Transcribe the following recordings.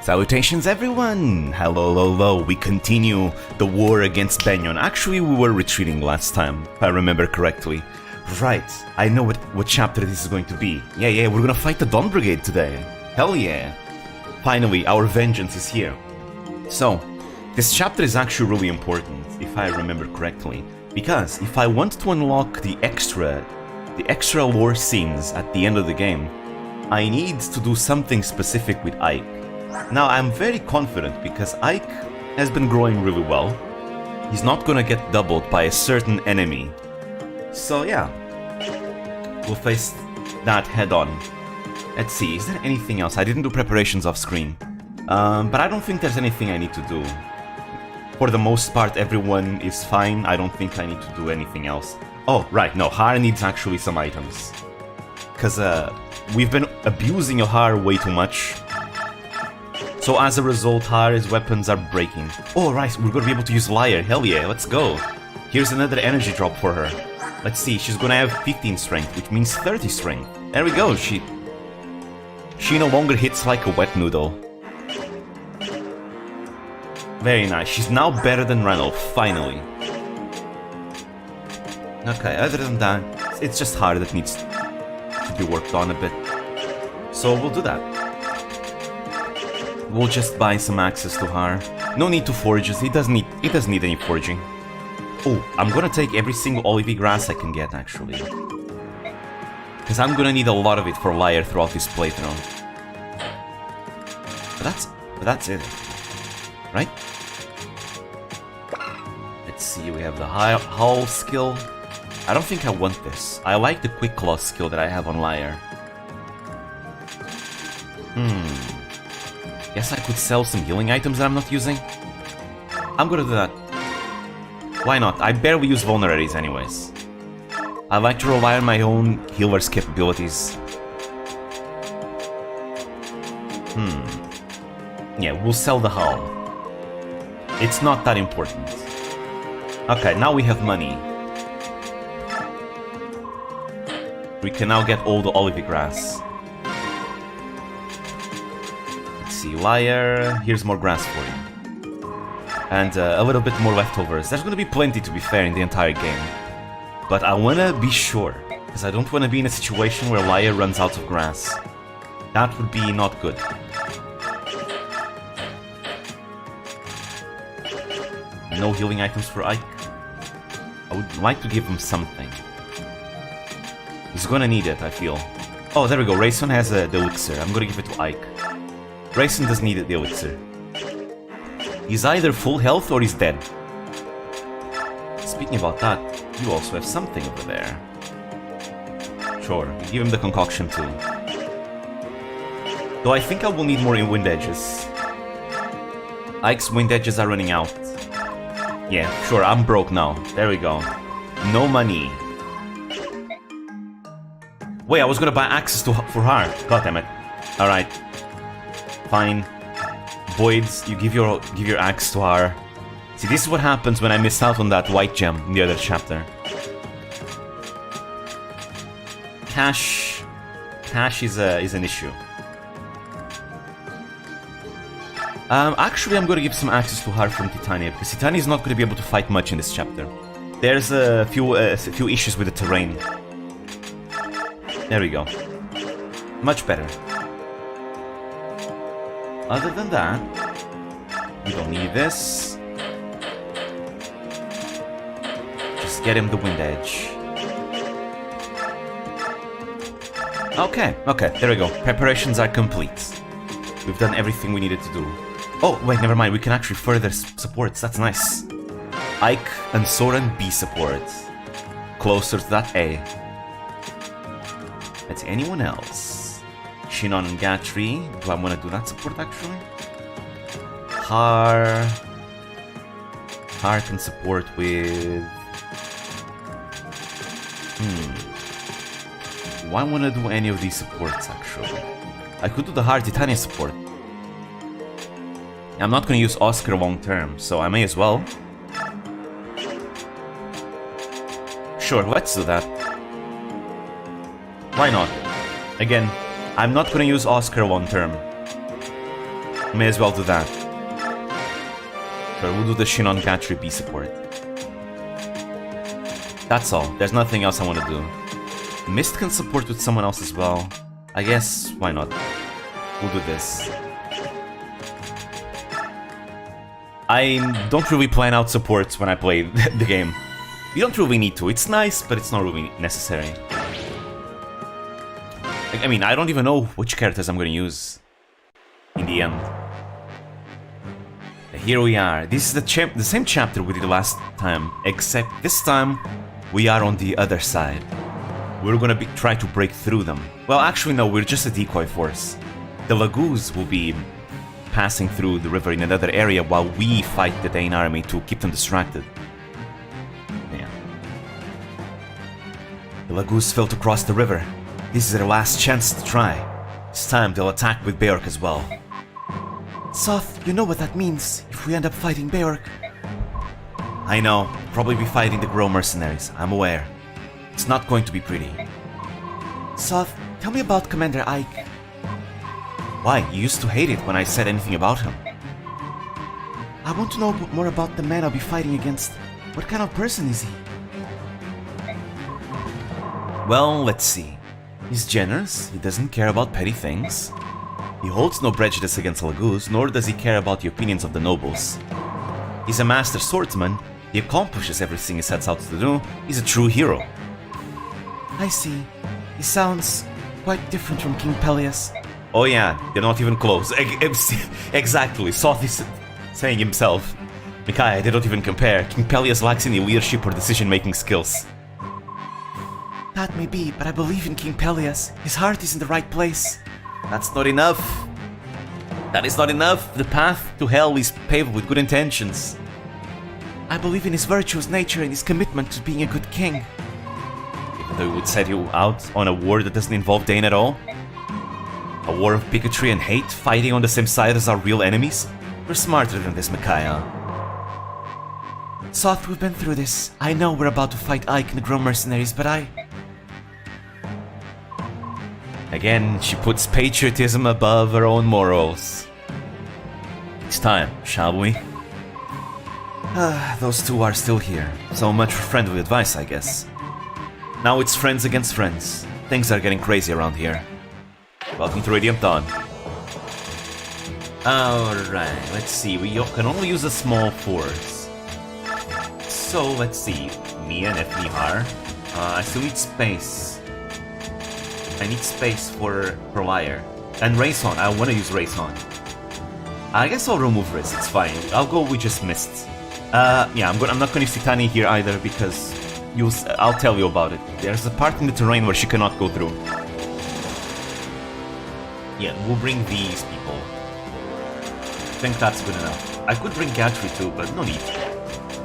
Salutations everyone! Hello, we continue the war against Benyon. Actually, we were retreating last time, if I remember correctly. Right, I know what chapter this is going to be. Yeah, we're gonna fight the Dawn Brigade today. Hell yeah! Finally, our vengeance is here. So, this chapter is actually really important, if I remember correctly. Because if I want to unlock the extra lore scenes at the end of the game, I need to do something specific with Ike. Now, I'm very confident because Ike has been growing really well. He's not gonna get doubled by a certain enemy. So yeah, we'll face that head on. Let's see, is there anything else? I didn't do preparations off screen. But I don't think there's anything I need to do. For the most part, everyone is fine. I don't think I need to do anything else. Oh, right, no, Har needs actually some items. Because we've been abusing Har way too much. So as a result, Har's weapons are breaking. Oh, right, we're gonna be able to use Liar. Hell yeah, let's go. Here's another energy drop for her. Let's see, she's gonna have 15 strength, which means 30 strength. There we go, she no longer hits like a wet noodle. Very nice, she's now better than Ranulph, finally. Okay, other than that, it's just Har that needs to be worked on a bit. So we'll do that. We'll just buy some access to Har. No need to forge it, he doesn't need any forging. Oh, I'm gonna take every single olivey grass I can get, actually. Because I'm gonna need a lot of it for Liar throughout this playthrough. But that's it. Right? Let's see, we have the Hull skill. I don't think I want this. I like the Quick Claw skill that I have on Liar. Guess I could sell some healing items that I'm not using. I'm gonna do that. Why not? I barely use vulneraries anyways. I like to rely on my own healer's capabilities. Yeah, we'll sell the hull. It's not that important. Okay, now we have money. We can now get all the olivey grass. Liar, here's more grass for you. And a little bit more leftovers. There's gonna be plenty, to be fair, in the entire game. But I wanna be sure, because I don't wanna be in a situation where Liar runs out of grass. That would be not good. No healing items for Ike. I would like to give him something. He's gonna need it, I feel. Oh, there we go, Rayson has the elixir. I'm gonna give it to Ike. Rayson doesn't need the elixir. He's either full health or he's dead. Speaking about that, you also have something over there. Sure, give him the concoction too. Though I think I will need more wind edges. Ike's wind edges are running out. Yeah, sure, I'm broke now. There we go. No money. Wait, I was gonna buy access for Har. God damn it. Alright. Fine. Voids, you give your axe to Har. See, this is what happens when I miss out on that white gem in the other chapter. Cash is an issue. Actually, I'm gonna give some access to Har from Titania because Titania is not gonna be able to fight much in this chapter. There's a few issues with the terrain. There we go. Much better. Other than that, we don't need this. Just get him the wind edge. Okay, there we go. Preparations are complete. We've done everything we needed to do. Oh, wait, never mind. We can actually further supports. That's nice. Ike and Soren B support. Closer to that A. Let's see, anyone else? Shinon and Gatry. Do I want to do that support, actually? Har can support with... Do I want to do any of these supports, actually? I could do the Har Titania support. I'm not going to use Oscar long term, so I may as well. Sure, let's do that. Why not? Again, I'm not gonna use Oscar long term. May as well do that. Sure, we'll do the Shinon Gatri B support. That's all. There's nothing else I want to do. Mist can support with someone else as well. I guess, why not? We'll do this. I don't really plan out supports when I play the game. You don't really need to. It's nice, but it's not really necessary. I mean, I don't even know which characters I'm going to use in the end. Here we are. This is the same chapter we did last time, except this time we are on the other side. We're gonna try to break through them. Well, actually no, we're just a decoy force. The Lagoos will be passing through the river in another area while we fight the Dane army to keep them distracted. Yeah. The Lagoos failed to cross the river. This is their last chance to try. This time they'll attack with Beork as well. Soth, you know what that means if we end up fighting Beork. I know, probably be fighting the Grow mercenaries, I'm aware. It's not going to be pretty. Soth, tell me about Commander Ike. Why, you used to hate it when I said anything about him. I want to know more about the man I'll be fighting against. What kind of person is he? Well, let's see. He's generous, he doesn't care about petty things. He holds no prejudice against Lagoos, nor does he care about the opinions of the nobles. He's a master swordsman, he accomplishes everything he sets out to do, he's a true hero. I see. He sounds quite different from King Peleus. Oh yeah, they're not even close. Exactly, Soth is saying himself. Micaiah, they don't even compare. King Peleus lacks any leadership or decision-making skills. That may be, but I believe in King Peleus. His heart is in the right place. That's not enough. That is not enough. The path to hell is paved with good intentions. I believe in his virtuous nature and his commitment to being a good king. Even though he would set you out on a war that doesn't involve Dane at all? A war of bigotry and hate, fighting on the same side as our real enemies? We're smarter than this, Micaiah. Soth, we've been through this. I know we're about to fight Ike and the Grow mercenaries, but Again, she puts patriotism above her own morals. It's time, shall we? Those two are still here. So much for friendly advice, I guess. Now it's friends against friends. Things are getting crazy around here. Welcome to Radiant Dawn. Alright, let's see. We can only use a small force. So, let's see. Mia and Efnihar. I still need space. I need space for Lyre. And Rayson, I want to use Rayson. I guess I'll remove Riz, it's fine. I'll go with just Mist. Yeah, I'm not going to use Titania here either because I'll tell you about it. There's a part in the terrain where she cannot go through. Yeah, we'll bring these people. I think that's good enough. I could bring Gatri too, but no need.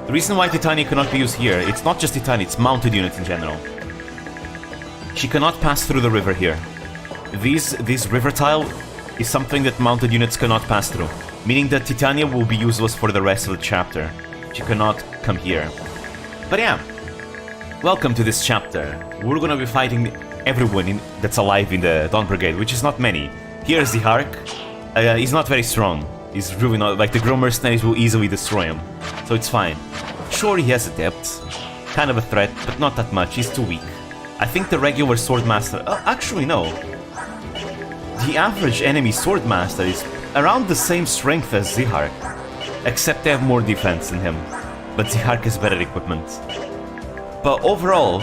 The reason why Titania cannot be used here, it's not just Titania, it's mounted units in general. She cannot pass through the river here. This river tile is something that mounted units cannot pass through, meaning that Titania will be useless for the rest of the chapter. She cannot come here. But yeah, welcome to this chapter. We're gonna be fighting everyone that's alive in the Dawn Brigade, which is not many. Here's the Hark. He's not very strong. He's really not, like the Grow mercenaries will easily destroy him, so it's fine. Sure, he has a depth, kind of a threat, but not that much, he's too weak. I think the regular Swordmaster... actually no. The average enemy Swordmaster is around the same strength as Zihark, except they have more defense than him, but Zihark has better equipment. But overall,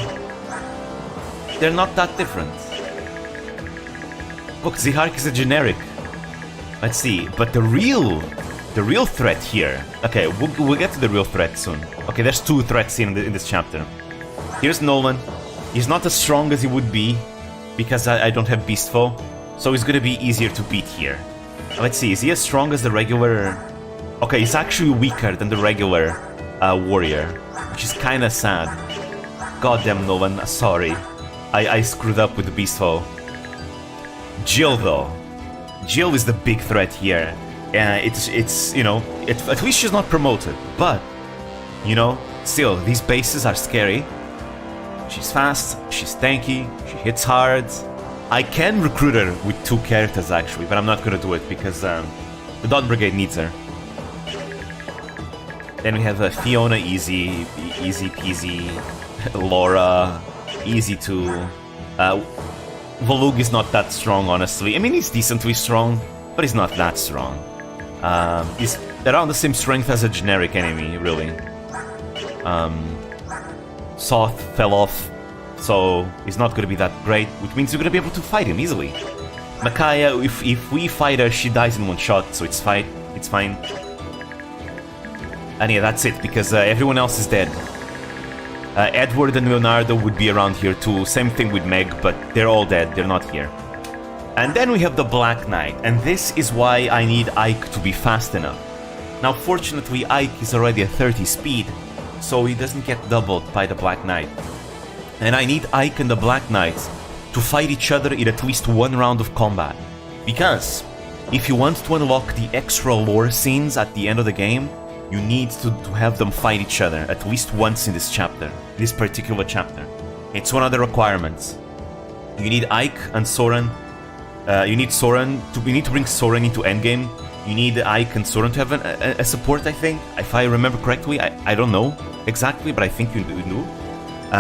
they're not that different. Look, Zihark is a generic. Let's see, but the real threat here... Okay, we'll get to the real threat soon. Okay, there's two threats in this chapter. Here's Nolan. He's not as strong as he would be, because I don't have Beast Foe, so he's gonna be easier to beat here. Let's see, is he as strong as the regular... Okay, he's actually weaker than the regular warrior, which is kinda sad. Goddamn Nolan, sorry. I screwed up with the Beast Foe. Jill, though. Jill is the big threat here. It's you know, at least she's not promoted, but, you know, still, these bases are scary. She's fast, she's tanky, she hits hard. I can recruit her with two characters actually, but I'm not gonna do it because The Dawn Brigade needs her. Then we have Fiona, easy peasy. Laura, easy too. Volug is not that strong, honestly. I mean, he's decently strong, but he's not that strong. He's around the same strength as a generic enemy, really. Soth fell off, so he's not going to be that great, which means you're going to be able to fight him easily. Micaiah, if we fight her, she dies in one shot, so it's fine. It's fine. And yeah, that's it, because everyone else is dead. Edward and Leonardo would be around here too, same thing with Meg, but they're all dead, they're not here. And then we have the Black Knight, and this is why I need Ike to be fast enough. Now fortunately Ike is already at 30 speed, so he doesn't get doubled by the Black Knight. And I need Ike and the Black Knight to fight each other in at least one round of combat. Because if you want to unlock the extra lore scenes at the end of the game, you need to have them fight each other at least once in this chapter, this particular chapter. It's one of the requirements. You need Ike and Soren. You need to bring Soren into endgame. You need Ike and Soren to have a support, I think. If I remember correctly, I don't know exactly, but I think you do.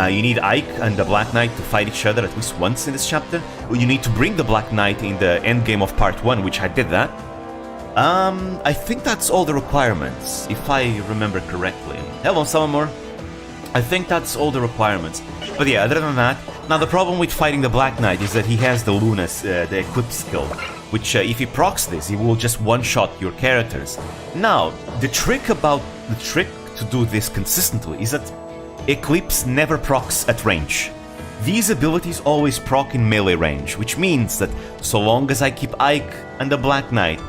You need Ike and the Black Knight to fight each other at least once in this chapter. You need to bring the Black Knight in the endgame of part 1, which I did that. I think that's all the requirements, if I remember correctly. Hello, someone more. I think that's all the requirements. But yeah, other than that, now the problem with fighting the Black Knight is that he has the Lunas, the Eclipse skill, which if he procs this, he will just one-shot your characters. Now, the trick to do this consistently is that Eclipse never procs at range. These abilities always proc in melee range, which means that so long as I keep Ike and the Black Knight,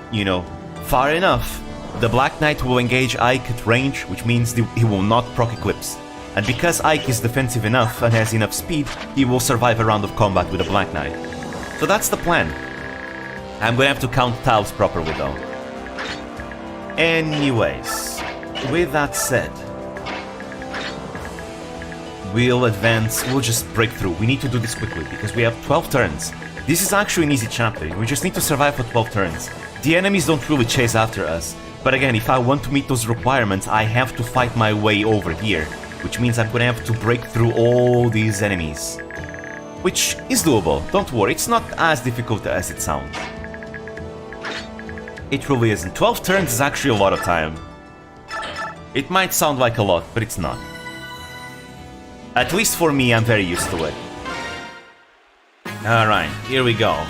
you know, far enough, the Black Knight will engage Ike at range, which means he will not proc Eclipse. And because Ike is defensive enough and has enough speed, he will survive a round of combat with the Black Knight. So that's the plan. I'm gonna have to count tiles properly though. Anyways, with that said, we'll advance, we'll just break through. We need to do this quickly because we have 12 turns. This is actually an easy chapter, we just need to survive for 12 turns. The enemies don't really chase after us, but again, if I want to meet those requirements, I have to fight my way over here, which means I'm gonna have to break through all these enemies. Which is doable, don't worry, it's not as difficult as it sounds. It really isn't. 12 turns is actually a lot of time. It might sound like a lot, but it's not. At least for me, I'm very used to it. Alright, here we go.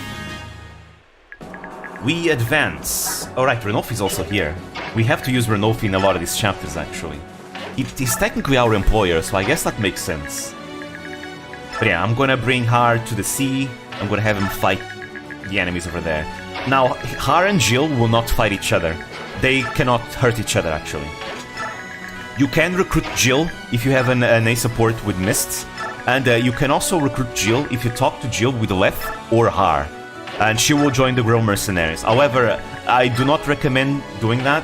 We advance. Alright, Renolfi's also here. We have to use Renolfi in a lot of these chapters, actually. He's technically our employer, so I guess that makes sense. But yeah, I'm gonna bring Har to the sea. I'm gonna have him fight the enemies over there. Now, Har and Jill will not fight each other. They cannot hurt each other, actually. You can recruit Jill if you have an A support with Mists. And you can also recruit Jill if you talk to Jill with Leth or Har. And she will join the Grill Mercenaries. However, I do not recommend doing that.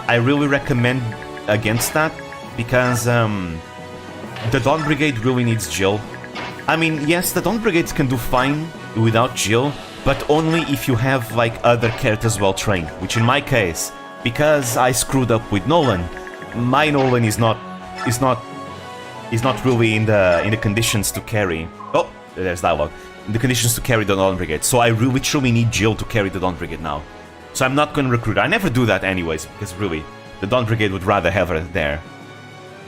I really recommend against that, because the Dawn Brigade really needs Jill. I mean, yes, the Dawn Brigades can do fine without Jill, but only if you have like other characters well trained, which in my case, because I screwed up with Nolan, my Nolan is not really in the conditions to carry. Oh, there's dialogue. In the conditions to carry the Dawn Brigade. So I really truly need Jill to carry the Dawn Brigade now. So I'm not going to recruit. I never do that anyways, because really, the Dawn Brigade would rather have her there.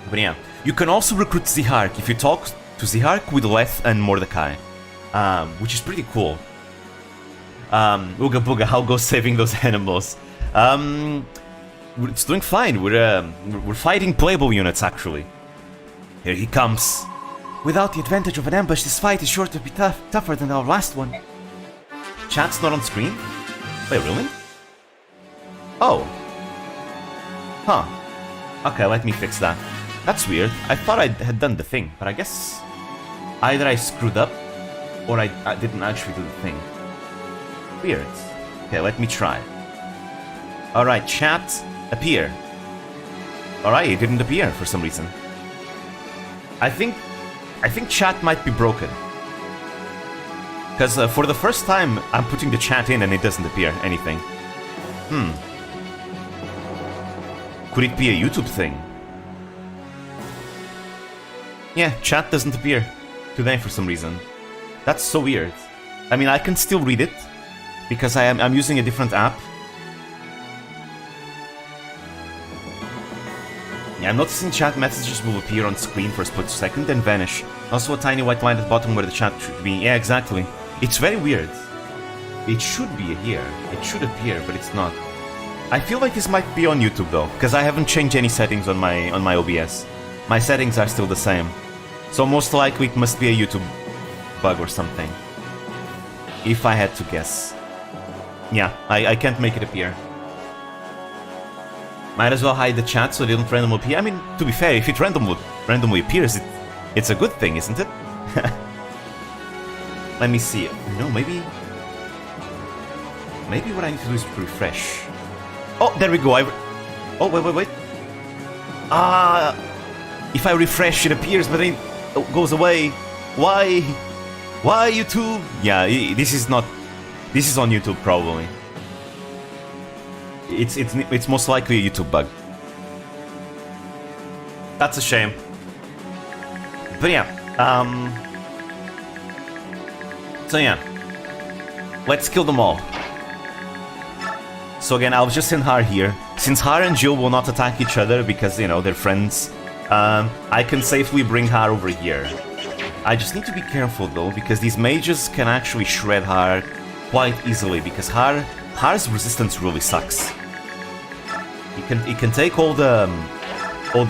But yeah, you can also recruit Zihark if you talk to Zihark with Leth and Mordecai, which is pretty cool. Ooga Booga, how goes saving those animals? It's doing fine. We're fighting playable units actually. Here he comes. Without the advantage of an ambush, this fight is sure to be tougher than our last one. Chat's not on screen? Wait, really? Oh. Huh. Okay, let me fix that. That's weird. I thought I had done the thing, but I guess either I screwed up or I didn't actually do the thing. Weird. Okay, let me try. Alright, chat, appear. Alright, it didn't appear for some reason. I think chat might be broken. Because for the first time, I'm putting the chat in and it doesn't appear anything. Could it be a YouTube thing? Yeah, chat doesn't appear today for some reason. That's so weird. I mean, I can still read it because I'm using a different app. Yeah, I'm noticing chat messages will appear on screen for a split second, then vanish. Also a tiny white line at the bottom where the chat should be. Yeah, exactly. It's very weird. It should be here. It should appear, but it's not. I feel like this might be on YouTube though, because I haven't changed any settings on my OBS. My settings are still the same. So most likely it must be a YouTube bug or something. If I had to guess. Yeah, I can't make it appear. Might as well hide the chat so they don't randomly appear. I mean, to be fair, if it randomly appears, it's a good thing, isn't it? Let me see. No, maybe what I need to do is refresh. Oh, there we go. Oh, wait. If I refresh, it appears, but then it goes away. Why? Why, YouTube? Yeah, this is on YouTube probably. It's most likely a YouTube bug. That's a shame. But yeah, so yeah, let's kill them all. So again, I'll just send Har here. Since Har and Jill will not attack each other because, you know, they're friends, I can safely bring Har over here. I just need to be careful though, because these mages can actually shred Har quite easily, because Har's resistance really sucks. He can take all the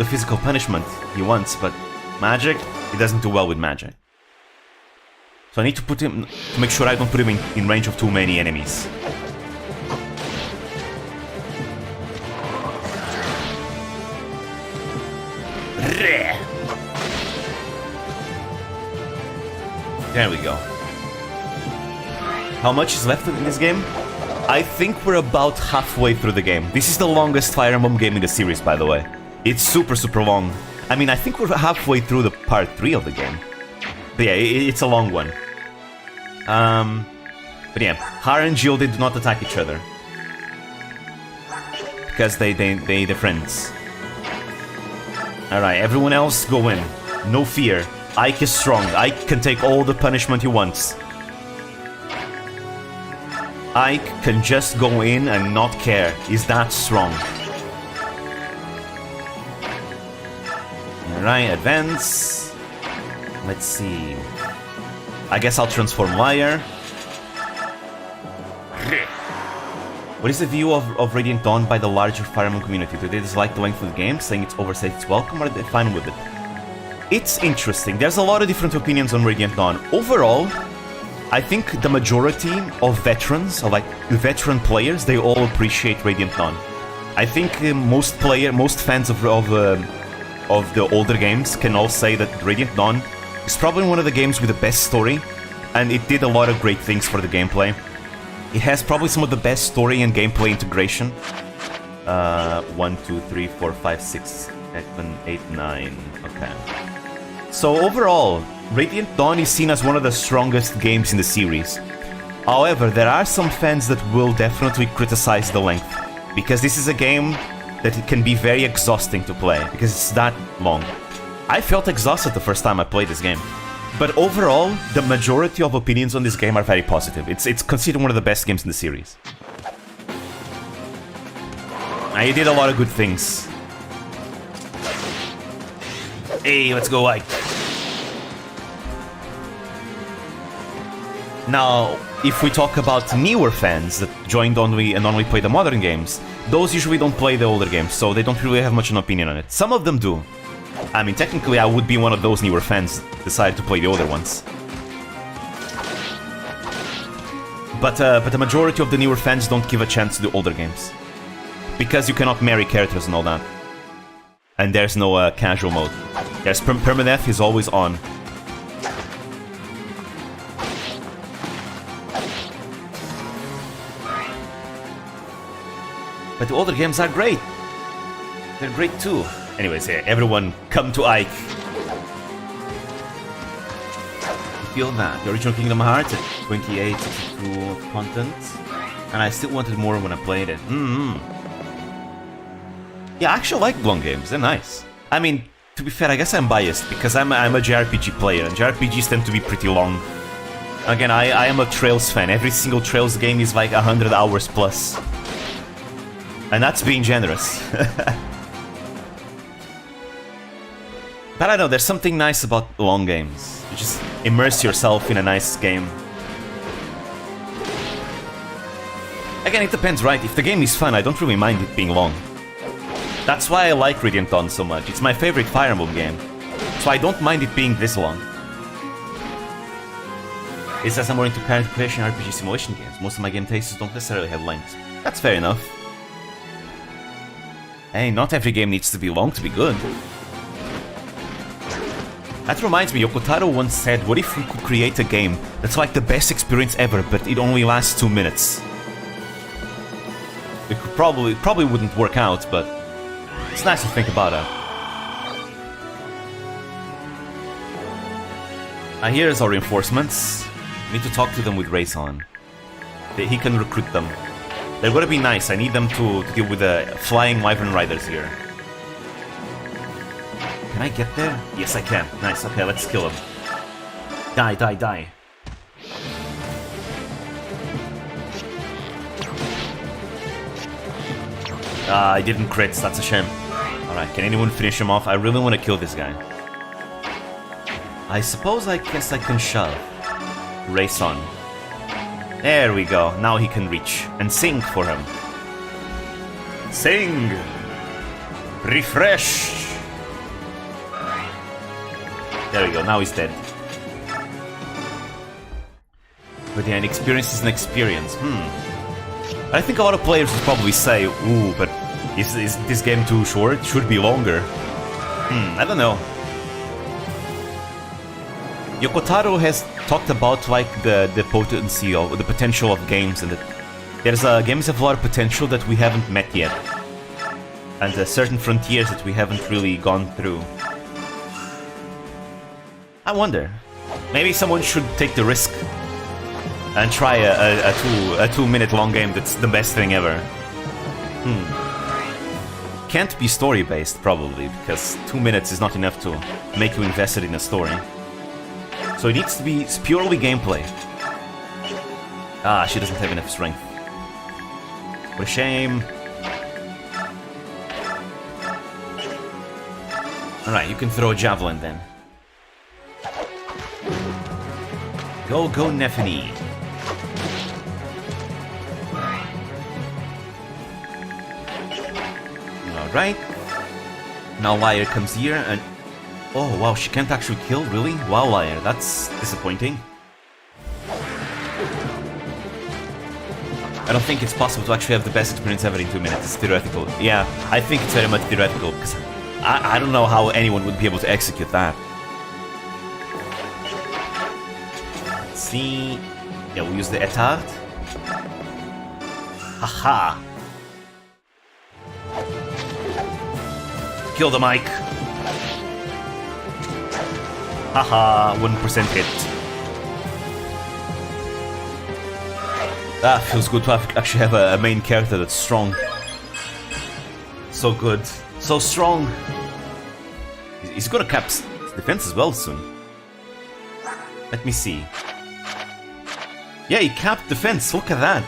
physical punishment he wants, but magic, he doesn't do well with magic. So I need to make sure I don't put him in range of too many enemies. There we go. How much is left in this game? I think we're about halfway through the game. This is the longest Fire Emblem game in the series, by the way. It's super long. I mean, I think we're halfway through the part 3 of the game. But yeah, it's a long one. But yeah, Har and Jill, they do not attack each other. Because they're friends. Alright, everyone else go in. No fear. Ike is strong. Ike can take all the punishment he wants. Ike can just go in and not care. He's that strong. Alright, advance. Let's see. I guess I'll transform Liar. What is the view of Radiant Dawn by the larger Fire Emblem community? Do they dislike the length of the game, saying it's overstayed its welcome, or are they fine with it? It's interesting. There's a lot of different opinions on Radiant Dawn. Overall, I think the majority of veterans, or like veteran players, they all appreciate Radiant Dawn. I think most fans of the older games can all say that Radiant Dawn is probably one of the games with the best story, and it did a lot of great things for the gameplay. It has probably some of the best story and gameplay integration. 1, 2, 3, 4, 5, 6, 7, 8, 9. Okay. So overall, Radiant Dawn is seen as one of the strongest games in the series. However, there are some fans that will definitely criticize the length, because this is a game that it can be very exhausting to play, because it's that long. I felt exhausted the first time I played this game. But overall, the majority of opinions on this game are very positive. It's considered one of the best games in the series. I did a lot of good things. Hey, let's go, Ike. Now, if we talk about newer fans that joined only play the modern games, those usually don't play the older games, so they don't really have much an opinion on it. Some of them do. I mean, technically, I would be one of those newer fans that decided to play the older ones. But the majority of the newer fans don't give a chance to the older games. Because you cannot marry characters and all that. And there's no casual mode. Yes, permadeath is always on. But the older games are great. They're great too. Anyways, yeah, everyone come to Ike. Feel that. The original Kingdom Hearts at 28, 62 content. And I still wanted more when I played it. Yeah, I actually like long games, they're nice. I mean, to be fair, I guess I'm biased, because I'm a JRPG player, and JRPGs tend to be pretty long. Again, I am a Trails fan. Every single Trails game is like 100 hours plus. And that's being generous. But I don't know, there's something nice about long games. You just immerse yourself in a nice game. Again, it depends, right? If the game is fun, I don't really mind it being long. That's why I like Radiant Dawn so much. It's my favorite Fire Emblem game. So I don't mind it being this long. It says I'm more into parent creation RPG simulation games. Most of my game tastes don't necessarily have length. That's fair enough. Hey, not every game needs to be long to be good. That reminds me, Yokotaro once said, what if we could create a game that's like the best experience ever, but it only lasts 2 minutes? It could probably wouldn't work out, but it's nice to think about it. Here's our reinforcements. We need to talk to them with Race on. He can recruit them. They're gonna be nice. I need them to deal with the flying Wyvern Riders here. Can I get there? Yes, I can. Nice. Okay, let's kill him. Die, die, die. I didn't crit. That's a shame. Alright, can anyone finish him off? I really want to kill this guy. I suppose I guess I can shove. Race on. There we go. Now he can reach. And sing for him. Sing! Refresh! There we go. Now he's dead. But yeah, an experience is an experience. I think a lot of players would probably say, ooh, but is this game too short? It should be longer. I don't know. Yokotaro has talked about like the potency of the potential of games, and that there's games have a lot of potential that we haven't met yet, and certain frontiers that we haven't really gone through. I wonder, maybe someone should take the risk and try a 2-minute long game that's the best thing ever. Can't be story based probably, because 2 minutes is not enough to make you invested in a story. So it needs to be purely gameplay. Ah, she doesn't have enough strength. What a shame. Alright, you can throw a javelin then. Go, go, Nefini. Alright. Now Lyre comes here and... Oh wow, she can't actually kill, really? Wow, Lyre, that's disappointing. I don't think it's possible to actually have the best experience ever in 2 minutes. It's theoretical. Yeah, I think it's very much theoretical, because I don't know how anyone would be able to execute that. Let's see... Yeah, we'll use the Etard. Haha! Kill the mic! Haha, 1% hit. Ah, feels good to actually have a main character that's strong. So good. So strong. He's gonna cap defense as well soon. Let me see. Yeah, he capped defense, look at that.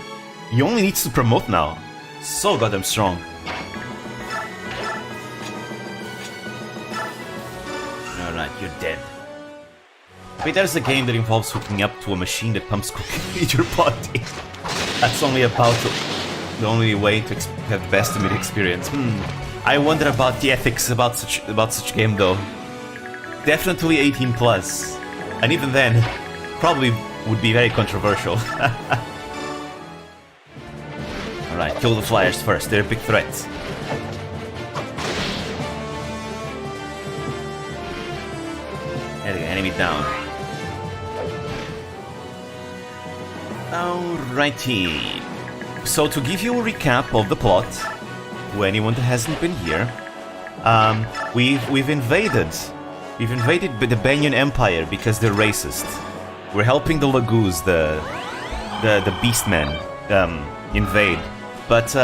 He only needs to promote now. So goddamn strong. Alright, you're dead. Wait, there's a game that involves hooking up to a machine that pumps cooking in your body. That's only about the only way to have the best immediate experience. I wonder about the ethics about such game though. Definitely 18 plus, and even then, probably would be very controversial. All right, kill the flyers first. They're a big threat. There we go, enemy down. Alrighty. So to give you a recap of the plot, to anyone that hasn't been here, we've invaded the Banyan Empire because they're racist. We're helping the Lagoos, the Beastmen, invade. But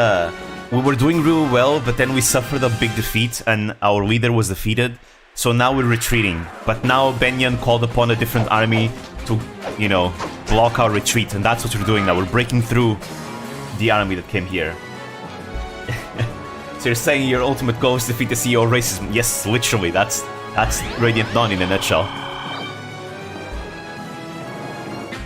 we were doing really well, but then we suffered a big defeat, and our leader was defeated. So now we're retreating. But now Benyon called upon a different army to, you know, block our retreat, and that's what we're doing now. We're breaking through the army that came here. So you're saying your ultimate goal is to defeat the CEO of racism? Yes, literally. That's Radiant Dawn in a nutshell.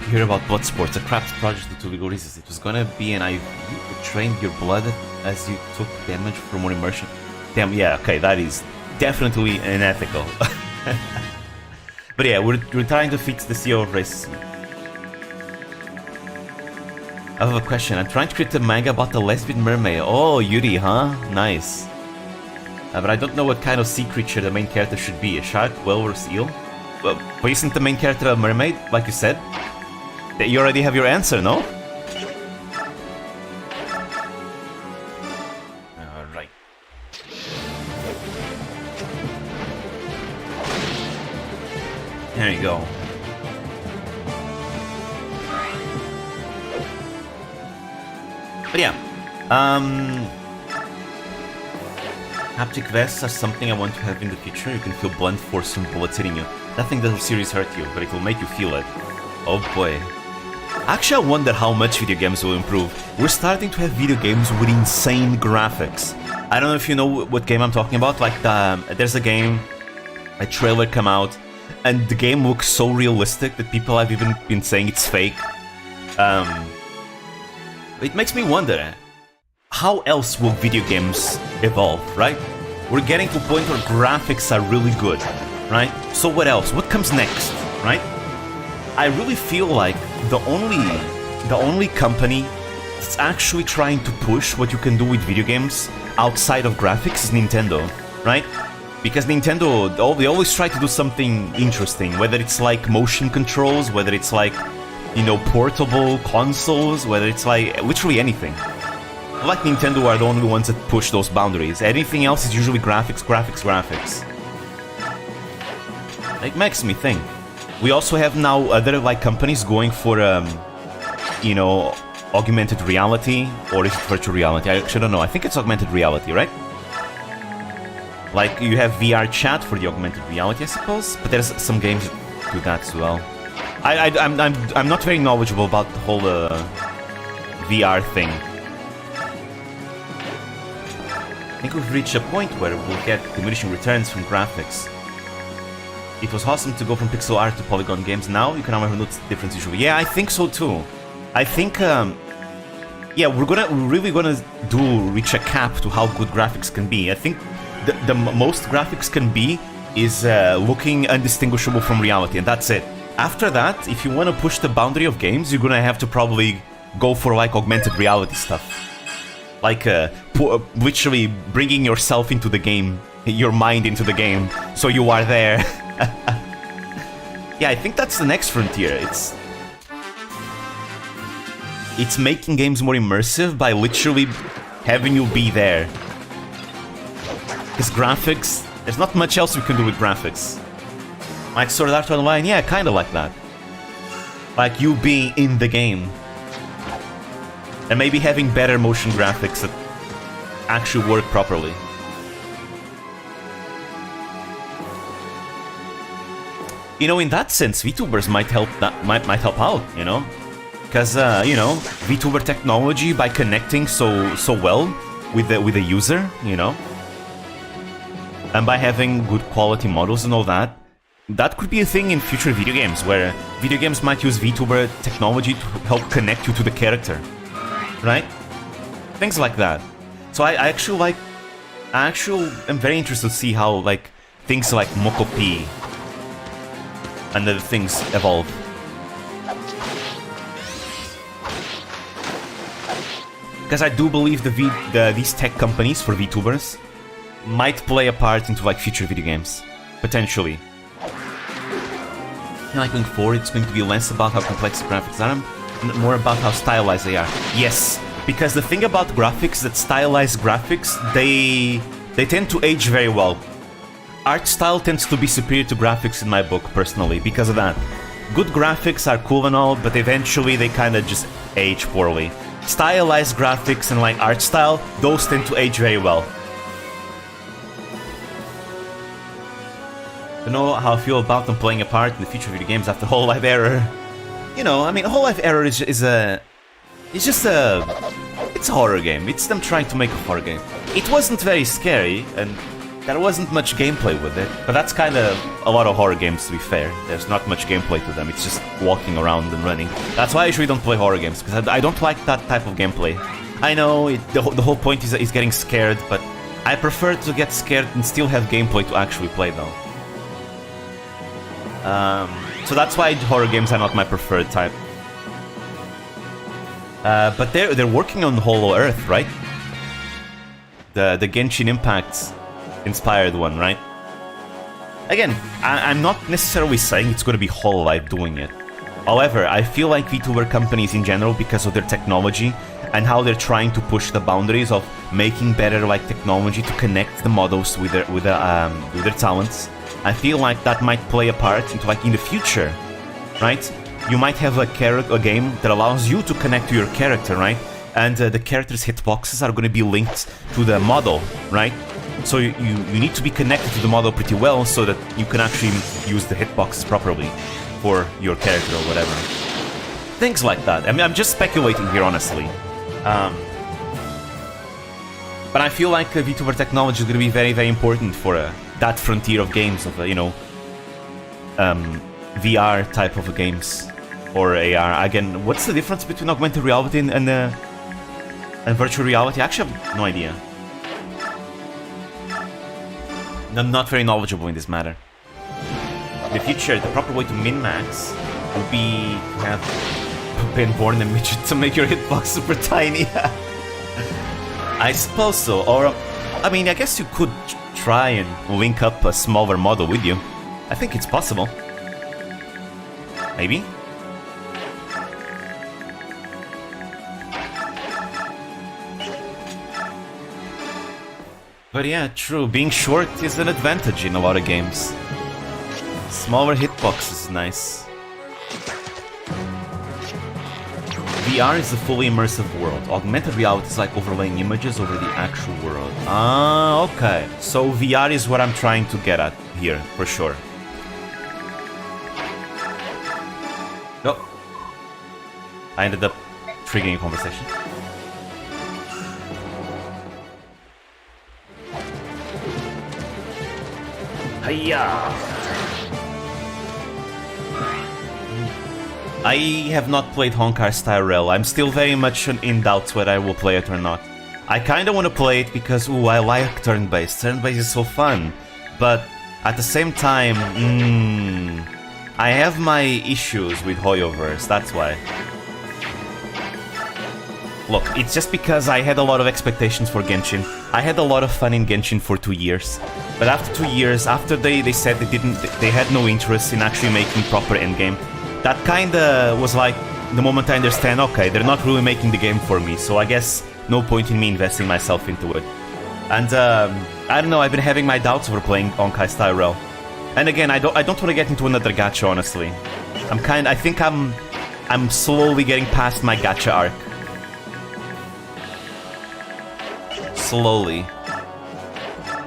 You hear about Bloodsports, a craft project to legal reasons. It was gonna be an IV to drain your blood as you took damage from more immersion. Damn, yeah, okay, that is definitely unethical. But yeah, we're trying to fix the CEO of racism. I have a question. I'm trying to create a manga about the lesbian mermaid. Oh, Yuri, huh? Nice. But I don't know what kind of sea creature the main character should be. A shark, whale, or seal? Well, but isn't the main character a mermaid, like you said? You already have your answer, no? Alright. There you go. But yeah, haptic vests are something I want to have in the future. You can feel blunt force from bullets hitting you. Nothing that will seriously hurt you, but it will make you feel it. Oh boy. Actually, I wonder how much video games will improve. We're starting to have video games with insane graphics. I don't know if you know what game I'm talking about. Like, there's a game, a trailer come out, and the game looks so realistic that people have even been saying it's fake. It makes me wonder, how else will video games evolve, right? We're getting to a point where graphics are really good, right? So what else? What comes next, right? I really feel like the only company that's actually trying to push what you can do with video games outside of graphics is Nintendo, right? Because Nintendo, they always try to do something interesting, whether it's like motion controls, whether it's like, you know, portable consoles, whether it's like literally anything. Like Nintendo are the only ones that push those boundaries. Anything else is usually graphics. It makes me think. We also have now other like companies going for, you know, augmented reality, or is it virtual reality? I actually don't know. I think it's augmented reality, right? Like you have VR chat for the augmented reality, I suppose. But there's some games that do that as well. I'm not very knowledgeable about the whole VR thing. I think we've reached a point where we'll get diminishing returns from graphics. It was awesome to go from pixel art to polygon games. Now you can never notice the difference usually. Yeah, I think so too. I think, yeah, we're really gonna reach a cap to how good graphics can be. I think the most graphics can be is looking undistinguishable from reality, and that's it. After that, if you want to push the boundary of games, you're gonna have to probably go for like augmented reality stuff. Like literally bringing yourself into the game, your mind into the game, so you are there. Yeah, I think that's the next frontier. It's making games more immersive by literally having you be there. Because graphics, there's not much else we can do with graphics. Like Sword Art Online, yeah, kinda like that. Like you being in the game. And maybe having better motion graphics that actually work properly. You know, in that sense, Vtubers might help out, you know? Because, you know, VTuber technology, by connecting so well with the user, you know? And by having good quality models and all that, that could be a thing in future video games, where video games might use VTuber technology to help connect you to the character. Right? Things like that. So I actually am very interested to see how, like, things like Mokopi and other things evolve. Because I do believe these tech companies for VTubers might play a part into like future video games, potentially. And like going forward, it's going to be less about how complex the graphics are, and more about how stylized they are. Yes, because the thing about graphics, that stylized graphics, they tend to age very well. Art style tends to be superior to graphics in my book, personally, because of that. Good graphics are cool and all, but eventually they kind of just age poorly. stylized graphics and like art style, those tend to age very well. I know how I feel about them playing a part in the future video games after Whole Life Error. You know, I mean, Whole Life Error is just a... It's a horror game. It's them trying to make a horror game. It wasn't very scary, and there wasn't much gameplay with it. But that's kind of a lot of horror games, to be fair. There's not much gameplay to them. It's just walking around and running. That's why I usually don't play horror games, because I don't like that type of gameplay. I know the whole point is getting scared, but I prefer to get scared and still have gameplay to actually play, though. So that's why horror games are not my preferred type. But they're working on Hollow Earth, right? The Genshin Impact inspired one, right? Again, I'm not necessarily saying it's going to be Hollow Life doing it. However, I feel like VTuber companies in general, because of their technology and how they're trying to push the boundaries of making better like technology to connect the models with their talents, I feel like that might play a part into like in the future, right? You might have a game that allows you to connect to your character, right? And the character's hitboxes are going to be linked to the model, right? So you need to be connected to the model pretty well so that you can actually use the hitboxes properly for your character or whatever. Things like that. I mean, I'm just speculating here, honestly. But I feel like VTuber technology is going to be very, very important for that frontier of games, of, you know, VR type of games, or AR. Again, what's the difference between augmented reality and virtual reality? Actually, I have no idea. I'm not very knowledgeable in this matter. In the future, the proper way to min-max would be to have been born a midget to make your hitbox super tiny. I suppose so, or... I mean, I guess you could try and link up a smaller model with you. I think it's possible. Maybe? But yeah, true, being short is an advantage in a lot of games. Smaller hitbox is nice. VR is a fully immersive world. Augmented reality is like overlaying images over the actual world. Ah, okay. So VR is what I'm trying to get at here, for sure. Oh. I ended up triggering a conversation. Hiya! I have not played Honkai Star Rail. I'm still very much in doubt whether I will play it or not. I kinda wanna play it because, ooh, I like turn-based. Turn-based is so fun. But at the same time, I have my issues with Hoyoverse, that's why. Look, it's just because I had a lot of expectations for Genshin. I had a lot of fun in Genshin for 2 years. But after 2 years, after they said they had no interest in actually making proper endgame, that kinda was like the moment I understand, okay, they're not really making the game for me, so I guess no point in me investing myself into it. And I don't know, I've been having my doubts over playing Honkai Star Rail. And again, I don't want to get into another gacha, honestly. I think I'm slowly getting past my gacha arc. Slowly.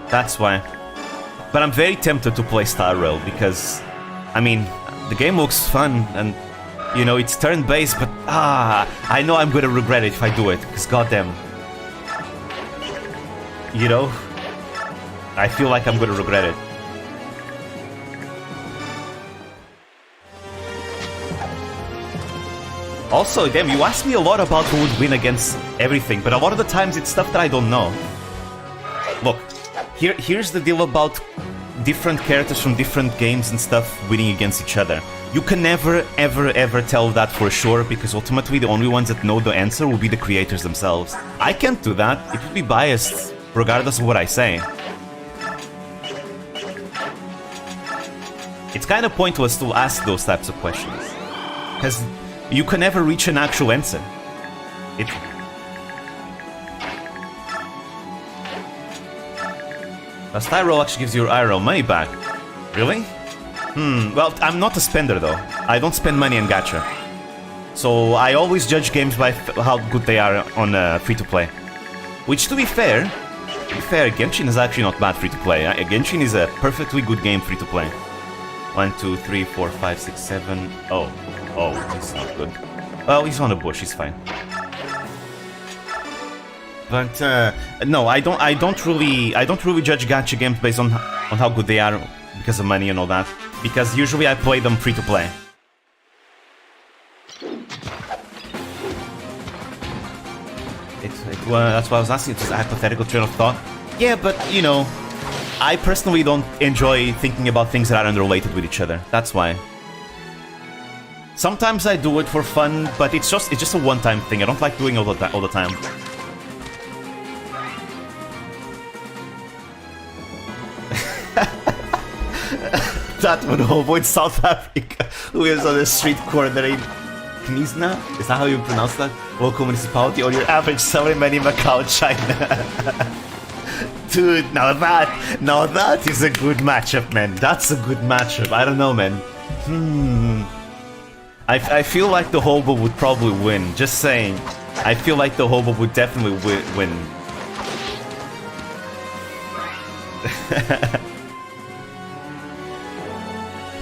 That's why. But I'm very tempted to play Star Rail because, I mean, the game looks fun and, you know, it's turn-based, but I know I'm gonna regret it if I do it, because goddamn. You know? I feel like I'm gonna regret it. Also, damn, you asked me a lot about who would win against everything, but a lot of the times it's stuff that I don't know. Look, here's the deal about different characters from different games and stuff winning against each other. You can never, ever, ever tell that for sure, because ultimately the only ones that know the answer will be the creators themselves. I can't do that. It would be biased, regardless of what I say. It's kind of pointless to ask those types of questions, because you can never reach an actual answer. A Star Roll actually gives your IRL money back. Really? Well, I'm not a spender though. I don't spend money on gacha. So I always judge games by how good they are on free-to-play. Which, to be fair, Genshin is actually not bad free-to-play. Genshin is a perfectly good game free-to-play. 1, 2, 3, 4, 5, 6, 7... Oh, he's not good. Well, he's on a bush, he's fine. But no, I don't really judge gacha games based on how good they are because of money and all that. Because usually I play them free to play. That's why I was asking. It's a hypothetical train of thought. Yeah, but you know, I personally don't enjoy thinking about things that are unrelated with each other. That's why. Sometimes I do it for fun, but it's just a one-time thing. I don't like doing it all the time. That one hobo in South Africa who is on the street corner in Knizna? Is that how you pronounce that? Local municipality, or your average salaryman in Macau, China? Dude, now that is a good matchup, man. That's a good matchup. I don't know, man. I feel like the hobo would probably win. Just saying. I feel like the hobo would definitely win.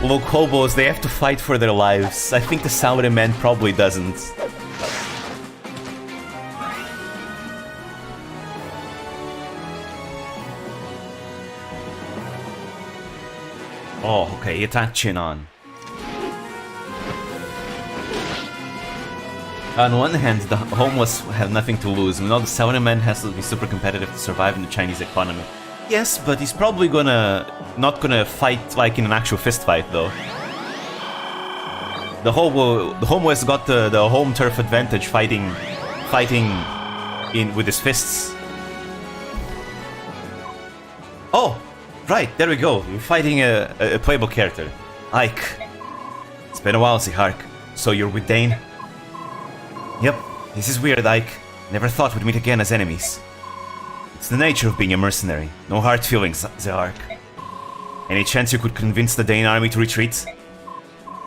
Look, hobos, they have to fight for their lives. I think the salaryman probably doesn't. Oh, okay, he attacked Chinon. On one hand, the homeless have nothing to lose. You know, the salaryman has to be super competitive to survive in the Chinese economy. Yes, but he's probably not gonna fight like in an actual fist fight, though. The homo has got the home turf advantage fighting with his fists. Oh, right, there we go. You're fighting a playable character, Ike. It's been a while, Zihark. So you're with Dane? Yep, this is weird, Ike. Never thought we'd meet again as enemies. It's the nature of being a mercenary. No hard feelings, Zihark. Any chance you could convince the Dane army to retreat?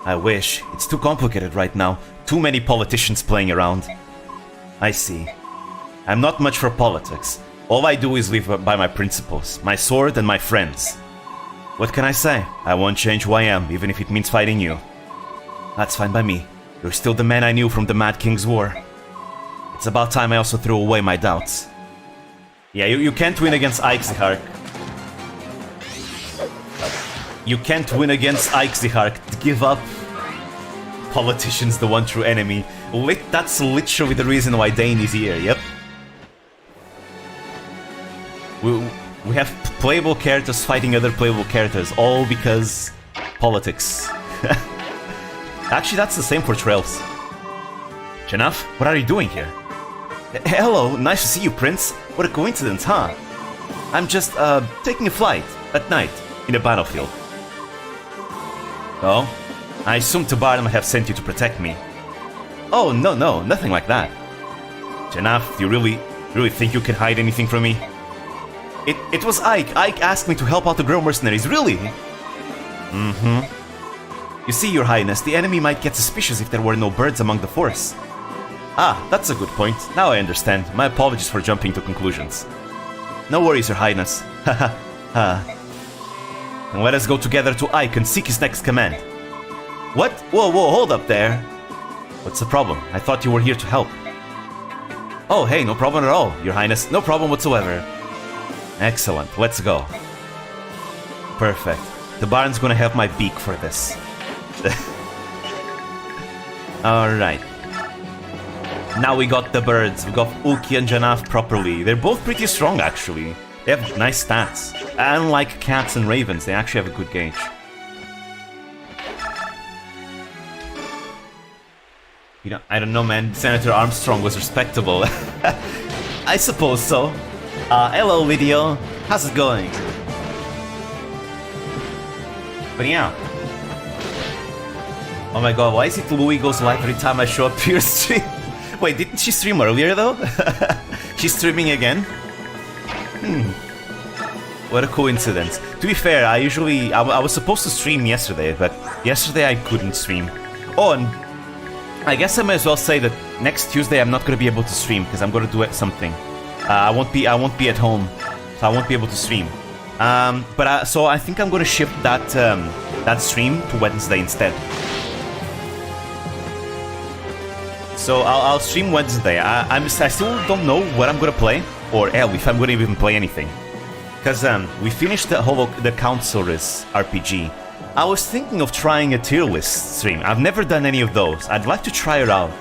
I wish. It's too complicated right now. Too many politicians playing around. I see. I'm not much for politics. All I do is live by my principles, my sword and my friends. What can I say? I won't change who I am, even if it means fighting you. That's fine by me. You're still the man I knew from the Mad King's War. It's about time I also threw away my doubts. Yeah, you can't win against Ike, Zihark. You can't win against Ike, Zihark. Give up. Politician's the one true enemy. That's literally the reason why Dane is here, yep. We have playable characters fighting other playable characters, all because politics. Actually, that's the same for Trails. Janaf, what are you doing here? Hello, nice to see you, Prince. What a coincidence, huh? I'm just, taking a flight, at night, in a battlefield. Oh? I assume Tabarn have sent you to protect me. Oh, no, nothing like that. Janaf, do you really think you can hide anything from me? It was Ike. Ike asked me to help out the girl mercenaries, really? Mm-hmm. You see, Your Highness, the enemy might get suspicious if there were no birds among the force. Ah, that's a good point. Now I understand. My apologies for jumping to conclusions. No worries, Your Highness. Haha. And let us go together to Ike and seek his next command. What? Whoa, hold up there. What's the problem? I thought you were here to help. Oh, hey, no problem at all, Your Highness. No problem whatsoever. Excellent, let's go. Perfect. The Baron's gonna have my beak for this. Alright. Now we got the birds. We got Uki and Janaf properly. They're both pretty strong, actually. They have nice stats. Unlike cats and ravens, they actually have a good gauge. You know, I don't know, man. Senator Armstrong was respectable. I suppose so. Hello, Lydio. How's it going? But yeah. Oh my god, why is it Louis goes live every time I show up to your stream? Wait, didn't she stream earlier though? She's streaming again? What a coincidence. To be fair, I was supposed to stream yesterday, but yesterday I couldn't stream. Oh, and I guess I may as well say that next Tuesday I'm not gonna be able to stream because I'm gonna do something. I won't be at home, so I won't be able to stream. So I think I'm gonna shift that stream to Wednesday instead. So I'll stream Wednesday. I still don't know what I'm gonna play, or hell, if I'm gonna even play anything. Because we finished the Councilors RPG. I was thinking of trying a tier list stream. I've never done any of those. I'd like to try it out.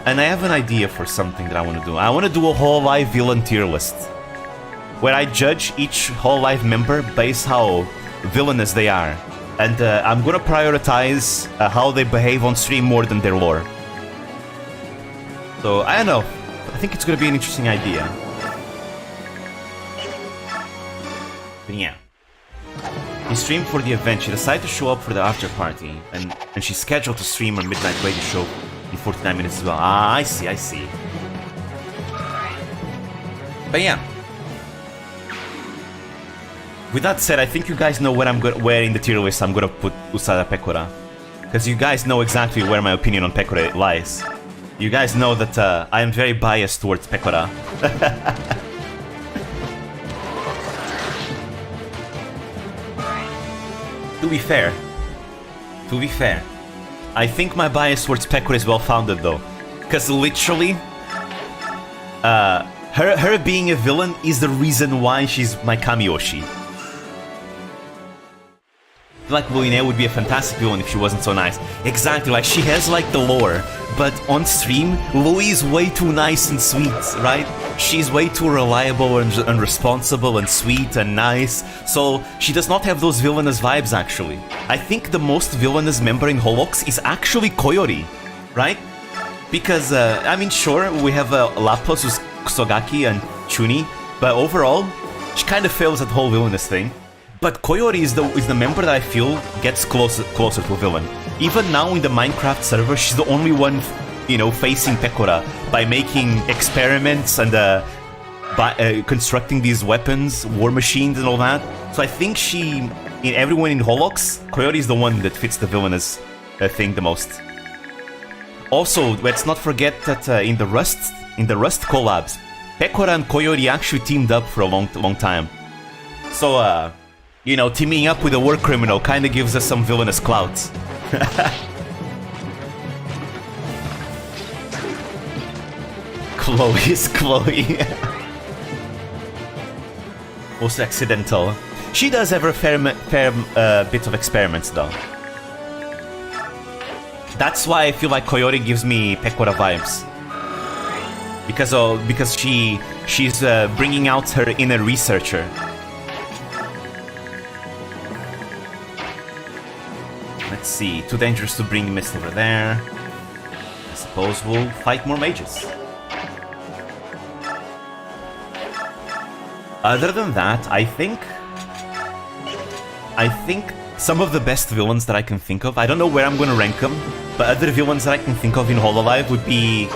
And I have an idea for something that I want to do. I want to do a Hololive villain tier list, where I judge each Hololive member based how villainous they are. And I'm gonna prioritize how they behave on stream more than their lore. So, I don't know. I think it's gonna be an interesting idea. But yeah. He streamed for the event. She decided to show up for the after party. And she's scheduled to stream her midnight radio show in 49 minutes as well. Ah, I see. But yeah. With that said, I think you guys know where in the tier list I'm gonna put Usada Pecora. Because you guys know exactly where my opinion on Pecora lies. You guys know that I am very biased towards Pecora. To be fair, I think my bias towards Pecora is well-founded though. Because literally, her being a villain is the reason why she's my Kamiyoshi. Like Luine would be a fantastic villain if she wasn't so nice. Exactly, like she has like the lore, but on stream, Louis is way too nice and sweet, right? She's way too reliable and responsible and sweet and nice, so she does not have those villainous vibes actually. I think the most villainous member in Holox is actually Koyori, right? Because, I mean, sure, we have Lapos, Kusogaki, and Chuni, but overall, she kind of fails at the whole villainous thing. But Koyori is the member that I feel gets closer to a villain. Even now in the Minecraft server, she's the only one, you know, facing Pecora by making experiments and by constructing these weapons, war machines and all that. So I think everyone in Holox, Koyori is the one that fits the villainous thing the most. Also, let's not forget that in the Rust collabs, Pecora and Koyori actually teamed up for a long time. So, you know, teaming up with a war criminal kinda gives us some villainous clout. Chloe's Chloe. Also accidental. She does have a fair bit of experiments though. That's why I feel like Koyori gives me Pecora vibes. Because she's bringing out her inner researcher. Let's see, too dangerous to bring Mist over there. I suppose we'll fight more mages. Other than that, I think some of the best villains that I can think of, I don't know where I'm gonna rank them, but other villains that I can think of in Hololive would be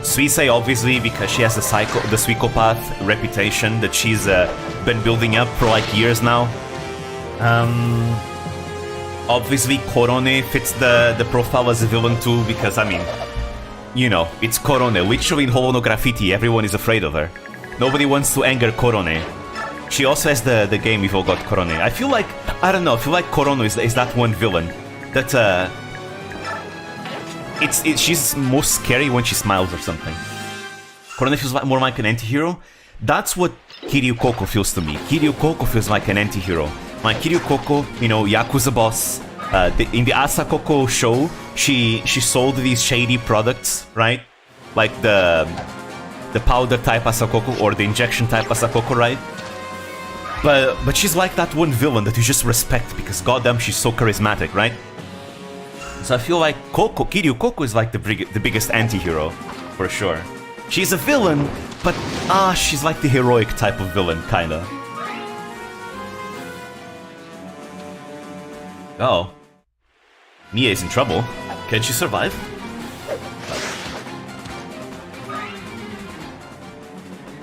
Suisei, obviously, because she has the psychopath reputation that she's been building up for like years now. Obviously, Korone fits the profile as a villain too, because, I mean, you know, it's Korone. Literally in Holo no Graffiti, everyone is afraid of her. Nobody wants to anger Korone. She also has the game we've all got Korone. I feel like, I don't know, I feel like Korone is that one villain that, she's most scary when she smiles or something. Korone feels more like an anti-hero. That's what Kiryu Koko feels to me. Kiryu Koko feels like an anti-hero. Like Kiryu Koko, you know, Yakuza boss. In the Asakoko show, she sold these shady products, right? Like the powder type Asakoko or the injection type Asakoko, right? But she's like that one villain that you just respect because goddamn she's so charismatic, right? So I feel like Kiryu Koko is like the biggest anti-hero, for sure. She's a villain, but she's like the heroic type of villain, kinda. Oh. Mia is in trouble. Can she survive?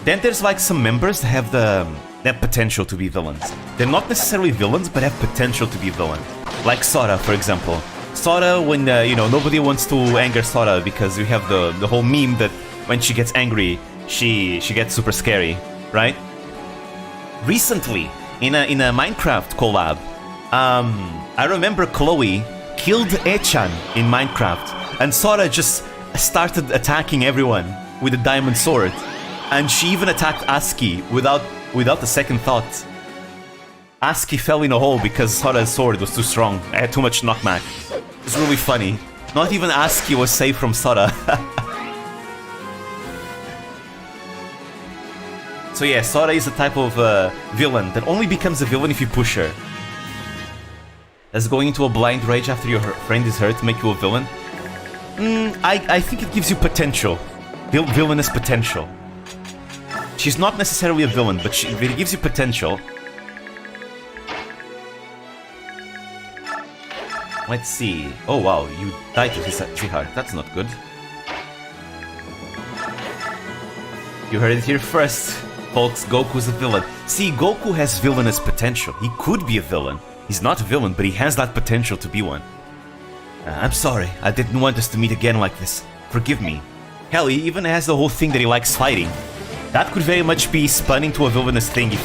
Then there's like some members that have that potential to be villains. They're not necessarily villains, but have potential to be villains. Like Sora, for example. Sora, when you know, nobody wants to anger Sora because you have the whole meme that when she gets angry, she gets super scary, right? Recently, in a Minecraft collab, I remember Chloe killed Echan in Minecraft, and Sora just started attacking everyone with a diamond sword, and she even attacked ASCII without a second thought. ASCII fell in a hole because Sora's sword was too strong. I had too much knockback. It's really funny. Not even ASCII was safe from Sora. So yeah, Sora is a type of villain that only becomes a villain if you push her. Does going into a blind rage after your friend is hurt make you a villain? I think it gives you potential. Villainous potential. She's not necessarily a villain, but it gives you potential. Let's see. Oh wow, you died to Zihar. That's not good. You heard it here first. Folks, Goku's a villain. See, Goku has villainous potential. He could be a villain. He's not a villain, but he has that potential to be one. I'm sorry, I didn't want us to meet again like this. Forgive me. Hell, he even has the whole thing that he likes fighting. That could very much be spun into a villainous thing if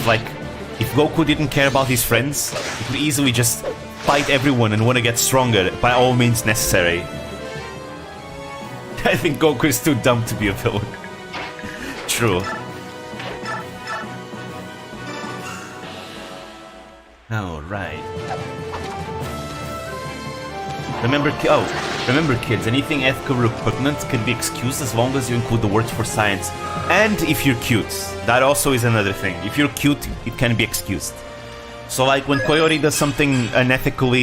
Goku didn't care about his friends, he could easily just fight everyone and want to get stronger by all means necessary. I think Goku is too dumb to be a villain. True. Alright. Remember kids, anything ethical repugnant can be excused as long as you include the words for science. And if you're cute. That also is another thing. If you're cute, it can be excused. So like when Koyori does something unethical,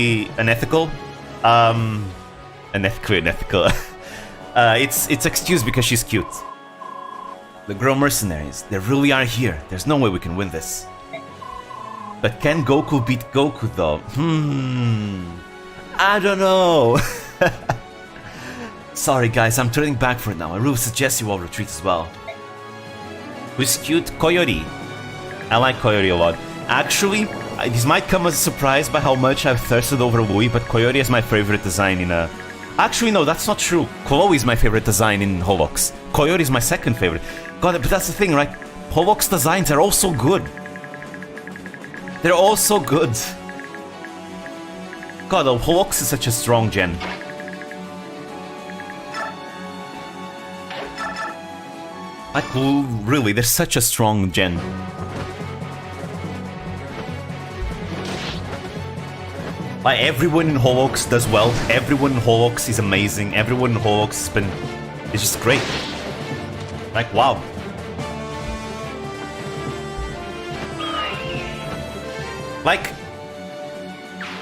it's excused because she's cute. The girl mercenaries, they really are here. There's no way we can win this. But can Goku beat Goku though? I don't know. Sorry guys, I'm turning back for it now. I really suggest you all retreat as well. Who's cute? Koyori. I like Koyori a lot. Actually, this might come as a surprise by how much I've thirsted over Louis, but Koyori is my favorite design in a... Actually, no, that's not true. Chloe is my favorite design in Holox. Koyori is my second favorite. God, but that's the thing, right? Holox designs are all so good. They're all so good. God, Holox is such a strong gen. Like, really, they're such a strong gen. Like, everyone in Holox does well. Everyone in Holox is amazing. Everyone in Holox is just great. Like, wow. Like,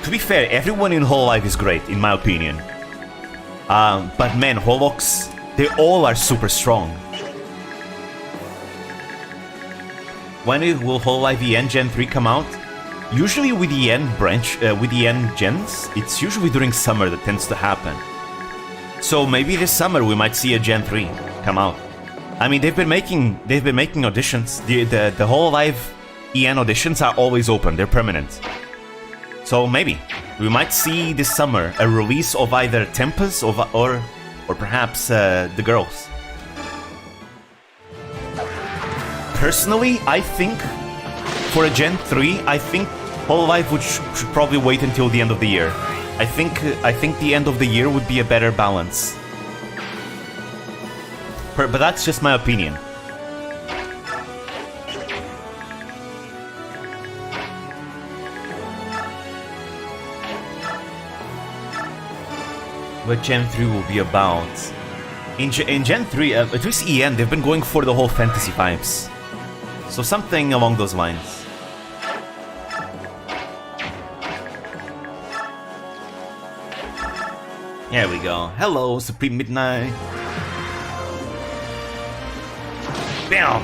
to be fair, everyone in Hololive is great, in my opinion. But man, Holox, they all are super strong. When will Hololive EN Gen 3 come out? Usually with the EN with the EN gens, it's usually during summer that tends to happen. So maybe this summer we might see a Gen 3 come out. I mean, they've been making auditions. The Hololive EN auditions are always open, they're permanent. So maybe we might see this summer a release of either Tempest or perhaps the girls. Personally, I think for a Gen 3, I think Hololive should probably wait until the end of the year. I think the end of the year would be a better balance. But that's just my opinion. What Gen 3 will be about. In Gen 3, at least EN, they've been going for the whole fantasy vibes. So something along those lines. Here we go. Hello, Supreme Midnight. Bam!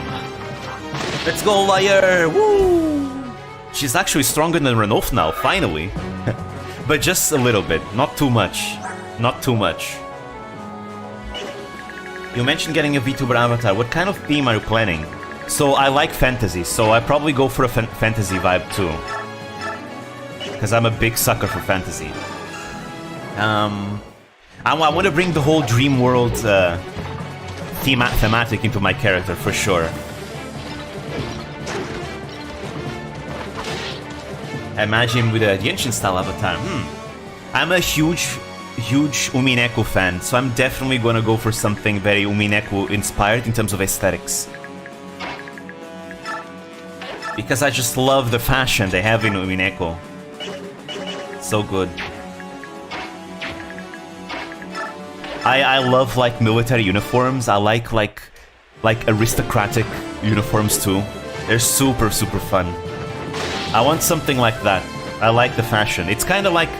Let's go, Liar! Woo! She's actually stronger than Renouf now, finally. But just a little bit, not too much. Not too much. You mentioned getting a VTuber avatar. What kind of theme are you planning? So I like fantasy, so I probably go for a fantasy vibe too. Because I'm a big sucker for fantasy. I want to bring the whole dream world thematic into my character for sure. Imagine with a Genshin style avatar. I'm a huge Umineko fan, so I'm definitely gonna go for something very Umineko inspired in terms of aesthetics. Because I just love the fashion they have in Umineko. So good. I love like military uniforms. I like aristocratic uniforms too. They're super fun. I want something like that. I like the fashion. It's kind of like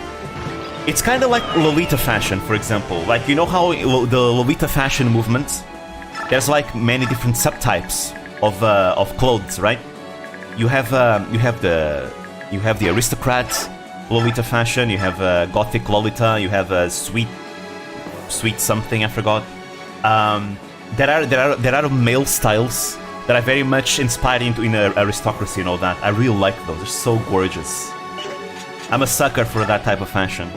Lolita fashion, for example. Like, you know how the Lolita fashion movement, there's like many different subtypes of clothes, right? You have the aristocrat Lolita fashion. You have gothic Lolita. You have sweet something, I forgot. There are male styles that are very much inspired in aristocracy and all that. I really like those. They're so gorgeous. I'm a sucker for that type of fashion.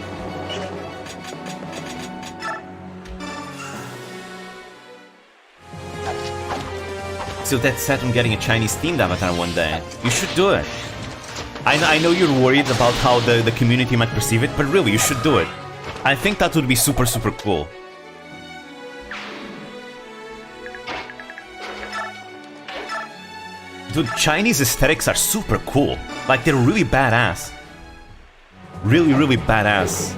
So that's set on getting a Chinese themed avatar one day. You should do it. I know you're worried about how the community might perceive it, but really, you should do it. I think that would be super cool. Dude, Chinese aesthetics are super cool. Like, they're really badass. Really badass.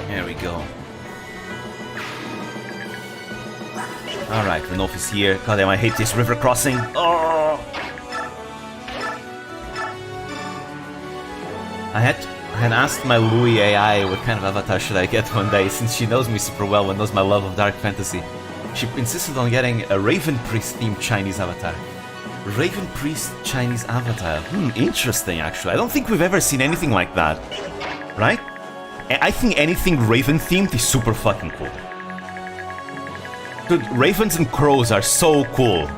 There we go. Alright, Renolf is here. God damn, I hate this river crossing. Oh! I had asked my Louis AI what kind of avatar should I get one day, since she knows me super well and knows my love of dark fantasy. She insisted on getting a Raven Priest themed Chinese avatar. Raven Priest Chinese avatar. Interesting actually. I don't think we've ever seen anything like that. Right? I think anything Raven themed is super fucking cool. Dude, ravens and crows are so cool.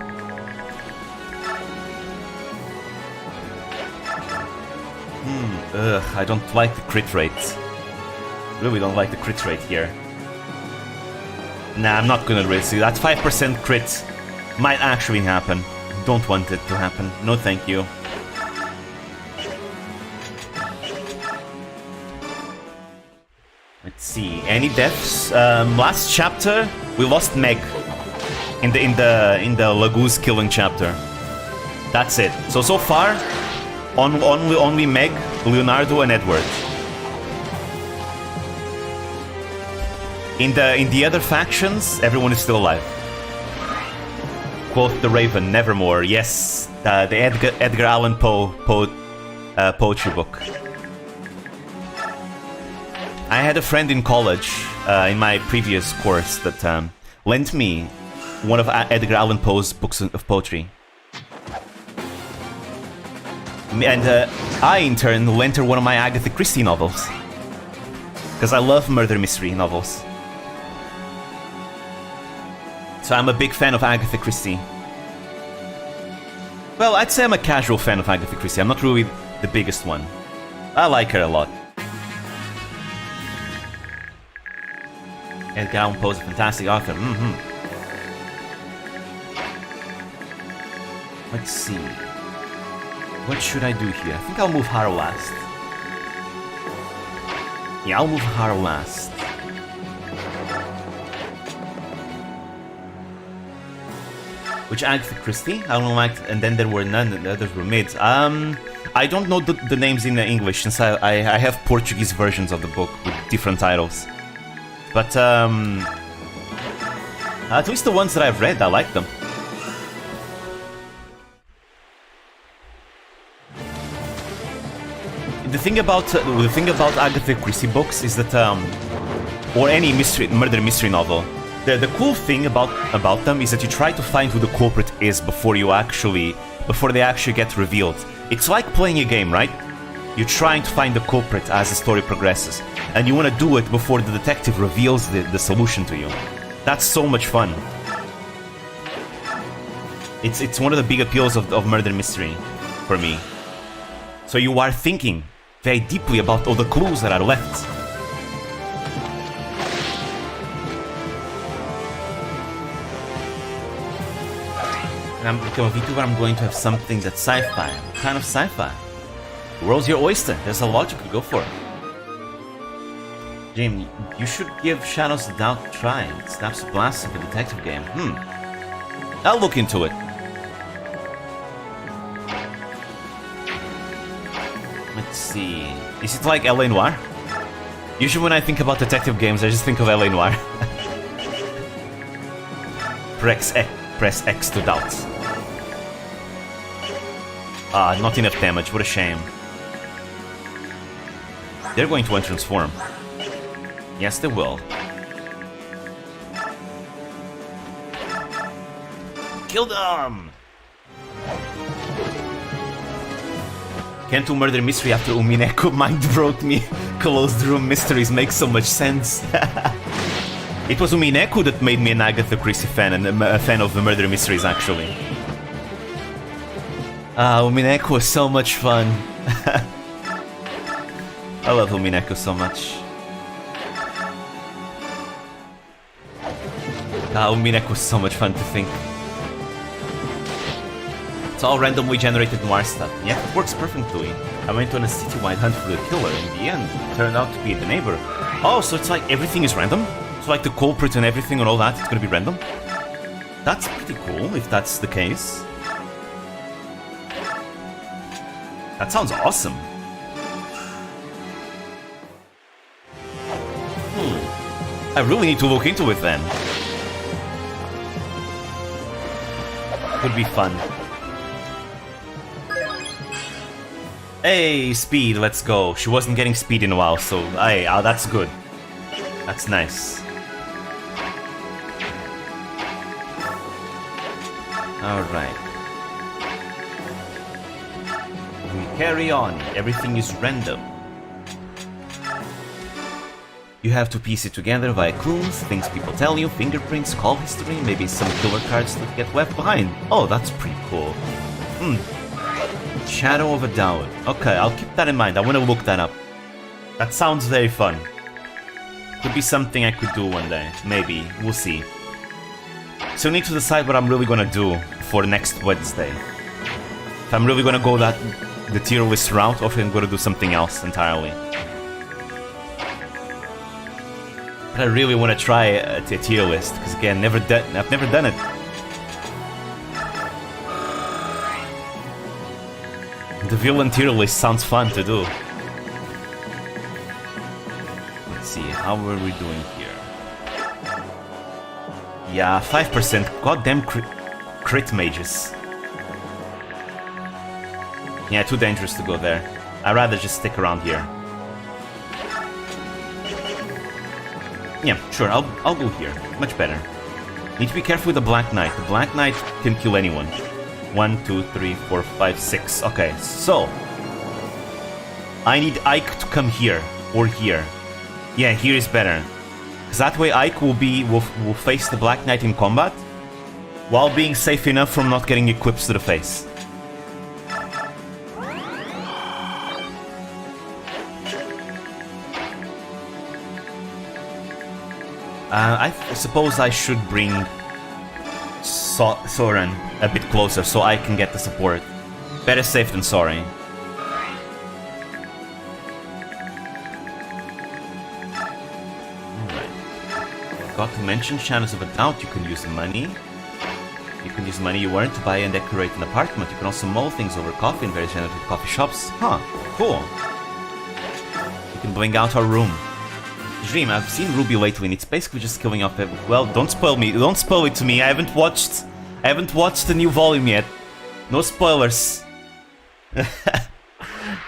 I don't like the crit rate. Really don't like the crit rate here. Nah, I'm not gonna risk it. That 5% crit might actually happen. Don't want it to happen. No thank you. Let's see. Any deaths? Last chapter we lost Meg in the Laguz killing chapter. That's it. So far, only Meg, Leonardo, and Edward. In the other factions, everyone is still alive. Quote the Raven, nevermore. Yes, the Edgar Allan Poe poetry book. I had a friend in college, in my previous course, that lent me one of Edgar Allan Poe's books of poetry. And I, in turn, lent her one of my Agatha Christie novels. Because I love murder mystery novels. So I'm a big fan of Agatha Christie. Well, I'd say I'm a casual fan of Agatha Christie. I'm not really the biggest one. I like her a lot. Edgar Allan Poe's a fantastic author. Let's see. What should I do here? I think I'll move Haro last. Yeah, I'll move Haro last. Which Agatha Christie? I don't like, and then there were none, the others were mid. I don't know the names in English, since I have Portuguese versions of the book with different titles. But at least the ones that I've read, I like them. The thing about Agatha Christie books is that, or any murder mystery novel, the cool thing about them is that you try to find who the culprit is before they actually get revealed. It's like playing a game, right? You're trying to find the culprit as the story progresses, and you want to do it before the detective reveals the solution to you. That's so much fun. It's one of the big appeals of murder mystery for me. So you are thinking very deeply about all the clues that are left. And I'm become a VTuber, I'm going to have something that's sci-fi. What kind of sci-fi? The world's your oyster. There's a logic to go for it. Jim, you should give Shadows of Doubt a try. It snaps a blast like a detective game. I'll look into it. Let's see. Is it like LA Noire? Usually when I think about detective games, I just think of LA Noire. Press X to doubt. Ah, not enough damage. What a shame. They're going to untransform. Yes, they will. Kill them! Can't do murder mystery after Umineko mind broke me. Closed room mysteries make so much sense. It was Umineko that made me an Agatha Christie fan and a fan of the murder mysteries, actually. Umineko was so much fun. I love Umineko so much. Umineko was so much fun to think. It's all randomly generated noir stuff. Yeah, it works perfectly. I went on a citywide hunt for the killer. In the end, it turned out to be the neighbor. Oh, so it's like everything is random? So like the culprit and everything and all that, it's gonna be random? That's pretty cool, if that's the case. That sounds awesome. I really need to look into it then. Could be fun. Hey, speed, let's go. She wasn't getting speed in a while, so hey, that's good. That's nice. Alright. We carry on. Everything is random. You have to piece it together via clues, things people tell you, fingerprints, call history, maybe some killer cards that get left behind. Oh, that's pretty cool. Shadow of a Doubt. Okay, I'll keep that in mind. I want to look that up. That sounds very fun. Could be something I could do one day. Maybe. We'll see. So I need to decide what I'm really gonna do for next Wednesday. If I'm really gonna go the tier list route, or if I'm gonna do something else entirely. But I really want to try a tier list, because again, I've never done it. The villain tier list sounds fun to do. Let's see, how are we doing here? Yeah, 5%. Goddamn crit mages. Yeah, too dangerous to go there. I'd rather just stick around here. Yeah, sure, I'll go here. Much better. Need to be careful with the Black Knight. The Black Knight can kill anyone. 1, 2, 3, 4, 5, 6. Okay, so I need Ike to come here or here. Yeah, here is better. Because that way Ike will face the Black Knight in combat while being safe enough from not getting equips to the face. I suppose I should bring Soren a bit closer so I can get the support. Better safe than sorry. Alright. Forgot to mention, Shadows of a Doubt, you can use money. You can use money you earn to buy and decorate an apartment. You can also mull things over coffee in very generative coffee shops. Huh, cool. You can bling out our room. Dream, I've seen Ruby lately and it's basically just killing off every— well, don't spoil me. Don't spoil it to me. I haven't watched the new volume yet. No spoilers.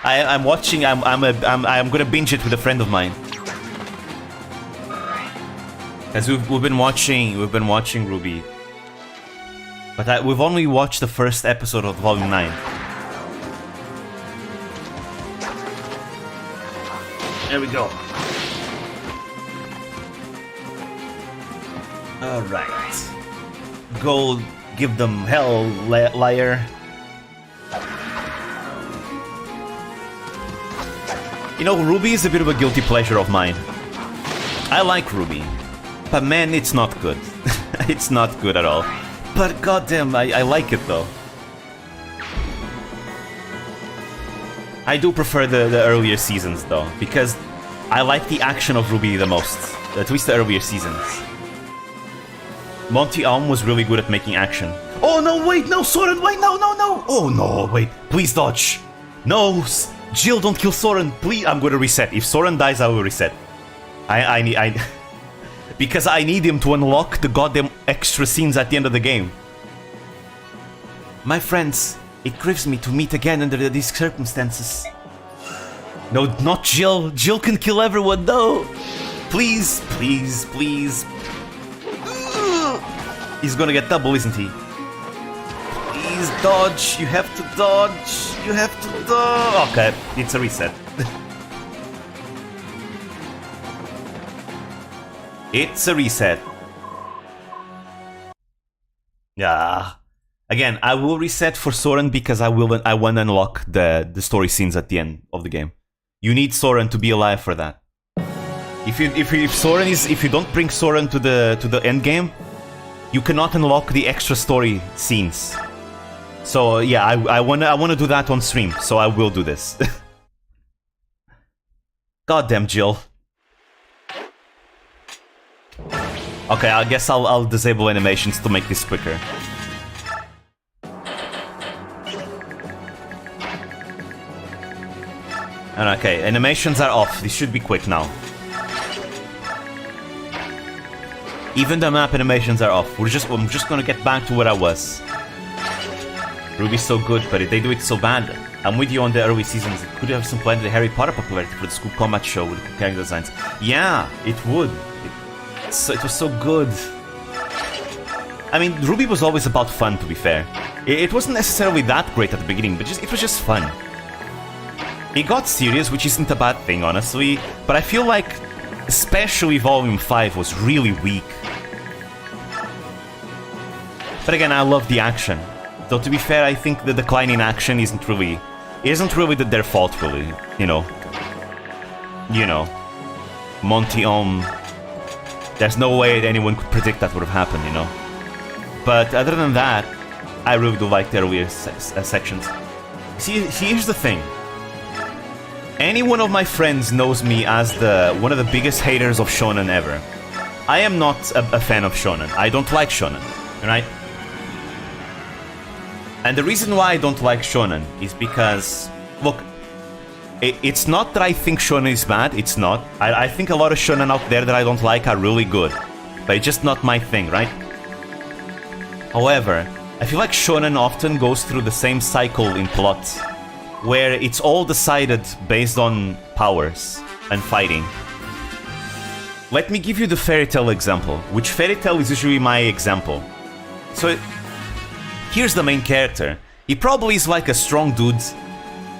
I'm watching. I'm gonna binge it with a friend of mine. As we've been watching Ruby. But we've only watched the first episode of volume 9. There we go. Alright. Gold give them hell, liar. You know, Ruby is a bit of a guilty pleasure of mine. I like Ruby, but man, it's not good. It's not good at all. But goddamn, I like it though. I do prefer the earlier seasons though, because I like the action of Ruby the most. At least the earlier seasons. Monty Alm was really good at making action. Oh no, wait, no, Soren, wait, no. Oh no, wait, please dodge. No, Jill, don't kill Soren, please. I'm gonna reset. If Soren dies, I will reset. I because I need him to unlock the goddamn extra scenes at the end of the game. My friends, it grieves me to meet again under these circumstances. No, not Jill. Jill can kill everyone, no. Please, please, please. He's gonna get double, isn't he? Please dodge. You have to dodge. You have to dodge. Okay, it's a reset. It's a reset. Yeah. Again, I will reset for Soren because I want to unlock the story scenes at the end of the game. You need Soren to be alive for that. If you don't bring Soren to the end game, you cannot unlock the extra story scenes. So yeah, I wanna do that on stream. So I will do this. Goddamn Jill. Okay, I guess I'll disable animations to make this quicker. And okay, animations are off. This should be quick now. Even the map animations are off. I'm just gonna get back to where I was. Ruby's so good, but they do it so bad. I'm with you on the early seasons. It could have supplanted the Harry Potter popularity for the School Combat show with the character designs. Yeah, it would. It was so good. I mean, Ruby was always about fun, to be fair. It wasn't necessarily that great at the beginning, but it was just fun. It got serious, which isn't a bad thing, honestly, but I feel like especially Volume 5 was really weak. But again, I love the action. Though to be fair, I think the decline in action isn't really their fault, really, you know. Monty there's no way anyone could predict that would have happened, you know. But other than that, I really do like the earlier sections. See, here's the thing. Any one of my friends knows me as one of the biggest haters of shonen ever. I am not a fan of shonen. I don't like shonen, right? And the reason why I don't like shonen is because, look, it's not that I think shonen is bad, it's not. I think a lot of shonen out there that I don't like are really good, but it's just not my thing, right? However, I feel like shonen often goes through the same cycle in plot, where it's all decided based on powers and fighting. Let me give you the fairy tale example, which fairy tale is usually my example. So, here's the main character. He probably is like a strong dude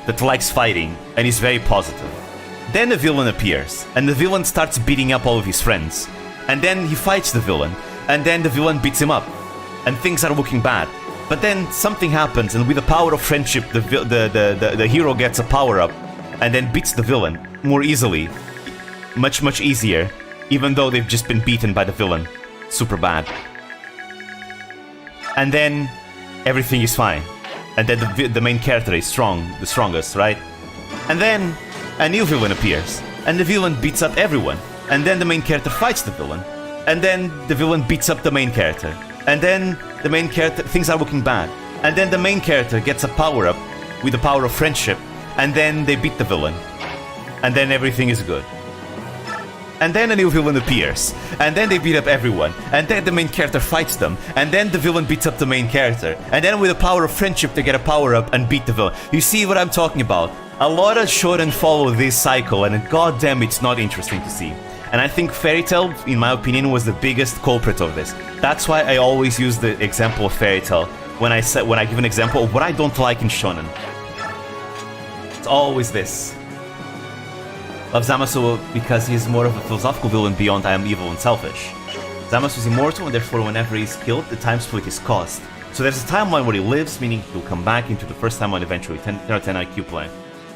that likes fighting and is very positive. Then a villain appears, and the villain starts beating up all of his friends. And then he fights the villain, and then the villain beats him up, and things are looking bad. But then something happens, and with the power of friendship, the hero gets a power-up, and then beats the villain more easily. Much easier, even though they've just been beaten by the villain. Super bad. And then everything is fine. And then the main character is the strongest, right? And then a new villain appears, and the villain beats up everyone. And then the main character fights the villain. And then the villain beats up the main character. And then the main character, things are looking bad. And then the main character gets a power-up with the power of friendship. And then they beat the villain. And then everything is good. And then a new villain appears. And then they beat up everyone. And then the main character fights them. And then the villain beats up the main character. And then with the power of friendship they get a power-up and beat the villain. You see what I'm talking about? A lot of shonen follow this cycle, and goddamn, it's not interesting to see. And I think Fairy Tail, in my opinion, was the biggest culprit of this. That's why I always use the example of Fairy Tail when I give an example of what I don't like in shonen. It's always this. Love Zamasu because he is more of a philosophical villain beyond I am evil and selfish. Zamasu is immortal, and therefore whenever he is killed, the time split is caused. So there's a timeline where he lives, meaning he'll come back into the first timeline eventually, 10 IQ play.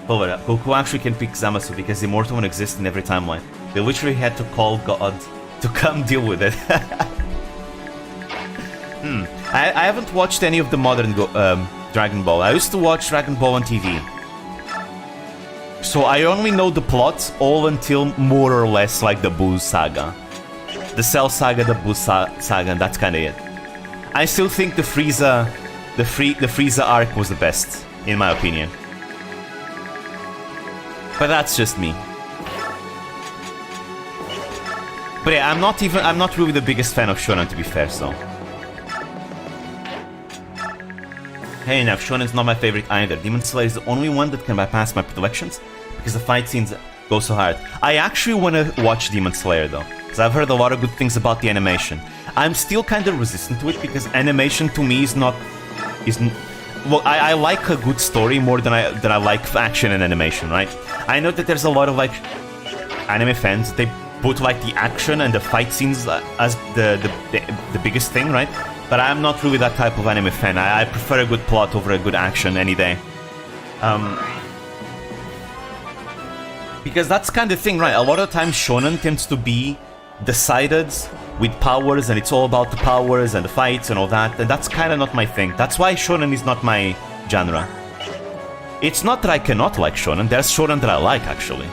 However, Goku actually can pick Zamasu because the Immortal One exists in every timeline. They literally had to call God to come deal with it. I haven't watched any of the modern Dragon Ball. I used to watch Dragon Ball on TV. So I only know the plot all until more or less like the Buu saga. The Cell saga, the Buu saga, and that's kinda it. I still think the Frieza arc was the best, in my opinion. But that's just me. But yeah, I'm not really the biggest fan of Shonen, to be fair, so. Hey, enough, Shonen's not my favorite either. Demon Slayer is the only one that can bypass my predilections because the fight scenes go so hard. I actually want to watch Demon Slayer though, because I've heard a lot of good things about the animation. I'm still kind of resistant to it because animation to me is not... Well, I like a good story more than I like action and animation, right? I know that there's a lot of like anime fans, they put like the action and the fight scenes as the biggest thing, right? But I'm not really that type of anime fan. I prefer a good plot over a good action any day. Because that's kind of thing, right? A lot of times shonen tends to be decided with powers, and it's all about the powers and the fights and all that, and that's kind of not my thing. That's why shonen is not my genre. It's not that I cannot like shonen, there's shonen that I like actually.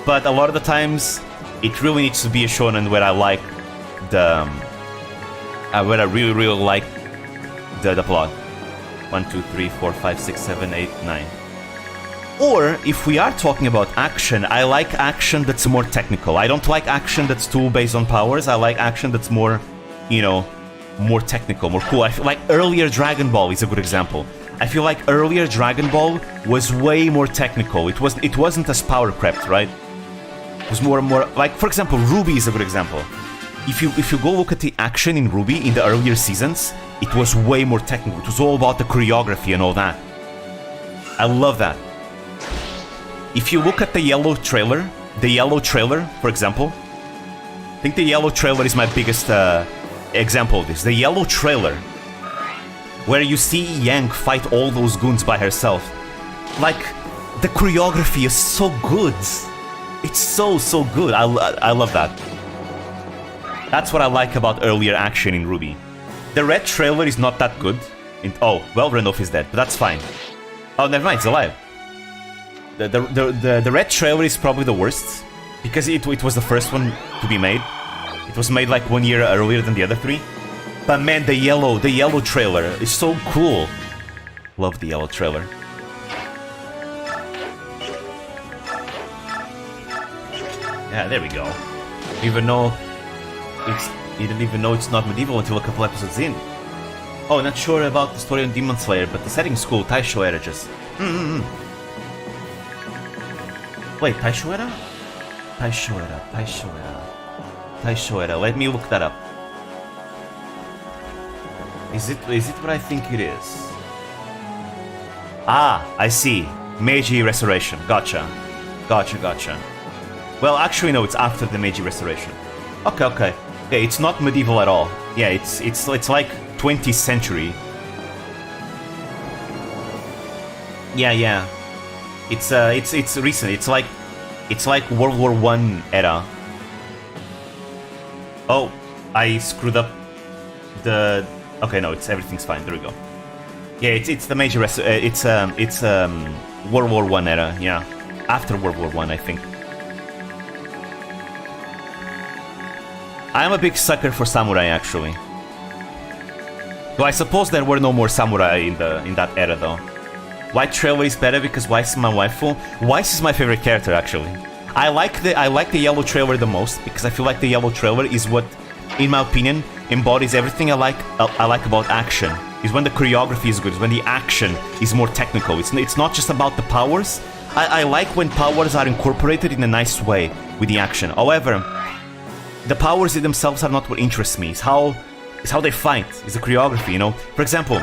But a lot of the times, it really needs to be a shonen where I like the... where I really like the plot. 1, 2, 3, 4, 5, 6, 7, 8, 9. Or, if we are talking about action, I like action that's more technical. I don't like action that's too based on powers. I like action that's more, you know, more technical, more cool. I feel like earlier Dragon Ball is a good example. I feel like earlier Dragon Ball was way more technical. It wasn't as power crept, right? It was more and more... Like, for example, Ruby is a good example. If you go look at the action in Ruby in the earlier seasons, it was way more technical. It was all about the choreography and all that. I love that. If you look at the yellow trailer, for example, I think the yellow trailer is my biggest example of this. The yellow trailer, where you see Yang fight all those goons by herself. Like, the choreography is so good. It's so good. I love that. That's what I like about earlier action in Ruby. The red trailer is not that good. Oh, well, Randolph is dead, but that's fine. Oh, never mind, it's alive. The red trailer is probably the worst, because it was the first one to be made. It was made like 1 year earlier than the other 3. But man, the yellow trailer is so cool. Love the yellow trailer. Yeah, there we go. You didn't even know it's not medieval until a couple episodes in. Oh, not sure about the story on Demon Slayer, but the setting's cool. Taisho era just... Wait, Taisho era? Taisho era. Let me look that up. Is it what I think it is? Ah, I see. Meiji Restoration. Gotcha. Well, actually, no, it's after the Meiji Restoration. Okay, it's not medieval at all. Yeah, it's like 20th century. Yeah. It's recent. It's like World War I era. Oh, I screwed up the... Okay, no, everything's fine. There we go. Yeah, it's the major it's World War I era. Yeah, after World War I think. I'm a big sucker for samurai, actually. Though I suppose there were no more samurai in that era, though. White trailer is better because Weiss is my waifu. Weiss is my favorite character, actually. I like the yellow trailer the most because I feel like the yellow trailer is what, in my opinion, embodies everything I like about action. Is when the choreography is good, is when the action is more technical. It's not just about the powers. I like when powers are incorporated in a nice way with the action. However, the powers themselves are not what interests me. It's how they fight. It's the choreography, you know. For example,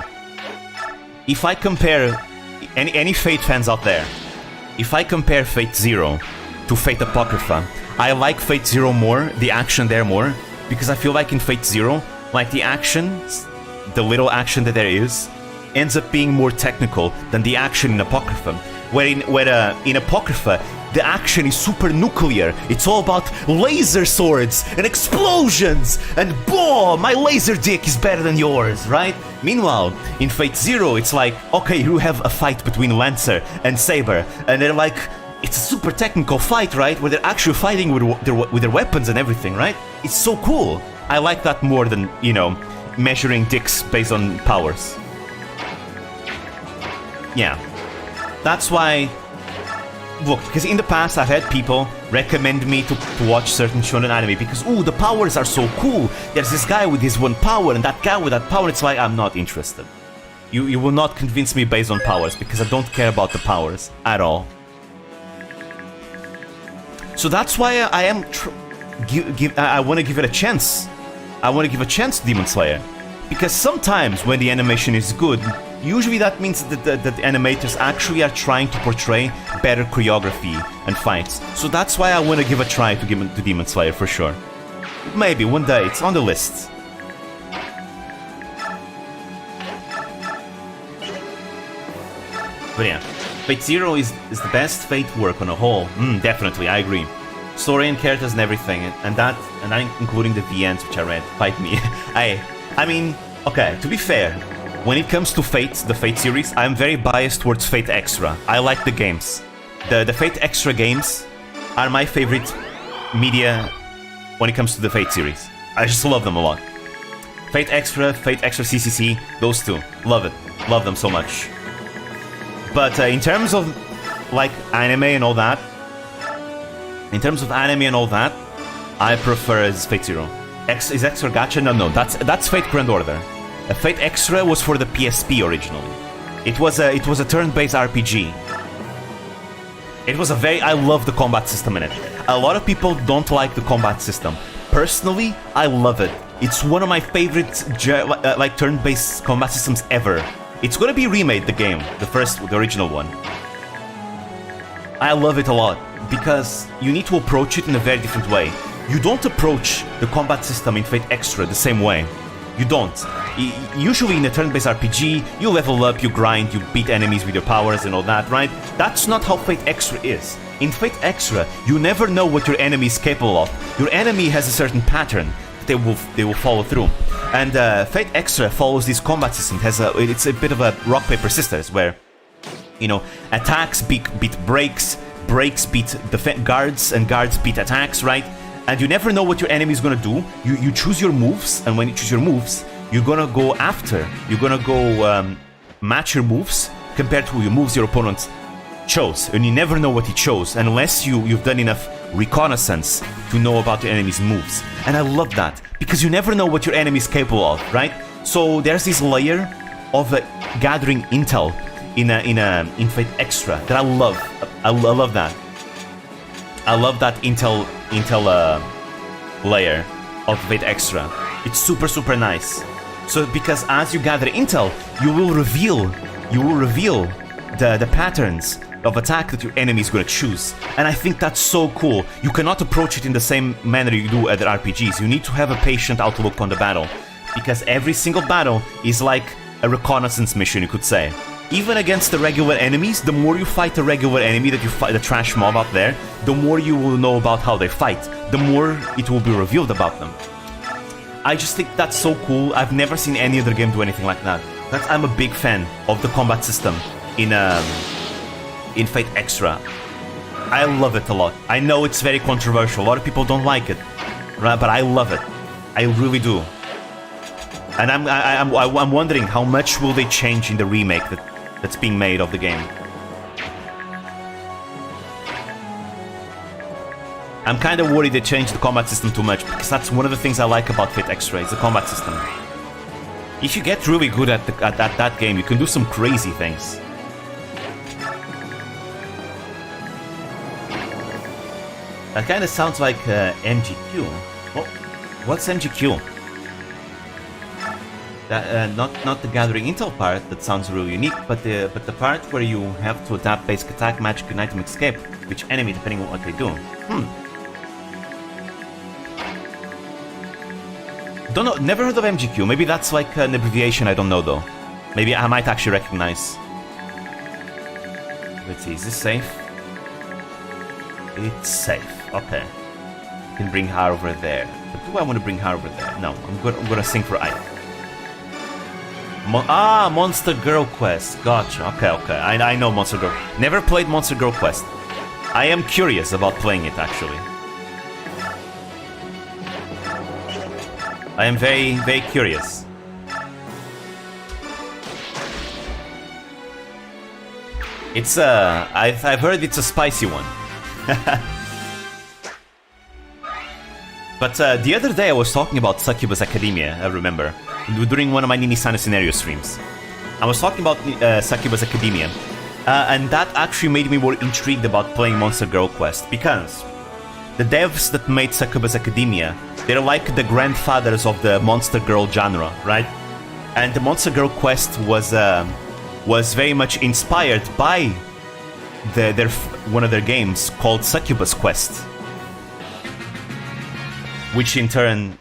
if I compare any Fate fans out there, if I compare Fate Zero to Fate Apocrypha, I like Fate Zero more, the action there more, because I feel like in Fate Zero, like the action the little action that there is ends up being more technical than the action in Apocrypha. Where in Apocrypha, the action is super nuclear. It's all about laser swords and explosions and boom, my laser dick is better than yours, right? Meanwhile, in Fate Zero, it's like, okay, you have a fight between Lancer and Saber, and they're like, it's a super technical fight, right? Where they're actually fighting with their weapons and everything, right? It's so cool. I like that more than, you know, measuring dicks based on powers. Yeah. That's why... Look, because in the past I've had people recommend me to watch certain shonen anime because, ooh, the powers are so cool. There's this guy with his one power and that guy with that power. It's like, I'm not interested. You will not convince me based on powers because I don't care about the powers at all. So that's why I am... I want to give it a chance. I want to give a chance to Demon Slayer. Because sometimes when the animation is good, usually that means that the animators actually are trying to portray better choreography and fights. So that's why I want to give a try to Demon Slayer for sure. Maybe one day, it's on the list. But yeah, Fate Zero is the best Fate work on a whole. Definitely, I agree. Story and characters and everything, and I'm including the VNs which I read. Fight me. I mean, okay, to be fair, when it comes to Fate, the Fate series, I'm very biased towards Fate Extra. I like the games. The Fate Extra games are my favorite media when it comes to the Fate series. I just love them a lot. Fate Extra CCC, those two. Love it. Love them so much. But in terms of, like, anime and all that, I prefer Fate Zero. Is Extra Gacha? No, that's Fate Grand Order. Fate Extra was for the PSP originally. It was a turn-based RPG. I love the combat system in it. A lot of people don't like the combat system. Personally, I love it. It's one of my favorite like turn-based combat systems ever. It's gonna be remade, the game, the original one. I love it a lot because you need to approach it in a very different way. You don't approach the combat system in Fate Extra the same way. You don't. Usually in a turn-based RPG, you level up, you grind, you beat enemies with your powers and all that, right? That's not how Fate Extra is. In Fate Extra, you never know what your enemy is capable of. Your enemy has a certain pattern that they will follow through. And Fate Extra follows this combat system. It's a bit of a rock, paper, scissors, where, you know, attacks beat breaks, breaks beat guards, and guards beat attacks, right? And you never know what your enemy is gonna do. You choose your moves, and when you choose your moves, you're gonna go after. You're gonna go match your moves compared to your moves your opponent chose, and you never know what he chose unless you've done enough reconnaissance to know about your enemy's moves. And I love that because you never know what your enemy is capable of, right? So there's this layer of gathering intel in Fate Extra that I love. I love that. I love that intel layer of Fate Extra. It's super nice. So because as you gather intel, you will reveal the patterns of attack that your enemy is going to choose. And I think that's so cool. You cannot approach it in the same manner you do other RPGs. You need to have a patient outlook on the battle, because every single battle is like a reconnaissance mission, you could say. Even against the regular enemies, the more you fight a regular enemy that you fight, the trash mob out there, the more you will know about how they fight, the more it will be revealed about them. I just think that's so cool. I've never seen any other game do anything like that. I'm a big fan of the combat system in Fate Extra. I love it a lot. I know it's very controversial. A lot of people don't like it, right? But I love it. I really do. And I'm wondering how much will they change in the remake that's being made of the game. I'm kind of worried they changed the combat system too much, because that's one of the things I like about Fate Extra, is the combat system. If you get really good at that game, you can do some crazy things. That kind of sounds like MGQ. What's MGQ? Not the gathering intel part, that sounds really unique, but the part where you have to adapt basic attack, magic, and item escape, which enemy depending on what they do. don't know, never heard of MGQ. Maybe that's like an abbreviation, I don't know though. Maybe I might actually recognize. Let's see, is this safe? It's safe, okay. I can bring her over there. But do I want to bring her over there? No, I'm gonna sing for Ike. Monster Girl Quest. Gotcha, okay. I know Monster Girl. Never played Monster Girl Quest. I am curious about playing it, actually. I am very, very curious. It's I've heard it's a spicy one. But the other day I was talking about Succubus Academia, I remember, during one of my Ninisana scenario streams. I was talking about Succubus Academia, and that actually made me more intrigued about playing Monster Girl Quest, because the devs that made Succubus Academia, they're like the grandfathers of the Monster Girl genre, right? And the Monster Girl Quest was very much inspired by one of their games called Succubus Quest, which in turn,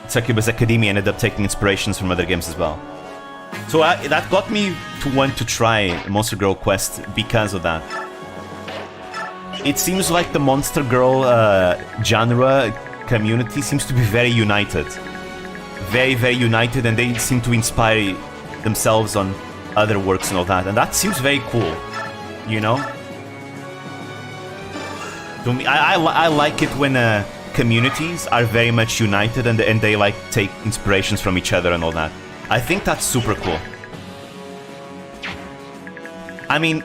Succubus Academia ended up taking inspirations from other games as well. So that got me to want to try Monster Girl Quest because of that. It seems like the Monster Girl genre community seems to be very united. Very, very united, and they seem to inspire themselves on other works and all that. And that seems very cool, you know? To me, I like it when communities are very much united and they like take inspirations from each other and all that. I think that's super cool. I mean,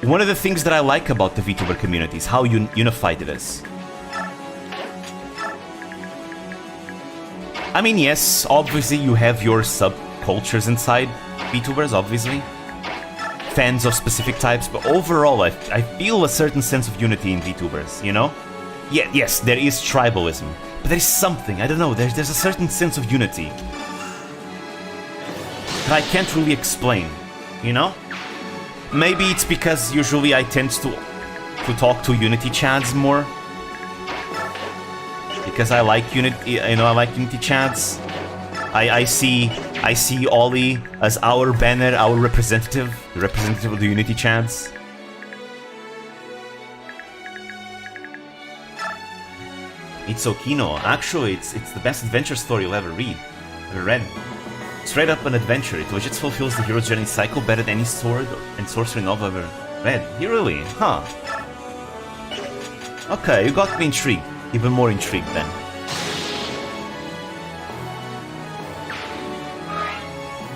one of the things that I like about the VTuber community is how unified it is. I mean, yes, obviously you have your subcultures inside VTubers, obviously. Fans of specific types, but overall I feel a certain sense of unity in VTubers, you know? Yeah, yes, there is tribalism, but there is something, I don't know, there's a certain sense of unity that I can't really explain, you know? Maybe it's because usually I tend to talk to Unity chads more. Because I like Unity, you know, I like Unity chads. I see Ollie as our banner, our representative, the representative of the Unity chads. It's Okino. Actually, it's the best adventure story you'll ever read. Ever read. Straight up an adventure. It just fulfills the hero's journey cycle better than any sword and sorcery novel I've ever read. Really? Huh. Okay, you got me intrigued. Even more intrigued then.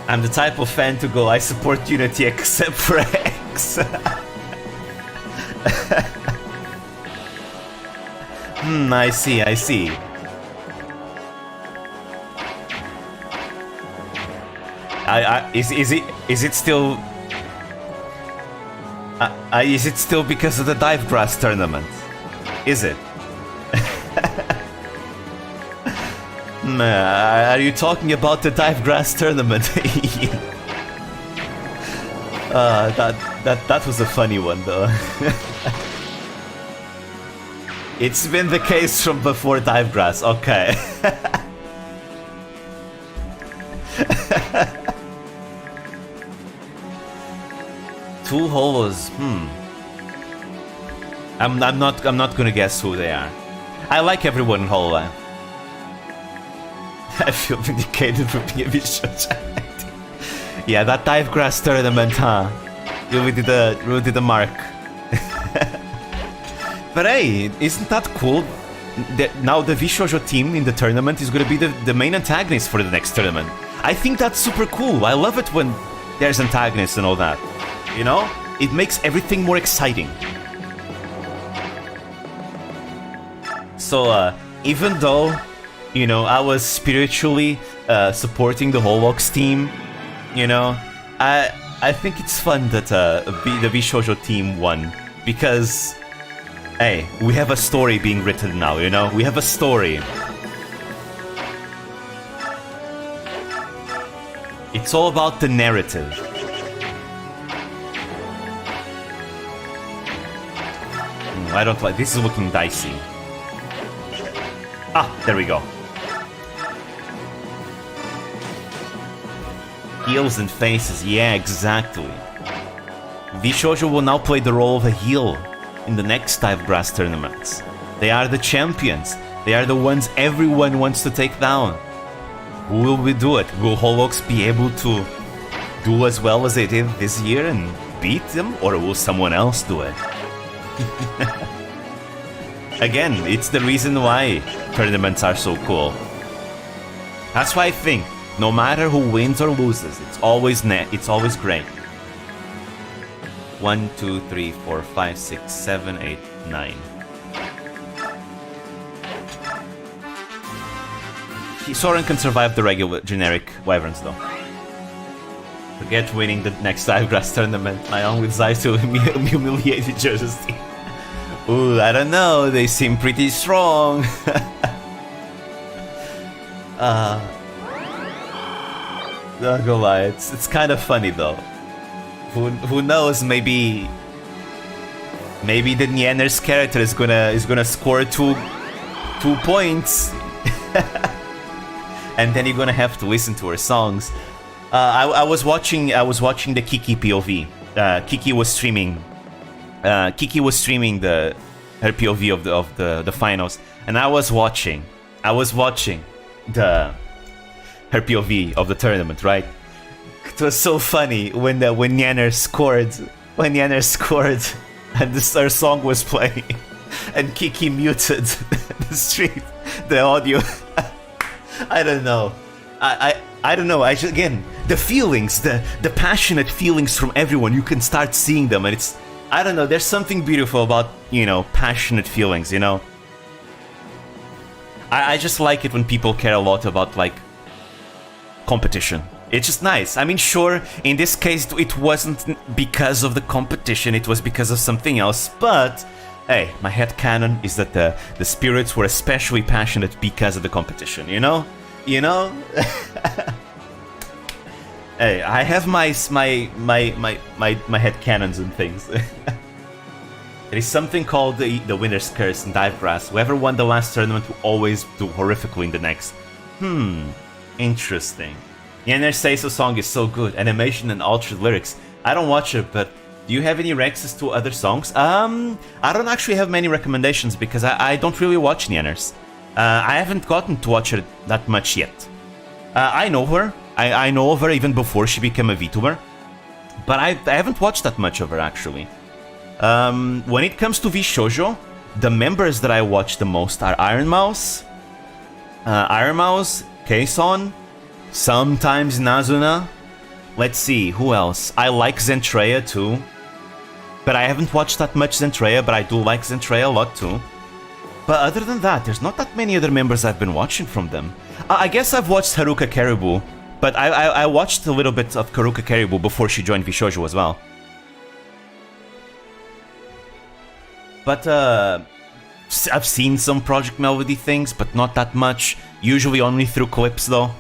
I'm the type of fan to go, I support Unity except for X. I see. Is it still... is it still because of the Dive Grass tournament? Is it? Are you talking about the Dive Grass tournament? That was a funny one though. It's been the case from before Dive Grass, okay. Two holos, I'm not gonna guess who they are. I like everyone in HoloLens. I feel vindicated for being a visual chat. Yeah, that Dive Grass tournament, huh? Really did the mark. But hey, isn't that cool? Now the Vishoujo team in the tournament is gonna be the main antagonist for the next tournament. I think that's super cool. I love it when there's antagonists and all that. You know? It makes everything more exciting. So, even though, you know, I was spiritually supporting the Holox team, you know, I think it's fun that the Vishoujo team won, because, hey, we have a story being written now, you know? We have a story. It's all about the narrative. I don't like... This is looking dicey. Ah, there we go. Heels and faces, yeah, exactly. Vshoujo will now play the role of a heel in the next Dive Grass tournaments. They are the champions. They are the ones everyone wants to take down. Who will we do it? Will Holox be able to do as well as they did this year and beat them? Or will someone else do it? Again, it's the reason why tournaments are so cool. That's why I think no matter who wins or loses, it's always great. 1, 2, 3, 4, 5, 6, 7, 8, 9. Soren can survive the regular generic wyverns though. Forget winning the next Dive Grass tournament. I am with Zai to humiliate Jersey. Ooh, I don't know. They seem pretty strong. Not gonna lie, it's kind of funny though. Who knows? Maybe the Nyenner's character is gonna score two points, and then you're gonna have to listen to her songs. I was watching the Kiki POV. Kiki was streaming her POV of the finals, and I was watching her POV of the tournament, right? It was so funny when Nyenner scored, and her song was playing, and Kiki muted the audio. I don't know. I don't know. Again, the feelings, the passionate feelings from everyone, you can start seeing them, and it's, I don't know. There's something beautiful about, passionate feelings. I just like it when people care a lot about like competition. It's just nice. I mean, sure, in this case, it wasn't because of the competition, it was because of something else, but hey, my headcanon is that the spirits were especially passionate because of the competition, you know? Hey, I have my headcanons and things. There is something called the winner's curse in Dive Grass. Whoever won the last tournament will always do horrifically in the next. Interesting. Yenner Seiso song is so good. Animation and altered lyrics. I don't watch it, but do you have any rexes to other songs? I don't actually have many recommendations because I don't really watch Yenner's. I haven't gotten to watch her that much yet. I know her. I know of her even before she became a VTuber. But I haven't watched that much of her actually. When it comes to Vshoujo, the members that I watch the most are Iron Mouse, Kason, sometimes Nazuna. Let's see, who else? I like Zentreya too. But I haven't watched that much Zentreya, but I do like Zentreya a lot too. But other than that, there's not that many other members I've been watching from them. I guess I've watched Haruka Caribou, but I watched a little bit of Haruka Caribou before she joined Vshoujo as well. But I've seen some Project Melody things, but not that much. Usually only through clips though.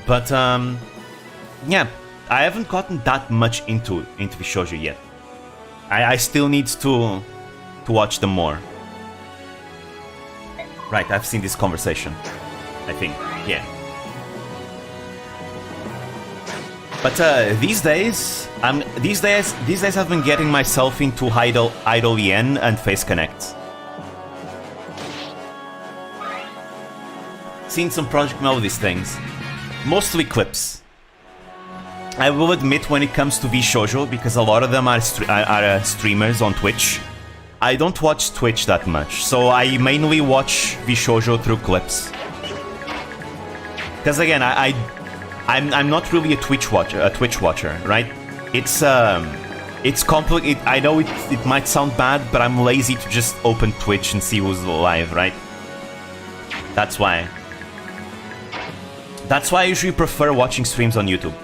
But yeah, I haven't gotten that much into Vshoujo yet. I still need to watch them more. Right, I've seen this conversation, I think, yeah. But these days I've been getting myself into Idol Yen and Face Connect. Seen some Project Melodies things, mostly clips. I will admit when it comes to Vshoujo, because a lot of them are streamers on Twitch, I don't watch Twitch that much, so I mainly watch Vshoujo through clips. Because again, I'm not really a Twitch watcher, right? It's complicated. I know it might sound bad, but I'm lazy to just open Twitch and see who's live, right? That's why. That's why I usually prefer watching streams on YouTube.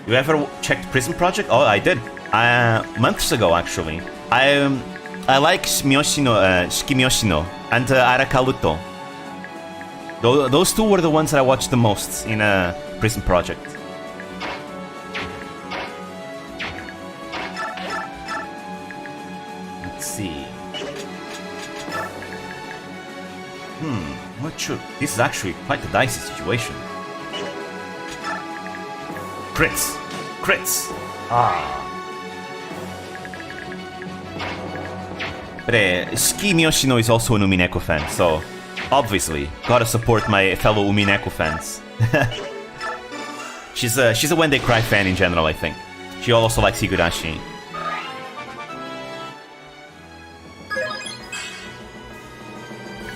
You ever checked Prison Project? Oh, I did. Months ago, actually. I like Shikimyoshino and Arakaluto. Those two were the ones that I watched the most in Prison Project. Let's see. What should... This is actually quite a dicey situation. Crits! Crits! But Ski Yoshino is also an Umineko fan, so obviously gotta support my fellow Umineko fans. She's a When They Cry fan in general, I think. She also likes Higurashi.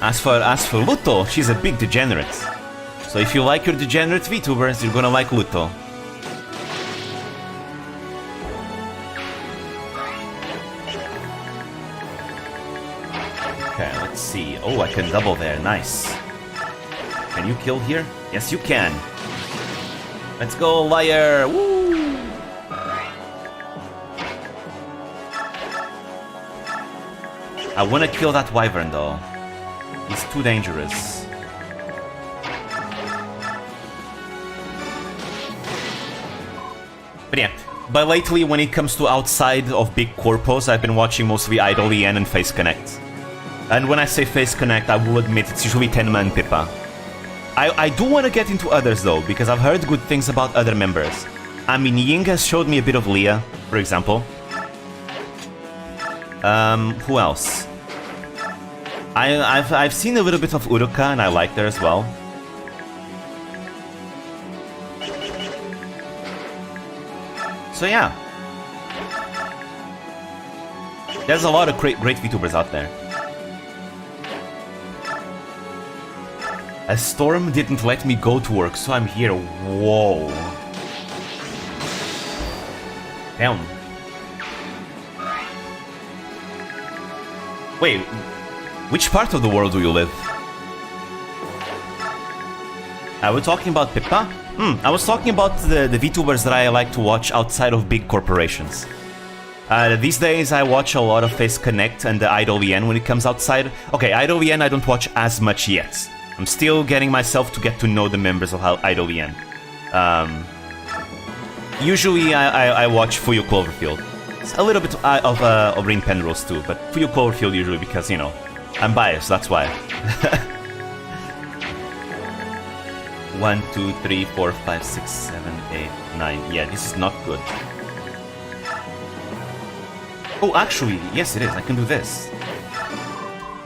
As for Luto, she's a big degenerate. So if you like your degenerate VTubers, you're gonna like Luto. Okay, let's see. Oh, I can double there. Nice. Can you kill here? Yes, you can. Let's go, liar! Woo! I wanna kill that wyvern though. He's too dangerous. But yeah, but lately when it comes to outside of big corpos, I've been watching mostly Idol EN and Face Connect. And when I say Face Connect, I will admit it's usually Tenma and Pippa. I do want to get into others though, because I've heard good things about other members. I mean, Ying has showed me a bit of Leah, for example. Who else? I've seen a little bit of Uruka and I like her as well. So yeah. There's a lot of great VTubers out there. A storm didn't let me go to work, so I'm here. Whoa. Damn. Wait, which part of the world do you live? Are we talking about Pippa? I was talking about the VTubers that I like to watch outside of big corporations. These days I watch a lot of Face Connect and the Idol EN when it comes outside. Okay, Idol EN I don't watch as much yet. I'm still getting myself to get to know the members of Idol EN. Usually I watch Fuyu Cloverfield. It's a little bit of Rin Penrose too, but Fuyu Cloverfield usually because, you know, I'm biased, that's why. 1, 2, 3, 4, 5, 6, 7, 8, 9. Yeah, this is not good. Oh, actually, yes it is. I can do this.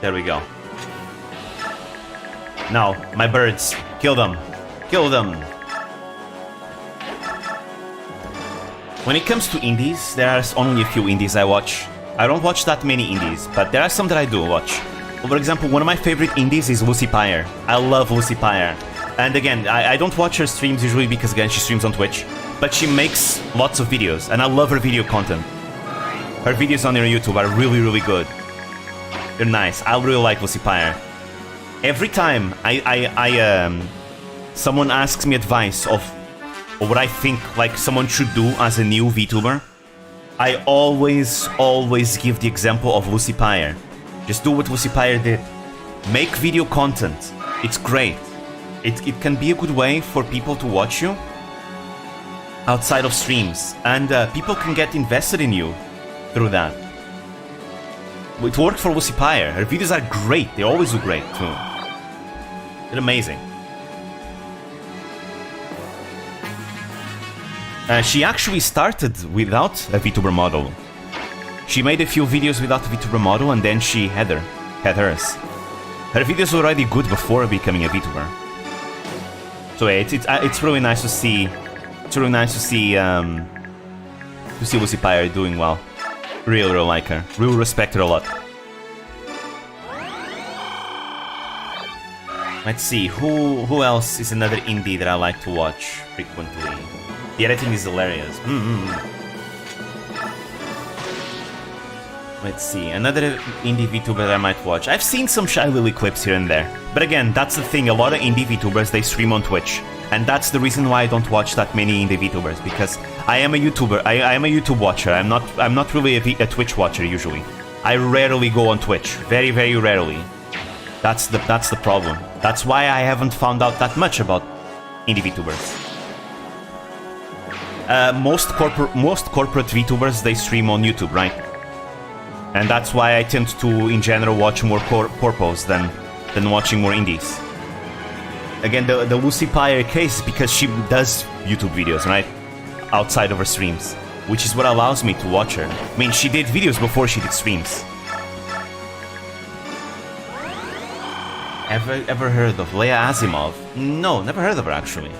There we go. Now, my birds. Kill them. Kill them. When it comes to indies, there are only a few indies I watch. I don't watch that many indies, but there are some that I do watch. For example, one of my favorite indies is Lucy Pyre. I love Lucy Pyre. And again, I don't watch her streams usually because, again, she streams on Twitch. But she makes lots of videos, and I love her video content. Her videos on her YouTube are really, really good. They're nice. I really like Lucy Pyre. Every time someone asks me advice of what I think like someone should do as a new VTuber, I always give the example of Lucy Pyre. Just do what Lucy Pyre did. Make video content. It's great. It can be a good way for people to watch you outside of streams, and people can get invested in you through that. It worked for Lucy Pyre. Her videos are great. They always do great too. They're amazing. She actually started without a VTuber model. She made a few videos without a VTuber model, and then she had hers. Her videos were already good before becoming a VTuber. So yeah, it's really nice to see. It's really nice to see Lucy Pyre doing well. Really like her. Really respect her a lot. Let's see, who else is another indie that I like to watch frequently? The editing is hilarious. Let's see, another indie VTuber that I might watch. I've seen some Shy Lily clips here and there. But again, that's the thing, a lot of indie VTubers, they stream on Twitch. And that's the reason why I don't watch that many indie VTubers, because I am a YouTuber, I am a YouTube watcher, I'm not really a Twitch watcher usually. I rarely go on Twitch, very, very rarely. That's the problem. That's why I haven't found out that much about indie VTubers. Most corporate VTubers, they stream on YouTube, right? And that's why I tend to, in general, watch more corpos than watching more indies. Again, the Lucy Pyre case is because she does YouTube videos, right? Outside of her streams, which is what allows me to watch her. I mean, she did videos before she did streams. Ever heard of Leia Asimov? No, never heard of her actually.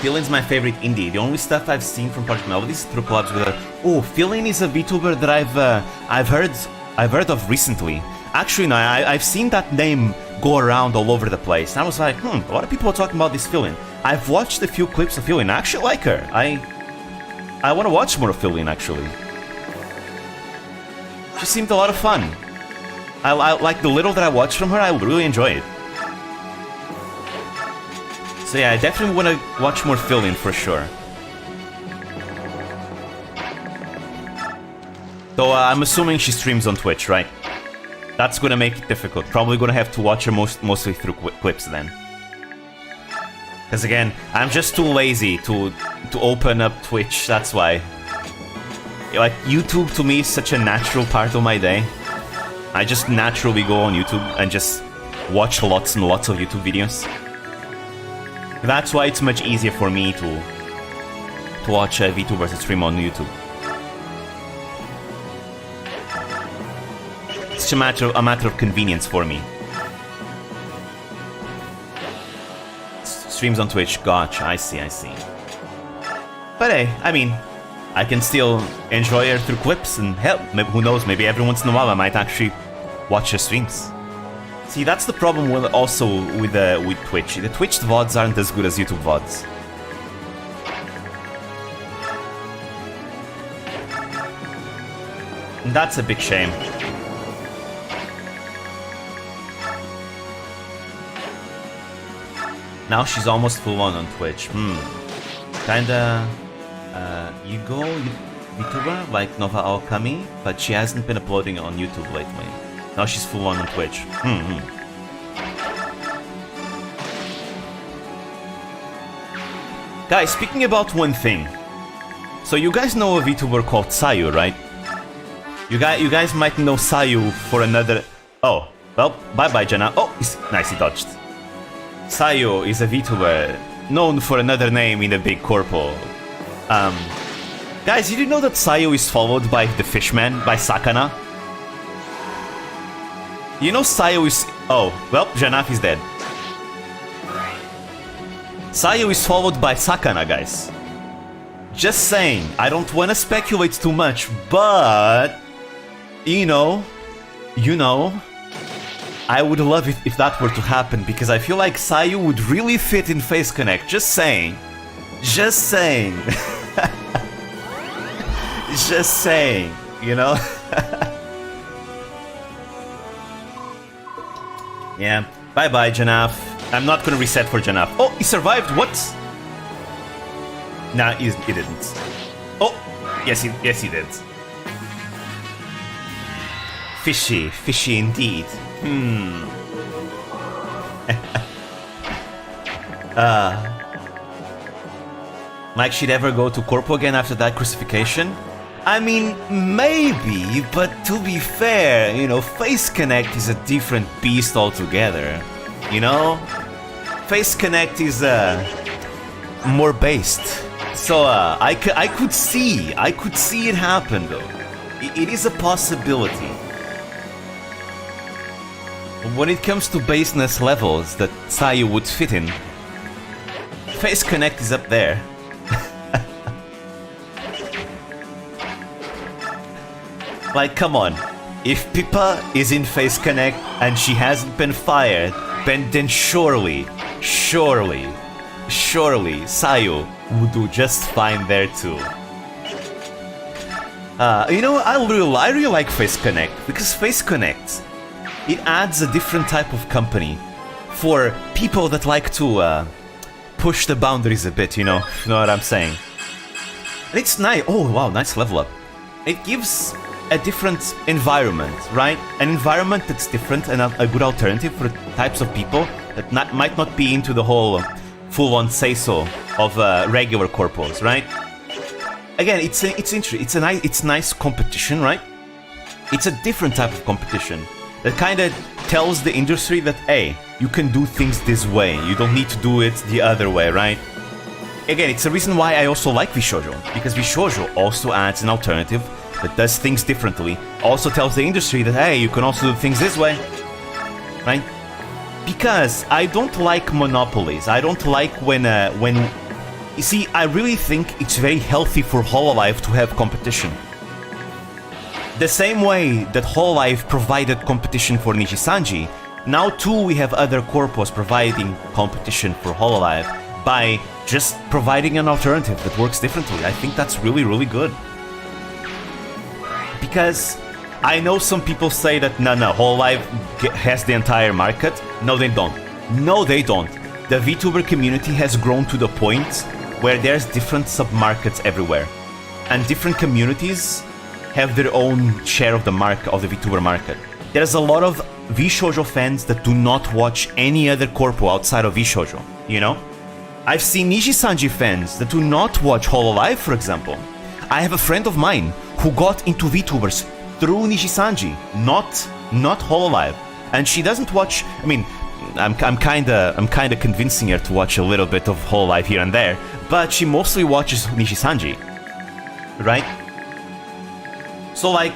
Fillin's my favorite indie. The only stuff I've seen from Project Melody is through collabs with her. Oh, Fillin is a VTuber that I've heard of recently. Actually, no, I've seen that name go around all over the place. And I was like, a lot of people are talking about this Fillin. I've watched a few clips of Fillin. I actually like her. I want to watch more of Fillin, actually. She seemed a lot of fun. I like the little that I watched from her, I really enjoy it. So yeah, I definitely want to watch more Fillin for sure. Though I'm assuming she streams on Twitch, right? That's gonna make it difficult. Probably gonna have to watch her mostly through clips then. Because again, I'm just too lazy to open up Twitch, that's why. Like, YouTube to me is such a natural part of my day. I just naturally go on YouTube and just watch lots and lots of YouTube videos. That's why it's much easier for me to watch VTubers that stream on YouTube. It's a matter of convenience for me. Streams on Twitch, gotcha, I see. But hey, I mean, I can still enjoy her through clips, and hell, maybe, who knows, maybe every once in a while I might actually watch her streams. See, that's the problem with Twitch. The Twitch VODs aren't as good as YouTube VODs. And that's a big shame. Now she's almost full on Twitch. Kinda... you go VTuber like Nova Alchemy, but she hasn't been uploading on YouTube lately. Now she's full on Twitch. Guys, speaking about one thing. So you guys know a VTuber called Sayu, right? You guys might know Sayu for another... Oh, well, bye-bye, Jana. Oh, nice, he dodged. Sayu is a VTuber known for another name in the big corpo. Guys, did you know that Sayu is followed by the Fishman, by Sakana? You know Sayu is... Oh, well, Janaf is dead. Sayu is followed by Sakana, guys. Just saying, I don't want to speculate too much, but... You know... I would love it if that were to happen, because I feel like Sayu would really fit in Face Connect. Just saying. Just saying. Just saying, you know? Yeah, bye-bye, Janaf. I'm not gonna reset for Janaf. Oh, he survived, what? Nah, he didn't. Oh, yes he did. Fishy indeed. Mike should ever go to Corpo again after that crucifixion? I mean, maybe, but to be fair, you know, Face Connect is a different beast altogether. You know? Face Connect is more based. So I could see it happen though. It is a possibility. When it comes to baseness levels that Sayu would fit in, Face Connect is up there. Like, come on. If Pippa is in Face Connect and she hasn't been fired, then surely Sayu would do just fine there too. You know, I really like Face Connect, because Face Connect, it adds a different type of company for people that like to push the boundaries a bit, you know what I'm saying? And it's nice. Oh wow, nice level up. It gives a different environment, right? An environment that's different and a good alternative for types of people that might not be into the whole full-on say-so of regular corpos, right? Again, it's nice competition, right? It's a different type of competition that kind of tells the industry that, hey, you can do things this way. You don't need to do it the other way, right? Again, it's a reason why I also like Vshoujo, because Vshoujo also adds an alternative that does things differently. Also tells the industry that, hey, you can also do things this way, right? Because I don't like monopolies. I don't like when... You see, I really think it's very healthy for Hololive to have competition. The same way that Hololive provided competition for Nijisanji, now too we have other corpos providing competition for Hololive by just providing an alternative that works differently. I think that's really, really good. Because I know some people say that no, Hololive has the entire market. No, they don't. No, they don't. The VTuber community has grown to the point where there's different sub-markets everywhere. And different communities have their own share of the VTuber market. There's a lot of Vshoujo fans that do not watch any other corpo outside of Vshoujo, you know? I've seen Nijisanji fans that do not watch Hololive, for example. I have a friend of mine who got into VTubers through Nijisanji, not Hololive. And she doesn't watch, I mean, I'm kinda convincing her to watch a little bit of Hololive here and there, but she mostly watches Nijisanji, right? So like,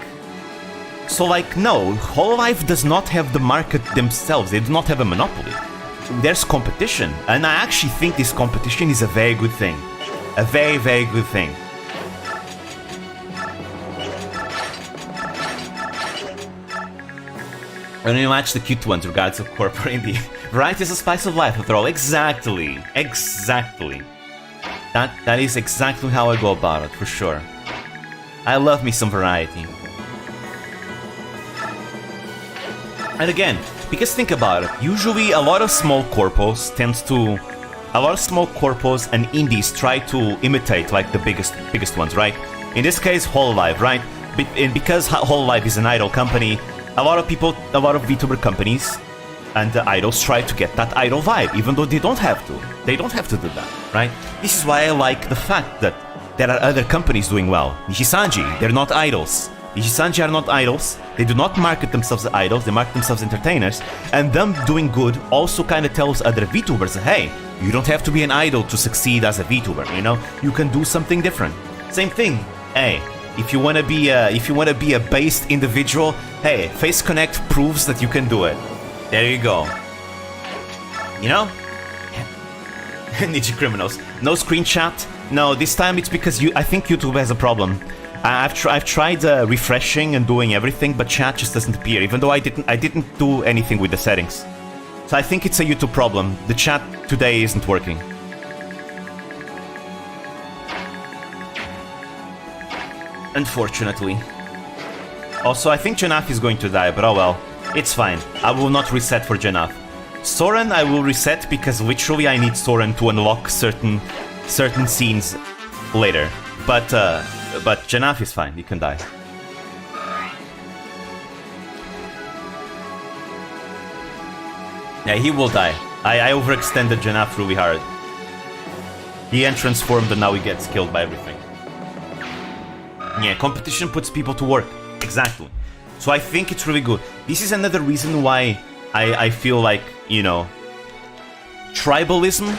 no, Hololive does not have the market themselves. They do not have a monopoly. There's competition, and I actually think this competition is a very good thing. A very, very good thing. And you match the cute ones regards of corporate indie. Variety is a spice of life after all. Exactly. Exactly. That is exactly how I go about it, for sure. I love me some variety. And again, because think about it, usually a lot of small corpos and indies try to imitate like the biggest ones, right? In this case, Hololive, right? And because Hololive is an idol company, a lot of VTuber companies and the idols try to get that idol vibe, even though they don't have to. They don't have to do that, right? This is why I like the fact that there are other companies doing well. Nijisanji, they're not idols. Nijisanji are not idols. They do not market themselves as idols, they market themselves as entertainers. And them doing good also kind of tells other VTubers that, hey, you don't have to be an idol to succeed as a VTuber, you know? You can do something different. Same thing, hey, if you wanna be a based individual, hey, Face Connect proves that you can do it. There you go. You know? Ninja criminals. No screen chat. No, this time it's because I think YouTube has a problem. I've tried refreshing and doing everything, but chat just doesn't appear, even though I didn't do anything with the settings. So I think it's a YouTube problem. The chat today isn't working. Unfortunately. Also, I think Janaf is going to die, but oh well. It's fine. I will not reset for Janaf. Soren I will reset because literally I need Soren to unlock certain scenes later. But Janaf is fine, he can die. Yeah, he will die. I overextended Janaf really hard. He transformed and now he gets killed by everything. Yeah, competition puts people to work. Exactly. So I think it's really good. This is another reason why I feel like, you know, tribalism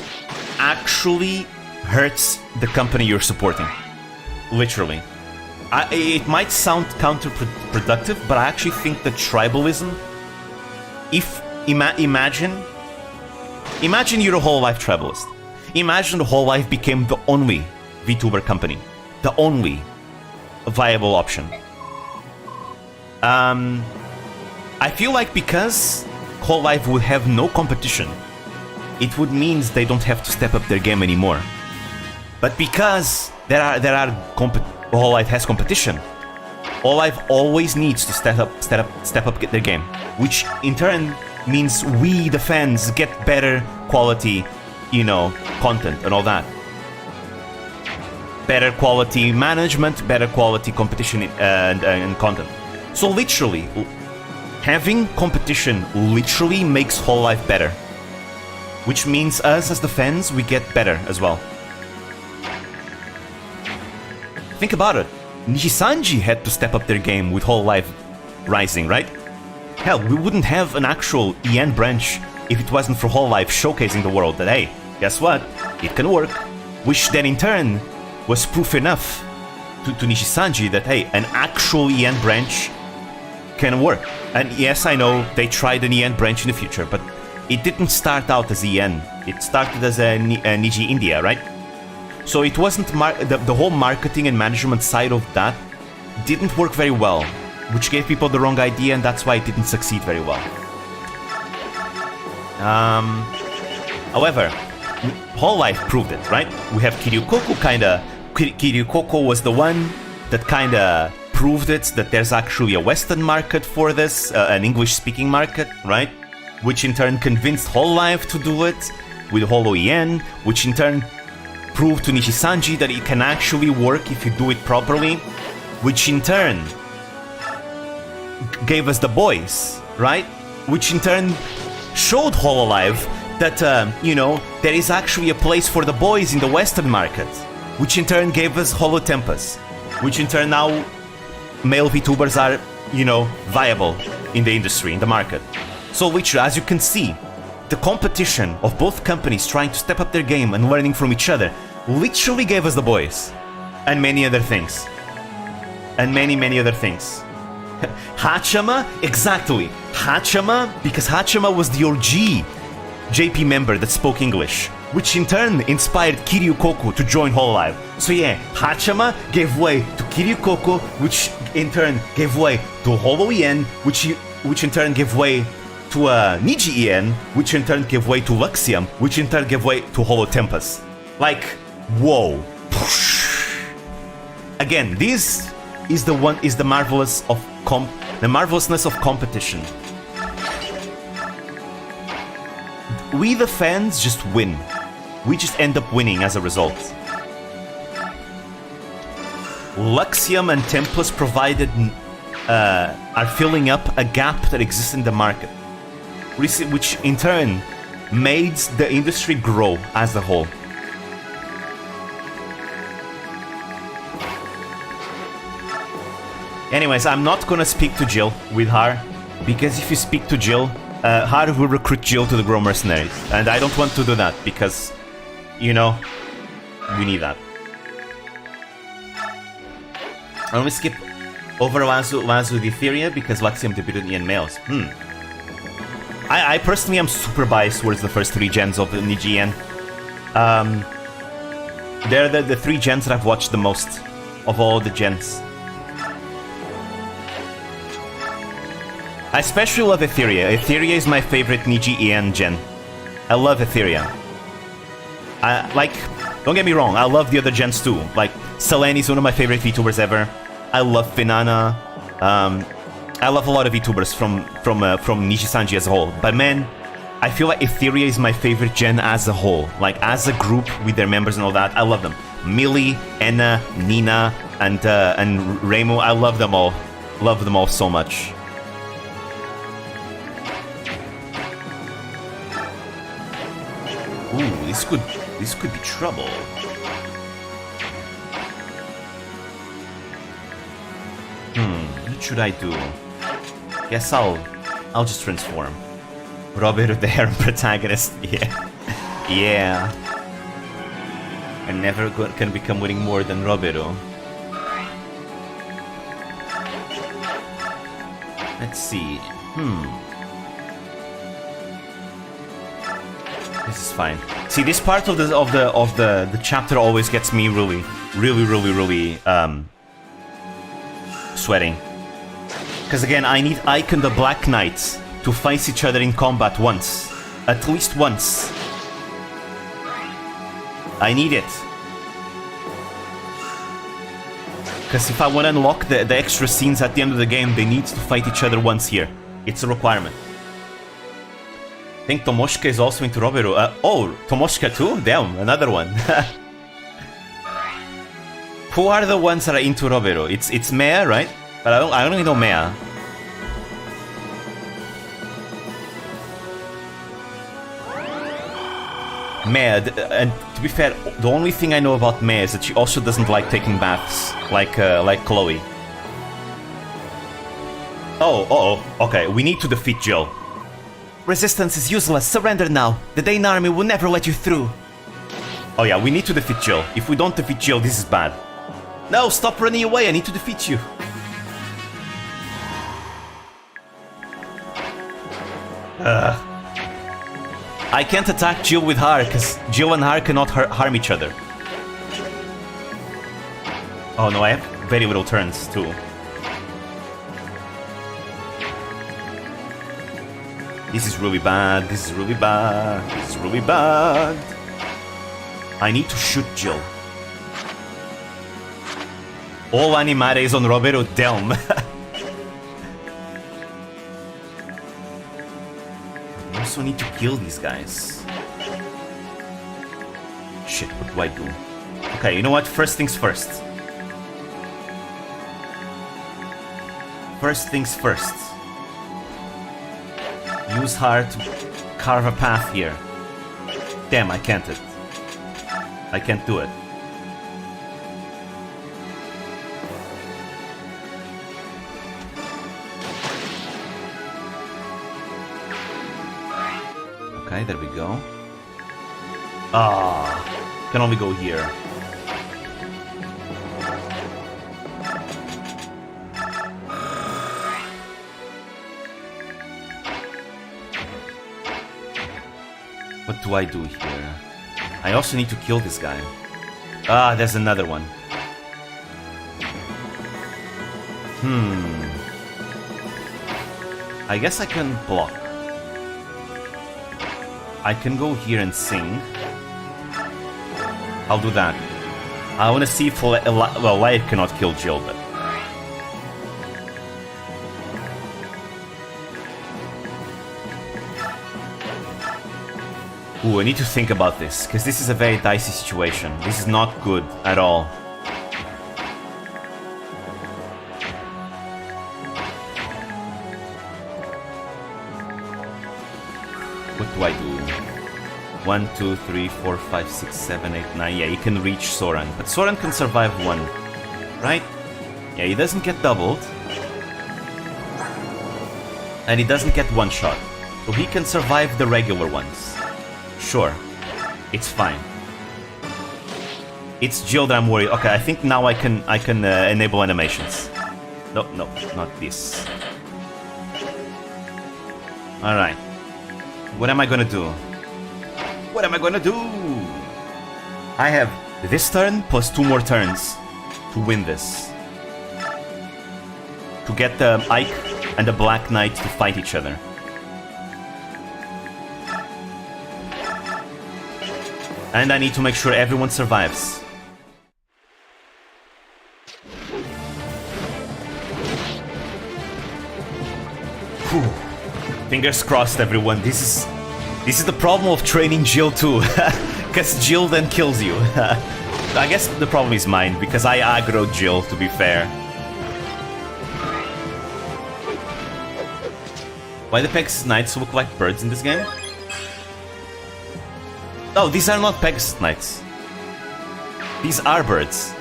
actually hurts the company you're supporting. Literally. It might sound counterproductive, but I actually think that tribalism... Imagine you're a Hololive tribalist. Imagine the Hololive became the only VTuber company. The only viable option. I feel like because Hololive would have no competition, it would mean they don't have to step up their game anymore. But because Hololive has competition, Hololive always needs to step up their game, which in turn means we, the fans, get better quality, you know, content and all that. Better quality management, better quality competition and content. So literally, having competition literally makes Hololive better. Which means us as the fans, we get better as well. Think about it. Nijisanji had to step up their game with Hololive rising, right? Hell, we wouldn't have an actual EN branch if it wasn't for Hololive showcasing the world that, hey, guess what? It can work. Which then in turn was proof enough to Nishi-sanji that, hey, an actual EN branch can work. And yes, I know they tried an EN branch in the future, but it didn't start out as EN. It started as a Niji India, right? So it wasn't the whole marketing and management side of that didn't work very well, which gave people the wrong idea, and that's why it didn't succeed very well. However, Hololive proved it, right? We have Kiryukoku Kiryukoku was the one that kinda proved it, that there's actually a Western market for this, an English-speaking market, right? Which in turn convinced Hololive to do it with Holo EN, which in turn proved to Nishi-sanji that it can actually work if you do it properly, which in turn gave us the boys, right? Which in turn showed Hololive that, there is actually a place for the boys in the Western market, which in turn gave us Holo Tempest, which in turn now male VTubers are, viable in the industry, in the market. So which, as you can see, the competition of both companies trying to step up their game and learning from each other literally gave us the boys. And many other things. And many, many other things. Hachama? Exactly. Hachama, because Hachama was the OG JP member that spoke English, which in turn inspired Kiryukoku to join Hololive. So yeah, Hachama gave way to Kiryukoku, which in turn gave way to Holo EN, which in turn gave way to Niji EN, which in turn gave way to Luxium, which in turn gave way to Holo Tempest. Like, whoa. Again, this is the marvelousness of competition. We the fans just win. We just end up winning as a result. Luxium and Tempest provided are filling up a gap that exists in the market, which in turn made the industry grow as a whole. Anyways, I'm not gonna speak to Jill with her, because if you speak to Jill, Har will recruit Jill to the Grow Mercenaries, and I don't want to do that because, we need that. And we skip over Lazu the Etheria because Luxium debuted in males. I personally am super biased towards the first 3 gens of the Niji EN. They're the 3 gens that I've watched the most of all the gens. I especially love Etheria. Etheria is my favorite Niji EN gen. I love Etheria. Don't get me wrong, I love the other gens too. Like, Selene is one of my favorite VTubers ever. I love Finana. I love a lot of VTubers from Nishi-sanji as a whole. But man, I feel like Etheria is my favorite gen as a whole. Like, as a group with their members and all that, I love them. Millie, Enna, Nina, and Reimu, I love them all. Love them all so much. Ooh, this could be trouble. What should I do? Guess I'll just transform. Robert the Harem protagonist. Yeah. I never can become winning more than Robero. Let's see. This is fine. See, this part of the chapter always gets me really sweating. Because again, I need Ike and the Black Knight to face each other in combat once. At least once. I need it. Because if I want to unlock the extra scenes at the end of the game, they need to fight each other once here. It's a requirement. I think Tomoshika is also into Robero. Oh, Tomoshika too? Damn, another one. Who are the ones that are into Robero? It's Mea, right? But I don't really know Mea. Mea, and to be fair, the only thing I know about Mea is that she also doesn't like taking baths, like Chloe. Okay, we need to defeat Jill. Resistance is useless. Surrender now. The Dane army will never let you through. Oh yeah, we need to defeat Jill. If we don't defeat Jill, this is bad. No, stop running away. I need to defeat you. I can't attack Jill with Har, because Jill and Har cannot harm each other. Oh no, I have very little turns, too. This is really bad, this is really bad, this is really bad. I need to shoot Jill. All animares on Roberto Delm. I also need to kill these guys. Shit, what do I do? Okay, you know what? First things first. First things first. Use Har to carve a path here. Damn, I can't it. I can't do it. Okay, there we go. Ah, can only go here. What do I do here? I also need to kill this guy. Ah, there's another one. I guess I can block. I can go here and sing. I'll do that. I want to see if... Well, Light cannot kill Jill, but... Ooh, I need to think about this, because this is a very dicey situation. This is not good at all. What do I do? 1, 2, 3, 4, 5, 6, 7, 8, 9. Yeah, he can reach Soren, but Soren can survive one, right? Yeah, he doesn't get doubled. And he doesn't get one shot. So he can survive the regular ones. Sure, it's fine. It's Jill that I'm worried. Okay, I think now I can enable animations. No, not this. All right. What am I gonna do? What am I gonna do? I have this turn plus 2 more turns to win this. To get the Ike and the Black Knight to fight each other. And I need to make sure everyone survives. Whew. Fingers crossed, everyone. This is the problem of training Jill too. Because Jill then kills you. I guess the problem is mine, because I aggro Jill, to be fair. Why the Pegasus Knights look like birds in this game? No, these are not Pegasus Knights. These are birds.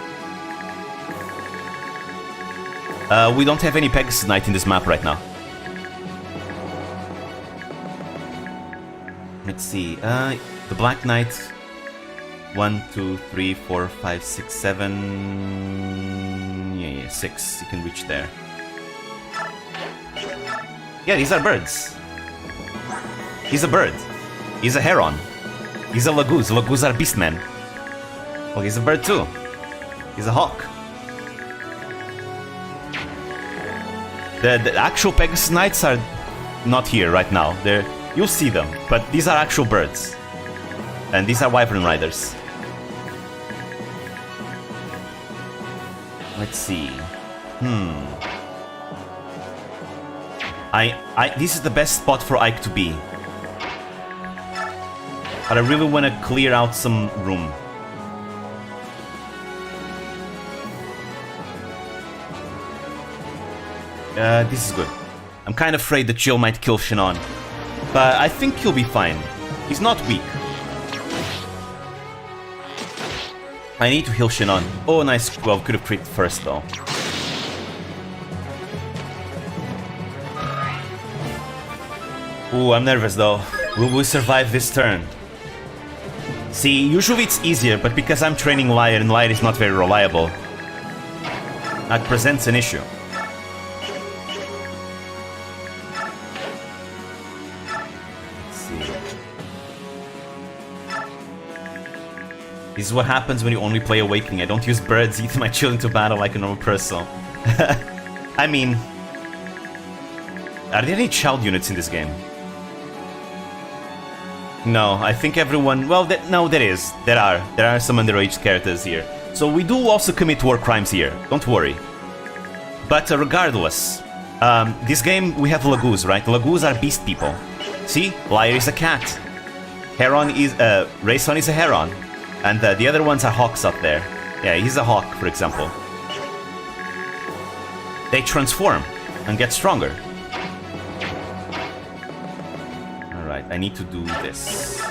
We don't have any Pegasus Knight in this map right now. Let's see. The Black Knight. 1, 2, 3, 4, 5, 6, 7. Yeah, 6. You can reach there. Yeah, these are birds. He's a bird. He's a heron. He's a Laguz. Laguz are beastmen. Oh, he's a bird too. He's a hawk. The actual Pegasus Knights are not here right now. You'll see them, but these are actual birds. And these are Wyvern Riders. Let's see. This is the best spot for Ike to be. But I really want to clear out some room. This is good. I'm kind of afraid that Jill might kill Shannon. But I think he'll be fine. He's not weak. I need to heal Shannon. Oh, nice. Well, could have crit first though. Ooh, I'm nervous though. Will we survive this turn? See, usually it's easier, but because I'm training Liar and Liar is not very reliable, that presents an issue. Let's see. This is what happens when you only play Awakening. I don't use birds, eat my children to battle like a normal person. I mean, are there any child units in this game? No, I think everyone... Well, no, there is. There are some underage characters here. So we do also commit war crimes here. Don't worry. But regardless, this game, we have Lagoos, right? Lagoos are beast people. See? Liar is a cat. Heron is... Rayson is a heron. And the other ones are hawks up there. Yeah, he's a hawk, for example. They transform and get stronger. Alright, I need to do this.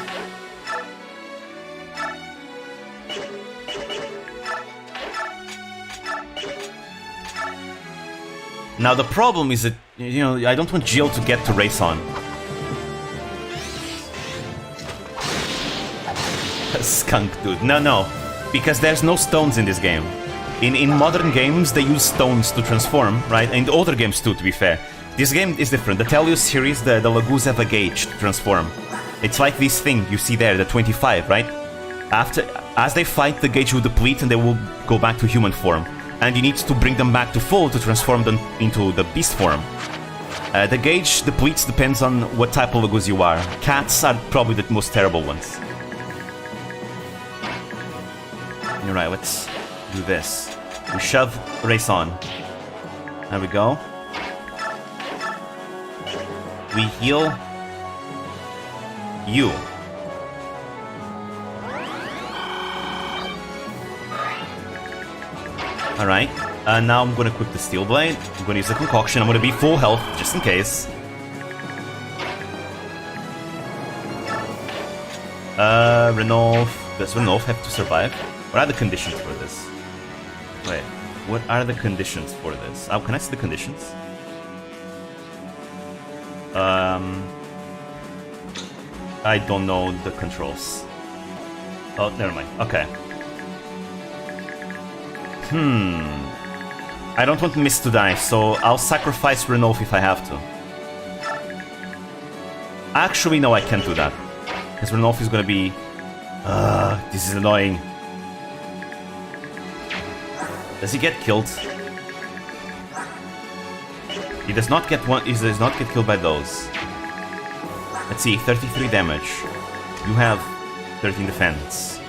Now the problem is that, you know, I don't want Jill to get to Rayson. Skunk dude. No. Because there's no stones in this game. In modern games, they use stones to transform, right? And older games too, to be fair. This game is different. The Tellius series, the Lagoos have a gauge to transform. It's like this thing you see there, the 25, right? As they fight, the gauge will deplete and they will go back to human form. And you need to bring them back to full to transform them into the beast form. The gauge depletes depends on what type of Lagoos you are. Cats are probably the most terrible ones. Alright, let's do this. We shove Rayson. There we go. We heal you. Alright, now I'm gonna equip the Steel Blade. I'm gonna use the Concoction. I'm gonna be full health, just in case. Renolf. Does Renolf have to survive? What are the conditions for this? Wait, what are the conditions for this? Oh, can I see the conditions? I don't know the controls. Oh, never mind. Okay. I don't want Mist to die, so I'll sacrifice Renolf if I have to. Actually, no, I can't do that. Because Renolf is gonna be... this is annoying. Does he get killed? He does not get one. He does not get killed by those. Let's see, 33 damage. You have 13 defense.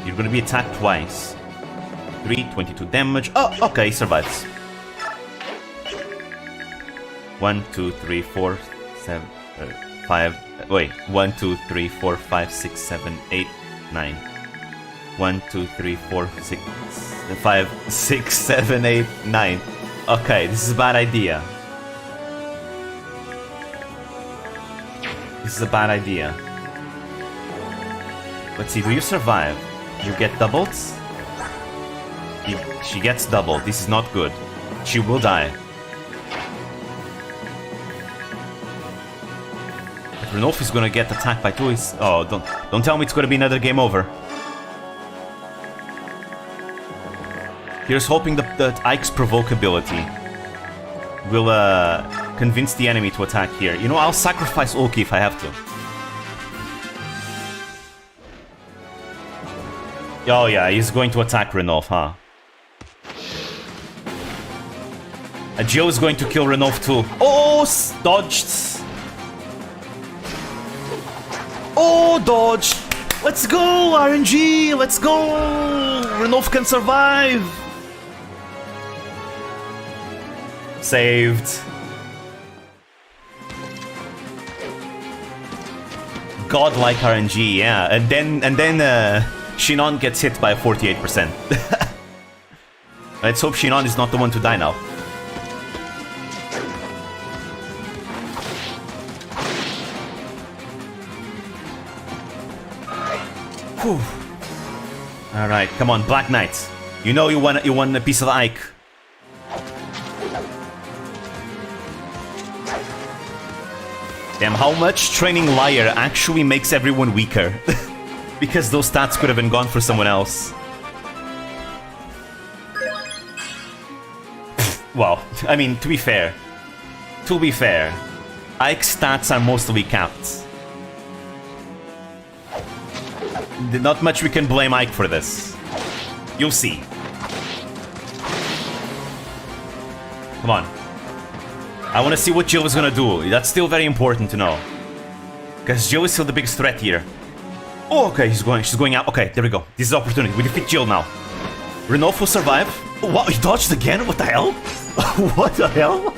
You're gonna be attacked twice. 22 damage. Oh, okay, he survives. 1, 2, 3, 4, 7, 5. Wait, 1, 2, 3, 4, 5, 6, 7, 8, 9. 1, 2, 3, 4, 6, 5, 6, 7, 8, 9. Okay, this is a bad idea. This is a bad idea. Let's see, do you survive? You get doubled? She gets doubled. This is not good. She will die. If Renolf is gonna get attacked by two, oh, don't tell me it's gonna be another game over. Here's hoping that Ike's provoke ability will convince the enemy to attack here. You know, I'll sacrifice Ulki if I have to. Oh yeah, he's going to attack Renolf, huh? Jill is going to kill Renolf too. Oh, dodged. Oh, dodged. Let's go, RNG. Let's go. Renolf can survive. Saved. Godlike RNG, yeah. And then Shinon gets hit by 48%. Let's hope Shinon is not the one to die now. Whew. All right, come on, Black Knight. You know you won a piece of Ike. Damn, how much training Liar actually makes everyone weaker? Because those stats could have been gone for someone else. Well, I mean, to be fair, Ike's stats are mostly capped. Not much we can blame Ike for this. You'll see. Come on. I want to see what Jill is gonna do. That's still very important to know. Because Jill is still the biggest threat here. Oh, okay, she's going out. Okay, there we go. This is opportunity. We defeat Jill now. Renolf will survive. Oh, wow, he dodged again? What the hell? What the hell?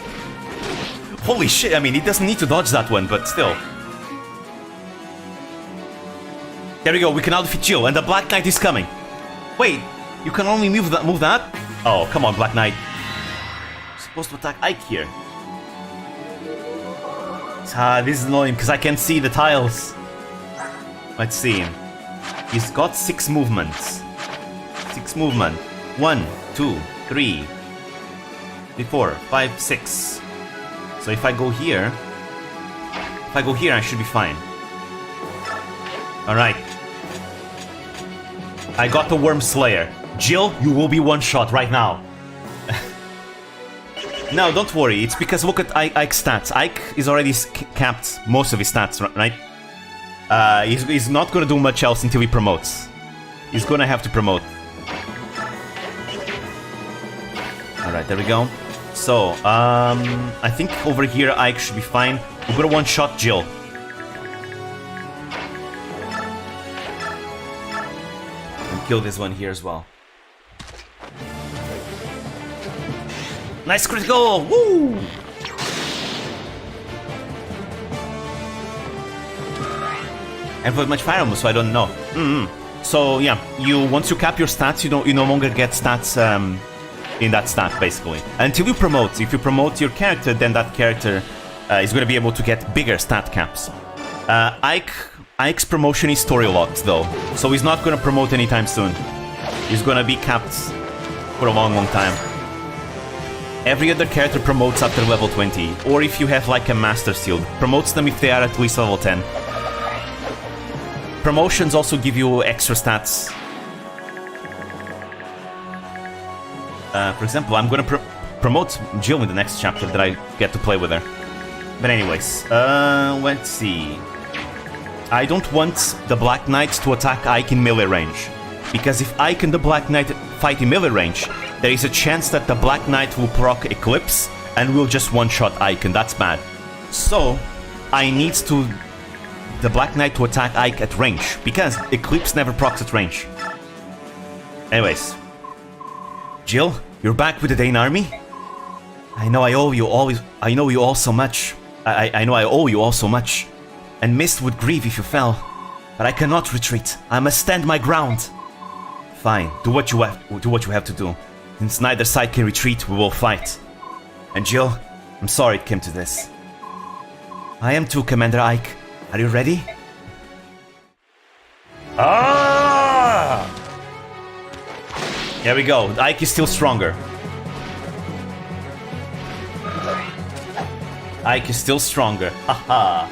Holy shit, I mean, he doesn't need to dodge that one, but still. There we go, we can now defeat Jill, and the Black Knight is coming. Wait, you can only move that? Oh, come on, Black Knight. You're supposed to attack Ike here. This is annoying, because I can't see the tiles. Let's see. He's got 6 movements. 6 movement. 1, 2, 3, 4, 5, 6. So if I go here, I should be fine. Alright. I got the Worm Slayer. Jill, you will be one shot right now. No, don't worry. It's because look at Ike's stats. Ike is already capped most of his stats, right? He's not gonna do much else until he promotes. He's gonna have to promote. Alright, there we go. So, I think over here Ike should be fine. We're gonna one-shot Jill. And kill this one here as well. Nice critical! Woo! And with much fire almost, so I don't know. So yeah, once you cap your stats, you no longer get stats in that stat basically. Until you promote. If you promote your character, then that character is going to be able to get bigger stat caps. Ike's promotion is story locked though, so he's not going to promote anytime soon. He's going to be capped for a long time. Every other character promotes after level 20, or if you have like a Master Seal, promotes them if they are at least level 10. Promotions also give you extra stats. For example, I'm gonna promote Jill in the next chapter that I get to play with her. But anyways, let's see. I don't want the Black Knight to attack Ike in melee range. Because if Ike and the Black Knight fight in melee range, there is a chance that the Black Knight will proc Eclipse and will just one-shot Ike, and that's bad. So, I need the Black Knight to attack Ike at range, because Eclipse never procs at range. Anyways. Jill, you're back with the Dane army? I know I owe you all so much. I know I owe you all so much. And Mist would grieve if you fell. But I cannot retreat. I must stand my ground. Fine, do what you have to do. Since neither side can retreat, we will fight. And Jill, I'm sorry it came to this. I am too, Commander Ike. Are you ready? Ah! There we go. Ike is still stronger. Ike is still stronger. Haha.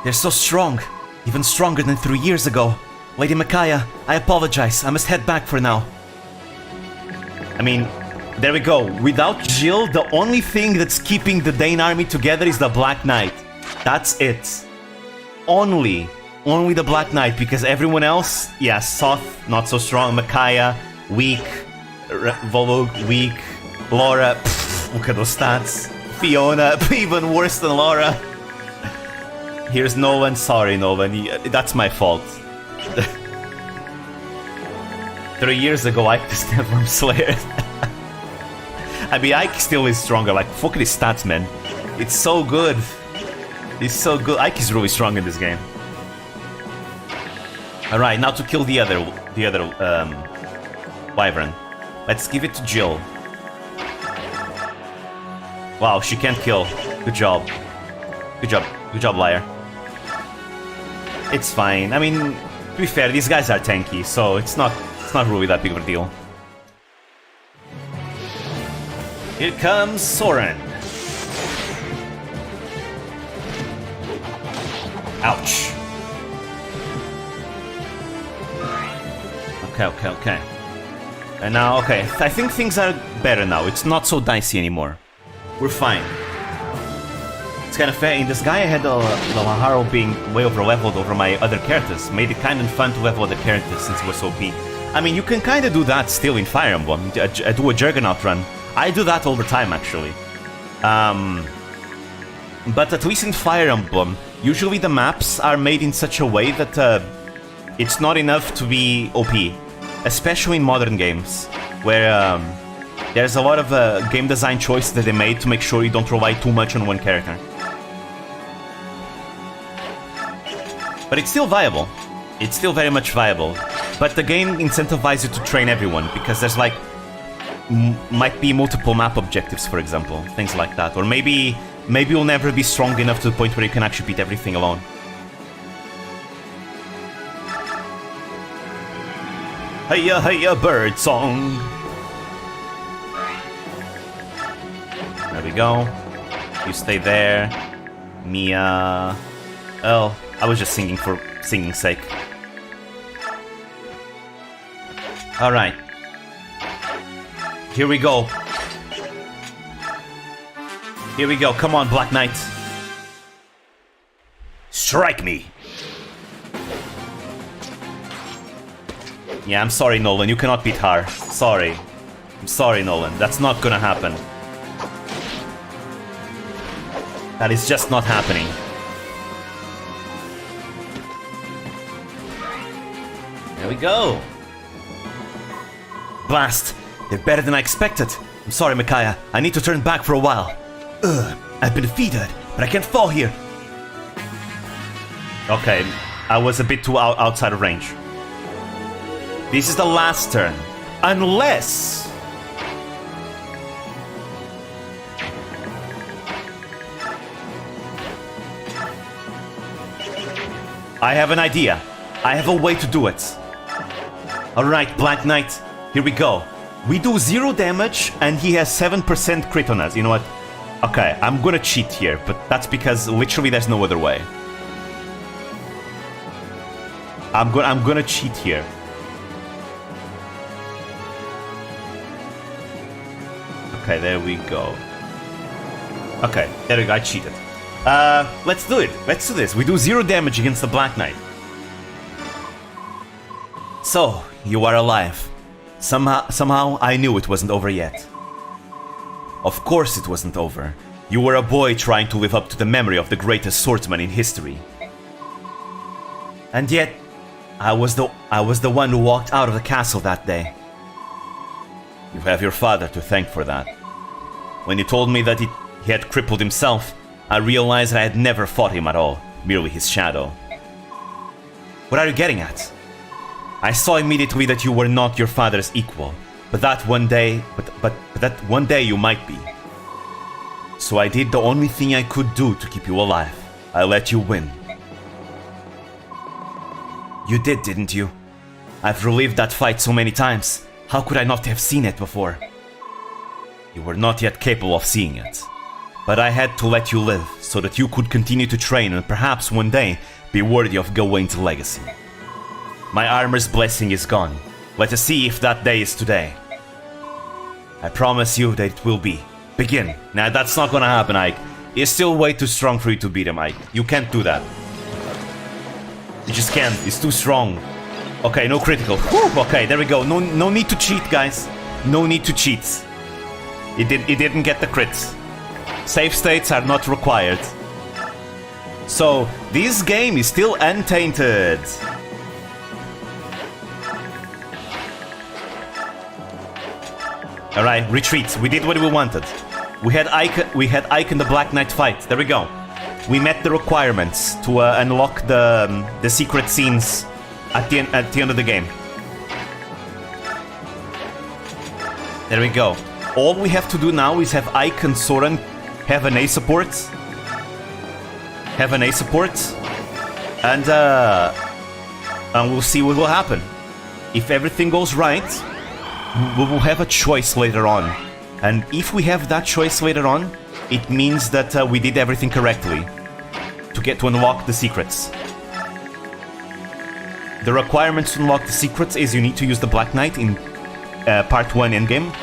They're so strong. Even stronger than 3 years ago. Lady Micaiah, I apologize. I must head back for now. I mean, there we go. Without Jill, the only thing that's keeping the Dane army together is the Black Knight. That's it. Only the Black Knight, because everyone else, yeah, Soth, not so strong. Micaiah, weak. Volug, weak. Laura, look at those stats. Fiona, even worse than Laura. Here's Nolan. Sorry, Nolan. That's my fault. 3 years ago, Ike just never Slayer. I mean, Ike still is stronger. Like, look at his stats, man. It's so good. He's so good. Ike is really strong in this game. Alright, now to kill the other Wyvern. Let's give it to Jill. Wow, she can't kill. Good job. Good job. Good job, Liar. It's fine. I mean, to be fair, these guys are tanky, so it's not really that big of a deal. Here comes Soren. Ouch. Okay. And now, okay, I think things are better now. It's not so dicey anymore. We're fine. It's kind of fair. In this guy, I had the Maharo being way over-leveled over my other characters. Made it kind of fun to level other characters since it was OP. I mean, you can kind of do that still in Fire Emblem. I do a Juggernaut run. I do that all the time, actually. But at least in Fire Emblem, usually the maps are made in such a way that it's not enough to be OP. Especially in modern games, where there's a lot of game design choices that they made to make sure you don't rely too much on one character. But it's still viable. It's still very much viable. But the game incentivizes you to train everyone, because there's like... might be multiple map objectives, for example. Things like that. Or maybe you'll never be strong enough to the point where you can actually beat everything alone. Hey-ya, hey-ya, bird song. There we go. You stay there. Mia... Oh, I was just singing for singing's sake. Alright. Here we go. Here we go. Come on, Black Knight. Strike me. Yeah, I'm sorry, Nolan. You cannot beat her. Sorry. I'm sorry, Nolan. That's not gonna happen. That is just not happening. There we go. Blast. They're better than I expected. I'm sorry, Micaiah. I need to turn back for a while. I've been defeated, but I can't fall here. Okay, I was a bit too outside of range. This is the last turn. Unless... I have an idea. I have a way to do it. Alright, Black Knight. Here we go. We do 0 damage and he has 7% crit on us. You know what? Okay, I'm gonna cheat here, but that's because literally there's no other way. I'm gonna cheat here. Okay, there we go. Okay, there we go, I cheated. Let's do it. Let's do this. We do 0 damage against the Black Knight. So, you are alive. Somehow I knew it wasn't over yet. Of course it wasn't over. You were a boy trying to live up to the memory of the greatest swordsman in history. And yet, I was the one who walked out of the castle that day. You have your father to thank for that. When he told me that he had crippled himself, I realized that I had never fought him at all, merely his shadow. What are you getting at? I saw immediately that you were not your father's equal, but that one day you might be. So I did the only thing I could do to keep you alive. I let you win. You did, didn't you? I've relived that fight so many times. How could I not have seen it before? You were not yet capable of seeing it. But I had to let you live, so that you could continue to train and perhaps one day be worthy of Gawaine's legacy. My armor's blessing is gone. Let us see if that day is today. I promise you that it will be. Begin. Now that's not gonna happen, Ike. He's still way too strong for you to beat him, Ike. You can't do that. You just can't. He's too strong. Okay, no critical. Whew, okay, there we go. No need to cheat, guys. No need to cheat. He didn't get the crits. Save states are not required. So, this game is still untainted. Alright, retreat. We did what we wanted. We had Ike in the Black Knight fight. There we go. We met the requirements to unlock the secret scenes at the end of the game. There we go. All we have to do now is have Ike and Soren have an A support. And we'll see what will happen. If everything goes right, we will have a choice later on. And if we have that choice later on, it means that we did everything correctly. to unlock the secrets. The requirements to unlock the secrets is you need to use the Black Knight in part 1 endgame.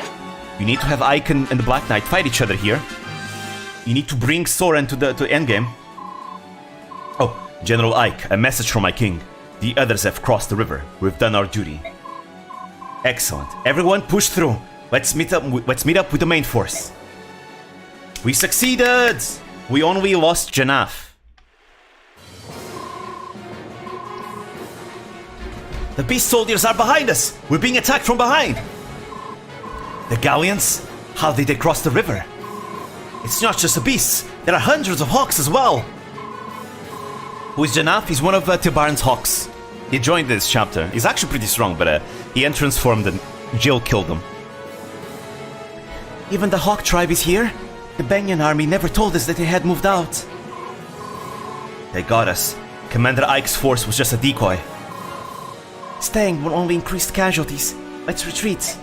You need to have Ike and the Black Knight fight each other here. You need to bring Soren to endgame. Oh, General Ike, a message from my king. The others have crossed the river. We've done our duty. Excellent. Everyone push through. Let's meet up with the main force. We succeeded! We only lost Janaf. The beast soldiers are behind us! We're being attacked from behind! The galleons? How did they cross the river? It's not just the beasts, there are hundreds of hawks as well! Who is Janaf? He's one of Tibarn's hawks. He joined this chapter. He's actually pretty strong, but he transformed and Jill killed him. Even the hawk tribe is here? The Benyon army never told us that they had moved out. They got us. Commander Ike's force was just a decoy. Staying will only increase casualties. Let's retreat.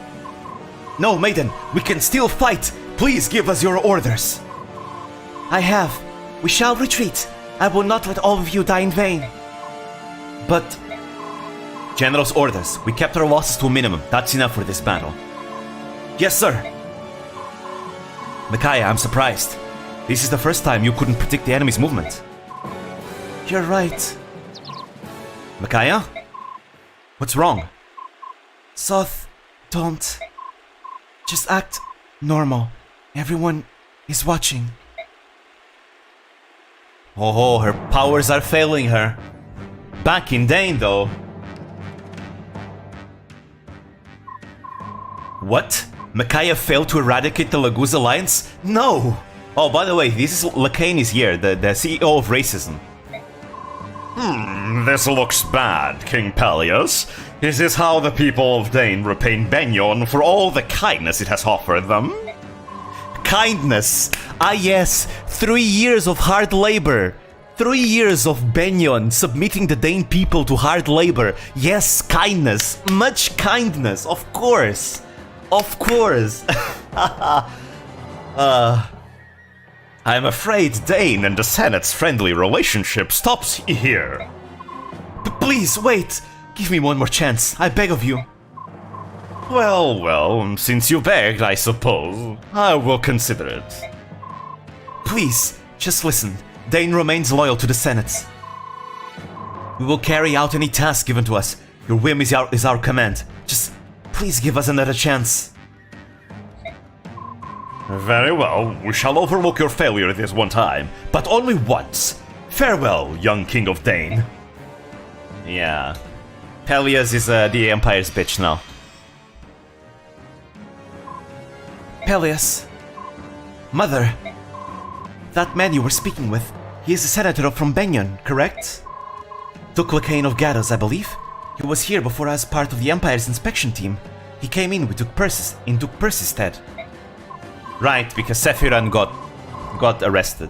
No, Maiden, we can still fight. Please give us your orders. I have. We shall retreat. I will not let all of you die in vain. But... General's orders. We kept our losses to a minimum. That's enough for this battle. Yes, sir. Micaiah, I'm surprised. This is the first time you couldn't predict the enemy's movement. You're right. Micaiah? What's wrong? Soth, don't. Just act normal. Everyone is watching. Oh, her powers are failing her. Back in Dane, though. What? Micaiah failed to eradicate the Laguz Alliance? No! Oh, by the way, this is Lacane is here, the CEO of racism. This looks bad, King Pelias. Is this how the people of Dane repay Benyon for all the kindness it has offered them? Kindness! Ah yes, 3 years of hard labor. 3 years of Benyon submitting the Dane people to hard labor. Yes, kindness. Much kindness, of course. Of course. I'm afraid Dane and the Senate's friendly relationship stops here. Please, wait. Give me one more chance. I beg of you. Well, since you begged, I suppose. I will consider it. Please, just listen. Dane remains loyal to the Senate. We will carry out any task given to us. Your whim is our command. Just please give us another chance. Very well. We shall overlook your failure this one time, but only once. Farewell, young King of Dane. Yeah. Pelias is the Empire's bitch now. Pelias. Mother. That man you were speaking with, he is a senator from Benyon, correct? Duke Lacane of Gados, I believe. He was here before I was part of the Empire's inspection team. He came in with Duke Percy's stead. Right, because Sephiran got arrested.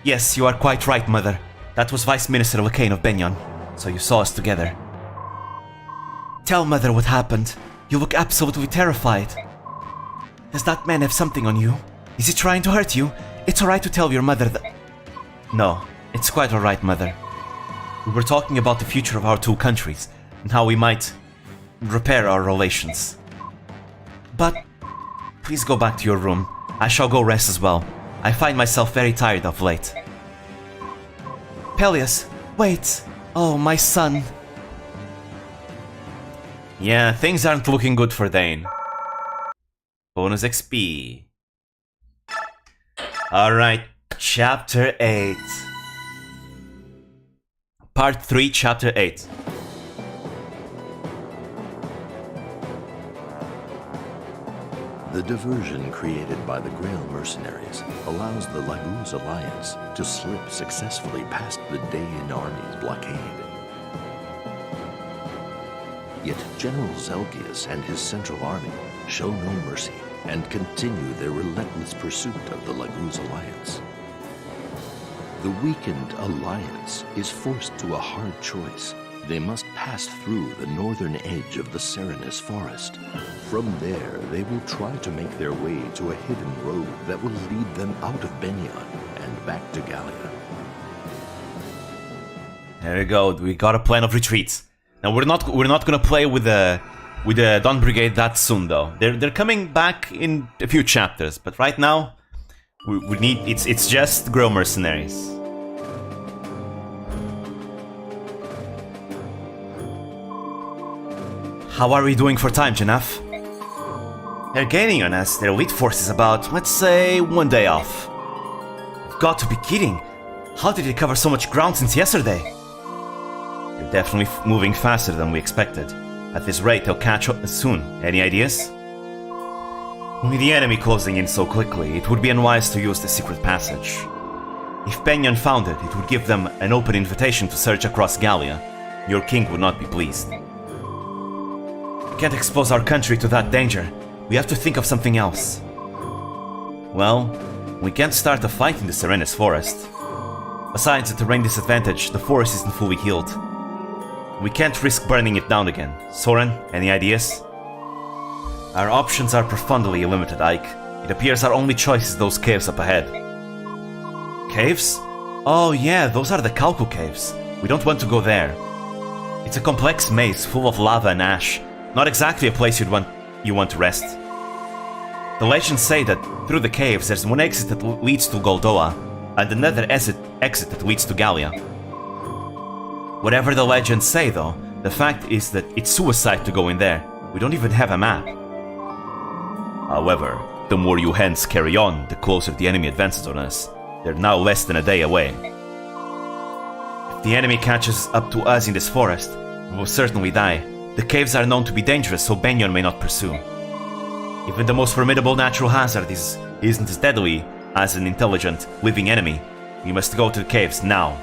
Yes, you are quite right, Mother. That was Vice Minister Lacane of Benyon, so you saw us together. Tell Mother what happened. You look absolutely terrified. Does that man have something on you? Is he trying to hurt you? It's alright to tell your mother that... No, it's quite alright, Mother. We were talking about the future of our two countries, and how we might repair our relations. But, please go back to your room. I shall go rest as well. I find myself very tired of late. Pelias, wait! Oh, my son. Yeah, things aren't looking good for Dane. Bonus XP. Alright, Chapter 8. Part 3, Chapter 8. The diversion created by the Grail mercenaries allows the Laguz Alliance to slip successfully past the Dayan army's blockade. Yet General Zelgius and his central army show no mercy and continue their relentless pursuit of the Laguz Alliance. The weakened Alliance is forced to a hard choice. They must pass through the northern edge of the Serenus forest. From there, they will try to make their way to a hidden road that will lead them out of Benyon and back to Gallia. There we go. We got a plan of retreat. Now we're not gonna play with the Dawn Brigade that soon though. They're coming back in a few chapters, but right now we need it's just Grow Mercenaries. How are we doing for time, Janaf? They're gaining on us. Their elite force is about, let's say, 1 day off. You've got to be kidding. How did they cover so much ground since yesterday? They're definitely moving faster than we expected. At this rate, they'll catch up soon. Any ideas? With the enemy closing in so quickly, it would be unwise to use the secret passage. If Benyon found it, it would give them an open invitation to search across Gallia. Your king would not be pleased. We can't expose our country to that danger. We have to think of something else. Well, we can't start a fight in the Serenus Forest. Besides the terrain disadvantage, the forest isn't fully healed. We can't risk burning it down again. Soren, any ideas? Our options are profoundly limited, Ike. It appears our only choice is those caves up ahead. Caves? Oh yeah, those are the Kalku caves. We don't want to go there. It's a complex maze full of lava and ash. Not exactly a place you want to rest. The legends say that through the caves there's one exit that leads to Goldoa, and another exit that leads to Gallia. Whatever the legends say though, the fact is that it's suicide to go in there. We don't even have a map. However, the more you hence carry on, the closer the enemy advances on us. They're now less than a day away. If the enemy catches up to us in this forest, we will certainly die. The caves are known to be dangerous, so Benyon may not pursue. Even the most formidable natural hazard isn't as deadly as an intelligent, living enemy. We must go to the caves now.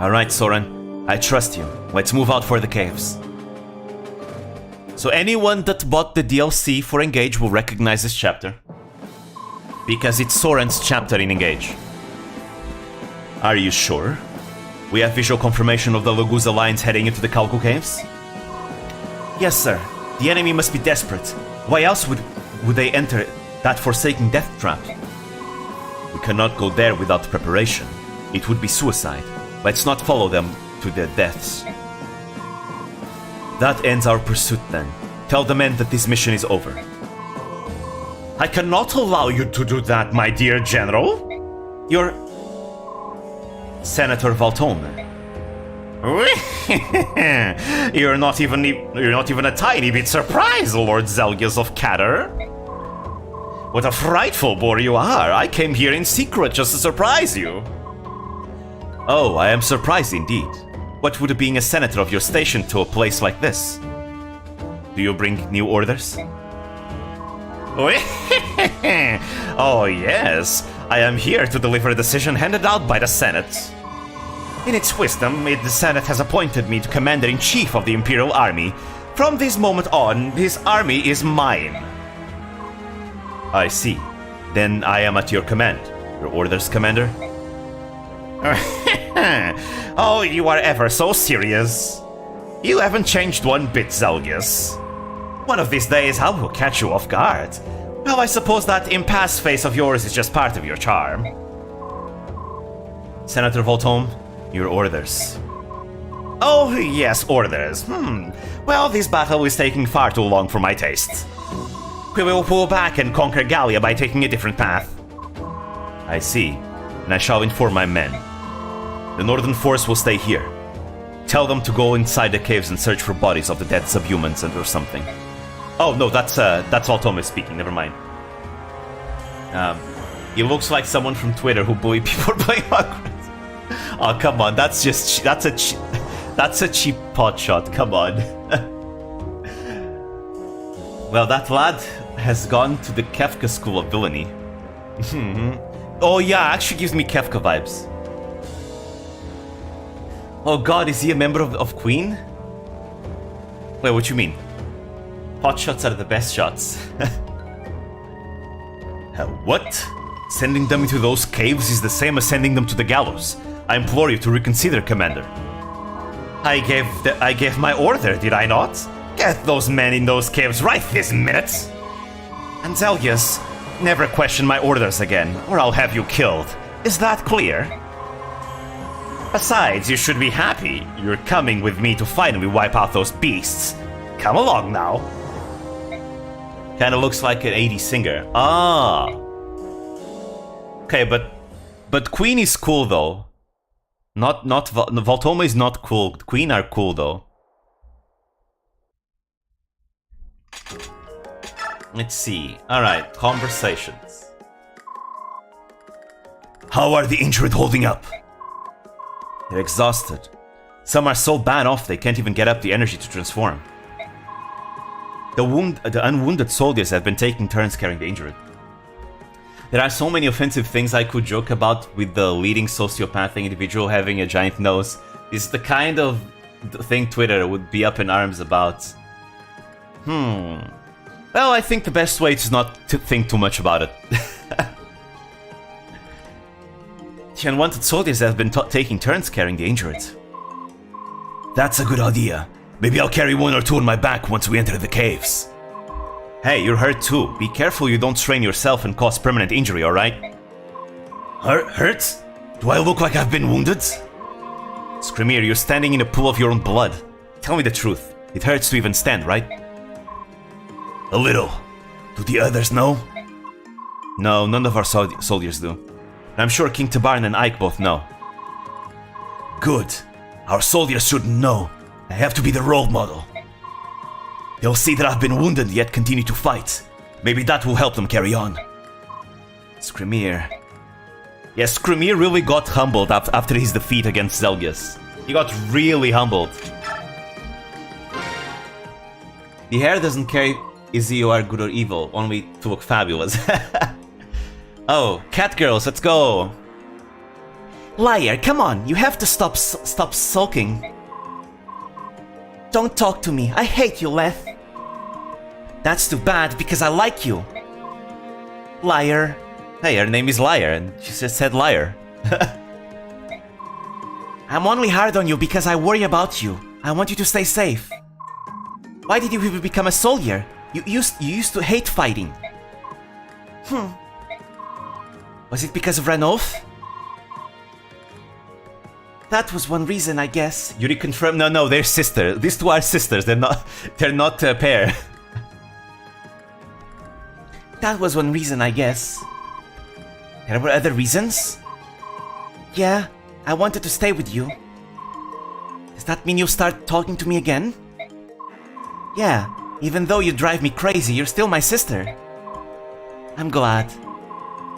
Alright, Soren. I trust you. Let's move out for the caves. So anyone that bought the DLC for Engage will recognize this chapter. Because it's Soren's chapter in Engage. Are you sure? We have visual confirmation of the Laguz Alliance heading into the Kalku Caves? Yes, sir. The enemy must be desperate. Why else would they enter that forsaken death trap? We cannot go there without preparation. It would be suicide. Let's not follow them to their deaths. That ends our pursuit then. Tell the men that this mission is over. I cannot allow you to do that, my dear general. You're... Senator Valtone. You're not even a tiny bit surprised, Lord Zelgius of Cadder. What a frightful boor you are. I came here in secret just to surprise you. Oh, I am surprised indeed. What would being a senator of your station to a place like this? Do you bring new orders? Oh yes, I am here to deliver a decision handed out by the Senate. In its wisdom, the Senate has appointed me to Commander-in-Chief of the Imperial Army. From this moment on, this army is mine. I see. Then I am at your command. Your orders, Commander? Oh, you are ever so serious. You haven't changed one bit, Zelgius. One of these days I will catch you off guard. Well, I suppose that impasse face of yours is just part of your charm. Senator Voltome, your orders. Oh, yes, orders. Well, this battle is taking far too long for my taste. We will pull back and conquer Gallia by taking a different path. I see, and I shall inform my men. The Northern Force will stay here. Tell them to go inside the caves and search for bodies of the dead subhumans or something. Oh, no, that's Voltome speaking, never mind. He looks like someone from Twitter who bullied people playing Minecraft. Oh, come on, that's a cheap pot shot, come on. Well, that lad has gone to the Kefka School of Villainy. Oh yeah, actually gives me Kefka vibes. Oh god, is he a member of Queen? Wait, what you mean? Pot shots are the best shots. What? Sending them into those caves is the same as sending them to the gallows. I implore you to reconsider, Commander. I gave my order, did I not? Get those men in those caves right this minute! And Zelgius, never question my orders again, or I'll have you killed. Is that clear? Besides, you should be happy. You're coming with me to finally wipe out those beasts. Come along now. Kinda looks like an 80s singer. Ah. Okay, but Queen is cool though. Not Voltoma is not cool. Queen are cool though. Let's see. Alright, conversations. How are the injured holding up? They're exhausted. Some are so bad off they can't even get up the energy to transform. The unwounded soldiers have been taking turns carrying the injured. There are so many offensive things I could joke about with the leading sociopathic individual having a giant nose. This is the kind of thing Twitter would be up in arms about. Well, I think the best way is not to think too much about it. The unwanted soldiers have been taking turns carrying the injured. That's a good idea. Maybe I'll carry one or two on my back once we enter the caves. Hey, you're hurt too. Be careful you don't strain yourself and cause permanent injury, alright? Hurt? Do I look like I've been wounded? Screamer, you're standing in a pool of your own blood. Tell me the truth. It hurts to even stand, right? A little. Do the others know? No, none of our soldiers do. I'm sure King Tabarn and Ike both know. Good. Our soldiers shouldn't know. I have to be the role model. They'll see that I've been wounded yet continue to fight. Maybe that will help them carry on. Screamer. Yeah, Screamer really got humbled after his defeat against Zelgius. He got really humbled. The hair doesn't carry is you are good or evil, only to look fabulous. Oh, cat girls, let's go. Liar, come on, you have to stop sulking. Don't talk to me, I hate you, Leth. That's too bad, because I like you. Liar. Hey, her name is Liar, and she just said liar. I'm only hard on you because I worry about you. I want you to stay safe. Why did you even become a soldier? You used to hate fighting. Was it because of Ranulf? That was one reason, I guess. Yuri confirmed. No, they're sisters. These two are sisters. They're not a pair. That was one reason, I guess. There were other reasons? Yeah, I wanted to stay with you. Does that mean you'll start talking to me again? Yeah, even though you drive me crazy, you're still my sister. I'm glad.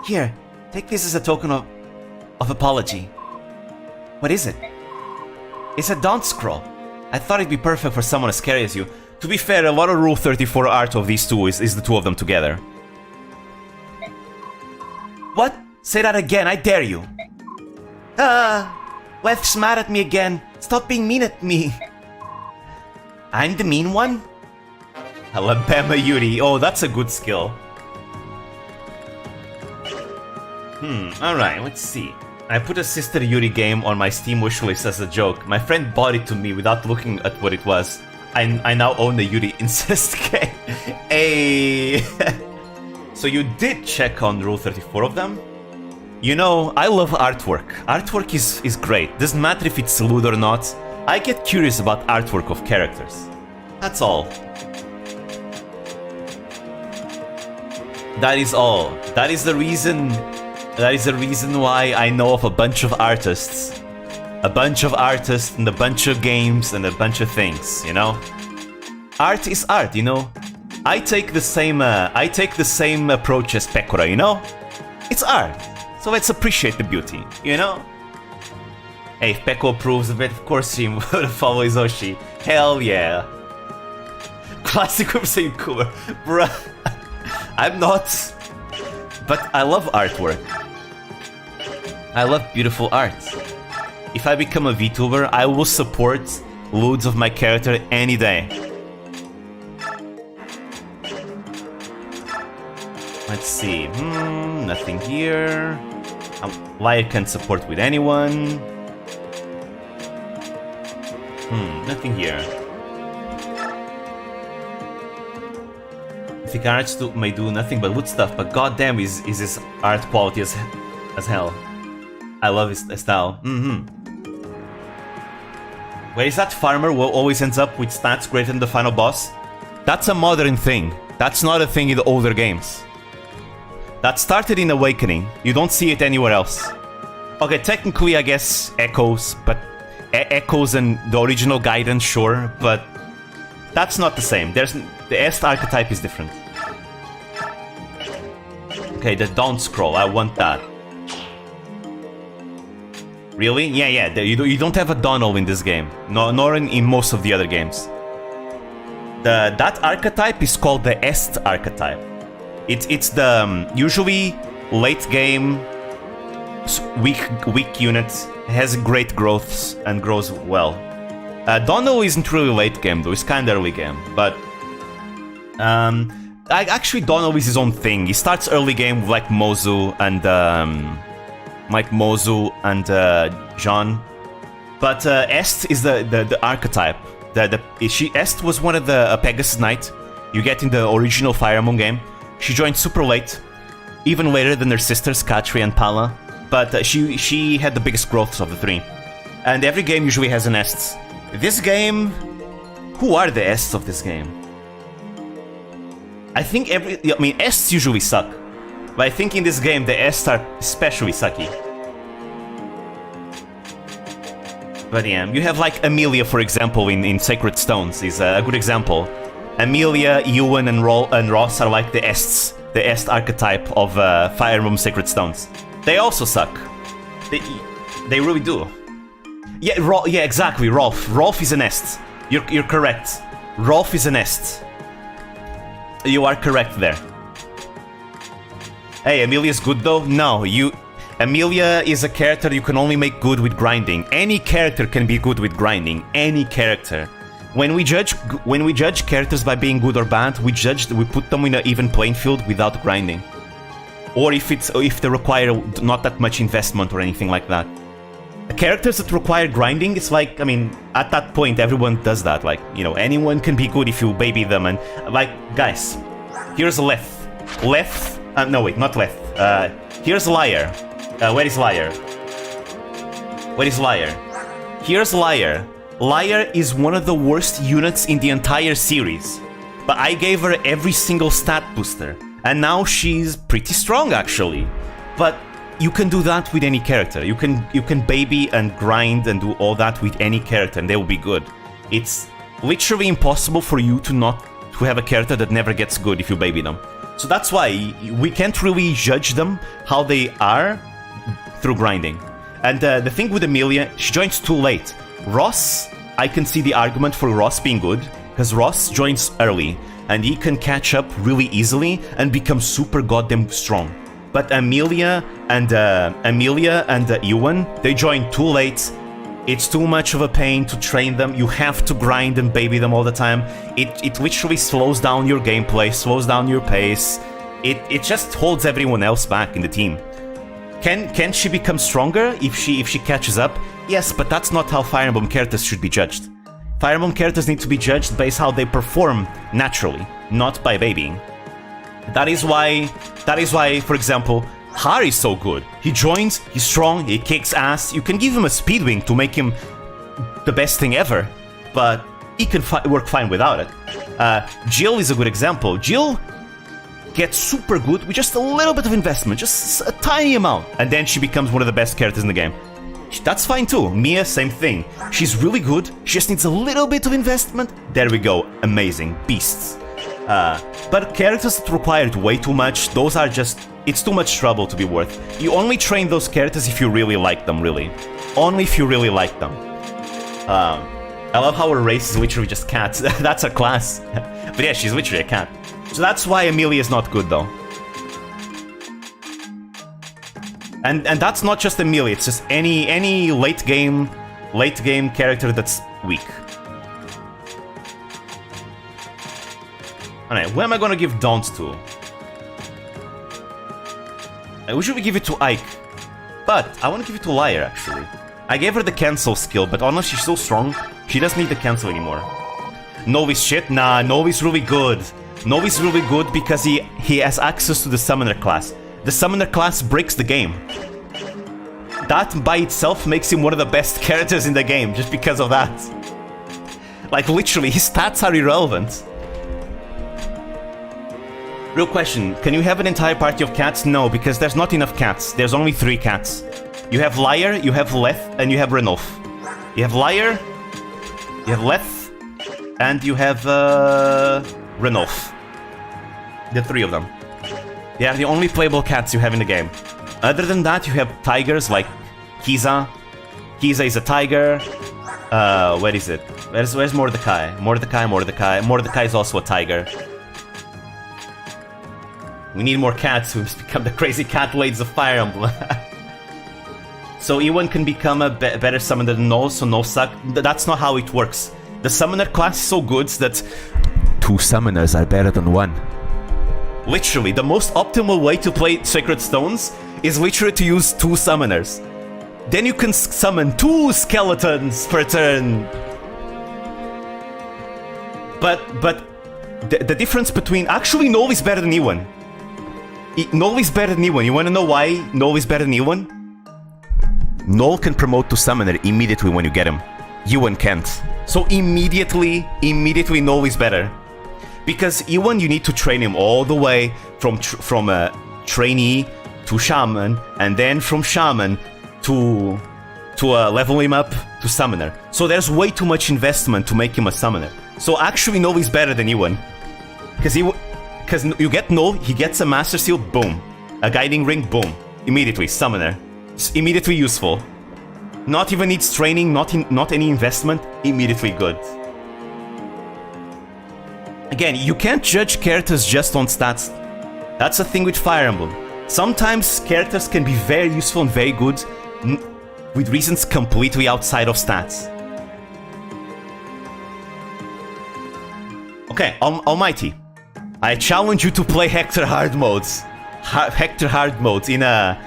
Here, take this as a token of apology. What is it? It's a Daunt scroll. I thought it'd be perfect for someone as scary as you. To be fair, a lot of Rule 34 art of these two is the two of them together. What? Say that again, I dare you. Leth's mad at me again. Stop being mean at me. I'm the mean one? Alabama Yuri. Oh, that's a good skill. Alright, let's see. I put a Sister Yuri game on my Steam wishlist as a joke. My friend bought it to me without looking at what it was. I now own the Yuri incest game. Hey. So you did check on Rule 34 of them? You know, I love artwork. Artwork is great. Doesn't matter if it's lewd or not. I get curious about artwork of characters. That's all. That is all. That is the reason why I know of a bunch of artists. A bunch of artists and a bunch of games and a bunch of things, you know? Art is art, you know? I take the same approach as Pekora, you know? It's art. So let's appreciate the beauty, you know? Hey, if Peko approves of it, of course she would follow Izoshi. Hell yeah. Classic Whip saying cooler. Bruh. I'm not. But I love artwork. I love beautiful art. If I become a VTuber, I will support lewds of my character any day. Let's see. Nothing here. Liar can support with anyone. Nothing here. I think arts may do nothing but wood stuff, but goddamn is his art quality as hell. I love his style. Where is that farmer who always ends up with stats greater than the final boss? That's a modern thing. That's not a thing in the older games. That started in Awakening. You don't see it anywhere else. Okay, technically I guess Echoes, but Echoes and the original Guidance, sure, but that's not the same. The Est archetype is different. Okay, the Dawn Scroll, I want that. Really? Yeah, you don't have a Donald in this game. No, nor in most of the other games. That archetype is called the Est archetype. It's the usually late game weak unit, has great growths and grows well. Donald isn't really late game though, it's kinda early game, but actually Donald is his own thing. He starts early game with like Mozu and John, but Est is the archetype. Est was one of the Pegasus Knight you get in the original Fire Emblem game. She joined super late, even later than her sisters Katri and Pala, but she had the biggest growths of the three. And every game usually has an Est. This game, who are the Ests of this game? I think Ests usually suck, but I think in this game the Ests are especially sucky. But yeah, you have like Amelia, for example, in Sacred Stones is a good example. Amelia, Ewan, and Ross are like the Ests, the Est archetype of Fire Emblem Sacred Stones. They also suck. They really do. Yeah, exactly. Rolf is an Est. You're correct. Rolf is an Est. You are correct there. Hey, Amelia's good though? No, Amelia is a character you can only make good with grinding. Any character can be good with grinding. Any character. When we judge characters by being good or bad, we put them in an even playing field without grinding. Or if they require not that much investment or anything like that. Characters that require grinding, it's like, I mean, at that point everyone does that. Like, you know, anyone can be good if you baby them. And like, guys, here's Leth. No wait, not Leth. Here's Liar. Where is Liar? Here's Liar. Liar is one of the worst units in the entire series, but I gave her every single stat booster, and now she's pretty strong actually. But you can do that with any character. You can baby and grind and do all that with any character, and they will be good. It's literally impossible for you to have a character that never gets good if you baby them. So that's why we can't really judge them how they are through grinding. And the thing with Amelia, she joins too late. Ross, I can see the argument for Ross being good, because Ross joins early, and he can catch up really easily and become super goddamn strong. But Amelia and Ewan, they join too late. It's too much of a pain to train them. You have to grind and baby them all the time. It literally slows down your gameplay, slows down your pace. It just holds everyone else back in the team. Can she become stronger if she catches up? Yes, but that's not how Fire Emblem characters should be judged. Fire Emblem characters need to be judged based how they perform naturally, not by babying. That is why, for example, Har is so good. He joins, he's strong, he kicks ass. You can give him a speed wing to make him the best thing ever, but he can work fine without it. Jill is a good example. Jill gets super good with just a little bit of investment, just a tiny amount, and then she becomes one of the best characters in the game. That's fine too. Mia, same thing. She's really good, she just needs a little bit of investment. There we go, amazing, beasts. But characters that required way too much, those are just... it's too much trouble to be worth. You only train those characters if you really like them, really. Only if you really like them. I love how her race is literally just cats. That's her class. But yeah, she's literally a cat. So that's why Amelia is not good though. And that's not just Amelia, it's just any late game character that's weak. Alright, who am I gonna give Dawns to? I usually give it to Ike, but I want to give it to Liar actually. I gave her the cancel skill, but honestly she's so strong, she doesn't need the cancel anymore. Novi's shit? Nah, Novi's really good. Novi's really good because he has access to the summoner class. The summoner class breaks the game. that by itself makes him one of the best characters in the game, just because of that. Like, literally, his stats are irrelevant. Real question, can you have an entire party of cats? No, because there's not enough cats. There's only 3 cats. You have Liar, you have Leth, and you have Ranulf. You have Liar, you have Leth, and you have Ranulf. The 3 of them. They are the only playable cats you have in the game. Other than that, you have tigers like Kiza. Kiza is a tiger. Where is it? Where's Mordecai? Mordecai is also a tiger. We need more cats who become the crazy cat ladies of Fire Emblem. So Ewan can become a better summoner than Null, so Null suck. That's not how it works. The summoner class is so good that 2 summoners are better than 1. Literally, the most optimal way to play Sacred Stones is literally to use 2 summoners. Then you can summon 2 skeletons per turn. But the difference between... Actually, Null is better than Ewan. Null is better than Ewan. You wanna know why Null is better than Ewan? Null can promote to Summoner immediately when you get him. Ewan can't. So immediately Null is better. Because Ewan, you need to train him all the way from a trainee to Shaman, and then from Shaman to level him up to Summoner. So there's way too much investment to make him a Summoner. So actually Null is better than Ewan. Because you get Null, he gets a Master Seal, boom. A Guiding Ring, boom. Immediately, Summoner. It's immediately useful. Not even needs training, not any investment, immediately good. Again, you can't judge characters just on stats. That's the thing with Fire Emblem. Sometimes characters can be very useful and very good with reasons completely outside of stats. Okay, Almighty. I challenge you to play Hector Hard modes. Hector Hard modes in a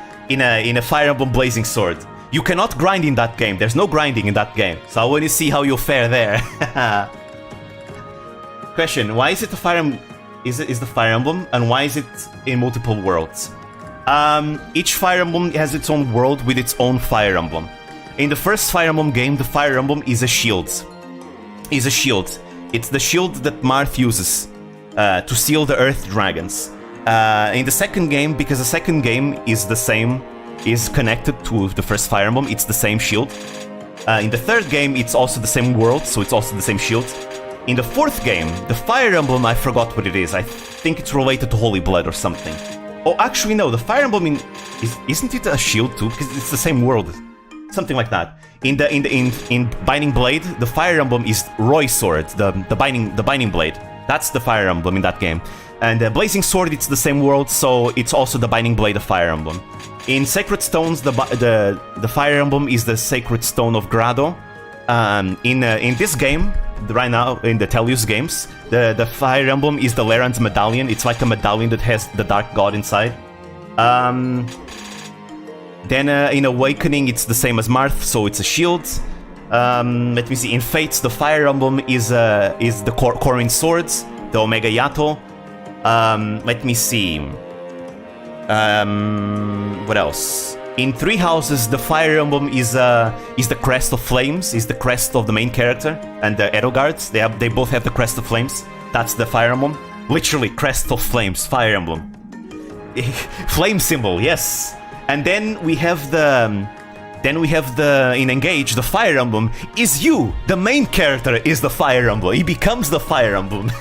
Fire Emblem Blazing Sword. You cannot grind in that game. There's no grinding in that game. So I want to see how you'll fare there. Question: why is it the Fire Emblem? Is the Fire Emblem, and why is it in multiple worlds? Each Fire Emblem has its own world with its own Fire Emblem. In the first Fire Emblem game, the Fire Emblem is a shield. It's the shield that Marth uses to seal the Earth Dragons. In the second game, because the second game is connected to the first Fire Emblem, it's the same shield. In the third game, it's also the same world, so it's also the same shield. In the fourth game, the Fire Emblem, I forgot what it is. I think it's related to Holy Blood or something. Oh, actually no, the Fire Emblem isn't it a shield too? Because it's the same world, something like that. In Binding Blade, the Fire Emblem is Roy's sword, the Binding Blade. That's the Fire Emblem in that game. And the Blazing Sword, it's the same world, so it's also the Binding Blade of Fire Emblem. In Sacred Stones, the Fire Emblem is the Sacred Stone of Grado. In this game, right now, in the Tellius games, the Fire Emblem is the Laran's Medallion. It's like a medallion that has the Dark God inside. Then in Awakening, it's the same as Marth, so it's a shield. Let me see. In Fates, the Fire Emblem is the Corrin Swords, the Omega Yato. Let me see. What else? In Three Houses, the Fire Emblem is the Crest of Flames, is the crest of the main character, and the Edelgards. They both have the Crest of Flames. That's the Fire Emblem. Literally, Crest of Flames, Fire Emblem. Flame symbol, yes. And then we have in Engage, the Fire Emblem is you. The main character is the Fire Emblem. He becomes the Fire Emblem.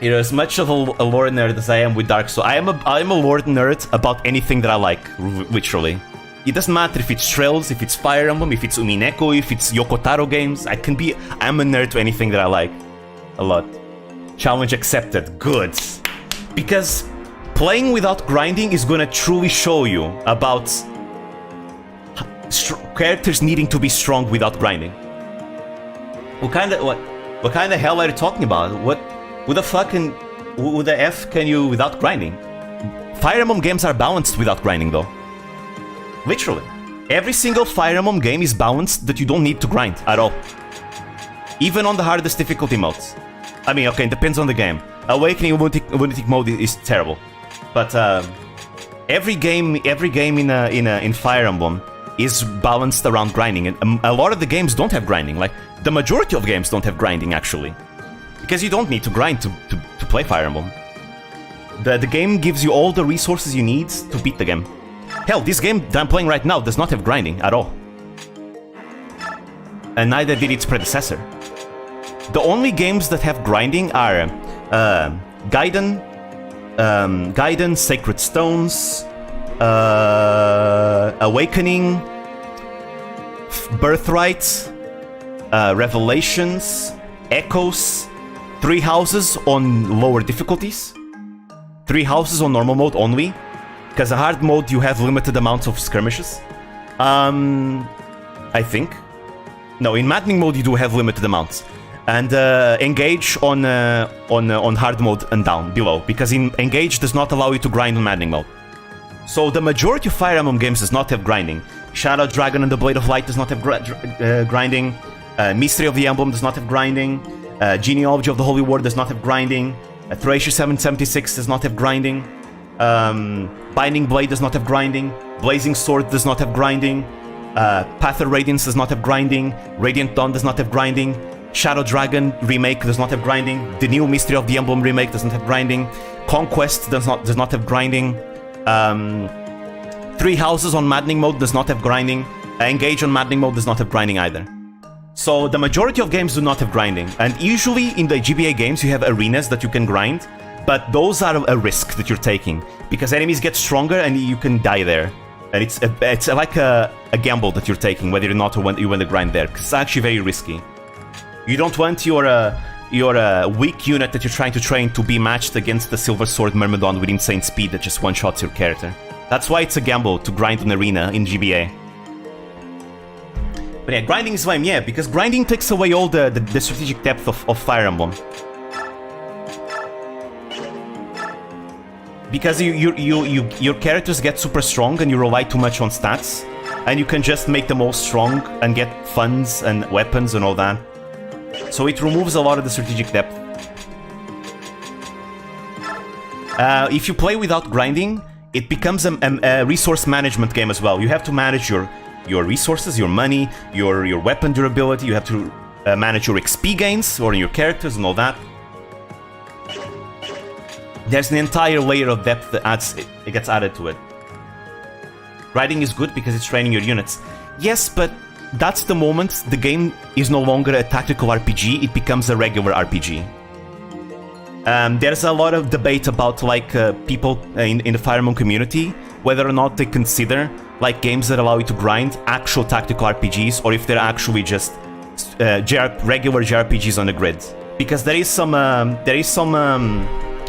You know, as much of a lore nerd as I am with Dark Souls, I'm a lore nerd about anything that I like, literally. It doesn't matter if it's Trails, if it's Fire Emblem, if it's Umineko, if it's Yoko Taro games. I'm a nerd to anything that I like. A lot. Challenge accepted. Good. Because playing without grinding is gonna truly show you about characters needing to be strong without grinding. What kind of hell are you talking about? Who the F can you without grinding? Fire Emblem games are balanced without grinding, though. Literally. Every single Fire Emblem game is balanced that you don't need to grind at all. Even on the hardest difficulty modes. I mean, okay, it depends on the game. Awakening Lunatic mode is terrible. But every game in Fire Emblem is balanced around grinding, and a lot of the games don't have grinding. Like the majority of games don't have grinding actually, because you don't need to grind to play Fire Emblem. The game gives you all the resources you need to beat the game. Hell, this game that I'm playing right now does not have grinding at all, and neither did its predecessor. The only games that have grinding are Gaiden, Sacred Stones, Awakening, Birthright, Revelations, Echoes, 3 houses on lower difficulties, 3 houses on normal mode only, because in hard mode you have limited amounts of skirmishes. I think. No, in maddening mode you do have limited amounts. And engage on hard mode and down below, because in engage does not allow you to grind on maddening mode. So the majority of Fire Emblem games does not have grinding. Shadow Dragon and the Blade of Light does not have grinding. Mystery of the Emblem does not have grinding. Genealogy of the Holy War does not have grinding. Thracia 776 does not have grinding. Binding Blade does not have grinding. Blazing Sword does not have grinding. Path of Radiance does not have grinding. Radiant Dawn does not have grinding. Shadow Dragon Remake does not have grinding. The new Mystery of the Emblem Remake does not have grinding. Conquest does not have grinding. 3 houses on maddening mode does not have grinding. Engage on maddening mode does not have grinding either. So the majority of games do not have grinding, and usually in the GBA games you have arenas that you can grind, but those are a risk that you're taking, because enemies get stronger and you can die there. And it's like a gamble that you're taking, whether or not you want to grind there, because it's actually very risky. You don't want your weak unit that you're trying to train to be matched against the Silver Sword Myrmidon with insane speed that just one-shots your character. That's why it's a gamble to grind an arena in GBA. But yeah, grinding is lame, yeah, because grinding takes away all the strategic depth of Fire Emblem. Because your characters get super strong and you rely too much on stats, and you can just make them all strong and get funds and weapons and all that. So it removes a lot of the strategic depth. If you play without grinding, it becomes a resource management game as well. You have to manage your resources, your money, your weapon durability. You have to manage your XP gains or your characters and all that. There's an entire layer of depth that it gets added to it. Grinding is good because it's training your units. Yes, but that's the moment the game is no longer a tactical RPG, it becomes a regular RPG. There's a lot of debate about like people in the Fire Emblem community, whether or not they consider like games that allow you to grind actual tactical RPGs, or if they're actually just regular JRPGs on the grid. Because there is some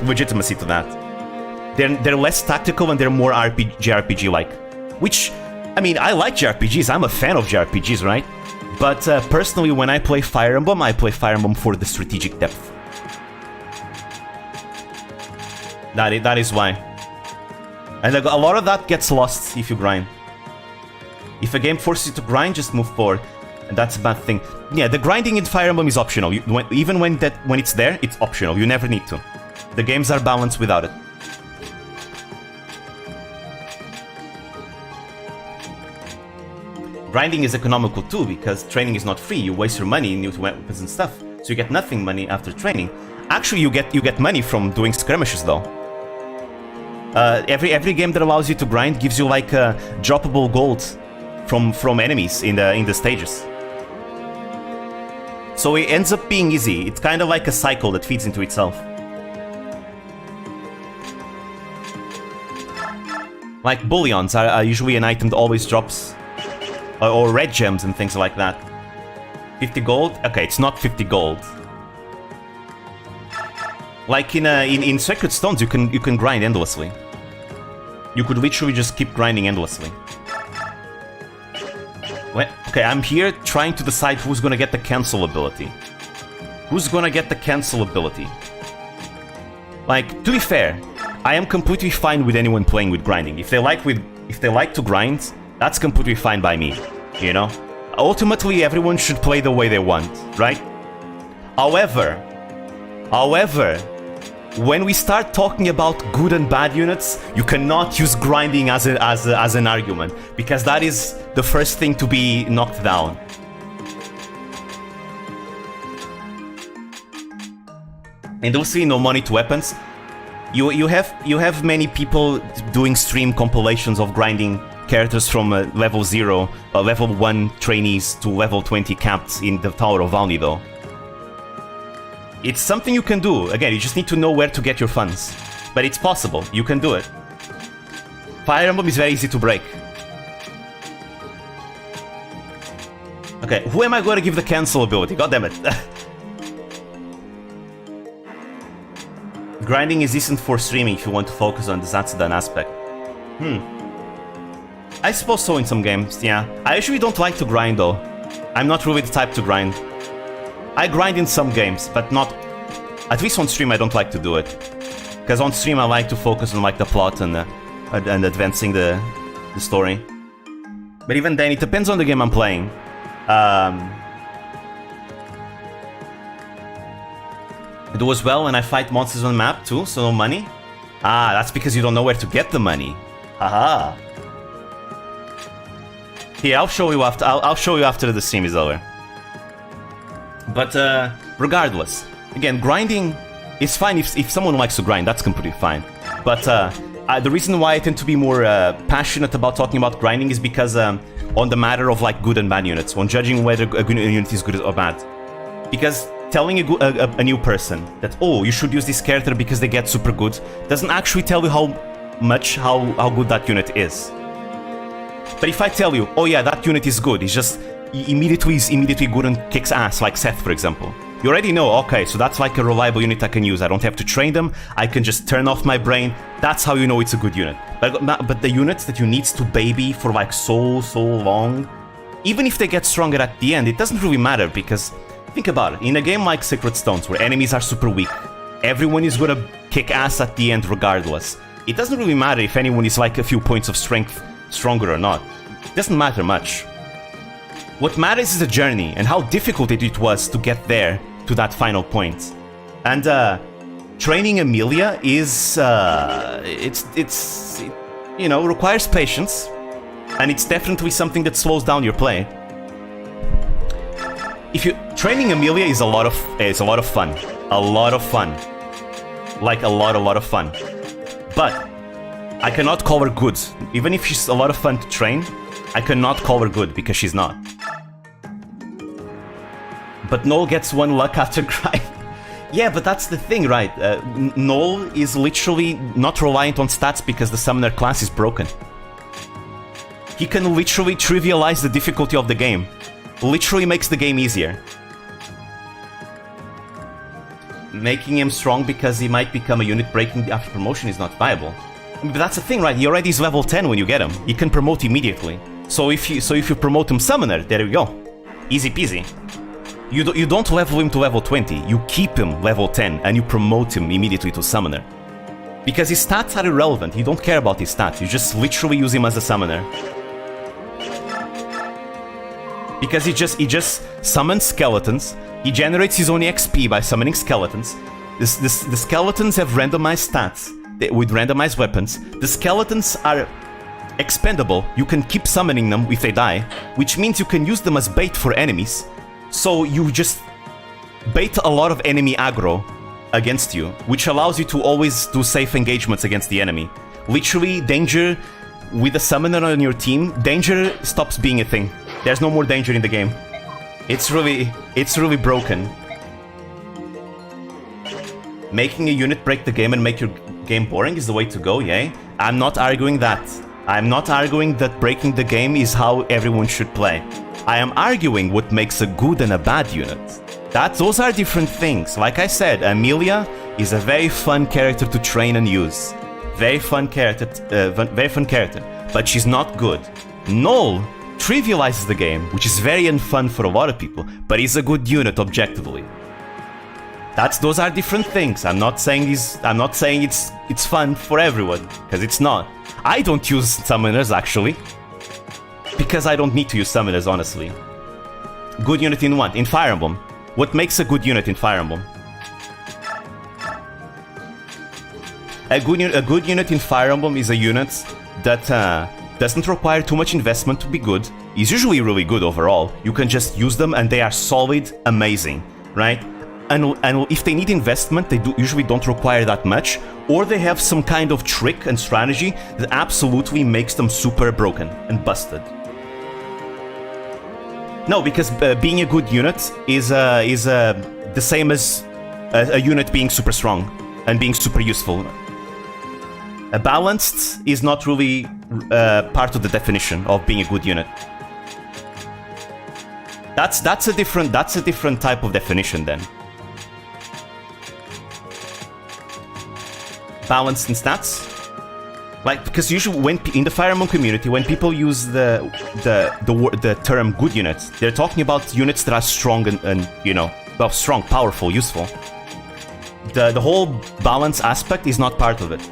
legitimacy to that. They're less tactical and they're more JRPG-like. Which, I mean, I like JRPGs, I'm a fan of JRPGs, right? But personally, when I play Fire Emblem for the strategic depth. That is why. And a lot of that gets lost if you grind. If a game forces you to grind, just move forward. And that's a bad thing. Yeah, the grinding in Fire Emblem is optional. Even when it's there, it's optional. You never need to. The games are balanced without it. Grinding is economical too, because training is not free. You waste your money in new weapons and stuff, so you get nothing money after training. Actually, you get money from doing skirmishes though. Every game that allows you to grind gives you like droppable gold from enemies in the stages. So it ends up being easy. It's kind of like a cycle that feeds into itself. Like bullions are usually an item that always drops. Or red gems and things like that. 50 gold? Okay, it's not 50 gold. Like in Sacred Stones, you can grind endlessly. You could literally just keep grinding endlessly. Well, okay, I'm here trying to decide who's gonna get the cancel ability. Who's gonna get the cancel ability? Like, to be fair, I am completely fine with anyone playing with grinding. If they like to grind, that's completely fine by me, you know? Ultimately, everyone should play the way they want, right? However, when we start talking about good and bad units, you cannot use grinding as an argument, because that is the first thing to be knocked down. And also, no money to weapons. You have many people doing stream compilations of grinding characters from level 0, level 1 trainees to level 20 capped in the Tower of Valny, though. It's something you can do. Again, you just need to know where to get your funds. But it's possible. You can do it. Fire Emblem is very easy to break. Okay, who am I going to give the cancel ability? God damn it. Grinding is decent for streaming if you want to focus on the Zatsudan aspect. I suppose so in some games, yeah. I usually don't like to grind though. I'm not really the type to grind. I grind in some games, but not... At least on stream I don't like to do it. Because on stream I like to focus on like the plot and advancing the story. But even then, it depends on the game I'm playing. I do as well when I fight monsters on the map too, so no money. Ah, that's because you don't know where to get the money. Haha. Here, I'll show you after. I'll show you after the stream is over. But regardless, again, grinding is fine if someone likes to grind. That's completely fine. But the reason why I tend to be more passionate about talking about grinding is because on the matter of like good and bad units, on judging whether a good unit is good or bad, because telling a new person that, oh, you should use this character because they get super good, doesn't actually tell you how good that unit is. But if I tell you, oh yeah, that unit is good, it's just immediately good and kicks ass, like Seth, for example. You already know, okay, so that's like a reliable unit I can use. I don't have to train them, I can just turn off my brain. That's how you know it's a good unit. But the units that you need to baby for like so long, even if they get stronger at the end, it doesn't really matter, because think about it. In a game like Sacred Stones, where enemies are super weak, everyone is gonna kick ass at the end regardless. It doesn't really matter if anyone is like a few points of strength stronger or not. It doesn't matter much. What matters is the journey and how difficult it was to get there to that final point. And training Amelia is it's you know, requires patience, and it's definitely something that slows down your play. Training Amelia is a lot of fun. Like a lot of fun. But I cannot call her good. Even if she's a lot of fun to train, I cannot call her good because she's not. But Noel gets 1 luck after grind. Yeah, but that's the thing, right? Noel is literally not reliant on stats because the summoner class is broken. He can literally trivialize the difficulty of the game. Literally makes the game easier. Making him strong because he might become a unit breaking after promotion is not viable. But that's the thing, right? He already is level 10 when you get him. You can promote immediately. So if you promote him summoner, there we go. Easy peasy. You don't level him to level 20. You keep him level 10 and you promote him immediately to summoner. Because his stats are irrelevant. You don't care about his stats. You just literally use him as a summoner. Because he just summons skeletons. He generates his own XP by summoning skeletons. The skeletons have randomized stats with randomized weapons. The skeletons are expendable. You can keep summoning them if they die, which means you can use them as bait for enemies. So you just bait a lot of enemy aggro against you, which allows you to always do safe engagements against the enemy. Literally, danger with a summoner on your team, danger stops being a thing. There's no more danger in the game. It's really broken. Making a unit break the game and make your game boring is the way to go, yay? I'm not arguing that. I'm not arguing that breaking the game is how everyone should play. I am arguing what makes a good and a bad unit. Those are different things. Like I said, Amelia is a very fun character to train and use. Very fun character, but she's not good. Noel trivializes the game, which is very unfun for a lot of people, but he's a good unit objectively. Those are different things. I'm not saying it's fun for everyone, because it's not. I don't use summoners actually, because I don't need to use summoners, honestly. Good unit in what? In Fire Emblem. What makes a good unit in Fire Emblem? A good unit in Fire Emblem is a unit that doesn't require too much investment to be good. Is usually really good overall. You can just use them and they are solid, amazing, right? And if they need investment, they usually don't require that much, or they have some kind of trick and strategy that absolutely makes them super broken and busted. No, because being a good unit is the same as a unit being super strong and being super useful. A balanced is not really part of the definition of being a good unit. That's a different type of definition then. Balanced in stats, like, because usually when in the Fire Emblem community, when people use the term good units, they're talking about units that are strong and you know, well, strong, powerful, useful. The whole balance aspect is not part of it.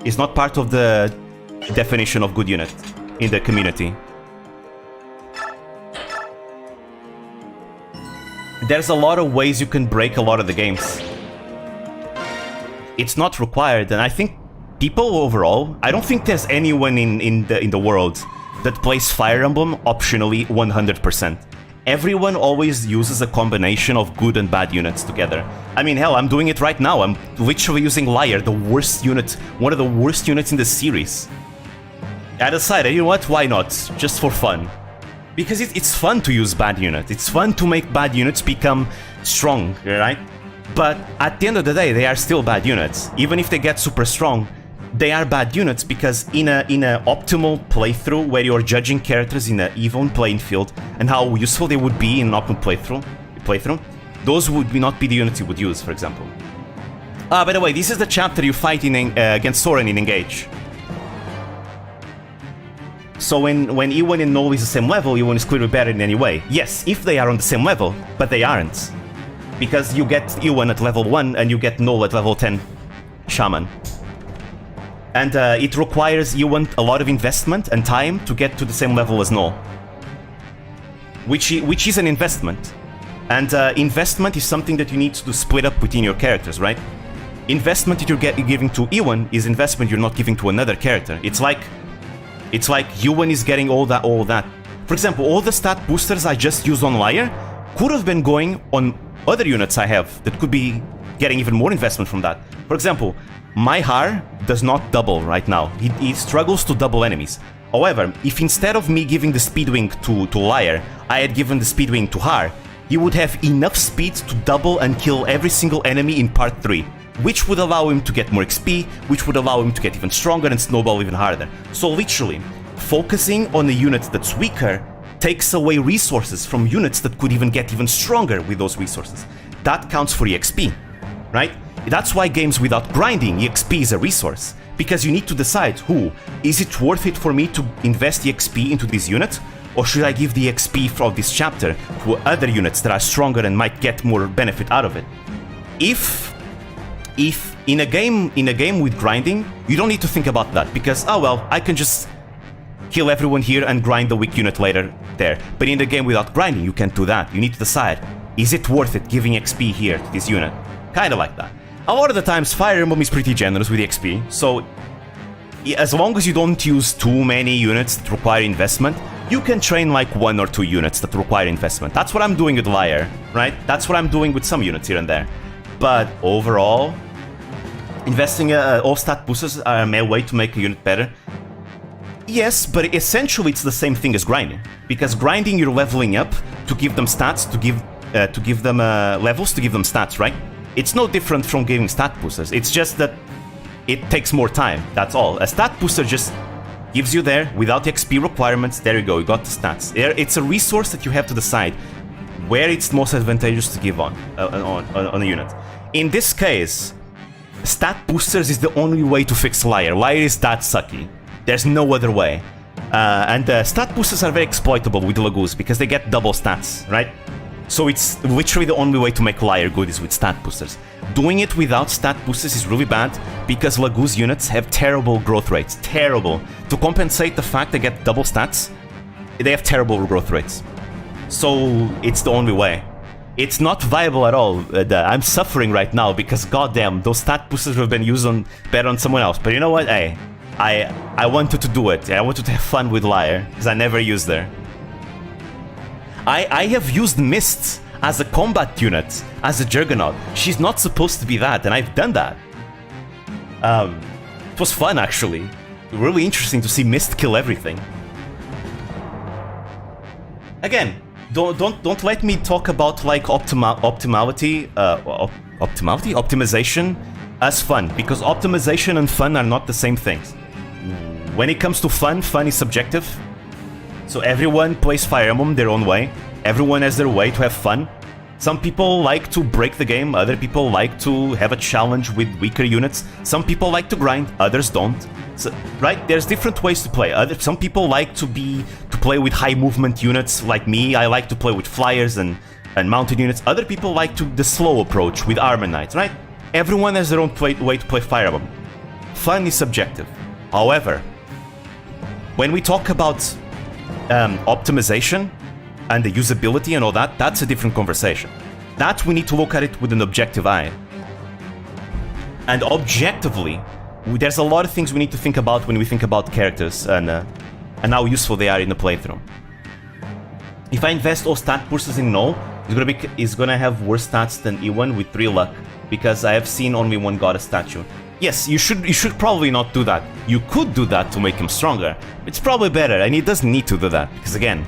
It's not part of the definition of good unit in the community. There's a lot of ways you can break a lot of the games. It's not required, and I think people overall, I don't think there's anyone in the world that plays Fire Emblem optionally 100%. Everyone always uses a combination of good and bad units together. I mean, hell, I'm doing it right now. I'm literally using Liar, the worst unit, one of the worst units in the series. I decided, you know what, why not? Just for fun. Because it's fun to use bad units. It's fun to make bad units become strong, right? But at the end of the day, they are still bad units. Even if they get super strong, they are bad units because in a optimal playthrough where you're judging characters in an even playing field and how useful they would be in an open playthrough, those would not be the units you would use, for example. By the way, this is the chapter you fight against Soren in Engage. So when Ewan and Noel is the same level, Ewan is clearly better in any way. Yes, if they are on the same level, but they aren't. Because you get Ewan at level 1 and you get Noel at level 10 Shaman. And it requires Ewan a lot of investment and time to get to the same level as Noel. Which is an investment. And investment is something that you need to split up within your characters, right? Investment that you're giving to Ewan is investment you're not giving to another character. It's like Ewan is getting all that. For example, all the stat boosters I just used on Liar could have been going on other units I have that could be getting even more investment from that. For example, my Har does not double right now. He struggles to double enemies. However, if instead of me giving the speed wing to Liar, I had given the speed wing to Har, he would have enough speed to double and kill every single enemy in part 3, which would allow him to get more XP, which would allow him to get even stronger and snowball even harder. So literally, focusing on a unit that's weaker takes away resources from units that could even get even stronger with those resources. That counts for EXP, right? That's why games without grinding, EXP is a resource. Because you need to decide, is it worth it for me to invest EXP into this unit? Or should I give the EXP from this chapter to other units that are stronger and might get more benefit out of it? If in a game with grinding, you don't need to think about that, because, oh well, I can just kill everyone here and grind the weak unit later there. But in the game without grinding, you can't do that. You need to decide, is it worth it giving XP here to this unit? Kinda like that. A lot of the times, Fire Emblem is pretty generous with the XP, so as long as you don't use too many units that require investment, you can train like 1 or 2 units that require investment. That's what I'm doing with Liar, right? That's what I'm doing with some units here and there. But overall, investing all stat boosters are a way to make a unit better. Yes, but essentially it's the same thing as grinding. Because grinding, you're leveling up to give them stats, to give them levels, to give them stats, right? It's no different from giving stat boosters. It's just that it takes more time, that's all. A stat booster just gives you there, without XP requirements, there you go, you got the stats. It's a resource that you have to decide where it's most advantageous to give on a unit. In this case, stat boosters is the only way to fix Liar. Liar is that sucky. There's no other way. And stat boosters are very exploitable with Laguz because they get double stats, right? So it's literally the only way to make Liar good is with stat boosters. Doing it without stat boosters is really bad because Laguz units have terrible growth rates. Terrible. To compensate the fact they get double stats, they have terrible growth rates. So it's the only way. It's not viable at all. I'm suffering right now because goddamn, those stat boosters have been used on better on someone else. But you know what? Hey, I wanted to do it. I wanted to have fun with Liar because I never used her. I have used Mist as a combat unit, as a Juggernaut. She's not supposed to be that, and I've done that. It was fun actually. Really interesting to see Mist kill everything. Again, don't let me talk about like optimization as fun, because optimization and fun are not the same things. When it comes to fun, fun is subjective. So everyone plays Fire Emblem their own way. Everyone has their way to have fun. Some people like to break the game, other people like to have a challenge with weaker units. Some people like to grind, others don't. So, right? There's different ways to play. Some people like to play with high movement units, like me. I like to play with flyers and mounted units. Other people like the slow approach with armor knights, right? Everyone has their own way to play Fire Emblem. Fun is subjective. However, when we talk about optimization and the usability and all that, that's a different conversation. That we need to look at it with an objective eye. And objectively, there's a lot of things we need to think about when we think about characters and how useful they are in the playthrough. If I invest all stat boosters in Null, it's gonna have worse stats than E1 with 3 luck, because I have seen only one goddess statue. Yes, you should probably not do that. You could do that to make him stronger. It's probably better, and he doesn't need to do that, because again,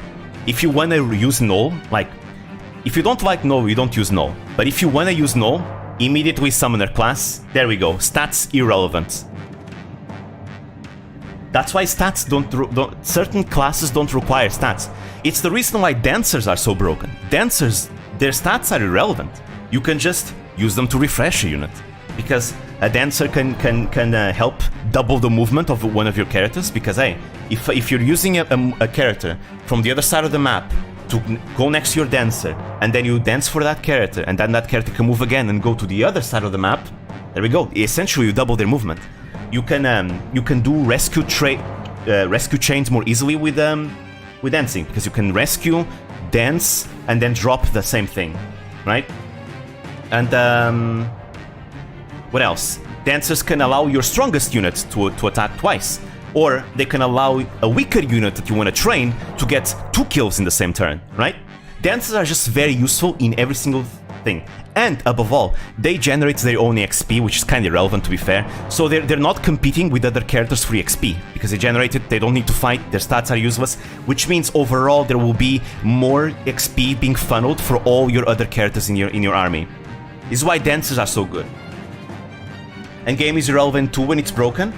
if you wanna use Null, like, if you don't like Null, you don't use Null. But if you wanna use Null, immediately Summoner class, there we go, stats irrelevant. That's why stats certain classes don't require stats. It's the reason why Dancers are so broken. Dancers, their stats are irrelevant. You can just use them to refresh a unit. Because a Dancer can help double the movement of one of your characters, because hey, if you're using a character from the other side of the map to go next to your Dancer, and then you dance for that character, and then that character can move again and go to the other side of the map, there we go. Essentially, you double their movement. You can do rescue chains more easily with dancing, because you can rescue, dance, and then drop the same thing, right? And what else? Dancers can allow your strongest unit to attack twice, or they can allow a weaker unit that you want to train to get 2 kills in the same turn, right? Dancers are just very useful in every single thing. And above all, they generate their own XP, which is kind of irrelevant to be fair. So they're not competing with other characters for XP, because they generate it, they don't need to fight, their stats are useless, which means overall there will be more XP being funneled for all your other characters in your army. This is why Dancers are so good. And game is irrelevant too when it's broken.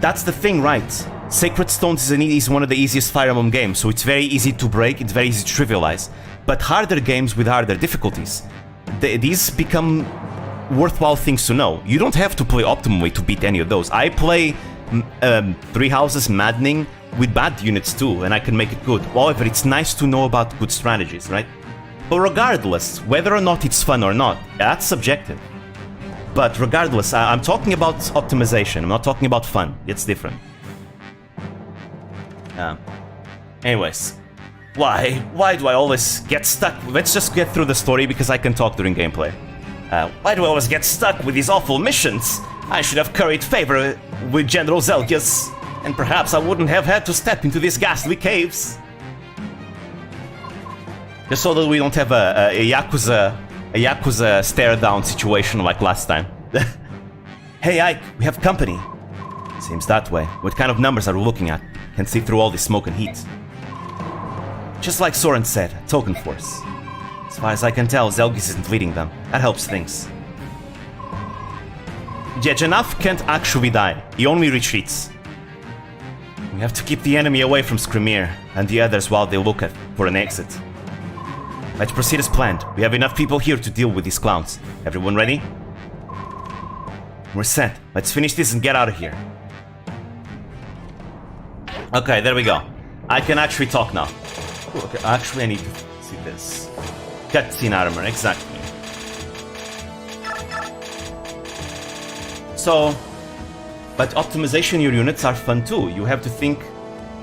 That's the thing, right? Sacred Stones is one of the easiest Fire Emblem games, so it's very easy to break, it's very easy to trivialize. But harder games with harder difficulties, these become worthwhile things to know. You don't have to play optimally to beat any of those. I play 3 Houses Maddening with bad units too, and I can make it good. However, it's nice to know about good strategies, right? But regardless, whether or not it's fun or not, that's subjective. But regardless, I'm talking about optimization, I'm not talking about fun. It's different. Anyways, why do I always get stuck? Let's just get through the story, because I can talk during gameplay. Why do I always get stuck with these awful missions? I should have curried favor with General Zelgius, and perhaps I wouldn't have had to step into these ghastly caves. Just so that we don't have a Yakuza stare-down situation like last time. Hey Ike, we have company. Seems that way. What kind of numbers are we looking at? Can see through all this smoke and heat. Just like Soren said, a token force. As far as I can tell, Zelgius isn't leading them. That helps things. Yeah, Janaf can't actually die. He only retreats. We have to keep the enemy away from Skrimir and the others while they look for an exit. Let's proceed as planned. We have enough people here to deal with these clowns. Everyone ready? We're set. Let's finish this and get out of here. Okay, there we go. I can actually talk now. Okay, actually I need to see this. Cutscene armor, exactly. So, but optimization your units are fun too. You have to think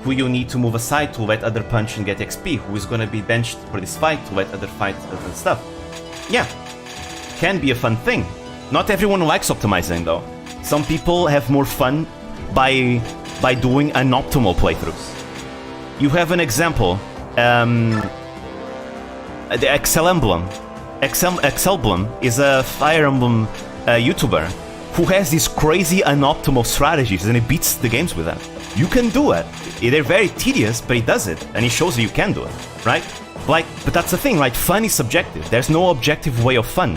who you need to move aside to let other punch and get XP, who is gonna be benched for this fight to let other fight and stuff. yeah, can be a fun thing. Not everyone likes optimizing though. Some people have more fun by doing unoptimal playthroughs. You have an example, the Emblem. Emblem is a Fire Emblem YouTuber who has these crazy unoptimal strategies and he beats the games with them. You can do it. They're very tedious, but he does it, and he shows you can do it, right? Like, but that's the thing, right? Fun is subjective. There's no objective way of fun.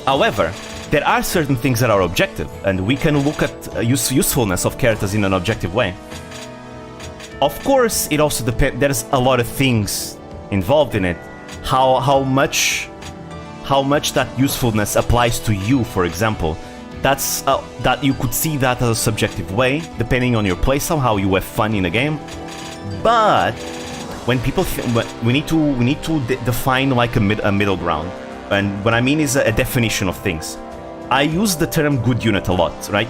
However, there are certain things that are objective, and we can look at usefulness of characters in an objective way. Of course, it also depends. There's a lot of things involved in it. How much that usefulness applies to you, for example. That's that you could see that as a subjective way, depending on your playstyle, how you have fun in a game. But when people we need to define like a middle ground, and what I mean is a definition of things. I use the term good unit a lot, right?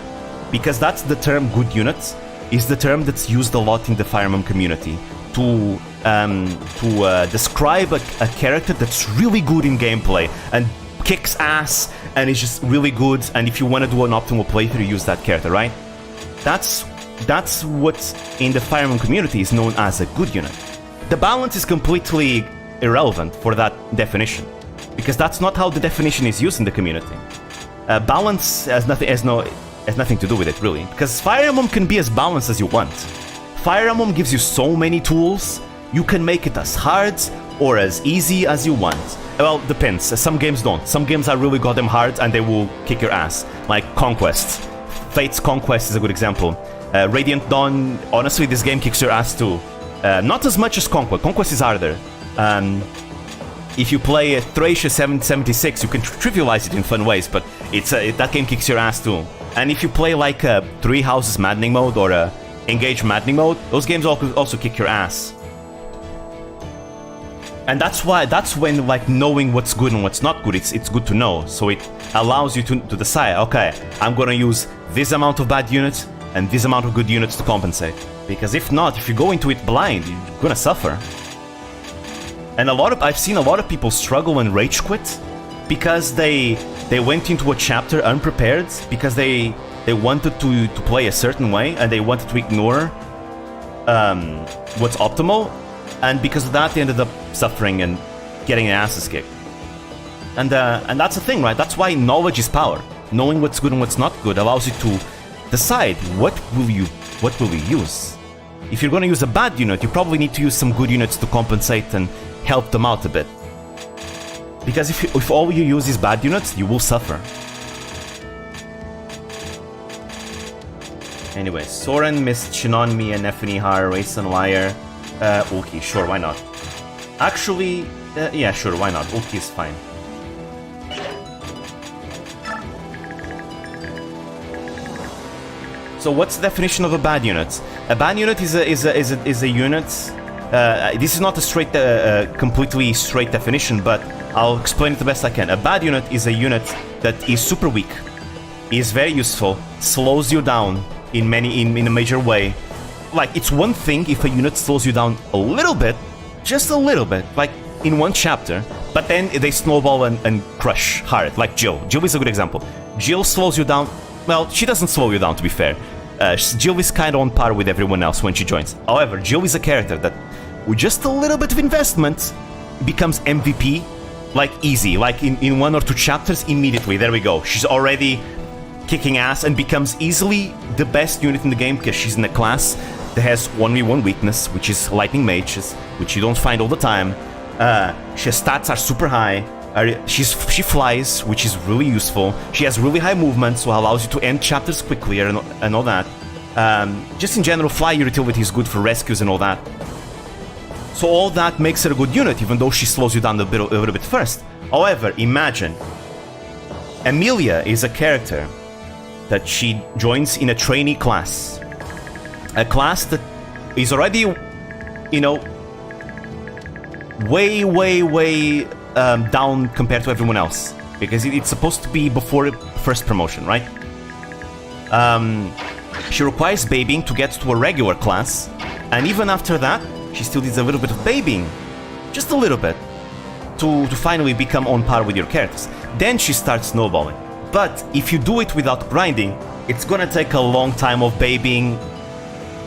Because that's the term good unit is the term that's used a lot in the Fire Emblem community to describe a character that's really good in gameplay and kicks ass and is just really good, and if you want to do an optimal playthrough, use that character, right? That's what in the Fire Emblem community is known as a good unit. The balance is completely irrelevant for that definition, because that's not how the definition is used in the community. Balance has nothing to do with it, really, because Fire Emblem can be as balanced as you want. Fire Emblem gives you so many tools, you can make it as hard or as easy as you want. Well, depends. Some games don't. Some games are really goddamn hard and they will kick your ass. Like Conquest. Fate's Conquest is a good example. Radiant Dawn, honestly, this game kicks your ass too. Not as much as Conquest. Conquest is harder. If you play Thracia 776, you can trivialize it in fun ways, but that game kicks your ass too. And if you play like Three Houses Maddening mode or Engage Maddening mode, those games also kick your ass. And that's when like knowing what's good and what's not good, it's good to know. So it allows you to decide, okay, I'm gonna use this amount of bad units and this amount of good units to compensate. Because if not, if you go into it blind, you're gonna suffer. And I've seen a lot of people struggle and rage quit because they went into a chapter unprepared, because they wanted to play a certain way and they wanted to ignore what's optimal. And because of that, they ended up suffering and getting their asses kicked. And that's the thing, right? That's why knowledge is power. Knowing what's good and what's not good allows you to decide what will you use. If you're going to use a bad unit, you probably need to use some good units to compensate and help them out a bit. Because if all you use is bad units, you will suffer. Anyway, Soren, Miss Shinonmi, and Nefini Har, Race and Wire. Ulki, sure, why not? Actually, yeah, sure, why not? Ulki is fine. So what's the definition of a bad unit? A bad unit is a unit. This is not a completely straight definition, but I'll explain it the best I can. A bad unit is a unit that is super weak, is very useful, slows you down in a major way. Like, it's one thing if a unit slows you down a little bit, just a little bit, like in one chapter, but then they snowball and crush hard, like Jill. Jill is a good example. Jill slows you down. Well, she doesn't slow you down, to be fair. Jill is kind of on par with everyone else when she joins. However, Jill is a character that, with just a little bit of investment, becomes MVP, like easy, like in 1 or 2 chapters, immediately. There we go. She's already kicking ass and becomes easily the best unit in the game because she's in a class that has 1v1 weakness, which is Lightning Mages, which you don't find all the time. Her stats are super high. She flies, which is really useful. She has really high movement, so allows you to end chapters quickly and all that. Just in general, fly utility is good for rescues and all that. So all that makes her a good unit, even though she slows you down a little bit first. However, imagine Amelia is a character that she joins in a trainee class. A class that is already, you know, way down compared to everyone else. Because it's supposed to be before first promotion, right? She requires babying to get to a regular class. And even after that, she still needs a little bit of babying. Just a little bit. to finally become on par with your characters. Then she starts snowballing. But if you do it without grinding, it's gonna take a long time of babying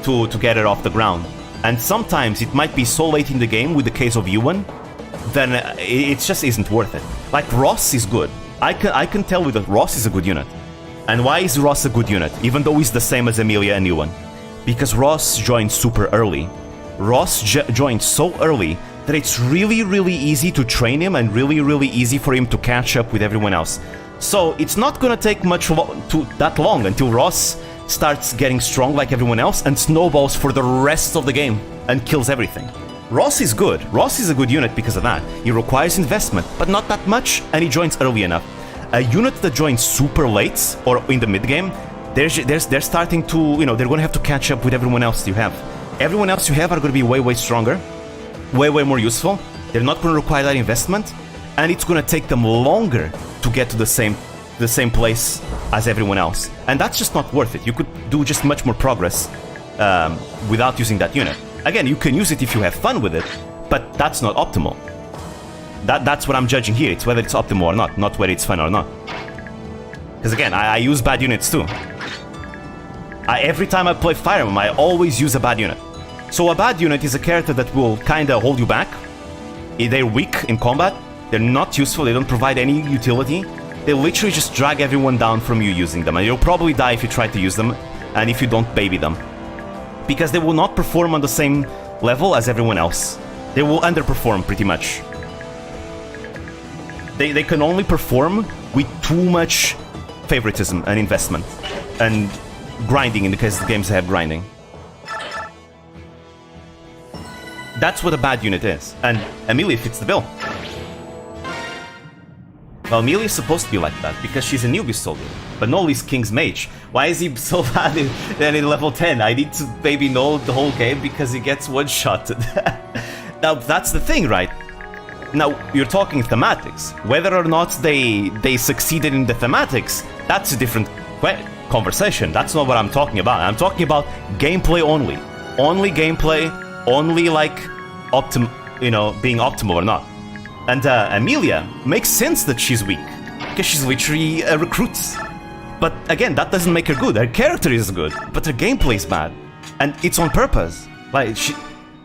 to get it off the ground. And sometimes it might be so late in the game, with the case of Yuan, then it just isn't worth it. Like, Ross is good. I can tell you that Ross is a good unit. And why is Ross a good unit, even though he's the same as Emilia and Yuan? Because Ross joined super early. Ross joined so early that it's really, really easy to train him and really, really easy for him to catch up with everyone else. So it's not gonna take that long until Ross starts getting strong like everyone else and snowballs for the rest of the game and kills everything. Ross is good. Ross is a good unit because of that. He requires investment, but not that much, and he joins early enough. A unit that joins super late or in the mid game, they're starting to, you know, they're gonna have to catch up with everyone else you have. Everyone else you have are gonna be way, way stronger, way, way more useful. They're not gonna require that investment, and it's gonna take them longer to get to the same place as everyone else. And that's just not worth it. You could do just much more progress without using that unit. Again, you can use it if you have fun with it, but that's not optimal. That's what I'm judging here. It's whether it's optimal or not whether it's fun or not. Because again, I use bad units too. Every time I play Fire Emblem, I always use a bad unit. So a bad unit is a character that will kinda hold you back. They're weak in combat. They're not useful. They don't provide any utility. They literally just drag everyone down from you using them. And you'll probably die if you try to use them and if you don't baby them. Because they will not perform on the same level as everyone else. They will underperform pretty much. They can only perform with too much favoritism and investment. And grinding in the case of the games that have grinding. That's what a bad unit is. And Emilia fits the bill. Well, Emilia is supposed to be like that, because she's a newbie soldier. But Noel is King's Mage. Why is he so bad in level 10? I need to baby Noel the whole game because he gets one-shotted. Now, that's the thing, right? Now, you're talking thematics. Whether or not they succeeded in the thematics, that's a different conversation. That's not what I'm talking about. I'm talking about gameplay only. Only gameplay, only like being optimal or not. And Emilia makes sense that she's weak, because she's literally a recruit. But again, that doesn't make her good. Her character is good, but her gameplay is bad. And it's on purpose. Like,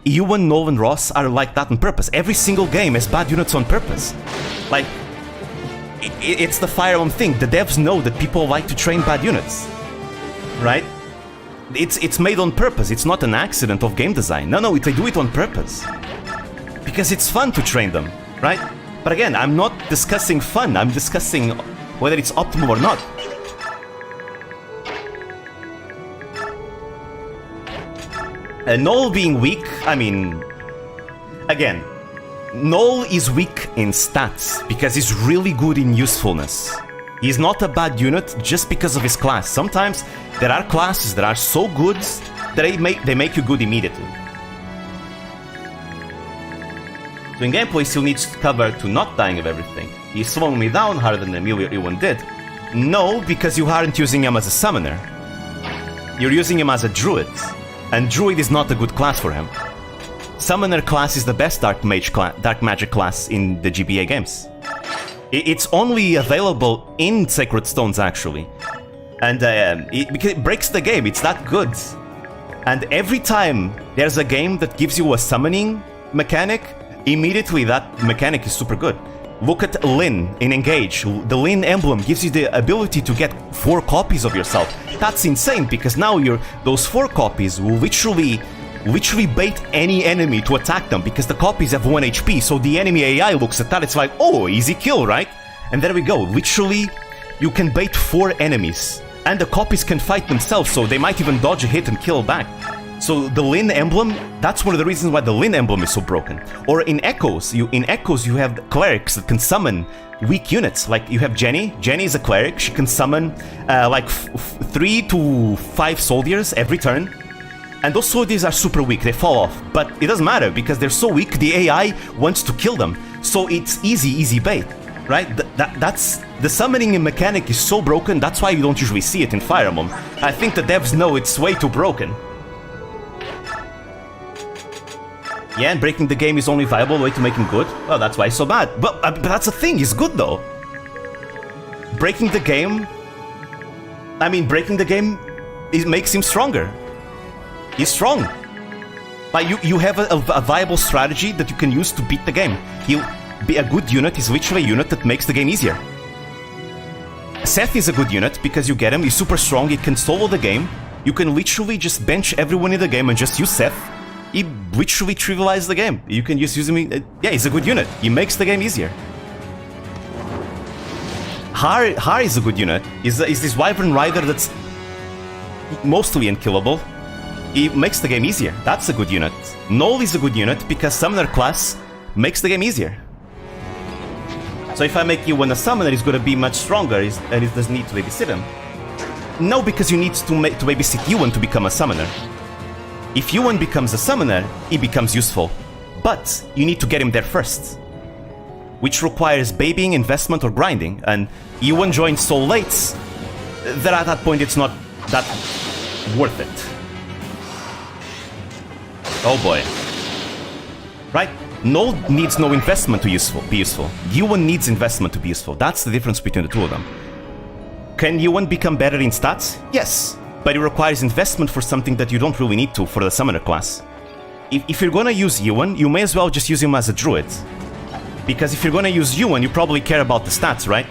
Ewan, Noel, and Ross are like that on purpose. Every single game has bad units on purpose. Like, it's the Fire Emblem thing. The devs know that people like to train bad units. Right? It's made on purpose. It's not an accident of game design. No, they do it on purpose. Because it's fun to train them. Right? But again, I'm not discussing fun. I'm discussing whether it's optimal or not. Noel being weak, I mean... Again, Noel is weak in stats because he's really good in usefulness. He's not a bad unit just because of his class. Sometimes there are classes that are so good that they make you good immediately. So in gameplay, he still needs cover to not dying of everything. He's slowing me down harder than Emilia Ewan did. No, because you aren't using him as a summoner. You're using him as a druid. And druid is not a good class for him. Summoner class is the best dark magic class in the GBA games. It's only available in Sacred Stones, actually. And it breaks the game, it's that good. And every time there's a game that gives you a summoning mechanic, immediately that mechanic is super good. Look at Lyn in Engage. The Lyn emblem gives you the ability to get 4 copies of yourself. That's insane, because now those 4 copies will literally bait any enemy to attack them, because the copies have 1 HP, so the enemy AI looks at that, it's like, oh, easy kill, right? And there we go. Literally, you can bait 4 enemies. And the copies can fight themselves, so they might even dodge a hit and kill back. So the Lyn emblem, that's one of the reasons why the Lyn emblem is so broken. Or in Echoes, you have clerics that can summon weak units. Like you have Jenny. Jenny is a cleric. She can summon like 3 to 5 soldiers every turn. And those soldiers are super weak. They fall off. But it doesn't matter because they're so weak, the AI wants to kill them. So it's easy bait. Right? That's the summoning mechanic is so broken. That's why you don't usually see it in Fire Emblem. I think the devs know it's way too broken. Yeah, and breaking the game is only viable way to make him good? Well, that's why he's so bad. But that's the thing, he's good though. Breaking the game... I mean, breaking the game, it makes him stronger. He's strong. Like, you have a viable strategy that you can use to beat the game. He'll be a good unit, is literally a unit that makes the game easier. Seth is a good unit because you get him, he's super strong, he can solo the game. You can literally just bench everyone in the game and just use Seth. He literally trivializes the game. You can just use him, yeah, he's a good unit. He makes the game easier. Har is a good unit. Is this Wyvern Rider that's mostly unkillable. He makes the game easier. That's a good unit. Null is a good unit because Summoner class makes the game easier. So if I make you a summoner, he's going to be much stronger and he doesn't need to babysit him. No, because you need to babysit Yuan to become a summoner. If Yuan becomes a summoner, he becomes useful. But you need to get him there first, which requires babying, investment, or grinding. And Yuan joins so late that at that point it's not that worth it. Oh boy. Right? Null needs no investment to be useful. Yuan needs investment to be useful. That's the difference between the two of them. Can Yuan become better in stats? Yes, but it requires investment for something that you don't really need to for the summoner class. If you're gonna use Yuan, you may as well just use him as a druid. Because if you're gonna use Yuan, you probably care about the stats, right?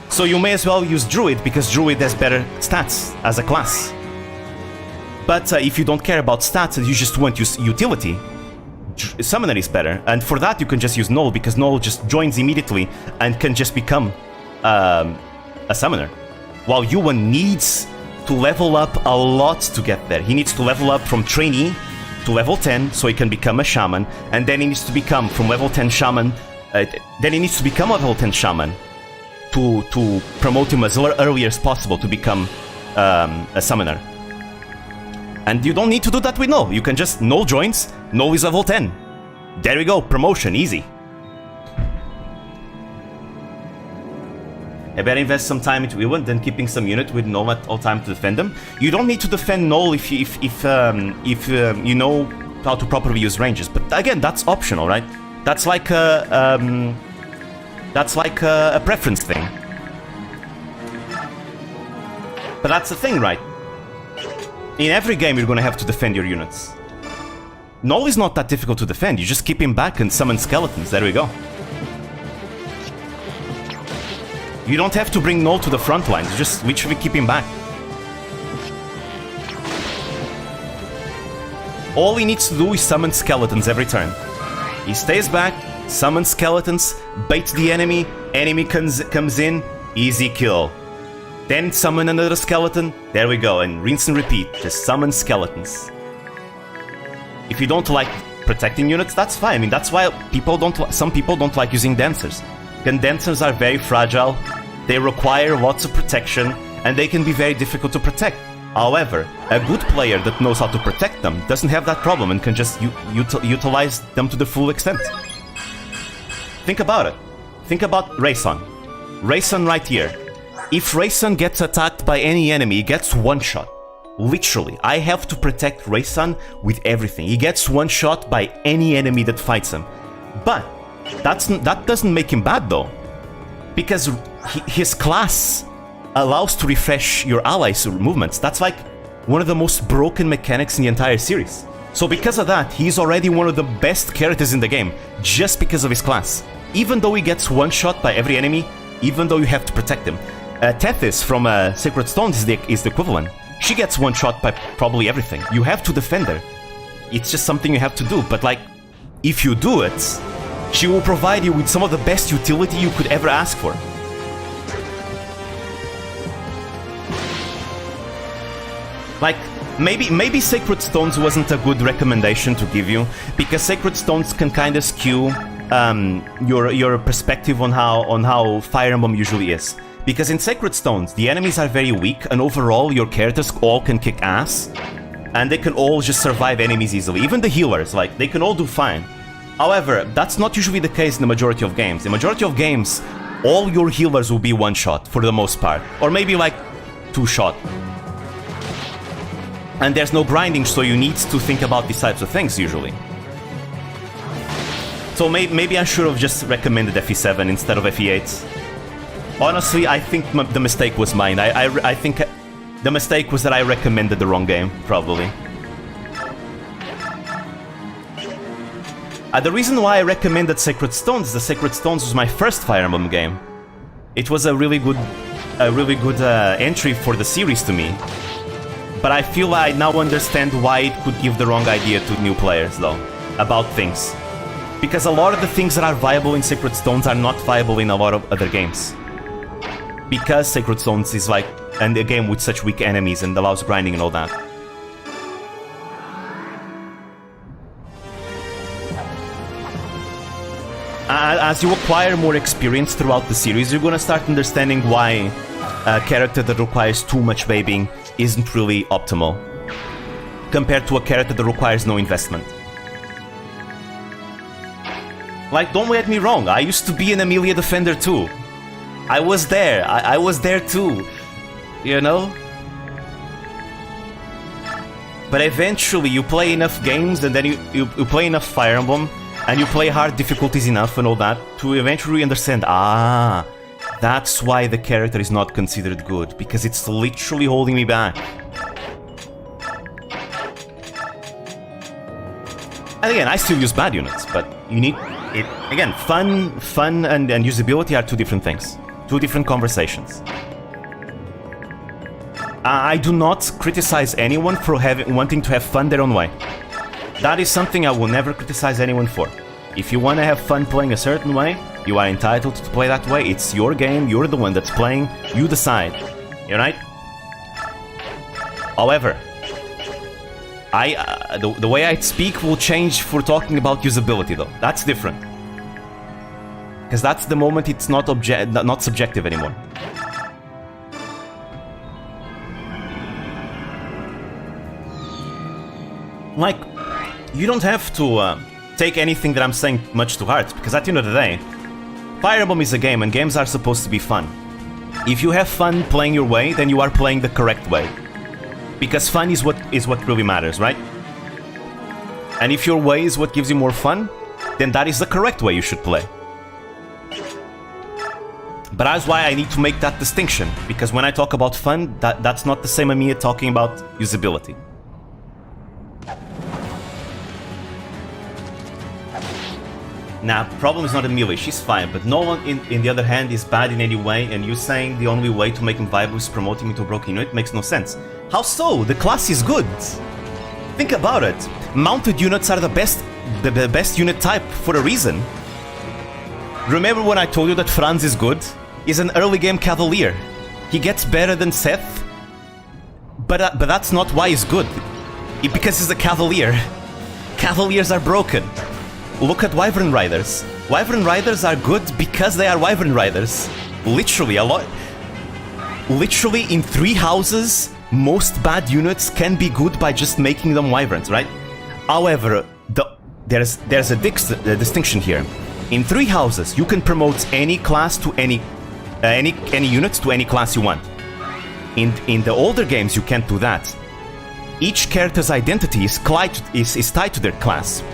So you may as well use druid because druid has better stats as a class. But if you don't care about stats and you just want utility, Summoner is better. And for that you can just use Null because Null just joins immediately and can just become a Summoner. While Yuan needs to level up a lot to get there. He needs to level up from trainee to level 10 so he can become a Shaman. And then he needs to become from level 10 Shaman. Then he needs to become a level 10 Shaman to promote him as early as possible to become a Summoner. And you don't need to do that with Null. You can just Null joins, Null is level 10. There we go, promotion, easy. I better invest some time into Yuan than keeping some unit with Null at all time to defend them. You don't need to defend Null if you know how to properly use ranges. But again, that's optional, right? That's like a preference thing. But that's the thing, right? In every game, you're gonna have to defend your units. Null is not that difficult to defend. You just keep him back and summon skeletons. There we go. You don't have to bring Null to the front lines. You just literally keep him back. All he needs to do is summon skeletons every turn. He stays back, summons skeletons, baits the enemy, enemy comes in, easy kill. Then summon another skeleton, there we go, and rinse and repeat, just summon skeletons. If you don't like protecting units, that's fine. I mean, that's why some people don't like using dancers. Condensers are very fragile, they require lots of protection, and they can be very difficult to protect. However, a good player that knows how to protect them doesn't have that problem and can just utilize them to the full extent. Think about it. Think about Rayson. Rayson right here. If Rayson gets attacked by any enemy, he gets one shot. Literally, I have to protect Rayson with everything. He gets one shot by any enemy that fights him. But that doesn't make him bad though. Because his class allows to refresh your allies' movements. That's like one of the most broken mechanics in the entire series. So because of that, he's already one of the best characters in the game, just because of his class. Even though he gets one shot by every enemy, even though you have to protect him. Tethys from Sacred Stones is the equivalent. She gets one shot by probably everything. You have to defend her. It's just something you have to do, but like, if you do it, she will provide you with some of the best utility you could ever ask for. Like, maybe Sacred Stones wasn't a good recommendation to give you, because Sacred Stones can kind of skew your perspective on how Fire Emblem usually is. Because in Sacred Stones, the enemies are very weak, and overall your characters all can kick ass, and they can all just survive enemies easily. Even the healers, like, they can all do fine. However, that's not usually the case in the majority of games. In the majority of games, all your healers will be one shot for the most part, or maybe like 2 shot. And there's no grinding, so you need to think about these types of things usually. So maybe I should have just recommended FE7 instead of FE8. Honestly, I think the mistake was mine. I think the mistake was that I recommended the wrong game, probably. The reason why I recommended Sacred Stones, the Sacred Stones was my first Fire Emblem game. It was a really good entry for the series to me. But I feel I now understand why it could give the wrong idea to new players, though, about things. Because a lot of the things that are viable in Sacred Stones are not viable in a lot of other games. Because Sacred Stones is like a game with such weak enemies and allows grinding and all that. As you acquire more experience throughout the series, you're gonna start understanding why a character that requires too much babying isn't really optimal compared to a character that requires no investment. Like, don't get me wrong, I used to be an Amelia defender too. I was there, I was there too, you know? But eventually you play enough games and then you play enough Fire Emblem and you play hard difficulties enough and all that to eventually understand, that's why the character is not considered good, because it's literally holding me back. And again, I still use bad units, but you need it. Again, fun and usability are two different things. Two different conversations. I do not criticize anyone for wanting to have fun their own way. That is something I will never criticize anyone for. If you want to have fun playing a certain way, you are entitled to play that way. It's your game, you're the one that's playing, you decide. You right? However, the way I speak will change for talking about usability though. That's different. Because that's the moment it's not subjective anymore. Like, you don't have to take anything that I'm saying much to heart, because at the end of the day, Fire Emblem is a game and games are supposed to be fun. If you have fun playing your way, then you are playing the correct way. Because fun is what really matters, right? And if your way is what gives you more fun, then that is the correct way you should play. But that's why I need to make that distinction, because when I talk about fun, that's not the same as me talking about usability. Nah, problem is not Amelia, she's fine, but no one in the other hand is bad in any way, and you saying the only way to make him viable is promoting him to a broken unit makes no sense. How so? The class is good. Think about it. Mounted units are the best unit type for a reason. Remember when I told you that Franz is good? He's an early game cavalier. He gets better than Seth, but that's not why he's good. Because he's a cavalier. Cavaliers are broken. Look at Wyvern Riders. Wyvern Riders are good because they are Wyvern Riders. Literally, a lot. Literally, in 3 houses, most bad units can be good by just making them Wyverns, right? However, there's a distinction here. In 3 houses, you can promote any class to any units to any class you want. In the older games, you can't do that. Each character's identity is tied to their class.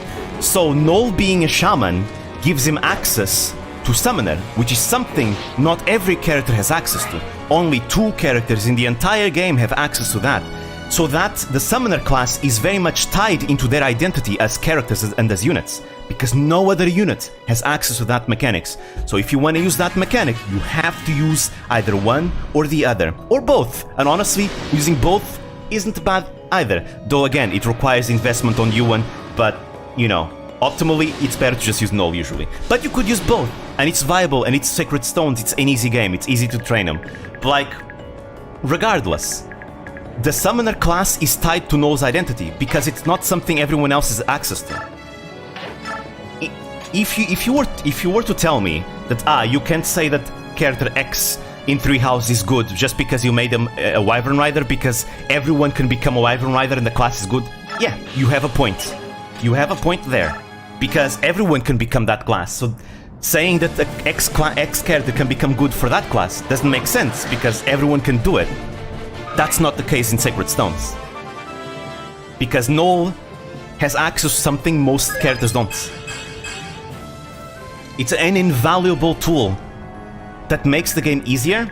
So Null being a shaman gives him access to summoner, which is something not every character has access to. Only 2 characters in the entire game have access to that. So that the summoner class is very much tied into their identity as characters and as units, because no other unit has access to that mechanics. So if you want to use that mechanic, you have to use either one or the other, or both. And honestly, using both isn't bad either, though again, it requires investment on you one, but you know, optimally, it's better to just use Null usually. But you could use both, and it's viable, and it's Sacred Stones, it's an easy game, it's easy to train them. But like, regardless, the Summoner class is tied to Null's identity, because it's not something everyone else has access to. If you were to tell me that, you can't say that character X in 3 houses is good just because you made them a Wyvern Rider, because everyone can become a Wyvern Rider and the class is good, yeah, you have a point. You have a point there, because everyone can become that class. So saying that the X character can become good for that class doesn't make sense, because everyone can do it. That's not the case in Sacred Stones. Because Null has access to something most characters don't. It's an invaluable tool that makes the game easier,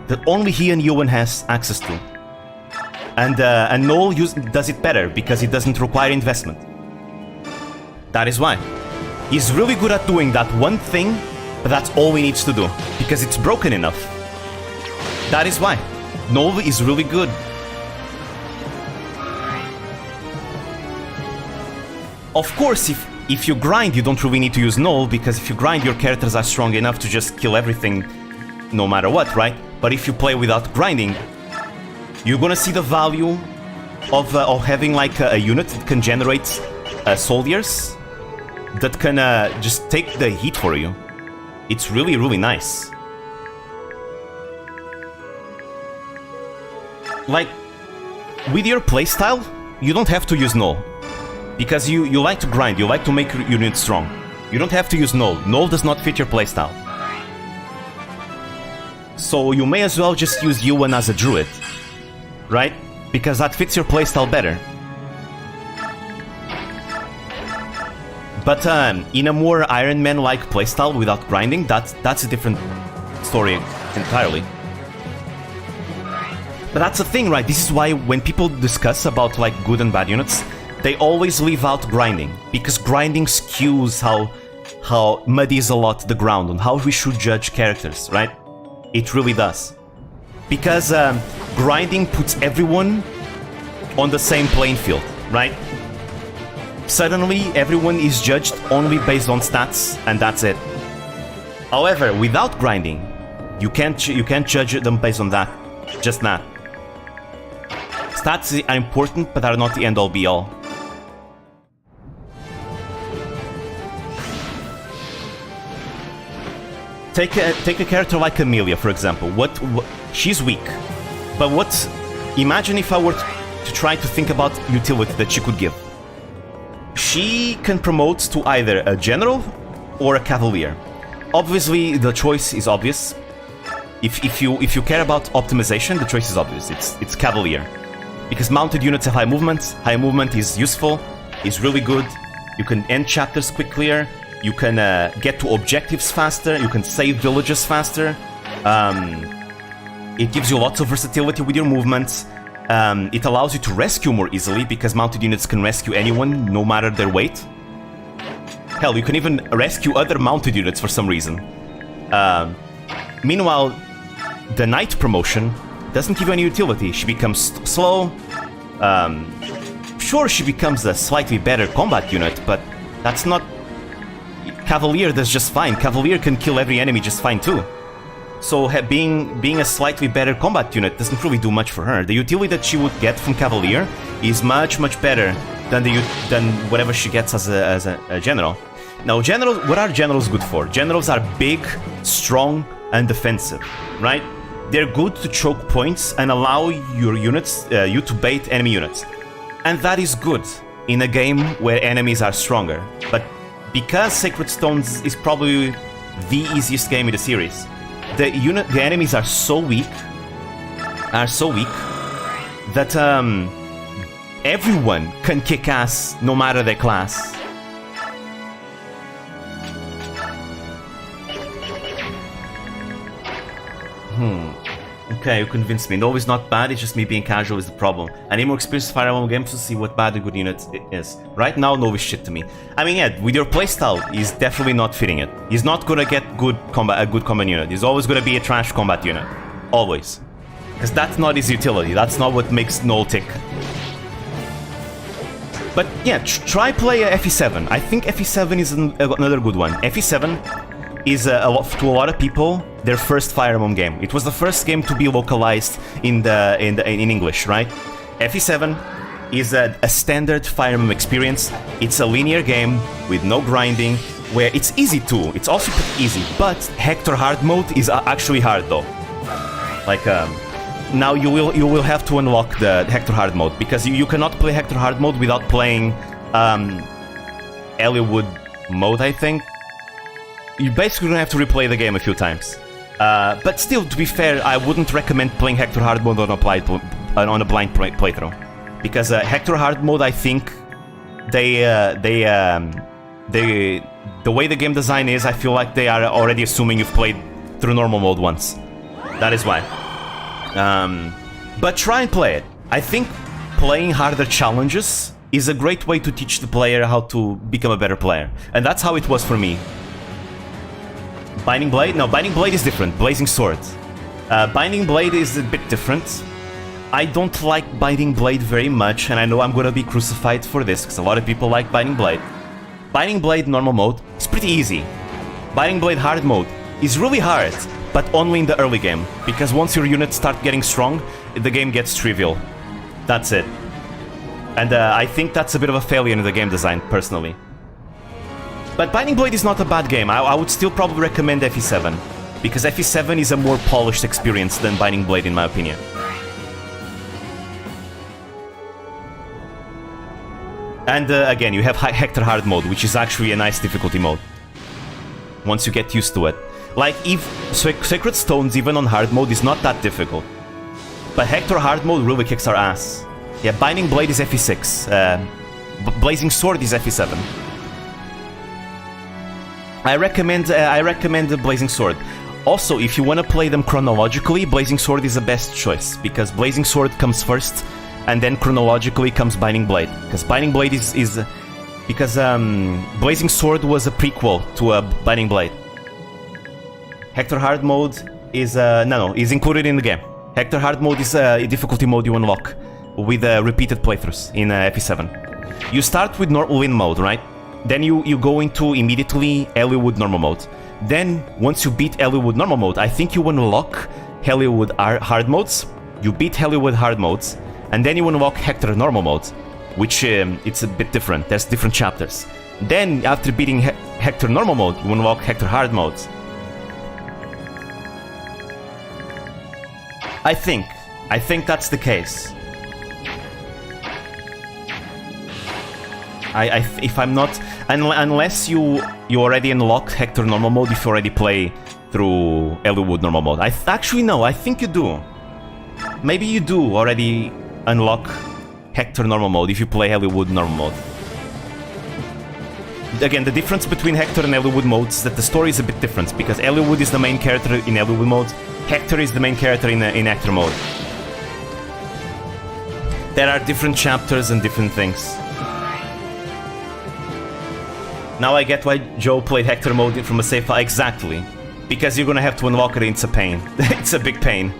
that only he and Ewan has access to. And Noel does it better because it doesn't require investment. That is why. He's really good at doing that one thing, but that's all he needs to do, because it's broken enough. That is why. Noel is really good. Of course, if you grind, you don't really need to use Noel, because if you grind, your characters are strong enough to just kill everything no matter what, right? But if you play without grinding, you're gonna see the value of having like a unit that can generate soldiers that can just take the heat for you. It's really, really nice. Like, with your playstyle, you don't have to use Null. Because you like to grind, you like to make your unit strong. You don't have to use Null. Null does not fit your playstyle. So you may as well just use Ewan as a druid. Right? Because that fits your playstyle better. But in a more Iron Man-like playstyle without grinding, that's a different story entirely. But that's the thing, right? This is why when people discuss about like good and bad units, they always leave out grinding, because grinding skews how muddies a lot the ground on how we should judge characters, right? It really does. Because grinding puts everyone on the same playing field, right? Suddenly, everyone is judged only based on stats, and that's it. However, without grinding, you can't judge them based on that. Just that. Stats are important, but are not the end-all be-all. Take a character like Amelia, for example. She's weak, but imagine if I were to try to think about utility that she could give. She can promote to either a general or a cavalier. Obviously, the choice is obvious. If you care about optimization, the choice is obvious. It's cavalier, because mounted units have high movement. High movement is useful, is really good. You can end chapters quicker. You can get to objectives faster. You can save villages faster. It gives you lots of versatility with your movements. It allows you to rescue more easily, because mounted units can rescue anyone, no matter their weight. Hell, you can even rescue other mounted units for some reason. Meanwhile, the knight promotion doesn't give you any utility. She becomes slow. Sure, she becomes a slightly better combat unit, but that's not... Cavalier does just fine. Cavalier can kill every enemy just fine too. So being a slightly better combat unit doesn't really do much for her. The utility that she would get from Cavalier is much better than whatever she gets as a general. Now, what are generals good for? Generals are big, strong, and defensive, right? They're good to choke points and allow your units, you to bait enemy units. And that is good in a game where enemies are stronger. But because Sacred Stones is probably the easiest game in the series, the enemies are so weak that everyone can kick ass no matter their class. Okay, you convinced me. No, it's not bad, it's just me being casual is the problem. I need more experience with Fire Emblem games to see what bad a good unit is. Right now, no is shit to me. I mean, yeah, with your playstyle, he's definitely not fitting it. He's not gonna get a good combat unit. He's always gonna be a trash combat unit. Always. Because that's not his utility. That's not what makes Null tick. But yeah, try play FE7. I think FE7 is another good one. FE7 is to a lot of people their first Fire Emblem game. It was the first game to be localized in English, right? FE7 is a standard Fire Emblem experience. It's a linear game with no grinding, where it's easy too. It's also pretty easy, but Hector hard mode is actually hard though. Like now you will have to unlock the Hector hard mode, because you cannot play Hector hard mode without playing Elliowood mode, I think. You're basically gonna have to replay the game a few times. But still, to be fair, I wouldn't recommend playing Hector hard mode on a blind playthrough, because Hector hard mode, I think they the way the game design is, I feel like they are already assuming you've played through normal mode once. That is why. But try and play it. I think playing harder challenges is a great way to teach the player how to become a better player. And that's how it was for me. Binding Blade? No, Binding Blade is different. Blazing Sword. Binding Blade is a bit different. I don't like Binding Blade very much, and I know I'm gonna be crucified for this, because a lot of people like Binding Blade. Binding Blade normal mode is pretty easy. Binding Blade hard mode is really hard, but only in the early game, because once your units start getting strong, the game gets trivial. That's it. And I think that's a bit of a failure in the game design, personally. But Binding Blade is not a bad game. I would still probably recommend FE7, because FE7 is a more polished experience than Binding Blade, in my opinion. And again, you have Hector Hard mode, which is actually a nice difficulty mode. Once you get used to it. Like, if Sacred Stones, even on hard mode, is not that difficult. But Hector Hard mode really kicks our ass. Yeah, Binding Blade is FE6. Blazing Sword is FE7. I recommend the Blazing Sword. Also, if you want to play them chronologically, Blazing Sword is the best choice, because Blazing Sword comes first, and then chronologically comes Binding Blade. Because Binding Blade because Blazing Sword was a prequel to Binding Blade. Hector Hard mode is is included in the game. Hector Hard mode is a difficulty mode you unlock with repeated playthroughs in FE7. You start with win mode, right? Then you go into immediately Hollywood normal mode. Then once you beat Hollywood normal mode, I think you unlock Hollywood hard modes. You beat Hollywood hard modes, and then you unlock Hector normal mode, which it's a bit different. There's different chapters. Then after beating Hector normal mode, you unlock Hector hard mode. I think that's the case. If I'm not, unless you already unlocked Hector normal mode, if you already play through Hollywood normal mode. Actually no, I think you do. Maybe you do already unlock Hector normal mode if you play Hollywood normal mode. Again, the difference between Hector and Hollywood modes is that the story is a bit different, because Hollywood is the main character in Hollywood mode, Hector is the main character in Hector mode. There are different chapters and different things. Now I get why Joe played Hector mode from a save file. Exactly. Because you're gonna have to unlock it, it's a pain. It's a big pain.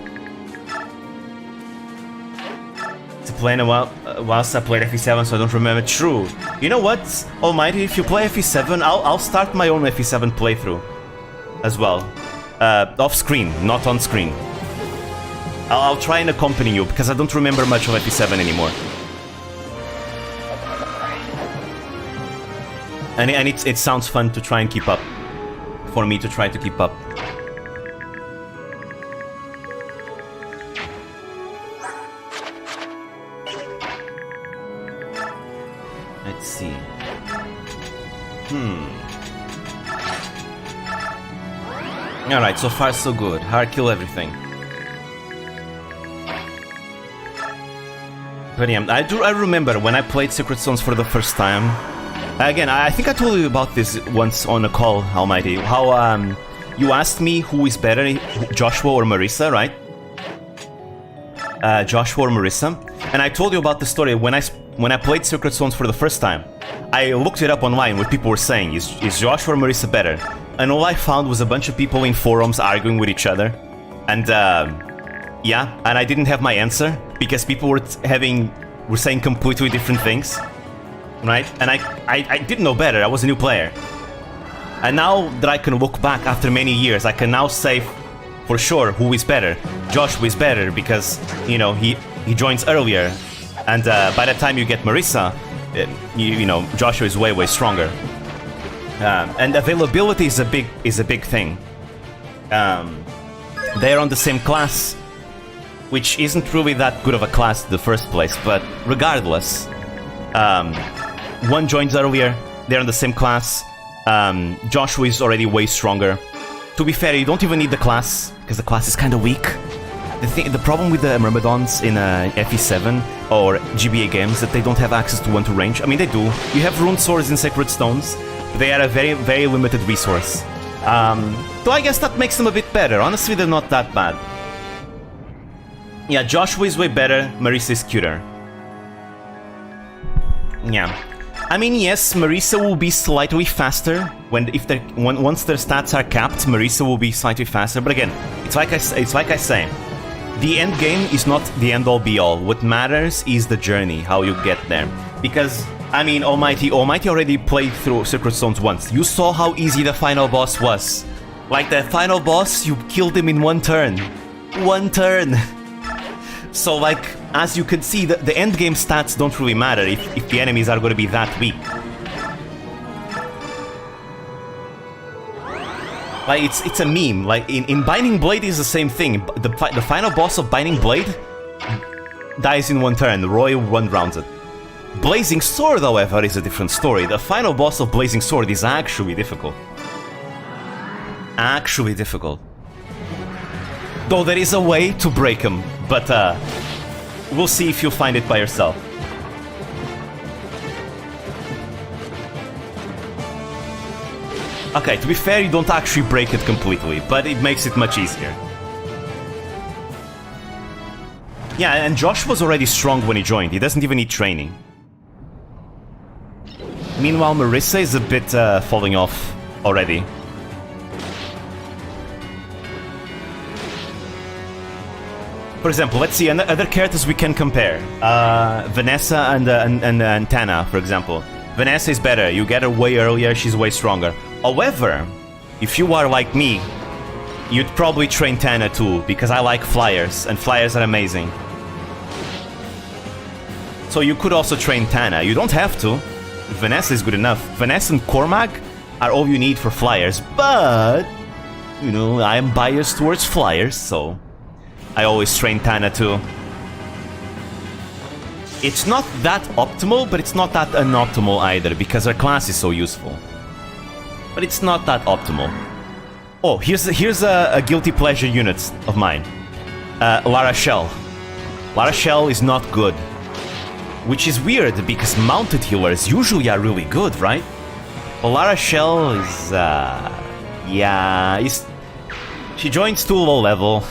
To play in a while, whilst I played FE7, so I don't remember. True. You know what, Almighty, if you play FE7, I'll start my own FE7 playthrough as well. Off screen, not on screen. I'll try and accompany you, because I don't remember much of FE7 anymore. And it sounds fun to try and keep up. For me to try to keep up. Let's see. Alright, so far so good. Hard kill everything. But yeah, I remember when I played Secret Stones for the first time. Again, I think I told you about this once on a call, Almighty. How you asked me who is better, Joshua or Marissa, right? Joshua or Marissa. And I told you about the story when I played Secret Stones for the first time. I looked it up online, what people were saying. Is Joshua or Marissa better? And all I found was a bunch of people in forums arguing with each other. And yeah, and I didn't have my answer, because people were saying completely different things. Right? And I didn't know better, I was a new player. And now that I can look back after many years, I can now say for sure who is better. Joshua is better, because, you know, he joins earlier. And by the time you get Marissa, you know, Joshua is way stronger. And availability is a big thing. They're on the same class, which isn't really that good of a class in the first place, but regardless, one joins earlier, they're in the same class. Joshua is already way stronger. To be fair, you don't even need the class, because the class is kind of weak. The problem with the Myrmidons in FE7 or GBA games that they don't have access to 1-2 range. I mean, they do. You have rune swords in Sacred Stones, They are a very, very limited resource. So I guess that makes them a bit better. Honestly, they're not that bad. Yeah, Joshua is way better, Marisa is cuter. Yeah. I mean, yes, Marisa will be slightly faster once their stats are capped. Marisa will be slightly faster, but again, it's like I say, the end game is not the end all be all. What matters is the journey, how you get there. Because I mean, Almighty already played through Secret Stones once. You saw how easy the final boss was. Like the final boss, you killed him in one turn. One turn. So like, as you can see, the end game stats don't really matter if the enemies are going to be that weak. Like, it's a meme. Like, in Binding Blade is the same thing. The final boss of Binding Blade dies in one turn. Roy one-rounds it. Blazing Sword, however, is a different story. The final boss of Blazing Sword is actually difficult. Actually difficult. Though there is a way to break him, but we'll see if you'll find it by yourself. Okay, to be fair, you don't actually break it completely, but it makes it much easier. Yeah, and Josh was already strong when he joined. He doesn't even need training. Meanwhile, Marisa is a bit falling off already. For example, let's see other characters we can compare. Vanessa and Tana, for example. Vanessa is better. You get her way earlier. She's way stronger. However, if you are like me, you'd probably train Tana too, because I like flyers, and flyers are amazing. So you could also train Tana. You don't have to. Vanessa is good enough. Vanessa and Cormac are all you need for flyers, but, you know, I am biased towards flyers, so I always train Tana too. It's not that optimal, but it's not that unoptimal either, because her class is so useful. But it's not that optimal. Oh, here's a guilty pleasure unit of mine. Lara Shell. Lara Shell is not good. Which is weird, because mounted healers usually are really good, right? But Lara Shell is, yeah, she joins too low level.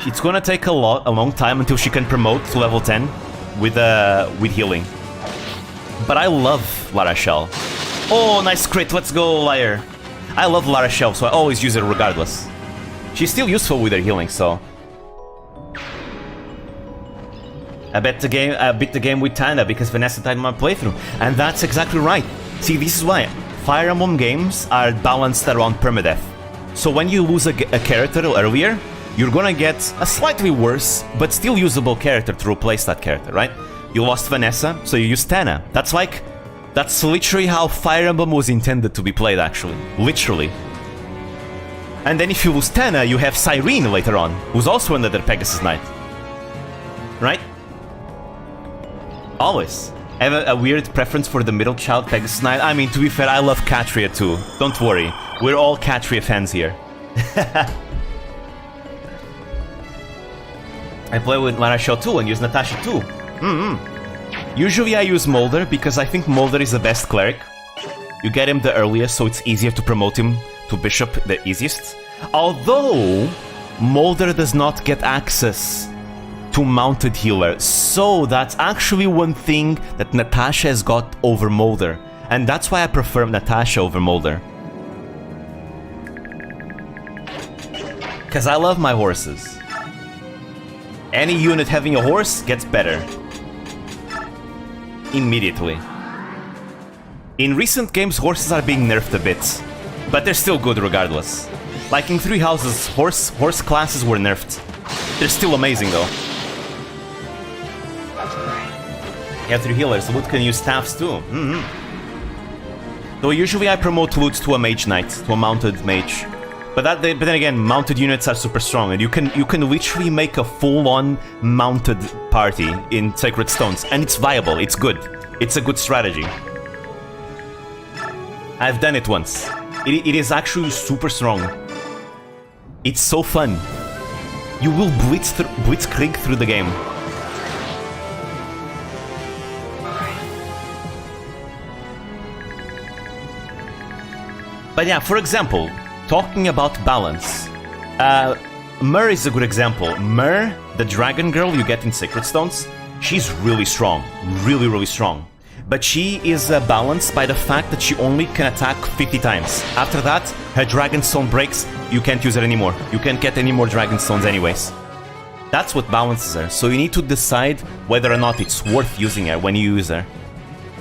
It's gonna take a long time until she can promote to level 10 with healing. But I love Lara Shell. Oh, nice crit, let's go, Liar. I love Lara Shell, so I always use her regardless. She's still useful with her healing, so I beat the game with Tana because Vanessa died in my playthrough. And that's exactly right. See, this is why Fire Emblem games are balanced around permadeath. So when you lose a character earlier, you're gonna get a slightly worse, but still usable character to replace that character, right? You lost Vanessa, so you use Tana. That's literally how Fire Emblem was intended to be played, actually. Literally. And then if you lose Tana, you have Cyrene later on, who's also another Pegasus Knight. Right? Always. I have a weird preference for the middle child Pegasus Knight. I mean, to be fair, I love Katria too. Don't worry. We're all Katria fans here. I play with Lara Shell too and use Natasha too. Usually I use Molder because I think Molder is the best cleric. You get him the earliest, so it's easier to promote him to Bishop the easiest. Although, Molder does not get access to Mounted Healer, so that's actually one thing that Natasha has got over Molder. And that's why I prefer Natasha over Molder. Because I love my horses. Any unit having a horse gets better. Immediately. In recent games, horses are being nerfed a bit, but they're still good regardless. Like in Three Houses, horse classes were nerfed. They're still amazing though. You have 3 healers, Loot can use staffs too. Though usually I promote Loot to a mage knight, to a mounted mage. But then again, mounted units are super strong, and you can literally make a full-on mounted party in Sacred Stones, and it's viable, it's good. It's a good strategy. I've done it once. It is actually super strong. It's so fun. You will blitzkrieg through the game. But yeah, for example, talking about balance, Myr is a good example. Myr, the dragon girl you get in Sacred Stones, she's really strong. Really, really strong. But she is balanced by the fact that she only can attack 50 times. After that, her dragon stone breaks, you can't use it anymore. You can't get any more dragon stones anyways. That's what balances her. So you need to decide whether or not it's worth using her when you use her.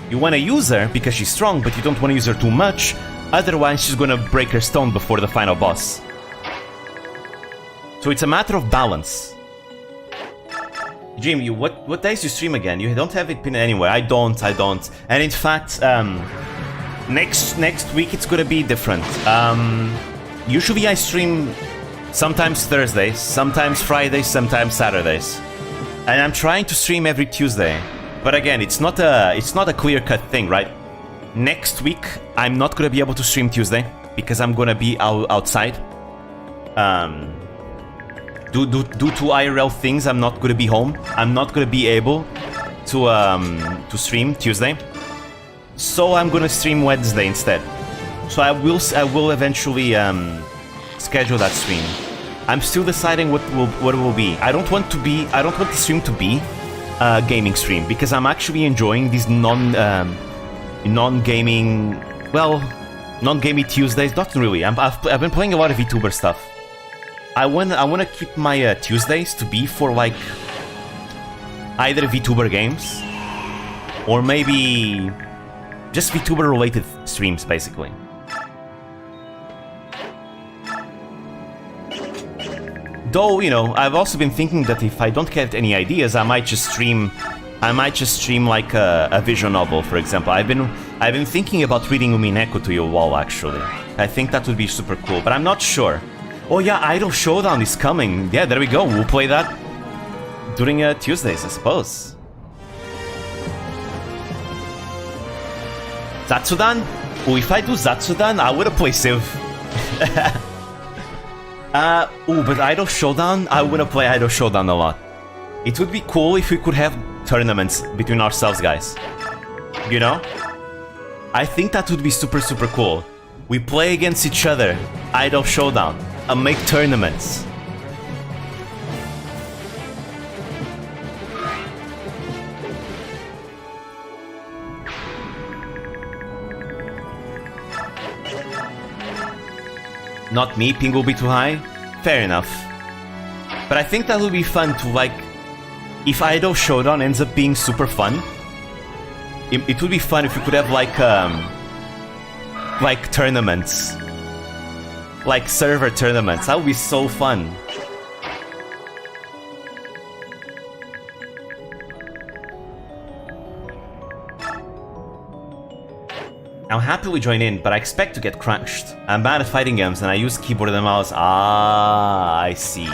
You want to use her because she's strong, but you don't want to use her too much, otherwise she's gonna break her stone before the final boss. So it's a matter of balance. Jim, what days you stream again? You don't have it pinned anywhere. I don't. And in fact, next week it's gonna be different. Usually I stream sometimes Thursdays, sometimes Fridays, sometimes Saturdays, and I'm trying to stream every Tuesday. But again, it's not a clear-cut thing, right? Next week I'm not gonna be able to stream Tuesday because I'm gonna be outside. Due to IRL things, I'm not gonna be home. I'm not gonna be able to stream Tuesday, so I'm gonna stream Wednesday instead. So I will eventually schedule that stream. I'm still deciding what it will be. I don't want the stream to be a gaming stream because I'm actually enjoying these non-gaming, well, non-gaming Tuesdays. Not really. I've been playing a lot of VTuber stuff. I wanna keep my Tuesdays to be for like either VTuber games or maybe just VTuber related streams, basically. Though, you know, I've also been thinking that if I don't get any ideas, I might just stream like a visual novel, for example. I've been thinking about reading Umineko to you all, actually. I think that would be super cool, but I'm not sure. Oh yeah, Idol Showdown is coming. Yeah, there we go. We'll play that during Tuesdays, I suppose. Zatsudan? Oh, if I do Zatsudan, I wanna play Civ. But Idol Showdown, I wanna play Idol Showdown a lot. It would be cool if we could have tournaments between ourselves, guys. You know? I think that would be super, super cool. We play against each other, Idol Showdown, and make tournaments. Not me, ping will be too high? Fair enough. But I think that would be fun to, like, if Idol Showdown ends up being super fun, it would be fun if we could have like tournaments. Like server tournaments. That would be so fun. I'll happily join in, but I expect to get crashed. I'm bad at fighting games and I use keyboard and mouse. Ah, I see.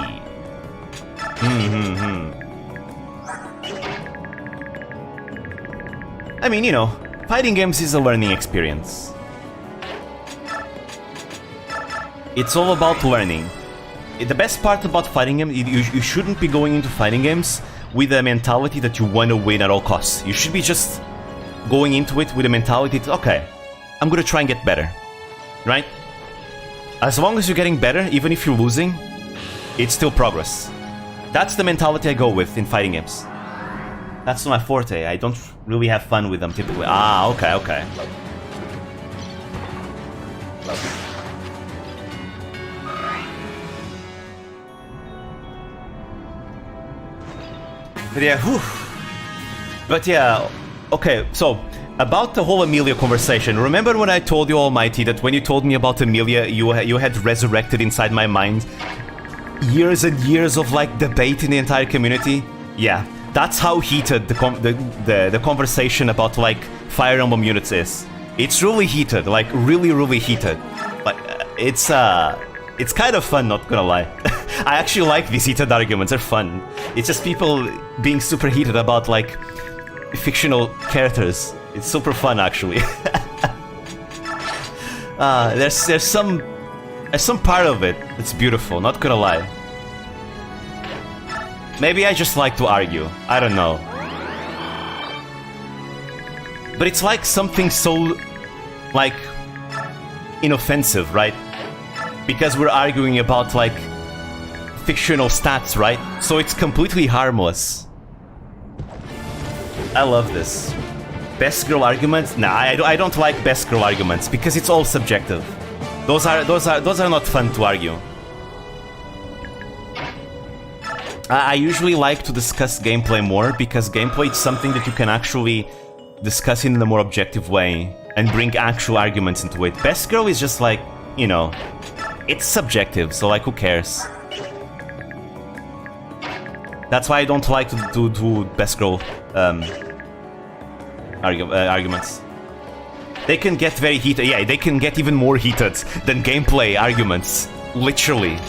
I mean, you know, fighting games is a learning experience. It's all about learning. The best part about fighting games, you shouldn't be going into fighting games with a mentality that you want to win at all costs. You should be just going into it with a mentality that, okay, I'm gonna try and get better, right? As long as you're getting better, even if you're losing, it's still progress. That's the mentality I go with in fighting games. That's my forte. I don't really have fun with them typically. Ah, okay. But yeah, whew. But yeah, okay, so about the whole Amelia conversation, remember when I told you, Almighty, that when you told me about Amelia, you had resurrected inside my mind years and years of like debate in the entire community? Yeah, that's how heated the conversation about like Fire Emblem units is. It's really heated, like really heated. Like it's kind of fun, not gonna lie. I actually like these heated arguments, they're fun. It's just people being super heated about like fictional characters. It's super fun, actually. There's some part of it that's beautiful, not gonna lie. Maybe I just like to argue, I don't know. But it's like something so, like, inoffensive, right? Because we're arguing about, like, fictional stats, right? So it's completely harmless. I love this. Best girl arguments? Nah, I don't like best girl arguments because it's all subjective. Those are not fun to argue. I usually like to discuss gameplay more because gameplay is something that you can actually discuss in a more objective way and bring actual arguments into it. Best girl is just like, you know, it's subjective, so like who cares? That's why I don't like to do best girl arguments. They can get very heated. Yeah, they can get even more heated than gameplay arguments. Literally.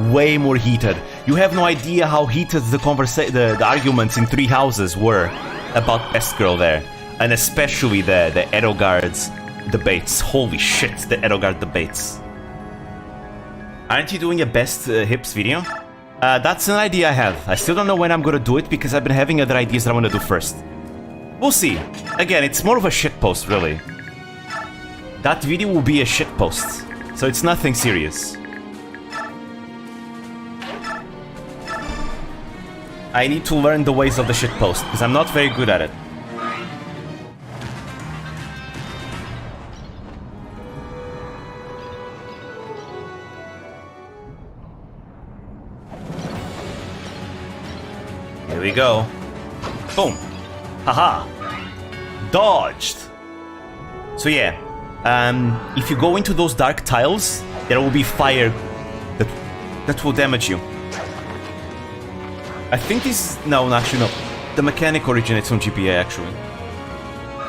Way more heated. You have no idea how heated the arguments in Three Houses were about best girl there. And especially the Edelgard's debates. Holy shit, the Edelgard debates. Aren't you doing a best hips video? That's an idea I have. I still don't know when I'm gonna do it because I've been having other ideas that I want to do first. We'll see. Again, it's more of a shitpost, really. That video will be a shitpost, so it's nothing serious. I need to learn the ways of the shitpost because I'm not very good at it. Here we go. Boom. Haha. Dodged. So yeah, if you go into those dark tiles, there will be fire that will damage you. I think this... No, actually no. The mechanic originates from GPA, actually.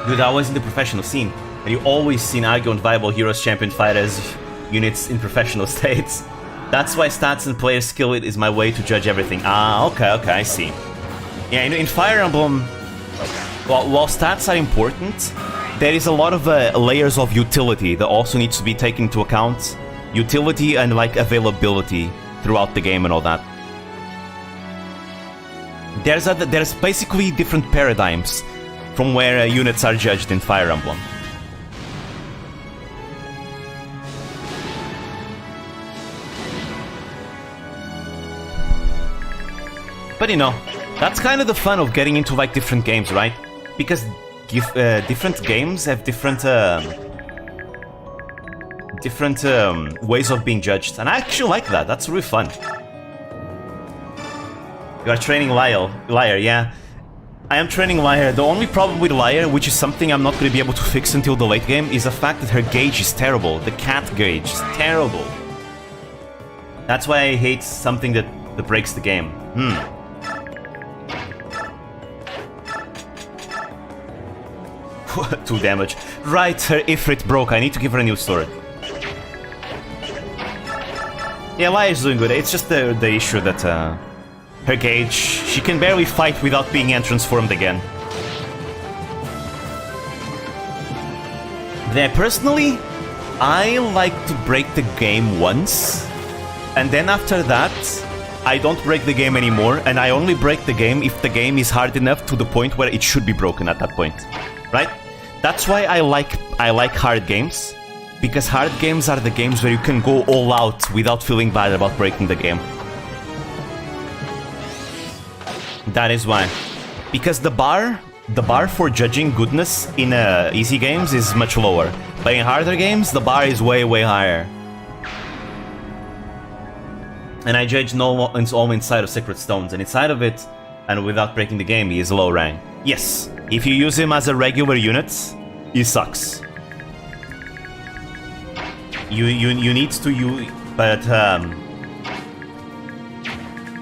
Dude, I was in the professional scene, and you always seen Argo and Viable Heroes champion fight as units in professional states. That's why stats and player skill is my way to judge everything. Ah, okay, I see. Yeah, in Fire Emblem, while stats are important, there is a lot of layers of utility that also needs to be taken into account. Utility and, like, availability throughout the game and all that. There's basically different paradigms from where units are judged in Fire Emblem. But you know, that's kind of the fun of getting into like different games, right? Because different games have different ways of being judged, and I actually like that. That's really fun. You are training Liar, yeah. I am training Liar. The only problem with Liar, which is something I'm not going to be able to fix until the late game, is the fact that her gauge is terrible. The cat gauge is terrible. That's why I hate something that breaks the game. 2 damage. Right, her Ifrit broke. I need to give her a new sword. Yeah, Liar's doing good. It's just the issue that... her gauge, she can barely fight without being transformed again. There, personally, I like to break the game once, and then after that, I don't break the game anymore, and I only break the game if the game is hard enough to the point where it should be broken at that point, right? That's why I like hard games, because hard games are the games where you can go all out without feeling bad about breaking the game. That is why. Because the bar for judging goodness in easy games is much lower. But in harder games, the bar is way, way higher. And I judge all inside of Sacred Stones, and inside of it, and without breaking the game, he is low rank. Yes, if you use him as a regular unit, he sucks. You need to use... But,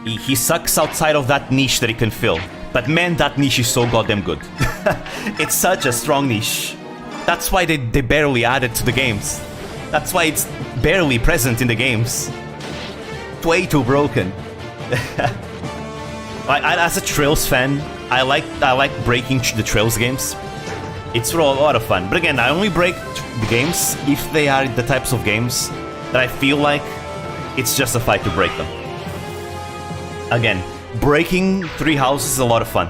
he sucks outside of that niche that he can fill. But man, that niche is so goddamn good. It's such a strong niche. That's why they barely added to the games. That's why it's barely present in the games. Way too broken. As a Trails fan, I like breaking the Trails games. It's a lot of fun. But again, I only break the games if they are the types of games that I feel like it's justified to break them. Again, breaking 3 houses is a lot of fun.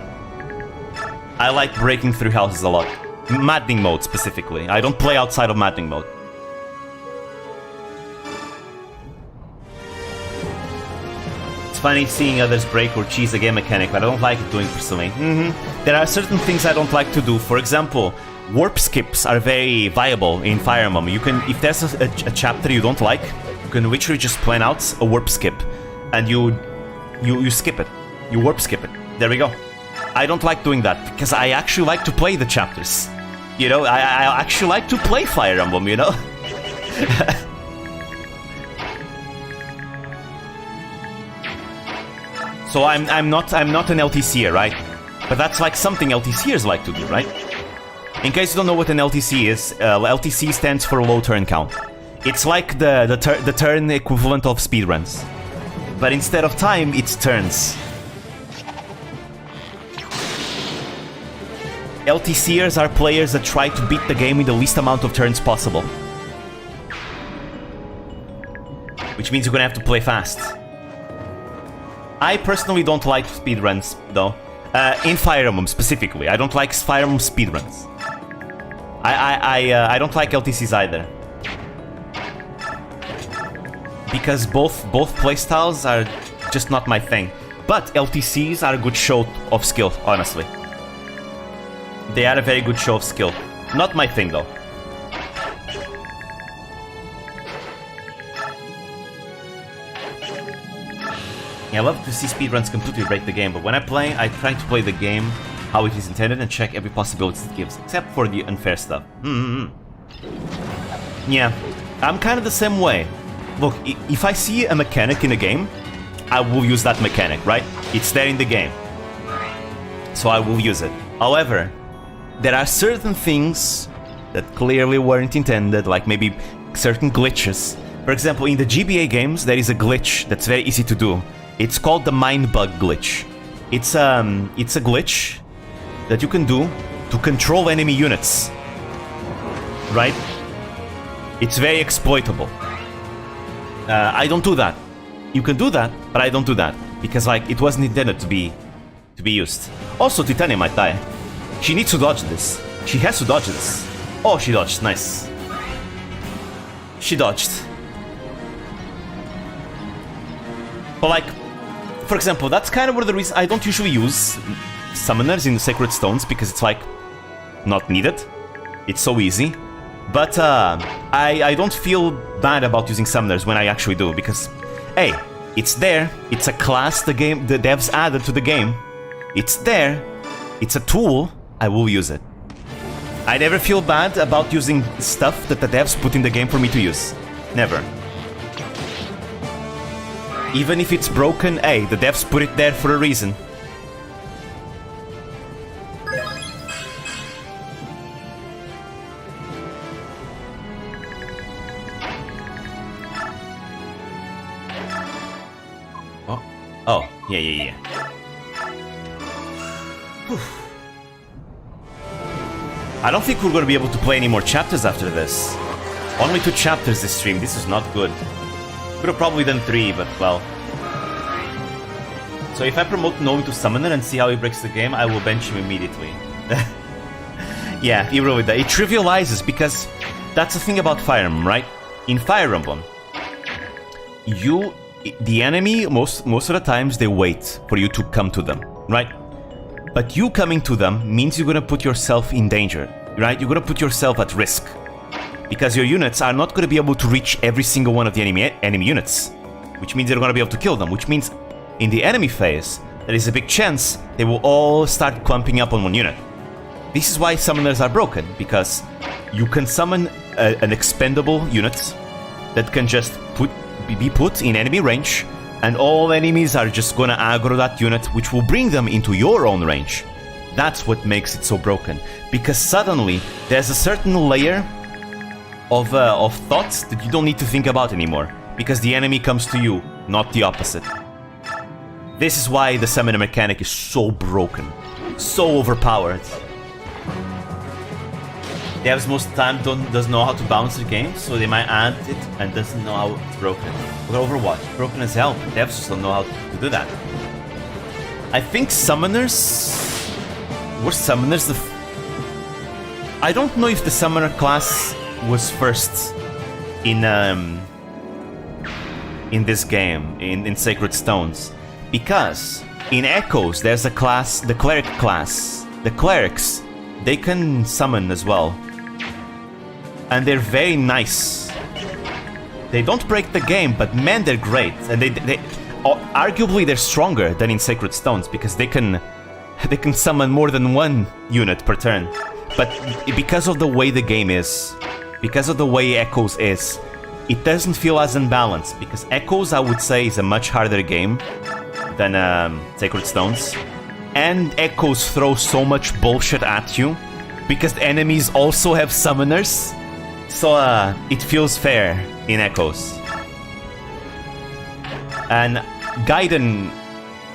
I like breaking 3 houses a lot. Maddening mode, specifically. I don't play outside of Maddening mode. It's funny seeing others break or cheese a game mechanic, but I don't like it doing personally. There are certain things I don't like to do. For example, warp skips are very viable in Fire Emblem. You can, if there's a chapter you don't like, you can literally just plan out a warp skip, and you skip it. You warp skip it. There we go. I don't like doing that because I actually like to play the chapters. You know, I actually like to play Fire Emblem. You know. So I'm not an LTCer, right? But that's like something LTCers like to do, right? In case you don't know what an LTC is, LTC stands for low turn count. It's like the turn equivalent of speedruns. But instead of time, it's turns. LTCers are players that try to beat the game in the least amount of turns possible. Which means you're gonna have to play fast. I personally don't like speedruns, though. In Fire Emblem, specifically. I don't like Fire Emblem speedruns. I don't like LTCs either. Because both playstyles are just not my thing. But LTCs are a good show of skill, honestly. They are a very good show of skill. Not my thing, though. Yeah, I love to see speedruns completely break the game, but when I play, I try to play the game how it is intended and check every possibility it gives, except for the unfair stuff. Yeah, I'm kind of the same way. Look, if I see a mechanic in a game, I will use that mechanic, right? It's there in the game. So I will use it. However, there are certain things that clearly weren't intended, like maybe certain glitches. For example, in the GBA games, there is a glitch that's very easy to do. It's called the mind bug glitch. It's a glitch that you can do to control enemy units. Right? It's very exploitable. I don't do that. You can do that, but I don't do that because like it wasn't intended to be used. Also, Titania might die. She needs to dodge this. She has to dodge this. Oh, she dodged. Nice. She dodged. But like, for example, that's kind of one of the reasons I don't usually use summoners in the Sacred Stones because it's like not needed. It's so easy. But I don't feel bad about using summoners when I actually do because, hey, it's there. It's a class the devs added to the game. It's there. It's a tool. I will use it. I never feel bad about using stuff that the devs put in the game for me to use. Never. Even if it's broken, hey, the devs put it there for a reason. Oh, yeah. Whew. I don't think we're gonna be able to play any more chapters after this. Only 2 chapters this stream, this is not good. Could have probably done 3, but well. So if I promote Gnome to Summoner and see how he breaks the game, I will bench him immediately. Yeah, he really does. It trivializes because that's the thing about Fire Emblem, right? In Fire Emblem, the enemy, most of the times, they wait for you to come to them, right? But you coming to them means you're gonna put yourself in danger, right? You're gonna put yourself at risk. Because your units are not gonna be able to reach every single one of the enemy units. Which means they're gonna be able to kill them. Which means in the enemy phase, there is a big chance they will all start clumping up on one unit. This is why summoners are broken, because you can summon an expendable unit that can just be put in enemy range, and all enemies are just gonna aggro that unit, which will bring them into your own range. That's what makes it so broken, because suddenly there's a certain layer of thoughts that you don't need to think about anymore, because the enemy comes to you, not the opposite. This is why the summoner mechanic is so broken, so overpowered. Devs most of the time doesn't know how to balance the game, so they might add it and doesn't know how it's broken. Look at Overwatch, broken as hell. Devs just don't know how to do that. I think summoners were summoners I don't know if the summoner class was first in this game, in Sacred Stones, because in Echoes there's a class, the cleric class. The clerics, they can summon as well, and they're very nice. They don't break the game, but man, they're great, and they arguably they're stronger than in Sacred Stones because they can summon more than one unit per turn. But because of the way the game is, because of the way Echoes is, it doesn't feel as unbalanced, because Echoes, I would say, is a much harder game than Sacred Stones. And Echoes throw so much bullshit at you, because the enemies also have summoners. So it feels fair in Echoes. And Gaiden,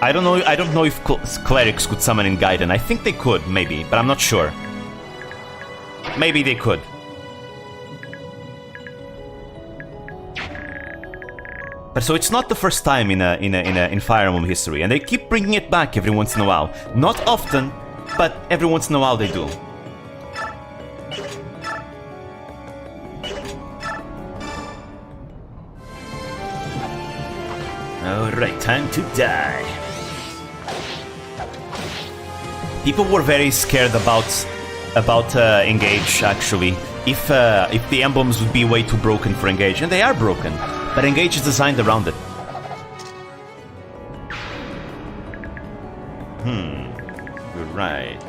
I don't know if clerics could summon in Gaiden. I think they could, maybe, but I'm not sure. Maybe they could. But so it's not the first time in Fire Emblem history, and they keep bringing it back every once in a while. Not often, but every once in a while they do. Alright, time to die. People were very scared about Engage, actually. If the emblems would be way too broken for Engage, and they are broken, but Engage is designed around it. You're right.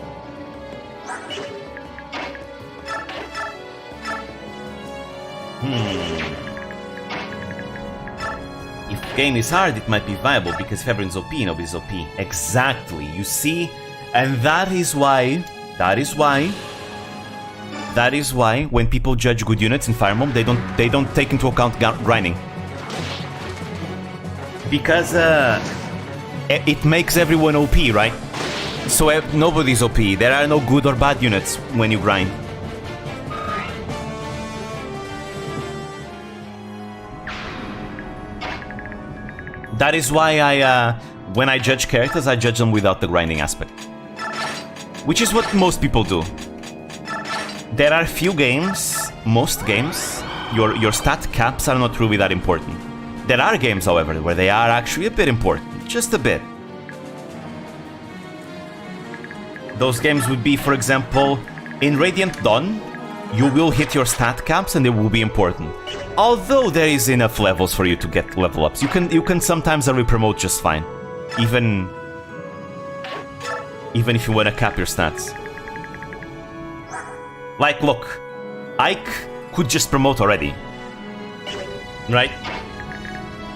If the game is hard, it might be viable, because if everyone's OP, nobody's OP. Exactly, you see? And that is why, when people judge good units in Fire Emblem, they don't take into account grinding. Because it makes everyone OP, right? So nobody's OP. There are no good or bad units when you grind. That is why when I judge characters, I judge them without the grinding aspect. Which is what most people do. There are few games, most games, your stat caps are not really that important. There are games, however, where they are actually a bit important. Just a bit. Those games would be, for example, in Radiant Dawn, you will hit your stat caps and they will be important. Although there is enough levels for you to get level ups. You can sometimes re-promote just fine. Even if you want to cap your stats. Like, look, Ike could just promote already. Right?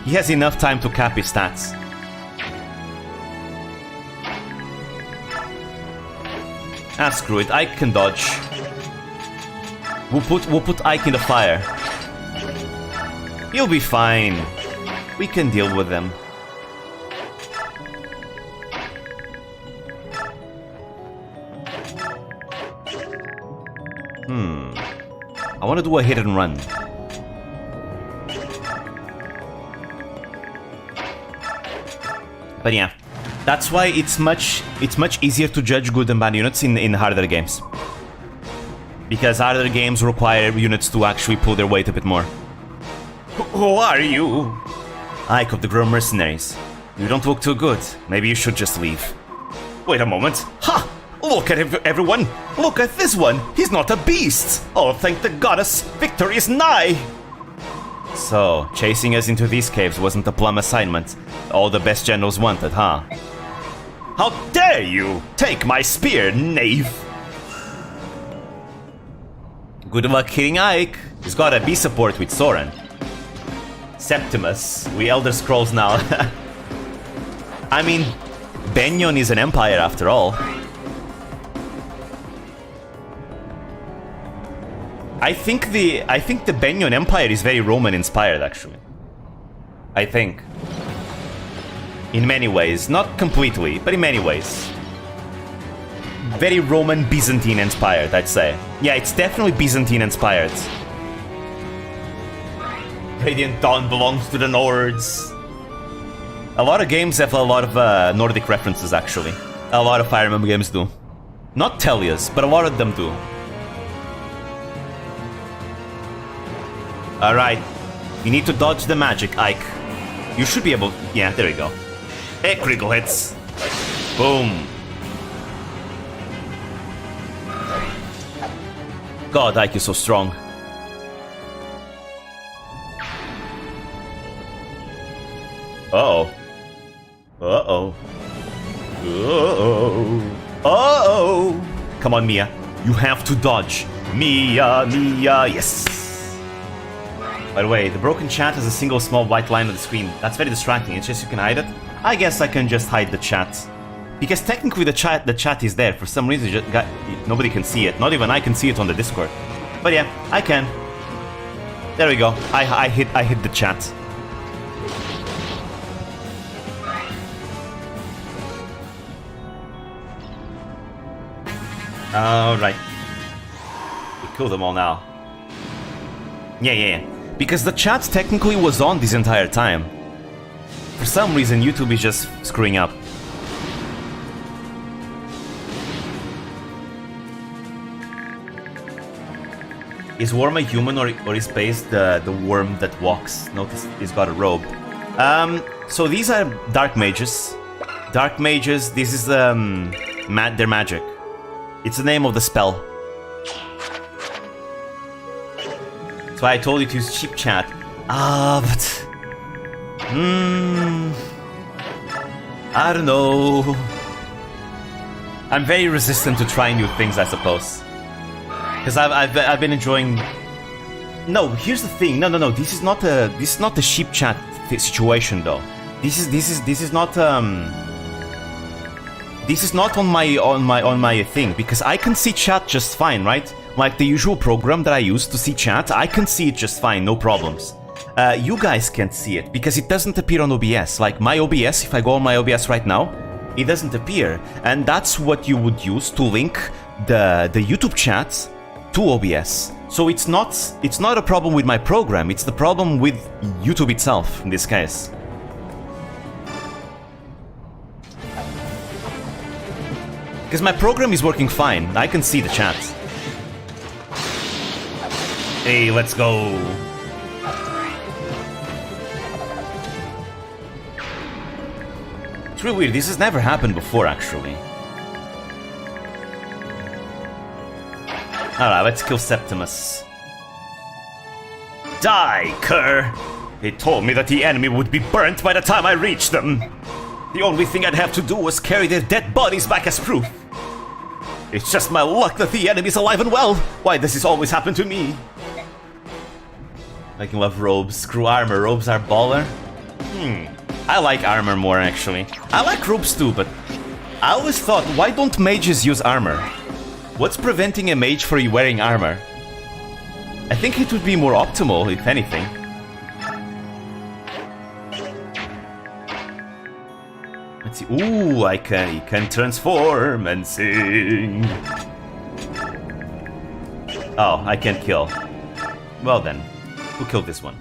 He has enough time to cap his stats. Ah, screw it, Ike can dodge. We'll put Ike in the fire. He'll be fine. We can deal with them. I want to do a hit and run. But yeah, that's why it's much easier to judge good and bad units in harder games. Because harder games require units to actually pull their weight a bit more. Who are you? Ike of the Grim Mercenaries. You don't look too good. Maybe you should just leave. Wait a moment. Ha! Look at everyone! Look at this one! He's not a beast! Oh, thank the goddess! Victory is nigh! So, chasing us into these caves wasn't a plum assignment. All the best generals wanted, huh? How dare you! Take my spear, knave! Good luck hitting Ike. He's got a B support with Soren. Septimus. We Elder Scrolls now. I mean, Benyon is an empire after all. I think the Benyon Empire is very Roman inspired, actually. I think. In many ways. Not completely, but in many ways. Very Roman Byzantine inspired, I'd say. Yeah, it's definitely Byzantine inspired. Radiant Dawn belongs to the Nords. A lot of games have a lot of Nordic references, actually. A lot of Fire Emblem games do. Not Tellius, but a lot of them do. Alright. You need to dodge the magic, Ike. You should be able... Yeah, there you go. Hey, critical hits. Boom. God, Ike is so strong. Uh-oh. Uh-oh. Uh-oh. Uh-oh. Come on, Mia. You have to dodge. Mia, Mia, yes. By the way, the broken chat has a single small white line on the screen. That's very distracting. It's just you can hide it. I guess I can just hide the chat. Because technically the chat is there. For some reason, nobody can see it. Not even I can see it on the Discord. But yeah, I can. There we go. I hit the chat. Alright. We killed them all now. Yeah. Because the chat technically was on this entire time. For some reason, YouTube is just screwing up. Is Worm a human or is Base the worm that walks? Notice he's got a robe. So these are Dark Mages. Dark Mages, this is their magic. It's the name of the spell. That's why I told you to use cheap chat. But... I don't know. I'm very resistant to trying new things, I suppose. Because I've been enjoying... No, here's the thing. No. This is not a sheep chat situation, though. This is not on my thing, because I can see chat just fine, right? Like the usual program that I use to see chat, I can see it just fine, no problems. You guys can't see it because it doesn't appear on OBS. Like my OBS, if I go on my OBS right now, it doesn't appear, and that's what you would use to link the YouTube chat to OBS. So it's not a problem with my program, it's the problem with YouTube itself in this case. Because my program is working fine, I can see the chat. Hey, let's go. It's really weird, this has never happened before actually. Alright, let's kill Septimus. Die, cur! They told me that the enemy would be burnt by the time I reached them. The only thing I'd have to do was carry their dead bodies back as proof. It's just my luck that the enemy's alive and well. Why does this always happen to me? I can love robes. Screw armor, robes are baller. I like armor more actually. I like robes too, but I always thought, why don't mages use armor? What's preventing a mage from wearing armor? I think it would be more optimal, if anything. Let's see. Ooh, he can transform and sing. Oh, I can't kill. Well then, we'll kill this one.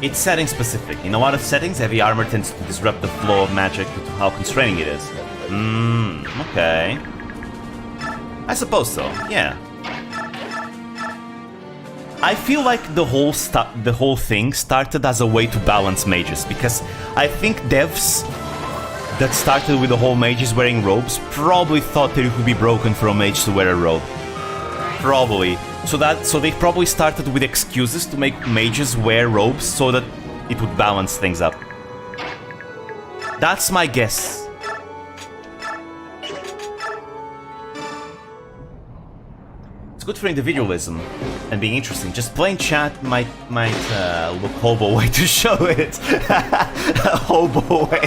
It's setting specific. In a lot of settings, heavy armor tends to disrupt the flow of magic due to how constraining it is. Okay. I suppose so, yeah. I feel like the whole thing started as a way to balance mages, because I think devs that started with the whole mages wearing robes probably thought that it would be broken for a mage to wear a robe. Probably. So they probably started with excuses to make mages wear robes so that it would balance things up. That's my guess. It's good for individualism and being interesting. Just plain chat might look hobo way to show it. A hobo way.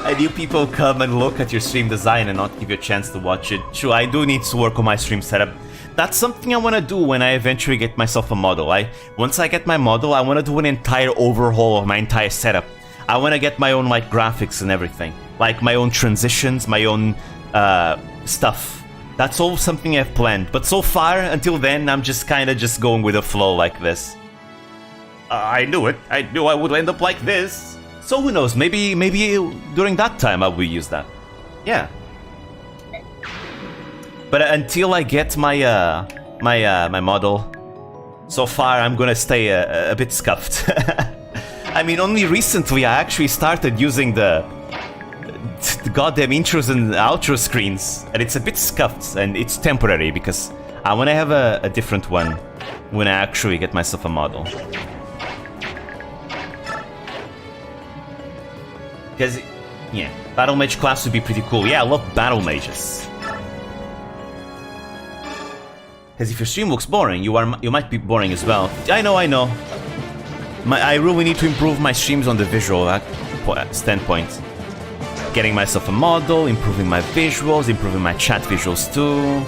I knew people come and look at your stream design and not give you a chance to watch it. True, I do need to work on my stream setup. That's something I want to do when I eventually get myself a model. Once I get my model, I want to do an entire overhaul of my entire setup. I want to get my own like graphics and everything. Like my own transitions, my own stuff. That's all something I've planned. But so far, until then, I'm just kind of just going with the flow like this. I knew it. I knew I would end up like this. So who knows, maybe during that time I will use that. Yeah. But until I get my my model, so far I'm gonna stay a bit scuffed. I mean, only recently I actually started using the goddamn intros and outro screens, and it's a bit scuffed, and it's temporary because I want to have a different one when I actually get myself a model. Because, yeah, Battle Mage class would be pretty cool. Yeah, I love Battle Mages. Because if your stream looks boring, you might be boring as well. I know. I really need to improve my streams on the visual standpoint. Getting myself a model, improving my visuals, improving my chat visuals too.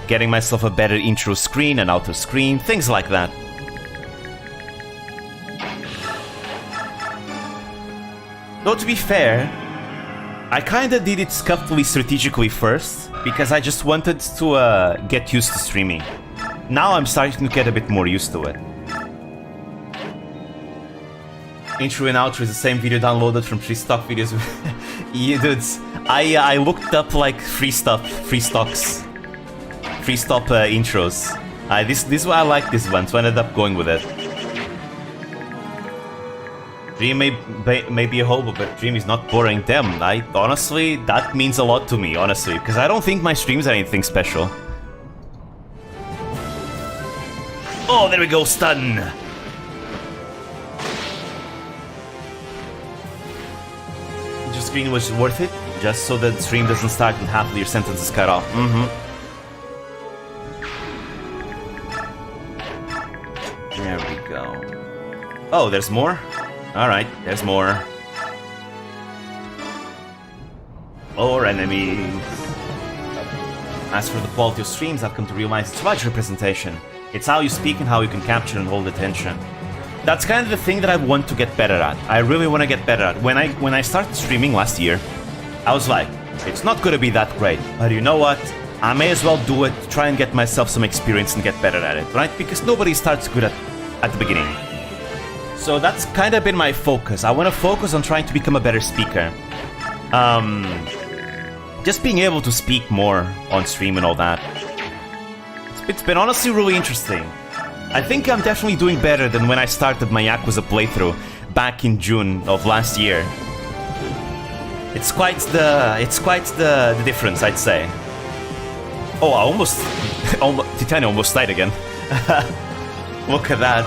Getting myself a better intro screen and outer screen, things like that. Though to be fair, I kinda did it scuffedly strategically first, because I just wanted to get used to streaming. Now I'm starting to get a bit more used to it. Intro and outro is the same video downloaded from 3 stock videos. Yeah, dudes, I looked up like free stop intros. This one I like this one, so I ended up going with it. Dream may be a hobo, but Dream is not boring. Damn, honestly, that means a lot to me, honestly, because I don't think my streams are anything special. Oh, there we go, stun! Your screen was worth it, just so that the stream doesn't start and half of your sentence is cut off. There we go. Oh, there's more? Alright, there's more. More enemies. As for the quality of streams, I've come to realize it's much representation. It's how you speak and how you can capture and hold attention. That's kind of the thing that I want to get better at. I really want to get better at. When I started streaming last year, I was like, it's not going to be that great. But you know what? I may as well do it, try and get myself some experience and get better at it, right? Because nobody starts good at the beginning. So that's kind of been my focus. I want to focus on trying to become a better speaker. Just being able to speak more on stream and all that. It's been honestly really interesting. I think I'm definitely doing better than when I started my Yakuza playthrough back in June of last year. It's quite the difference, I'd say. Oh, I almost Titania almost died again. Look at that.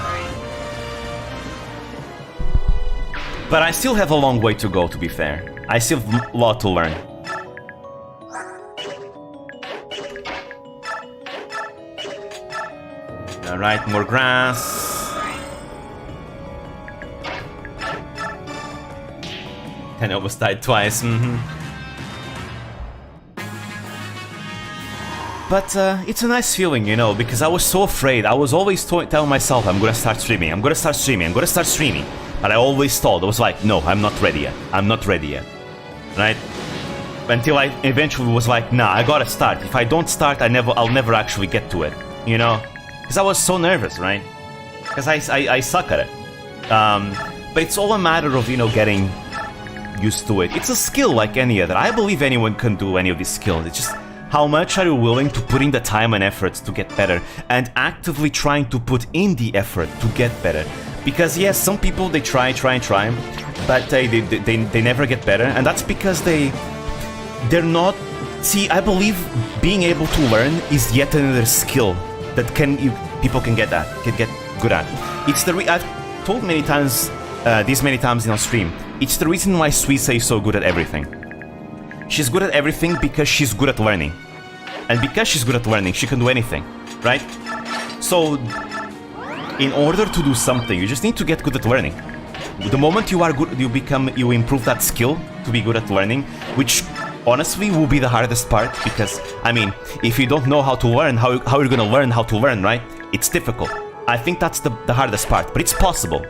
But I still have a long way to go, to be fair. I still have a lot to learn. Alright, more grass. And I almost died twice. But it's a nice feeling, you know, because I was so afraid. I was always telling myself, I'm gonna start streaming, I'm gonna start streaming, I'm gonna start streaming. But I always thought, I was like, no, I'm not ready yet. I'm not ready yet. Right? Until I eventually was like, nah, I gotta start. If I don't start, I'll never actually get to it. You know? Because I was so nervous, right? Because I suck at it. But it's all a matter of, you know, getting used to it. It's a skill like any other. I believe anyone can do any of these skills. It's just how much are you willing to put in the time and effort to get better, and actively trying to put in the effort to get better. Because yes, some people, they try, but they never get better, and that's because they're not... See, I believe being able to learn is yet another skill that people can get good at. It's I've told many times, many times in our stream, it's the reason why Suisa is so good at everything. She's good at everything because she's good at learning. And because she's good at learning, she can do anything, right? So, in order to do something, you just need to get good at learning. The moment you are good, you improve that skill to be good at learning, which honestly will be the hardest part, because, I mean, if you don't know how to learn, how you're gonna learn how to learn, right? It's difficult. I think that's the hardest part, but it's possible.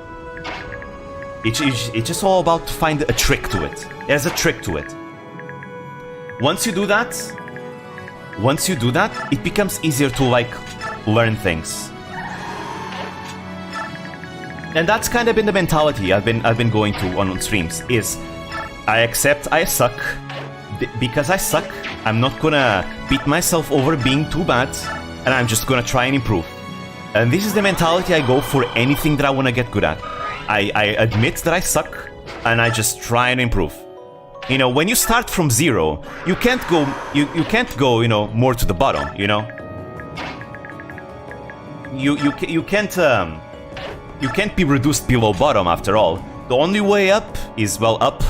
It's just all about to find a trick to it. There's a trick to it. Once you do that, it becomes easier to, like, learn things. And that's kind of been the mentality I've been going to on streams, is I accept I suck. Because I suck, I'm not gonna beat myself over being too bad, and I'm just gonna try and improve. And this is the mentality I go for anything that I wanna get good at. I admit that I suck, and I just try and improve. You know, when you start from zero, you can't go, you can't go, you know, more to the bottom, you know? You can't be reduced below bottom after all. The only way up is, well, up.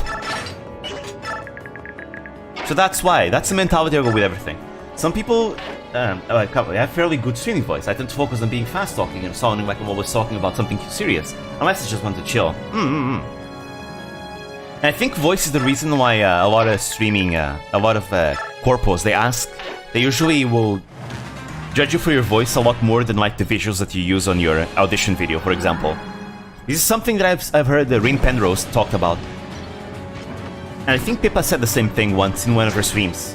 So that's why, that's the mentality I go with everything. Some people, I have fairly good streaming voice. I tend to focus on being fast talking and sounding like I'm always talking about something serious, unless I just want to chill. And I think voice is the reason why a lot of streaming, a lot of corpos, they usually will judge you for your voice a lot more than like the visuals that you use on your audition video, for example. This is something that I've heard Rin Penrose talked about. And I think Pippa said the same thing once in one of her streams.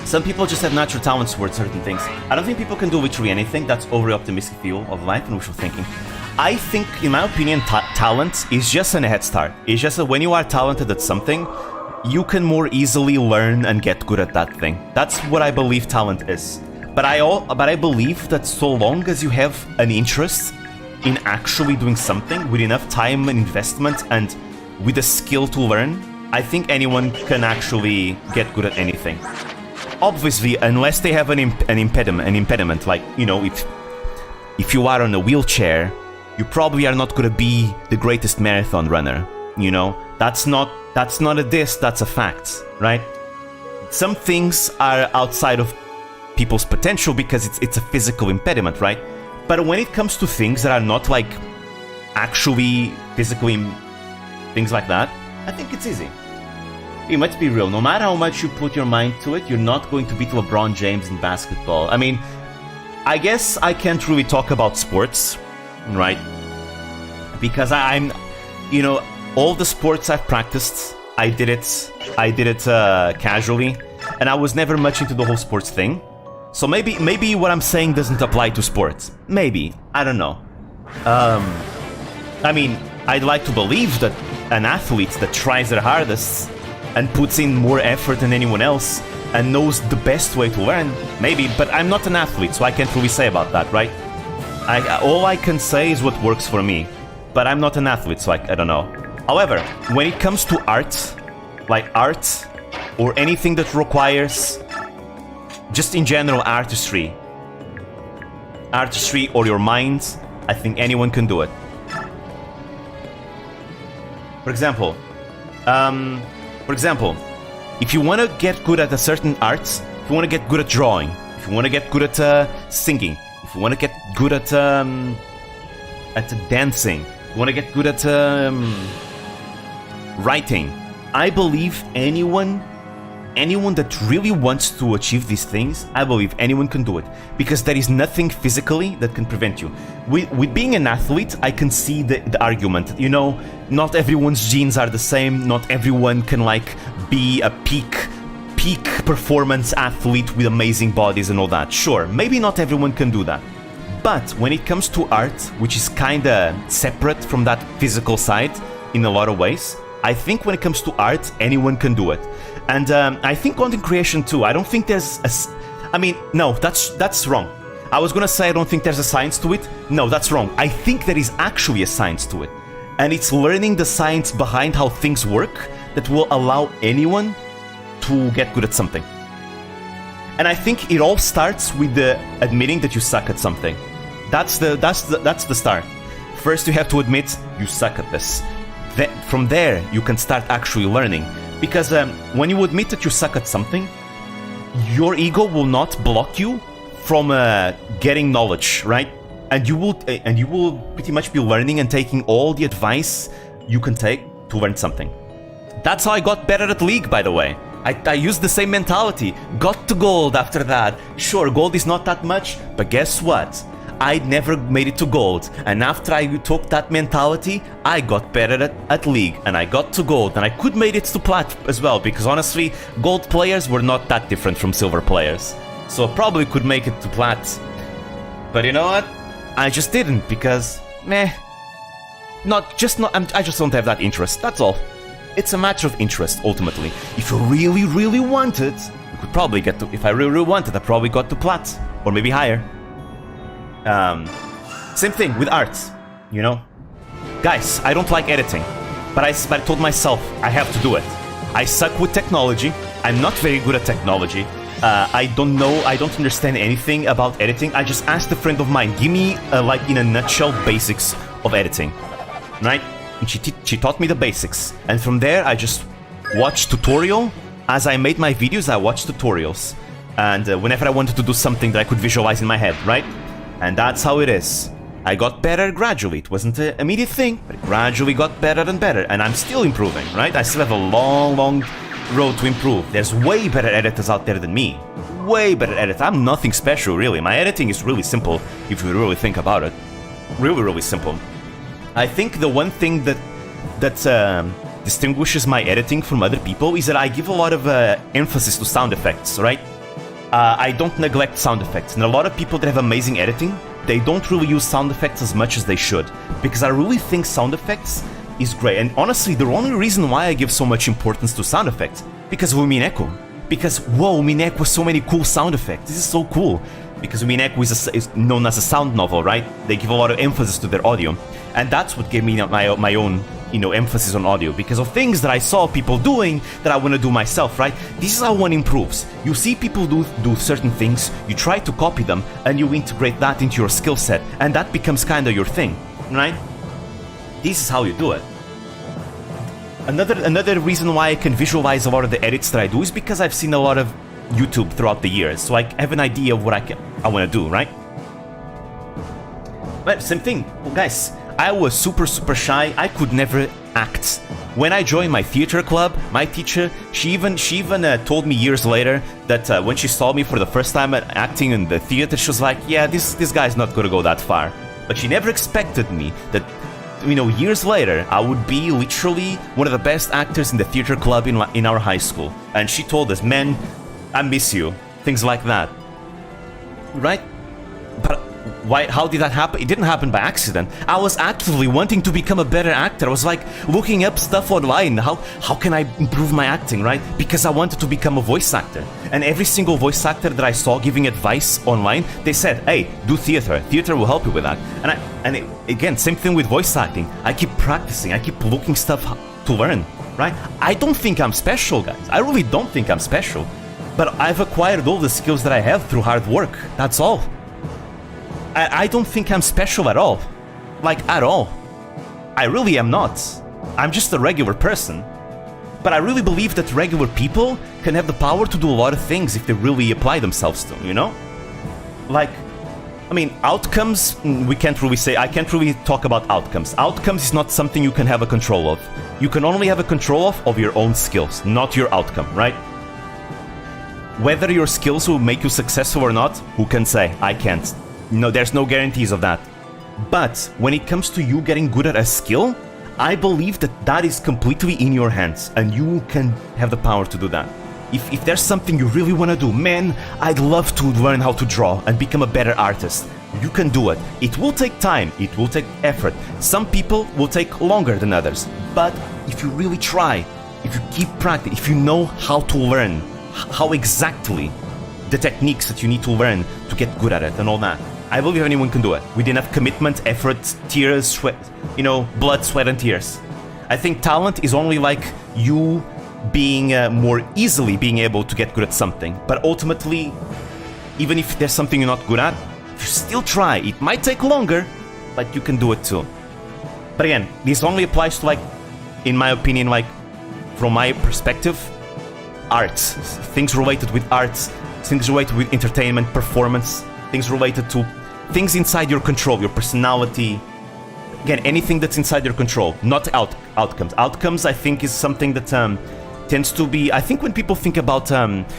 Some people just have natural talents towards certain things. I don't think people can do literally anything. That's overly optimistic view of life and wishful thinking. I think, in my opinion, talent is just a head start. It's just that when you are talented at something, you can more easily learn and get good at that thing. That's what I believe talent is. But I believe that so long as you have an interest in actually doing something with enough time and investment and with the skill to learn, I think anyone can actually get good at anything. Obviously, unless they have an impediment, like, you know, if you are on a wheelchair, you probably are not gonna be the greatest marathon runner, you know? That's not a diss, that's a fact, right? Some things are outside of people's potential because it's a physical impediment, right? But when it comes to things that are not like actually physically things like that, I think it's easy. Let's be real, no matter how much you put your mind to it, you're not going to beat LeBron James in basketball. I mean, I guess I can't really talk about sports, right? Because I'm, you know, all the sports I've practiced, I did it casually, and I was never much into the whole sports thing. So maybe what I'm saying doesn't apply to sports. Maybe, I don't know. I mean, I'd like to believe that an athlete that tries their hardest and puts in more effort than anyone else and knows the best way to learn, maybe, but I'm not an athlete, so I can't really say about that, right? All I can say is what works for me, but I'm not an athlete, so I don't know. However, when it comes to art, like art, or anything that requires, just in general, artistry or your mind, I think anyone can do it. For example, if you want to get good at a certain art, if you want to get good at drawing, if you want to get good at singing, if you want to get good at dancing, if you want to get good at writing, I believe anyone that really wants to achieve these things, I believe anyone can do it. Because there is nothing physically that can prevent you. With being an athlete, I can see the argument. You know, not everyone's genes are the same. Not everyone can, like, be a peak performance athlete with amazing bodies and all that. Sure, maybe not everyone can do that. But when it comes to art, which is kinda separate from that physical side in a lot of ways, I think when it comes to art, anyone can do it. And I think content creation too. I don't think there's no, that's wrong. I was gonna say I don't think there's a science to it. No, that's wrong. I think there is actually a science to it. And it's learning the science behind how things work that will allow anyone to get good at something. And I think it all starts with the admitting that you suck at something. That's the start. First you have to admit you suck at this. From there you can start actually learning. Because when you admit that you suck at something, your ego will not block you from getting knowledge, right? And you will pretty much be learning and taking all the advice you can take to learn something. That's how I got better at League, by the way. I used the same mentality. Got to gold after that. Sure, gold is not that much, but guess what? I never made it to gold, and after I took that mentality, I got better at League, and I got to gold, and I could made it to plat as well, because honestly, gold players were not that different from silver players, so I probably could make it to plat. But you know what? I just didn't, because, I just don't have that interest, that's all. it's a matter of interest, ultimately. If you really, really want it, you could probably get to... If I really, really wanted, I probably got to Plat. Or maybe higher. Same thing with art, you know? Guys, I don't like editing. But I told myself, I have to do it. I suck with technology. I'm not very good at technology. I don't know, I don't understand anything about editing. I just asked a friend of mine, give me, like, in a nutshell, basics of editing. Right? And she taught me the basics. And from there, I just watched tutorial. As I made my videos, I watched tutorials. And whenever I wanted to do something that I could visualize in my head, right? And that's how it is. I got better gradually. It wasn't an immediate thing, but it gradually got better and better. And I'm still improving, right? I still have a long, long road to improve. There's way better editors out there than me. Way better editors. I'm nothing special, really. My editing is really simple, if you really think about it. Really, really simple. I think the one thing that distinguishes my editing from other people is that I give a lot of emphasis to sound effects, right? I don't neglect sound effects. And a lot of people that have amazing editing, they don't really use sound effects as much as they should. Because I really think sound effects is great. And honestly, the only reason why I give so much importance to sound effects, because of Umineko. Because, whoa, Umineko has so many cool sound effects. This is so cool. Because Umineko is known as a sound novel, right? They give a lot of emphasis to their audio. And that's what gave me my own, you know, emphasis on audio. Because of things that I saw people doing that I want to do myself, right? This is how one improves. You see people do certain things, you try to copy them, and you integrate that into your skill set. And that becomes kind of your thing, right? This is how you do it. Another reason why I can visualize a lot of the edits that I do is because I've seen a lot of YouTube throughout the years, so I have an idea of what I want to do, right? But same thing, well, guys. I was super shy. I could never act. When I joined my theater club, my teacher, she even told me years later that when she saw me for the first time acting in the theater, she was like, "Yeah, this guy's not gonna go that far." But she never expected me that, you know, years later, I would be literally one of the best actors in the theater club in our high school. And she told us, "Man, I miss you." Things like that. Right? But why? How did that happen? It didn't happen by accident. I was actively wanting to become a better actor. I was like looking up stuff online. How can I improve my acting, right? Because I wanted to become a voice actor. And every single voice actor that I saw giving advice online, they said, "Hey, do theater. Theater will help you with that." Again, same thing with voice acting. I keep practicing. I keep looking stuff to learn, right? I don't think I'm special, guys. I really don't think I'm special. But I've acquired all the skills that I have through hard work. That's all. I don't think I'm special at all. Like, at all. I really am not. I'm just a regular person. But I really believe that regular people can have the power to do a lot of things if they really apply themselves to, you know? Like, I mean, outcomes, I can't really talk about outcomes. Outcomes is not something you can have a control of. You can only have a control of your own skills, not your outcome, right? Whether your skills will make you successful or not, who can say? I can't. No, there's no guarantees of that. But when it comes to you getting good at a skill, I believe that is completely in your hands, and you can have the power to do that. If there's something you really want to do, man, I'd love to learn how to draw and become a better artist. You can do it. It will take time, it will take effort. Some people will take longer than others. But if you really try, if you keep practicing, if you know how to learn, how exactly the techniques that you need to learn to get good at it and all that, I believe anyone can do it with enough commitment, effort, tears, sweat, you know, blood, sweat, and tears. I think talent is only like you being more easily being able to get good at something. But ultimately, even if there's something you're not good at, if you still try, it might take longer, but you can do it too. But again, this only applies to, like, in my opinion, like, from my perspective, arts, things related with arts, things related with entertainment, performance, things related to things inside your control, your personality. Again, anything that's inside your control, not outcomes. Outcomes, I think, is something that tends to be... I think when people think about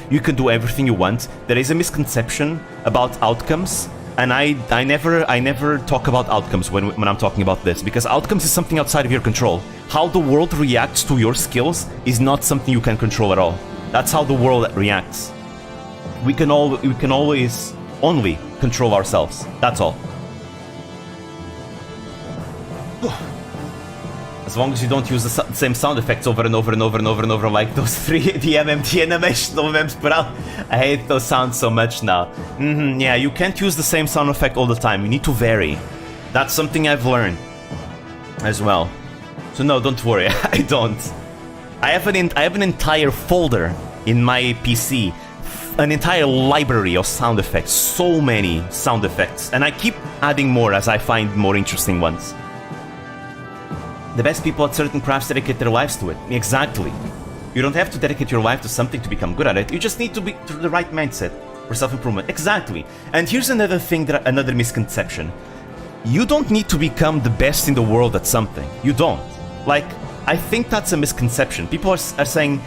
you can do everything you want, there is a misconception about outcomes. And I never talk about outcomes when I'm talking about this, because outcomes is something outside of your control. How the world reacts to your skills is not something you can control at all. That's how the world reacts. We can always only control ourselves. That's all. As long as you don't use the same sound effects over and over and over and over and over, like those three, the MMT animation of MMs per hour. I hate those sounds so much now. Yeah, you can't use the same sound effect all the time. You need to vary. That's something I've learned as well. So no, don't worry, I don't. I have an entire folder in my PC, an entire library of sound effects, so many sound effects, and I keep adding more as I find more interesting ones. The best people at certain crafts dedicate their lives to it. Exactly. You don't have to dedicate your life to something to become good at it. You just need to be to the right mindset for self-improvement. Exactly. And here's another thing, another misconception. You don't need to become the best in the world at something. You don't. Like, I think that's a misconception. People are saying,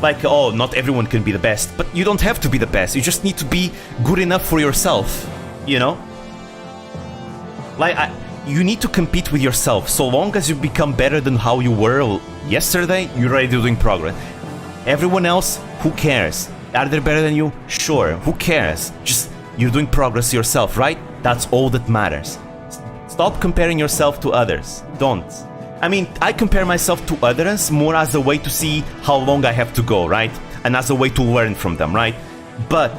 like, oh, not everyone can be the best. But you don't have to be the best. You just need to be good enough for yourself. You know? Like, you need to compete with yourself. So long as you become better than how you were yesterday, you're already doing progress. Everyone else, who cares? Are they better than you? Sure, who cares? Just, you're doing progress yourself, right? That's all that matters. Stop comparing yourself to others. Don't. I mean, I compare myself to others more as a way to see how long I have to go, right? And as a way to learn from them, right? But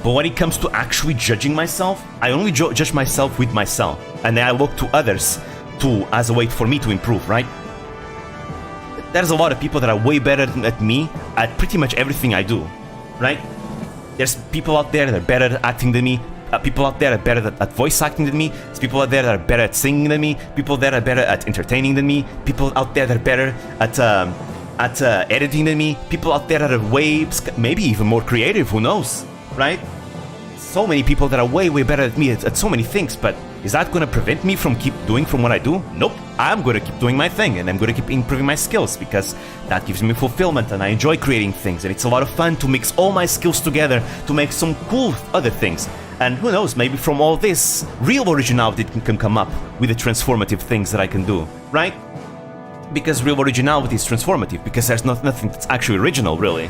when it comes to actually judging myself, I only judge myself with myself. And then I look to others as a way for me to improve, right? There's a lot of people that are way better at me at pretty much everything I do, right? There's people out there that are better at acting than me. People out there that are better at voice acting than me. There's people out there that are better at singing than me. People that are better at entertaining than me. People out there that are better at editing than me. People out there that are way, maybe even more creative, who knows, right? So many people that are way better at me at so many things, but is that going to prevent me from keep doing from what I do? Nope. I'm going to keep doing my thing, and I'm going to keep improving my skills, because that gives me fulfillment, and I enjoy creating things, and it's a lot of fun to mix all my skills together to make some cool other things. And who knows, maybe from all this, real originality can come up with the transformative things that I can do, right? Because real originality is transformative, because there's nothing that's actually original, really.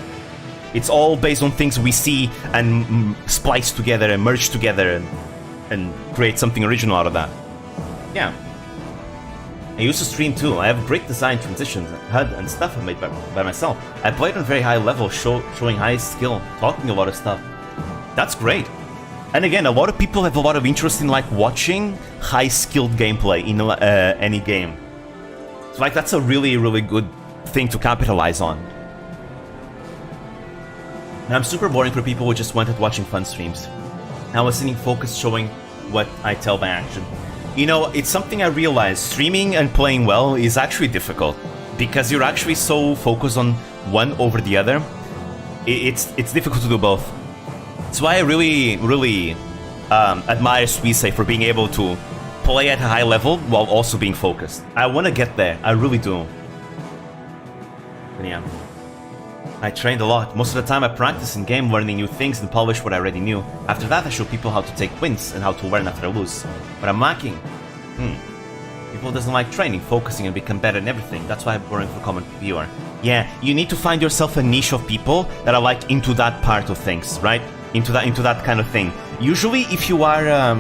It's all based on things we see and splice together and merge together and create something original out of that. Yeah. I used to stream too. I have great design transitions, HUD and stuff I made by myself. I played on a very high level, showing high skill, talking a lot of stuff. That's great. And again, a lot of people have a lot of interest in like watching high-skilled gameplay in any game. So like that's a really good thing to capitalize on. And I'm super boring for people who just wanted watching fun streams. I was sitting focused, showing what I tell by action. You know, it's something I realized, streaming and playing well is actually difficult, because you're actually so focused on one over the other. It's difficult to do both. That's why I really admire Suisse for being able to play at a high level while also being focused. I want to get there, I really do. But yeah. I trained a lot. Most of the time I practice in game, learning new things and polish what I already knew. After that I show people how to take wins and how to learn after I lose. But I'm lacking. People doesn't like training, focusing and become better in everything. That's why I'm boring for common viewer. Yeah, you need to find yourself a niche of people that are like into that part of things, right? Into that kind of thing. Usually if you are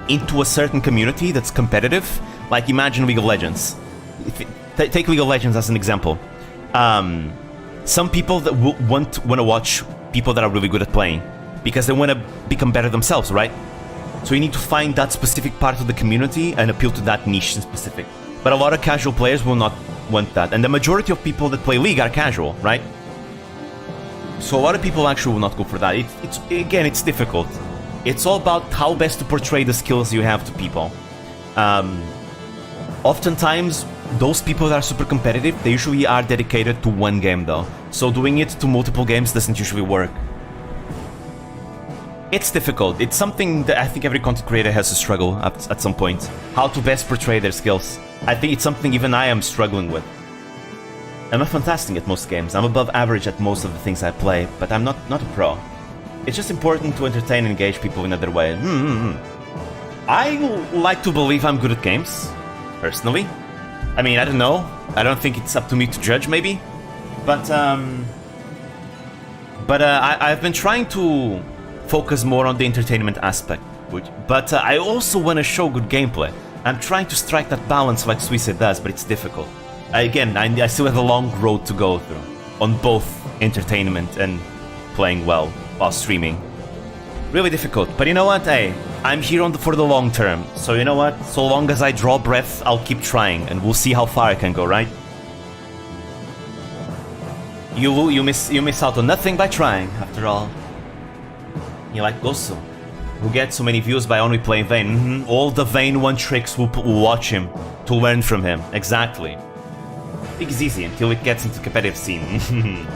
into a certain community that's competitive, like imagine League of Legends. Take League of Legends as an example. Some people that want to watch people that are really good at playing, because they want to become better themselves, right? So you need to find that specific part of the community and appeal to that niche in specific. But a lot of casual players will not want that, and the majority of people that play League are casual, right? So a lot of people actually will not go for that. It's difficult. It's all about how best to portray the skills you have to people. Oftentimes, those people that are super competitive, they usually are dedicated to one game though. So doing it to multiple games doesn't usually work. It's difficult. It's something that I think every content creator has to struggle at some point. How to best portray their skills. I think it's something even I am struggling with. I'm not fantastic at most games. I'm above average at most of the things I play, but I'm not a pro. It's just important to entertain and engage people in other ways. I like to believe I'm good at games, personally. I mean, I don't know. I don't think it's up to me to judge, maybe. But I've been trying to focus more on the entertainment aspect. But I also want to show good gameplay. I'm trying to strike that balance like Suicide does, but it's difficult. Again, I still have a long road to go through on both entertainment and playing well while streaming. Really difficult, but you know what? Hey, I'm here for the long term, so you know what? So long as I draw breath, I'll keep trying, and we'll see how far I can go, right? You miss out on nothing by trying, after all. You like Gosu, who gets so many views by only playing Vayne. All the Vayne 1 tricks will watch him to learn from him. Exactly. It's easy until it gets into competitive scene.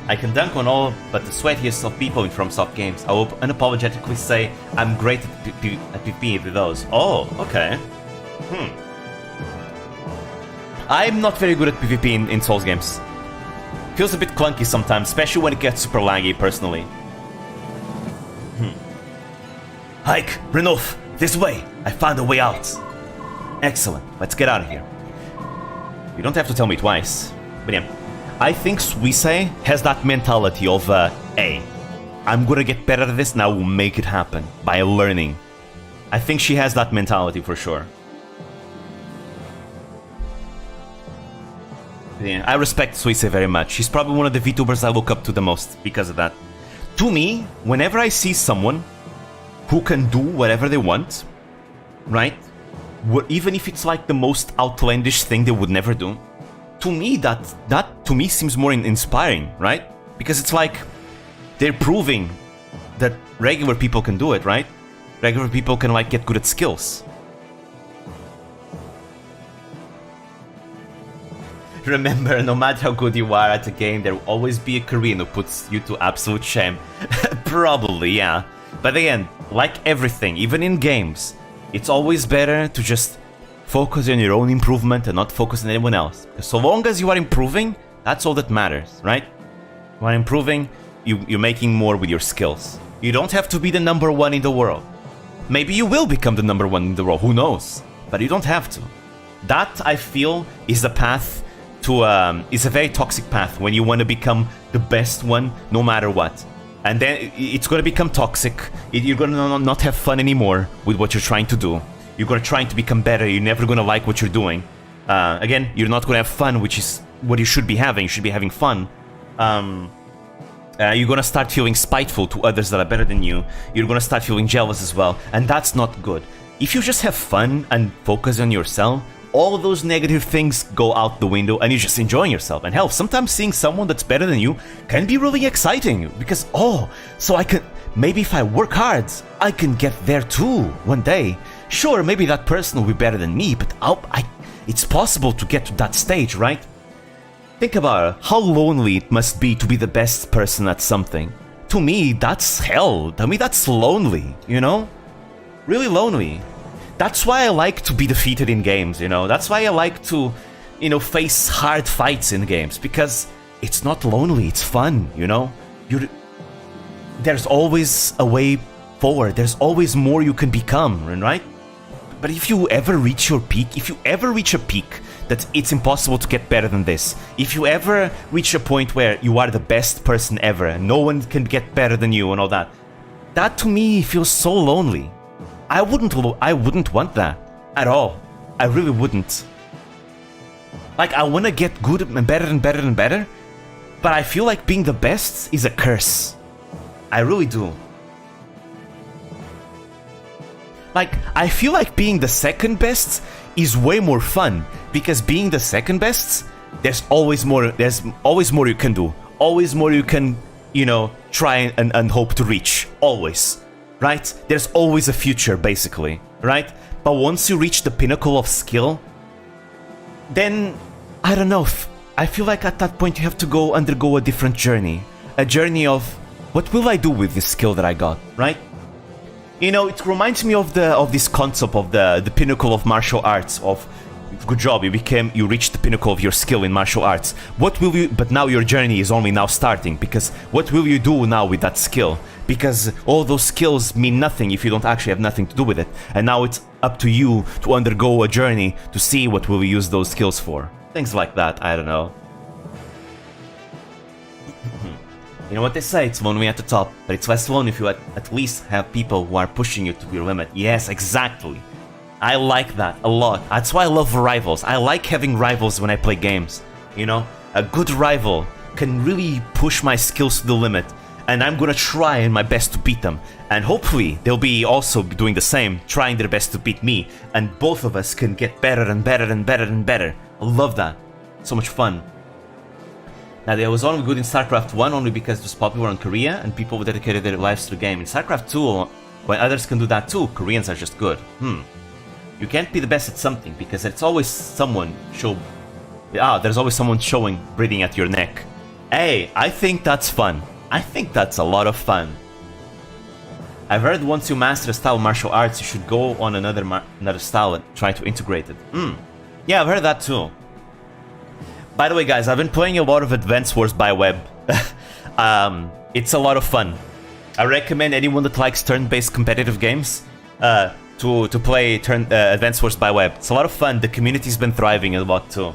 I can dunk on all but the sweatiest of people in FromSoft games. I will unapologetically say I'm great at PvP with those. Oh, okay. I'm not very good at PvP in Souls games. Feels a bit clunky sometimes, especially when it gets super laggy, personally. Hike, Renov, this way! I found a way out! Excellent, let's get out of here. You don't have to tell me twice. But yeah, I think Suisei has that mentality of, hey, I'm gonna get better at this and I will make it happen by learning. I think she has that mentality for sure. Yeah, I respect Suisei very much. She's probably one of the Vtubers I look up to the most because of that. To me, whenever I see someone who can do whatever they want, right? Even if it's like the most outlandish thing they would never do, to me that to me seems more inspiring, right? Because it's like they're proving that regular people can do it, right? Regular people can like get good at skills. Remember, no matter how good you are at a game, there will always be a Korean who puts you to absolute shame. Probably, yeah. But again, like everything, even in games, it's always better to just focus on your own improvement and not focus on anyone else. Because so long as you are improving, that's all that matters, right? You are improving, you're making more with your skills. You don't have to be the #1 in the world. Maybe you will become the #1 in the world, who knows? But you don't have to. That, I feel, is the path to, is a very toxic path when you want to become the best one no matter what. And then it's going to become toxic. You're going to not have fun anymore with what you're trying to do. You're going to try to become better. You're never going to like what you're doing. Again, you're not going to have fun, which is what you should be having. You should be having fun. You're going to start feeling spiteful to others that are better than you. You're going to start feeling jealous as well. And that's not good. If you just have fun and focus on yourself, all of those negative things go out the window and you're just enjoying yourself. And hell, sometimes seeing someone that's better than you can be really exciting because, oh, so I can, maybe if I work hard, I can get there too one day. Sure, maybe that person will be better than me, but it's possible to get to that stage, right? Think about it, how lonely it must be to be the best person at something. To me, that's hell. To me, that's lonely, you know? Really lonely. That's why I like to be defeated in games, you know? That's why I like to, you know, face hard fights in games, because it's not lonely, it's fun, you know? There's always a way forward, there's always more you can become, right? But if you ever reach your peak, if you ever reach a peak that it's impossible to get better than this, if you ever reach a point where you are the best person ever and no one can get better than you and all that, that to me feels so lonely. I wouldn't want that at all. I really wouldn't. Like, I want to get good and better and better and better, but I feel like being the best is a curse. I really do. Like, I feel like being the second best is way more fun, because being the second best, there's always more you can do. Always more you can, you know, try and hope to reach. Always. Right? There's always a future, basically, right? But once you reach the pinnacle of skill, then, I don't know, I feel like at that point you have to undergo a different journey. A journey of, what will I do with this skill that I got, right? You know, it reminds me of this concept of the pinnacle of martial arts, of, good job, you reached the pinnacle of your skill in martial arts. But now your journey is only now starting, because what will you do now with that skill? Because all those skills mean nothing if you don't actually have nothing to do with it. And now it's up to you to undergo a journey to see what will you use those skills for. Things like that, I don't know. You know what they say, it's lonely at the top, but it's less lonely if you at least have people who are pushing you to your limit. Yes, exactly. I like that a lot. That's why I love rivals. I like having rivals when I play games. You know, a good rival can really push my skills to the limit, and I'm gonna try my best to beat them. And hopefully they'll be also doing the same, trying their best to beat me, and both of us can get better and better and better and better. I love that. So much fun. Now, they was only good in StarCraft 1 only because it was popular in Korea and people dedicated their lives to the game. In StarCraft 2, when others can do that too, Koreans are just good. You can't be the best at something because it's always someone there's always someone breathing at your neck. Hey, I think that's fun. I think that's a lot of fun. I've heard once you master a style of martial arts, you should go on another style and try to integrate it. Yeah, I've heard that too. By the way, guys, I've been playing a lot of Advance Wars by Web. It's a lot of fun. I recommend anyone that likes turn-based competitive games to play Advance Wars by Web. It's a lot of fun. The community's been thriving a lot too.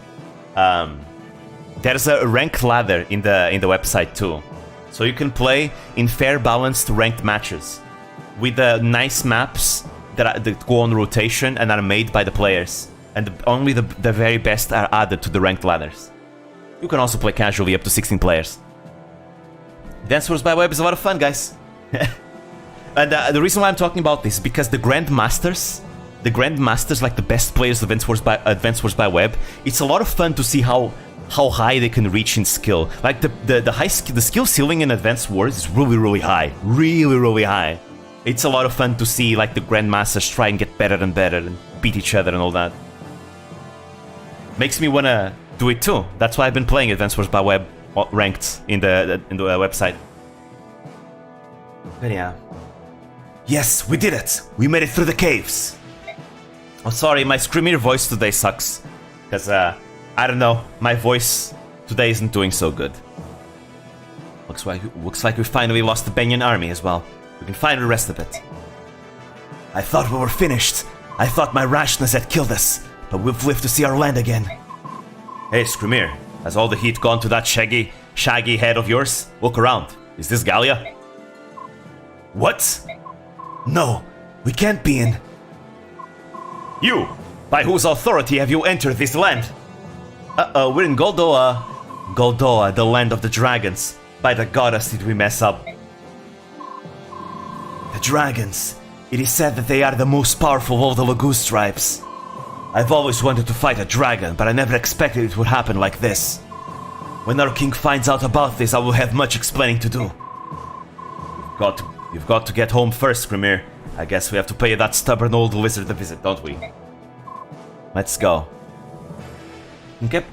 There's a rank ladder in the website too, so you can play in fair, balanced ranked matches with nice maps that go on rotation and are made by the players, and only the very best are added to the ranked ladders. You can also play casually up to 16 players. Advance Wars by Web is a lot of fun, guys. And the reason why I'm talking about this is because the Grandmasters, like the best players of Advance Wars by Web, it's a lot of fun to see how high they can reach in skill. Like the skill ceiling in Advance Wars is really high, really high. It's a lot of fun to see like the Grandmasters try and get better and better and beat each other and all that. Makes me wanna do it too. That's why I've been playing Advance Wars by Web ranked in the website. But yeah. Yes, we did it! We made it through the caves! Oh, sorry, my screamier voice today sucks. Because, I don't know, my voice today isn't doing so good. Looks like we finally lost the Banyan army as well. We can find the rest of it. I thought we were finished. I thought my rashness had killed us, but we've lived to see our land again. Hey, Screamier, has all the heat gone to that shaggy head of yours? Look around. Is this Gallia? What? No, we can't be in. You! By whose authority have you entered this land? We're in Goldoa. Goldoa, the land of the dragons. By the goddess did we mess up. The dragons. It is said that they are the most powerful of all the Laguz tribes. I've always wanted to fight a dragon, but I never expected it would happen like this. When our king finds out about this, I will have much explaining to do. You've got to get home first, Screamier. I guess we have to pay that stubborn old lizard a visit, don't we? Let's go.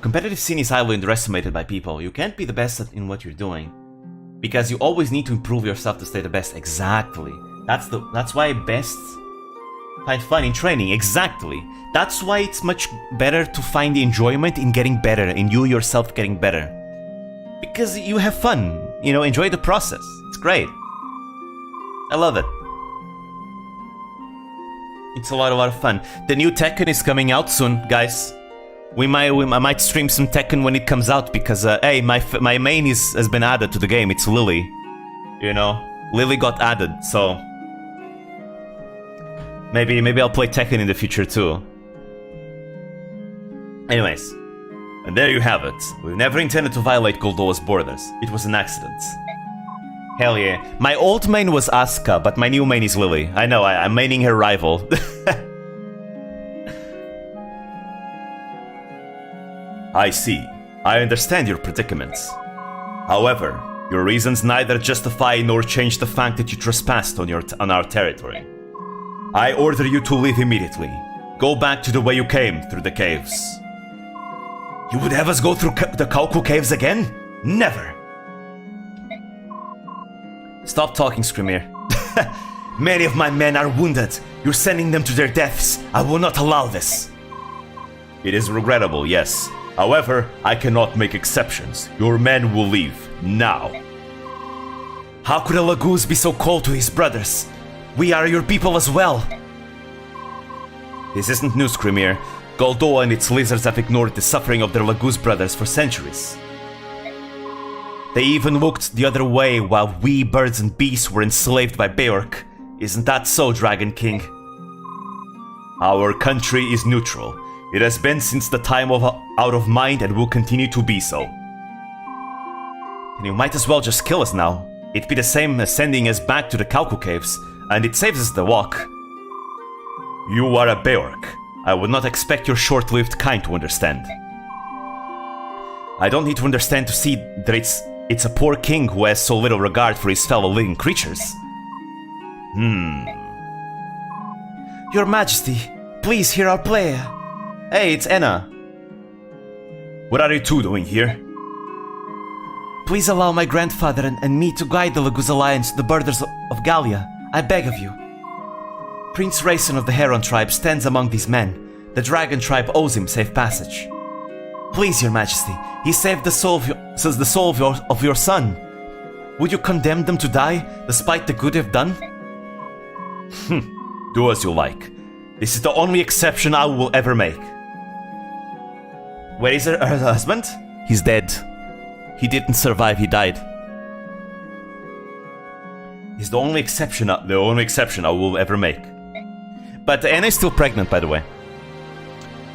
Competitive scene is highly underestimated by people. You can't be the best in what you're doing, because you always need to improve yourself to stay the best. Exactly. That's why best find fun in training. Exactly. That's why it's much better to find the enjoyment in getting better, in you yourself getting better. Because you have fun, you know, enjoy the process. It's great. I love it. It's a lot of fun. The new Tekken is coming out soon, guys. I might stream some Tekken when it comes out because, hey, my main has been added to the game. It's Lily. You know, Lily got added, so maybe I'll play Tekken in the future too. Anyways, and there you have it. We never intended to violate Goldoa's borders. It was an accident. Hell yeah. My old main was Asuka, but my new main is Lily. I know, I'm maining her rival. I see. I understand your predicaments. However, your reasons neither justify nor change the fact that you trespassed on our territory. I order you to leave immediately. Go back to the way you came, through the caves. You would have us go through the Kauku caves again? Never! Stop talking, Screamier. Many of my men are wounded. You're sending them to their deaths. I will not allow this. It is regrettable, yes. However, I cannot make exceptions. Your men will leave, now. How could a Laguz be so cold to his brothers? We are your people as well. This isn't news, Screamier. Goldoa and its lizards have ignored the suffering of their Laguz brothers for centuries. They even looked the other way while we birds and beasts were enslaved by Beork. Isn't that so, Dragon King? Our country is neutral. It has been since the time of Out of Mind and will continue to be so. And you might as well just kill us now. It'd be the same as sending us back to the Kalku Caves, and it saves us the walk. You are a Beork. I would not expect your short-lived kind to understand. I don't need to understand to see that it's a poor king who has so little regard for his fellow living creatures. Your Majesty, please hear our plea. Hey, it's Enna. What are you two doing here? Please allow my grandfather and me to guide the Laguz Alliance to the borders of Gallia. I beg of you. Prince Rayson of the Heron tribe stands among these men. The Dragon tribe owes him safe passage. Please, your Majesty, he saved the soul of your son. Would you condemn them to die, despite the good they've done? Do as you like. This is the only exception I will ever make. Where is her husband? He's dead. He didn't survive, he died. He's the only exception I will ever make. But Anna is still pregnant, by the way.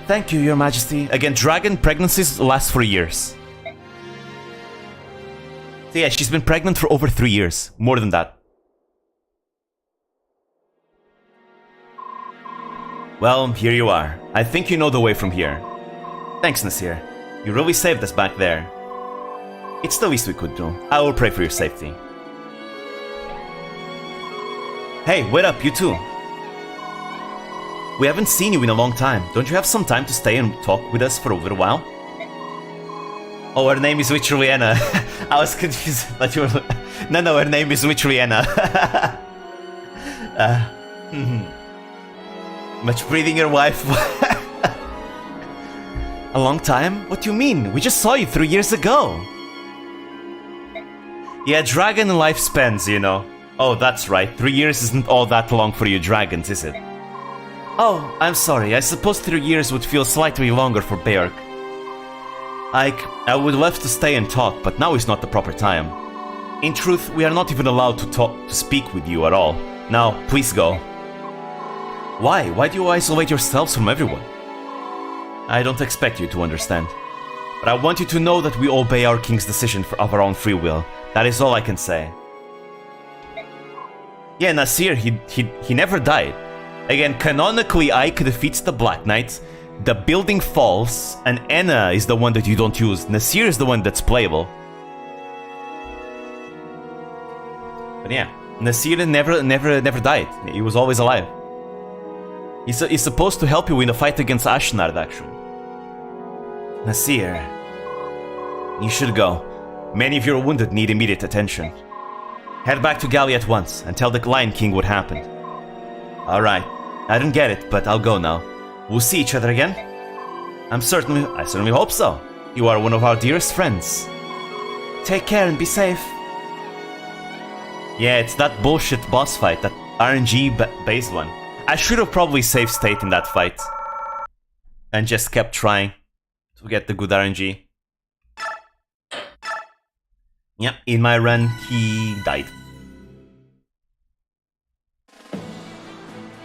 Thank you, your Majesty. Again, dragon pregnancies last for years. So yeah, she's been pregnant for over 3 years. More than that. Well, here you are. I think you know the way from here. Thanks, Nasir. You really saved us back there. It's the least we could do. I will pray for your safety. Hey, wait up, you two. We haven't seen you in a long time. Don't you have some time to stay and talk with us for a little while? Oh, her name is literally Anna. I was confused that you were... No, her name is literally Anna. Much breathing, your wife. A long time? What do you mean? We just saw you 3 years ago. Yeah, dragon lifespans, you know. Oh, that's right. 3 years isn't all that long for you dragons, is it? Oh, I'm sorry. I suppose 3 years would feel slightly longer for Beork. I would love to stay and talk, but now is not the proper time. In truth, we are not even allowed to speak with you at all. Now, please go. Why? Why do you isolate yourselves from everyone? I don't expect you to understand. But I want you to know that we obey our king's decision of our own free will. That is all I can say. Yeah, Nasir, he never died. Again, canonically, Ike defeats the Black Knight, the building falls, and Enna is the one that you don't use. Nasir is the one that's playable. But yeah, Nasir never died. He was always alive. He's supposed to help you in the fight against Ashnard, actually. Nasir, you should go. Many of your wounded need immediate attention. Head back to Gallia at once and tell the Lion King what happened. Alright, I didn't get it, but I'll go now. We'll see each other again? I certainly hope so. You are one of our dearest friends. Take care and be safe. Yeah, it's that bullshit boss fight, that RNG-based one. I should have probably saved state in that fight. And just kept trying to get the good RNG. Yep, in my run, he died.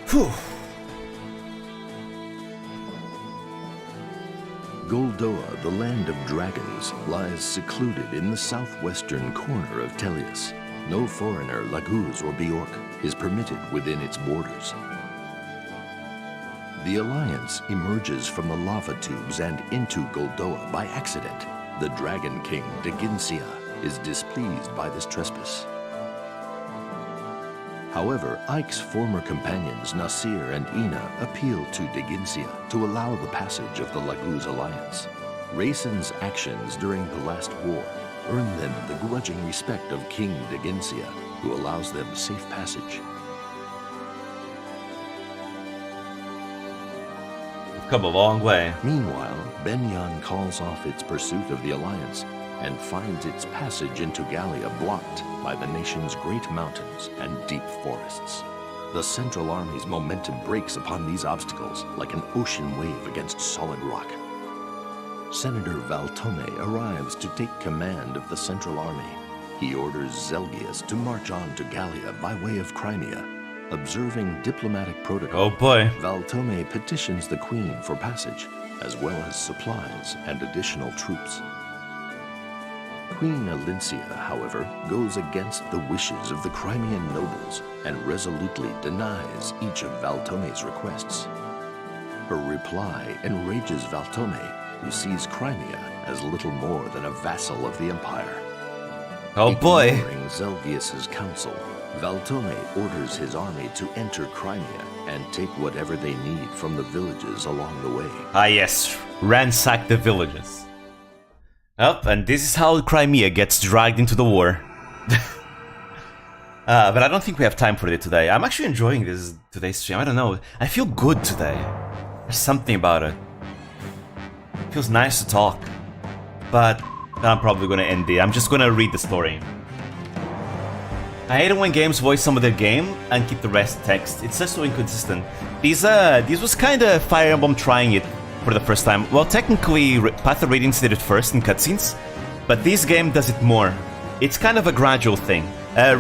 Whew. Goldoa, the land of dragons, lies secluded in the southwestern corner of Tellius. No foreigner, Laguz or Beork, is permitted within its borders. The Alliance emerges from the lava tubes and into Goldoa by accident. The Dragon King, Deginsia, is displeased by this trespass. However, Ike's former companions Nasir and Ina appeal to Deginsia to allow the passage of the Laguz Alliance. Rayson's actions during the last war earn them the grudging respect of King Deginsia, who allows them safe passage. We've come a long way. Meanwhile, Benyan calls off its pursuit of the Alliance and finds its passage into Gallia blocked by the nation's great mountains and deep forests. The Central Army's momentum breaks upon these obstacles like an ocean wave against solid rock. Senator Valtome arrives to take command of the Central Army. He orders Zelgius to march on to Gallia by way of Crimea, observing diplomatic protocol, Oh boy. Valtome petitions the queen for passage, as well as supplies and additional troops. Queen Alincia, however, goes against the wishes of the Crimean nobles and resolutely denies each of Valtome's requests. Her reply enrages Valtome, who sees Crimea as little more than a vassal of the empire. Oh boy. Ignoring Zelgius's counsel, Valtome orders his army to enter Crimea and take whatever they need from the villages along the way. Ah yes, ransack the villages. Oh, and this is how Crimea gets dragged into the war. But I don't think we have time for it today. I'm actually enjoying today's stream. I don't know. I feel good today. There's something about it. It feels nice to talk. But I'm probably gonna end it. I'm just gonna read the story. I hate it when games voice some of their game and keep the rest text. It's just so inconsistent. This was kinda Fire Emblem trying it for the first time. Well, technically, Path of Radiance did it first in cutscenes, but this game does it more. It's kind of a gradual thing.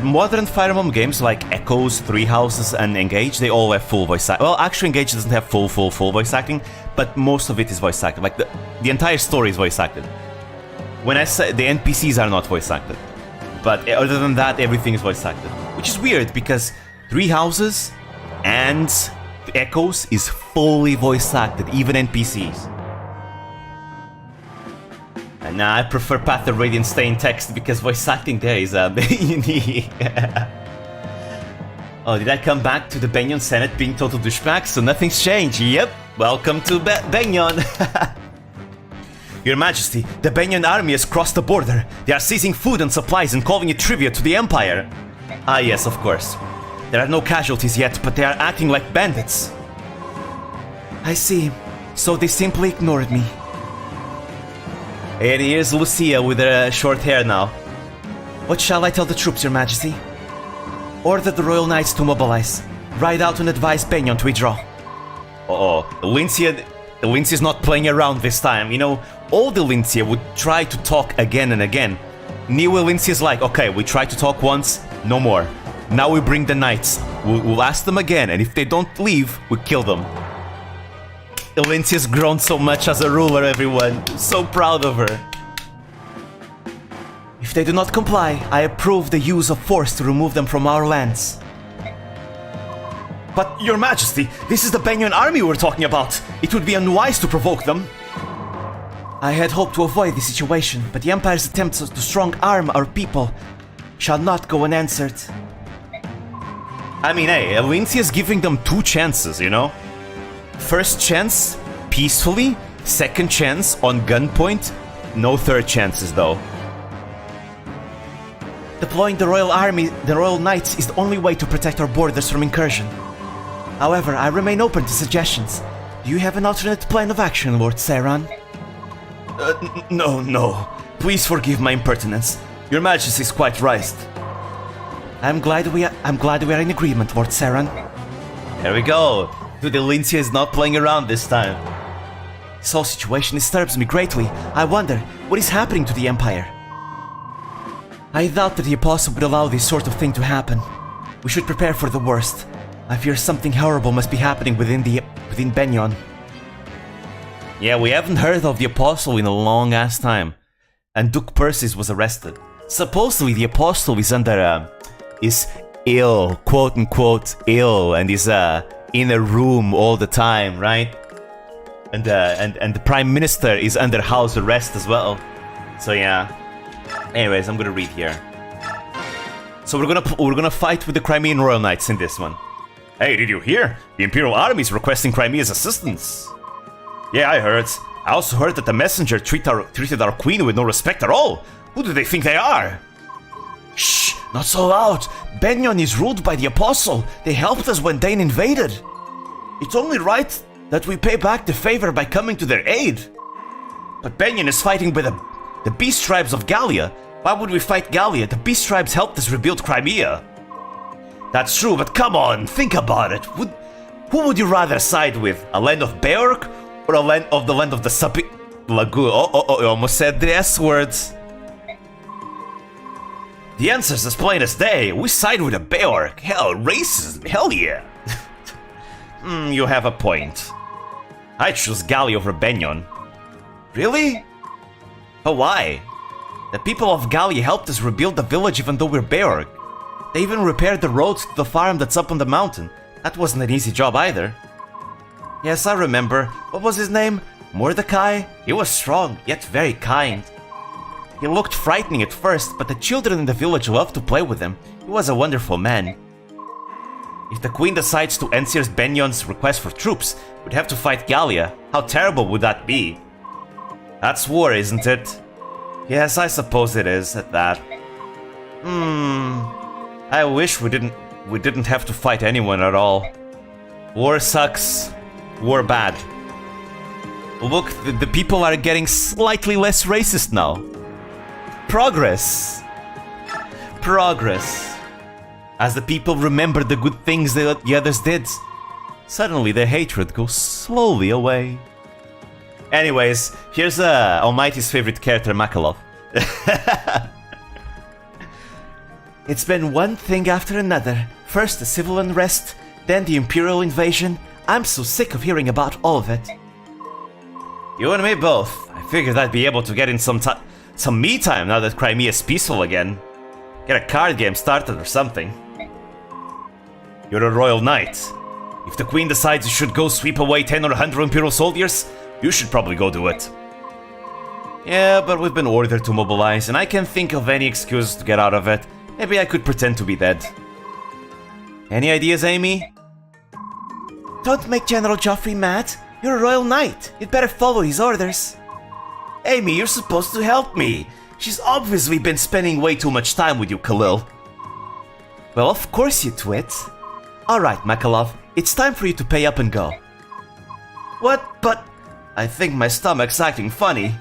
Modern Fire Emblem games like Echoes, Three Houses, and Engage, they all have full voice acting. Well, actually, Engage doesn't have full voice acting, but most of it is voice acted. Like, the entire story is voice acted. When I say the NPCs are not voice acted, but other than that, everything is voice acted. Which is weird, because Three Houses and Echoes is fully voice acted, even NPCs. And now I prefer Path of Radiance stay in text because voice acting there is unique. Oh, did I come back to the Benyon Senate being total douchebags? So nothing's changed. Yep, welcome to Benyon. Your Majesty, the Benyon army has crossed the border. They are seizing food and supplies and calling it tribute to the Empire. Ah yes, of course. There are no casualties yet, but they are acting like bandits. I see. So they simply ignored me. And here's Lucia with her short hair now. What shall I tell the troops, Your Majesty? Order the Royal Knights to mobilize. Ride out and advise Benyon to withdraw. Uh-oh. Lincia is not playing around this time. You know, old Lincia would try to talk again and again. New Lincia is like, okay, we tried to talk once, no more. Now we bring the knights. We'll ask them again, and if they don't leave, we kill them. Lincia's grown so much as a ruler, everyone. So proud of her. If they do not comply, I approve the use of force to remove them from our lands. But, Your Majesty, this is the Benyon army we're talking about. It would be unwise to provoke them. I had hoped to avoid this situation, but the Empire's attempts to strong-arm our people shall not go unanswered. I mean, hey, Lincia's giving them 2 chances, you know? First chance, peacefully. Second chance, on gunpoint. No third chances, though. Deploying the Royal Army, the Royal Knights, is the only way to protect our borders from incursion. However, I remain open to suggestions. Do you have an alternate plan of action, Lord Seiran? No. Please forgive my impertinence. Your Majesty is quite right. I'm glad we are in agreement, Lord Seiran. There we go. Dude, Lincia is not playing around this time. This whole situation disturbs me greatly. I wonder, what is happening to the Empire? I doubt that the Apostle would allow this sort of thing to happen. We should prepare for the worst. I fear something horrible must be happening within Benyon. Yeah, we haven't heard of the Apostle in a long-ass time. And Duke Persis was arrested. Supposedly the Apostle is is ill, quote-unquote ill, and is in a room all the time, right? And the Prime Minister is under house arrest as well. So yeah. Anyways, I'm gonna read here. So we're gonna fight with the Crimean Royal Knights in this one. Hey, did you hear? The Imperial Army is requesting Crimea's assistance. Yeah, I heard. I also heard that the messenger treated our queen with no respect at all. Who do they think they are? Shh, not so loud. Benyon is ruled by the Apostle. They helped us when Dane invaded. It's only right that we pay back the favor by coming to their aid. But Benyon is fighting with the Beast Tribes of Gallia. Why would we fight Gallia? The Beast Tribes helped us rebuild Crimea. That's true, but come on, think about it. Who would you rather side with? A land of Beork or the land of the Lagoon? Oh, I almost said the S words. The answer's as plain as day. We side with the Beorg. Hell, racism. Hell yeah. You have a point. I choose Gallia over Benyon. Really? But why? The people of Gallia helped us rebuild the village even though we're Beorg. They even repaired the roads to the farm that's up on the mountain. That wasn't an easy job either. Yes, I remember. What was his name? Mordecai? He was strong, yet very kind. He looked frightening at first, but the children in the village loved to play with him. He was a wonderful man. If the Queen decides to answer Benyon's request for troops, we'd have to fight Gallia. How terrible would that be? That's war, isn't it? Yes, I suppose it is, at that. I wish we didn't have to fight anyone at all. War sucks. War bad. Look, the people are getting slightly less racist now. Progress. Progress. As the people remember the good things the others did, suddenly their hatred goes slowly away. Anyways, here's Almighty's favorite character, Makalov. It's been one thing after another. First the civil unrest, then the Imperial invasion. I'm so sick of hearing about all of it. You and me both. I figured I'd be able to get in some me time now that Crimea's peaceful again. Get a card game started or something. You're a royal knight. If the Queen decides you should go sweep away 10 or 100 Imperial soldiers, you should probably go do it. Yeah, but we've been ordered to mobilize, and I can't think of any excuse to get out of it. Maybe I could pretend to be dead. Any ideas, Amy? Don't make General Joffrey mad. You're a royal knight. You'd better follow his orders. Amy, you're supposed to help me. She's obviously been spending way too much time with you, Khalil. Well, of course you twit. Alright, Makalov, it's time for you to pay up and go. What? But... I think my stomach's acting funny.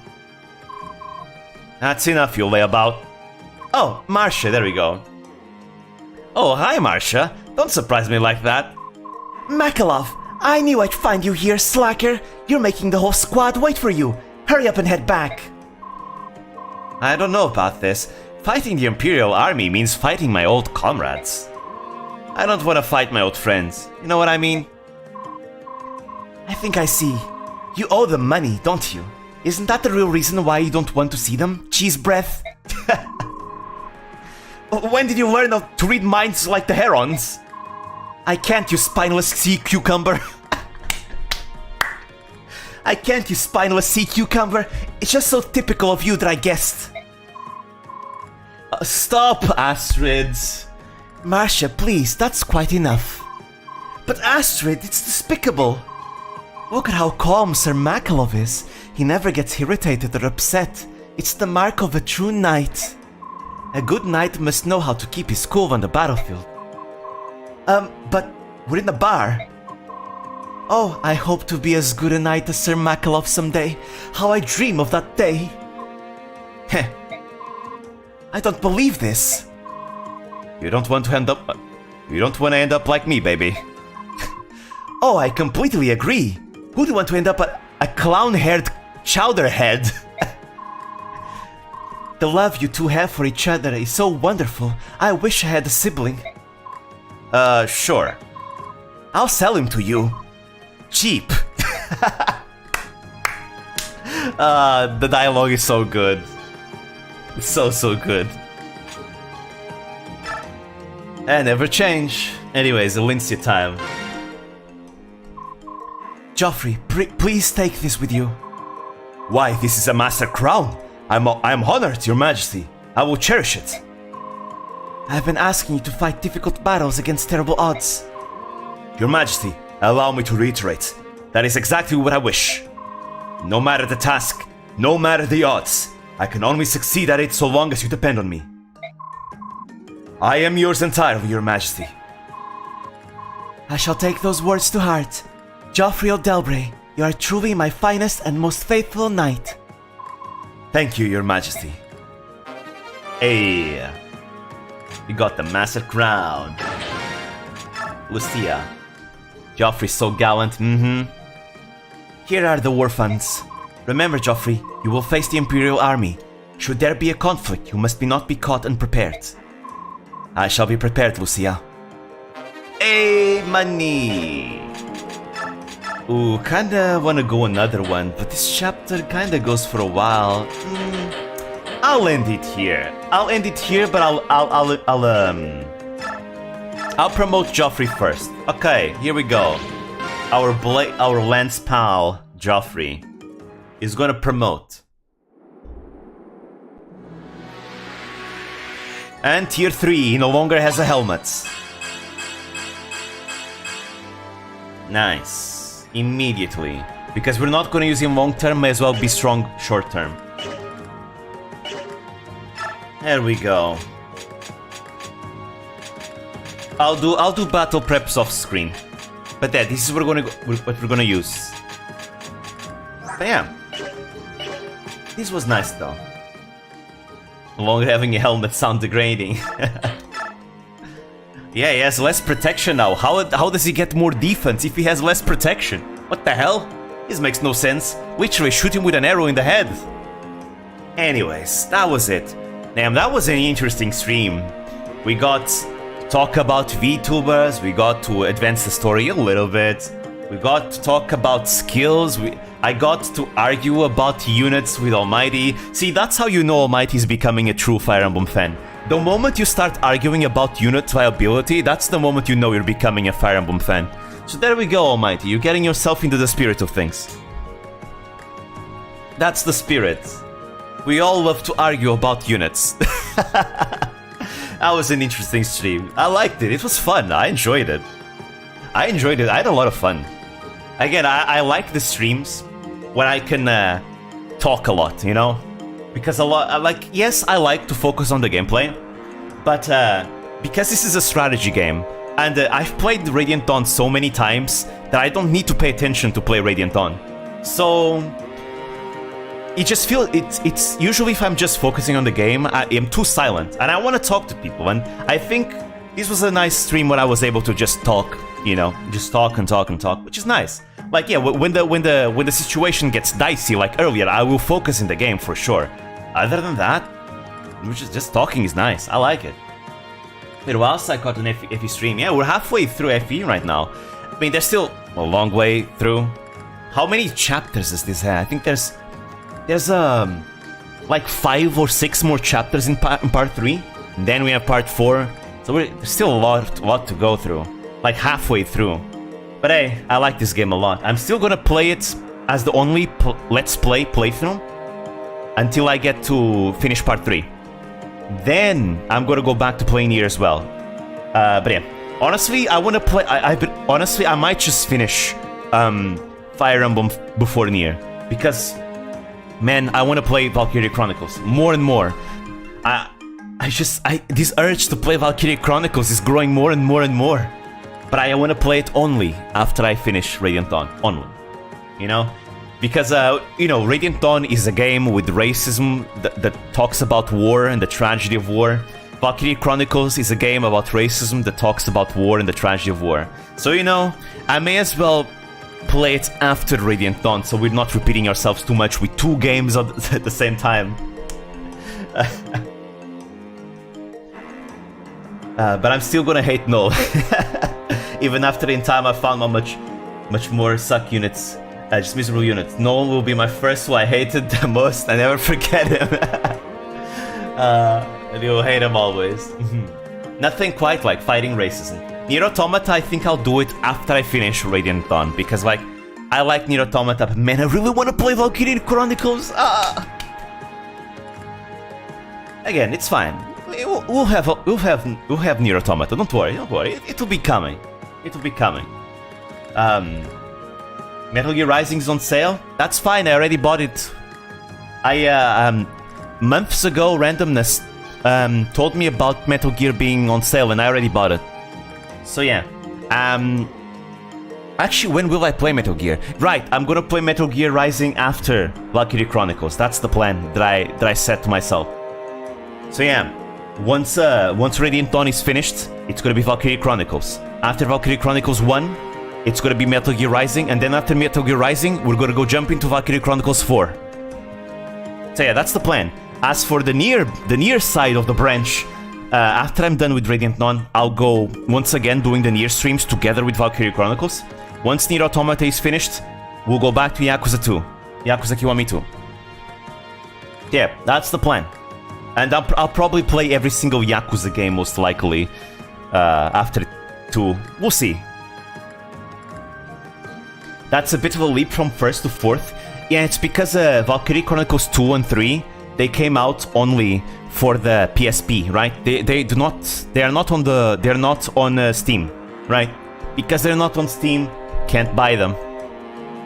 That's enough, you layabout. Oh, Marcia, there we go. Oh, hi, Marcia. Don't surprise me like that. Makalov, I knew I'd find you here, slacker. You're making the whole squad wait for you. Hurry up and head back. I don't know about this. Fighting the Imperial Army means fighting my old comrades. I don't want to fight my old friends. You know what I mean? I think I see. You owe them money, don't you? Isn't that the real reason why you don't want to see them? Cheese breath? When did you learn to read minds like the Herons? I can't, you spineless sea cucumber. I can't, you spineless sea cucumber. It's just so typical of you that I guessed. Stop, Astrid. Marcia, please, that's quite enough. But Astrid, it's despicable. Look at how calm Sir Makalov is. He never gets irritated or upset. It's the mark of a true knight. A good knight must know how to keep his cool on the battlefield. But we're in a bar. Oh, I hope to be as good a knight as Sir Makalov someday. How I dream of that day. Heh. I don't believe this. You don't want to end up... You don't want to end up like me, baby. Oh, I completely agree. Who'd want to end up a clown-haired chowderhead? The love you two have for each other is so wonderful. I wish I had a sibling. Sure. I'll sell him to you. Cheap. The dialogue is so good. It's so good. And never change. Anyways, Alincia time. Joffrey, please take this with you. Why, this is a master crown. I'm honored, Your Majesty. I will cherish it. I've been asking you to fight difficult battles against terrible odds. Your Majesty, allow me to reiterate. That is exactly what I wish. No matter the task, no matter the odds, I can only succeed at it so long as you depend on me. I am yours entirely, Your Majesty. I shall take those words to heart. Joffrey O'Delbray, you are truly my finest and most faithful knight. Thank you, Your Majesty. Hey, you got the master crown. Lucia. Joffrey's so gallant, Here are the war funds. Remember, Joffrey, you will face the Imperial Army. Should there be a conflict, you must not be caught unprepared. I shall be prepared, Lucia. Hey, money! Ooh, kinda wanna go another one, but this chapter kinda goes for a while. I'll end it here. I'll end it here, but I'll promote Joffrey first. Okay, here we go. Our Lance pal, Joffrey, is gonna promote. And tier 3, he no longer has a helmet. Nice. Immediately. Because we're not gonna use him long term, may as well be strong short term. There we go. I'll do battle preps off screen. But yeah, this is what we're gonna use. But yeah. This was nice though. No longer having a helmet sound degrading. Yeah, he has less protection now. How does he get more defense if he has less protection? What the hell? This makes no sense. Literally shoot him with an arrow in the head. Anyways, that was it. Damn, that was an interesting stream. We got to talk about Vtubers, we got to advance the story a little bit. We got to talk about skills, I got to argue about units with Almighty. See, that's how you know Almighty is becoming a true Fire Emblem fan. The moment you start arguing about unit viability, that's the moment you know you're becoming a Fire Emblem fan. So there we go, Almighty, you're getting yourself into the spirit of things. That's the spirit. We all love to argue about units. That was an interesting stream. I liked it, it was fun, I enjoyed it. I had a lot of fun. Again, I like the streams when I can talk a lot, you know? Because yes, I like to focus on the gameplay, but because this is a strategy game, and I've played Radiant Dawn so many times that I don't need to pay attention to play Radiant Dawn. So it just feels, it's usually if I'm just focusing on the game, I am too silent, and I want to talk to people, and I think this was a nice stream where I was able to just talk, you know, just talk and talk and talk, which is nice. Like, yeah, when the situation gets dicey, like earlier, I will focus in the game for sure. Other than that, just talking is nice. I like it. But whilst I caught an FE stream, yeah, we're halfway through FE right now. I mean, there's still a long way through. How many chapters does this have? I think there's like 5 or 6 more chapters in part 3. And then we have part 4. So there's still a lot to go through. Like halfway through. But hey, I like this game a lot. I'm still gonna play it as the only Let's Play playthrough until I get to finish part 3. Then I'm gonna go back to playing Nier as well. But yeah, honestly, I wanna play. Honestly, I might just finish Fire Emblem before Nier, because man, I wanna play Valkyria Chronicles more and more. This urge to play Valkyria Chronicles is growing more and more and more. But I want to play it only after I finish Radiant Dawn. Only. You know? Because, you know, Radiant Dawn is a game with racism that talks about war and the tragedy of war. Valkyria Chronicles is a game about racism that talks about war and the tragedy of war. So, you know, I may as well play it after Radiant Dawn, so we're not repeating ourselves too much with 2 games at the same time. But I'm still gonna hate Null. Even after in time I found how much more suck units, just miserable units. Null will be my first who I hated the most. I never forget him. And you'll hate him always. Nothing quite like fighting racism. Nier Automata, I think I'll do it after I finish Radiant Dawn, because like, I like Nier Automata, but man, I really want to play Valkyria Chronicles. Again, it's fine. We'll have Nier Automata. Don't worry. It'll be coming. It'll be coming. Metal Gear Rising's on sale. That's fine. I already bought it. Months ago, Randomness told me about Metal Gear being on sale, and I already bought it. So yeah. Actually, when will I play Metal Gear? Right, I'm gonna play Metal Gear Rising after Valkyria Chronicles. That's the plan that I set to myself. So yeah. Once Radiant Dawn is finished, it's gonna be Valkyria Chronicles. After Valkyria Chronicles 1, it's gonna be Metal Gear Rising, and then after Metal Gear Rising, we're gonna go jump into Valkyria Chronicles 4. So yeah, that's the plan. As for the Nier side of the branch, after I'm done with Radiant Dawn, I'll go once again doing the Nier streams together with Valkyrie Chronicles. Once Nier Automata is finished, we'll go back to Yakuza 2. Yakuza Kiwami 2. Yeah, that's the plan. And I'll probably play every single Yakuza game most likely after 2. We'll see. That's a bit of a leap from 1st to 4th. Yeah, it's because Valkyrie Chronicles 2 and 3, they came out only for the PSP, right? They're not on Steam, right? Because they're not on Steam, can't buy them.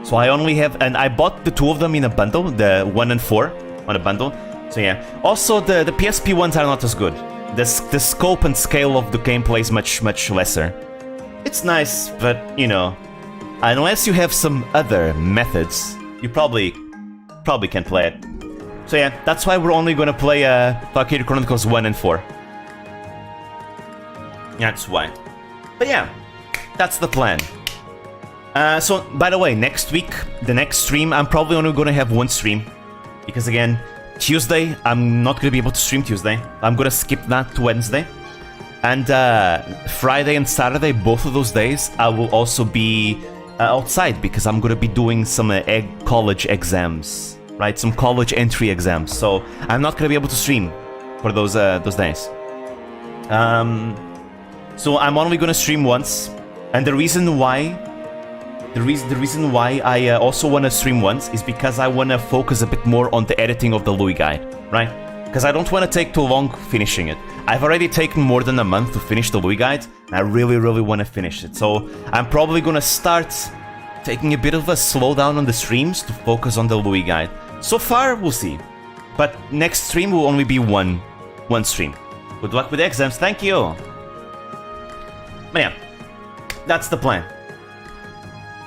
So I only have, and I bought the 2 of them in a bundle, the 1 and 4 on a bundle. So yeah. Also, the PSP ones are not as good. The scope and scale of the gameplay is much lesser. It's nice, but you know, unless you have some other methods, you probably can't play it. So yeah, that's why we're only gonna play Valkyrie Chronicles 1 and 4. That's why. But yeah, that's the plan. So, by the way, next week, the next stream, I'm probably only gonna have 1 stream. Because again, Tuesday, I'm not gonna be able to stream Tuesday. I'm gonna skip that to Wednesday. And Friday and Saturday, both of those days, I will also be outside because I'm gonna be doing some college exams, right? Some college entry exams. So I'm not gonna be able to stream for those days. So I'm only gonna stream once, and the reason why I also want to stream once is because I want to focus a bit more on the editing of the Louis guide, right? Because I don't want to take too long finishing it. I've already taken more than a month to finish the Louis guide, and I really want to finish it. So I'm probably going to start taking a bit of a slowdown on the streams to focus on the Louis guide. So far, we'll see. But next stream will only be one stream. Good luck with the exams, thank you! But yeah, that's the plan.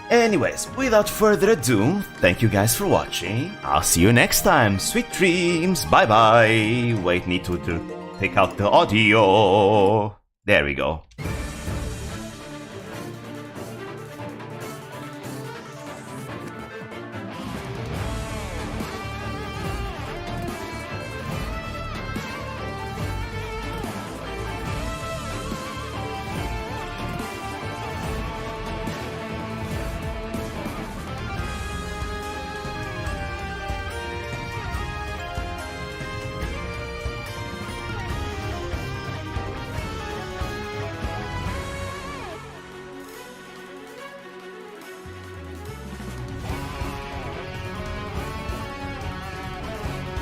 Anyways, without further ado, thank you guys for watching. I'll see you next time. Sweet dreams. Bye bye. Wait, need to take out the audio. There we go.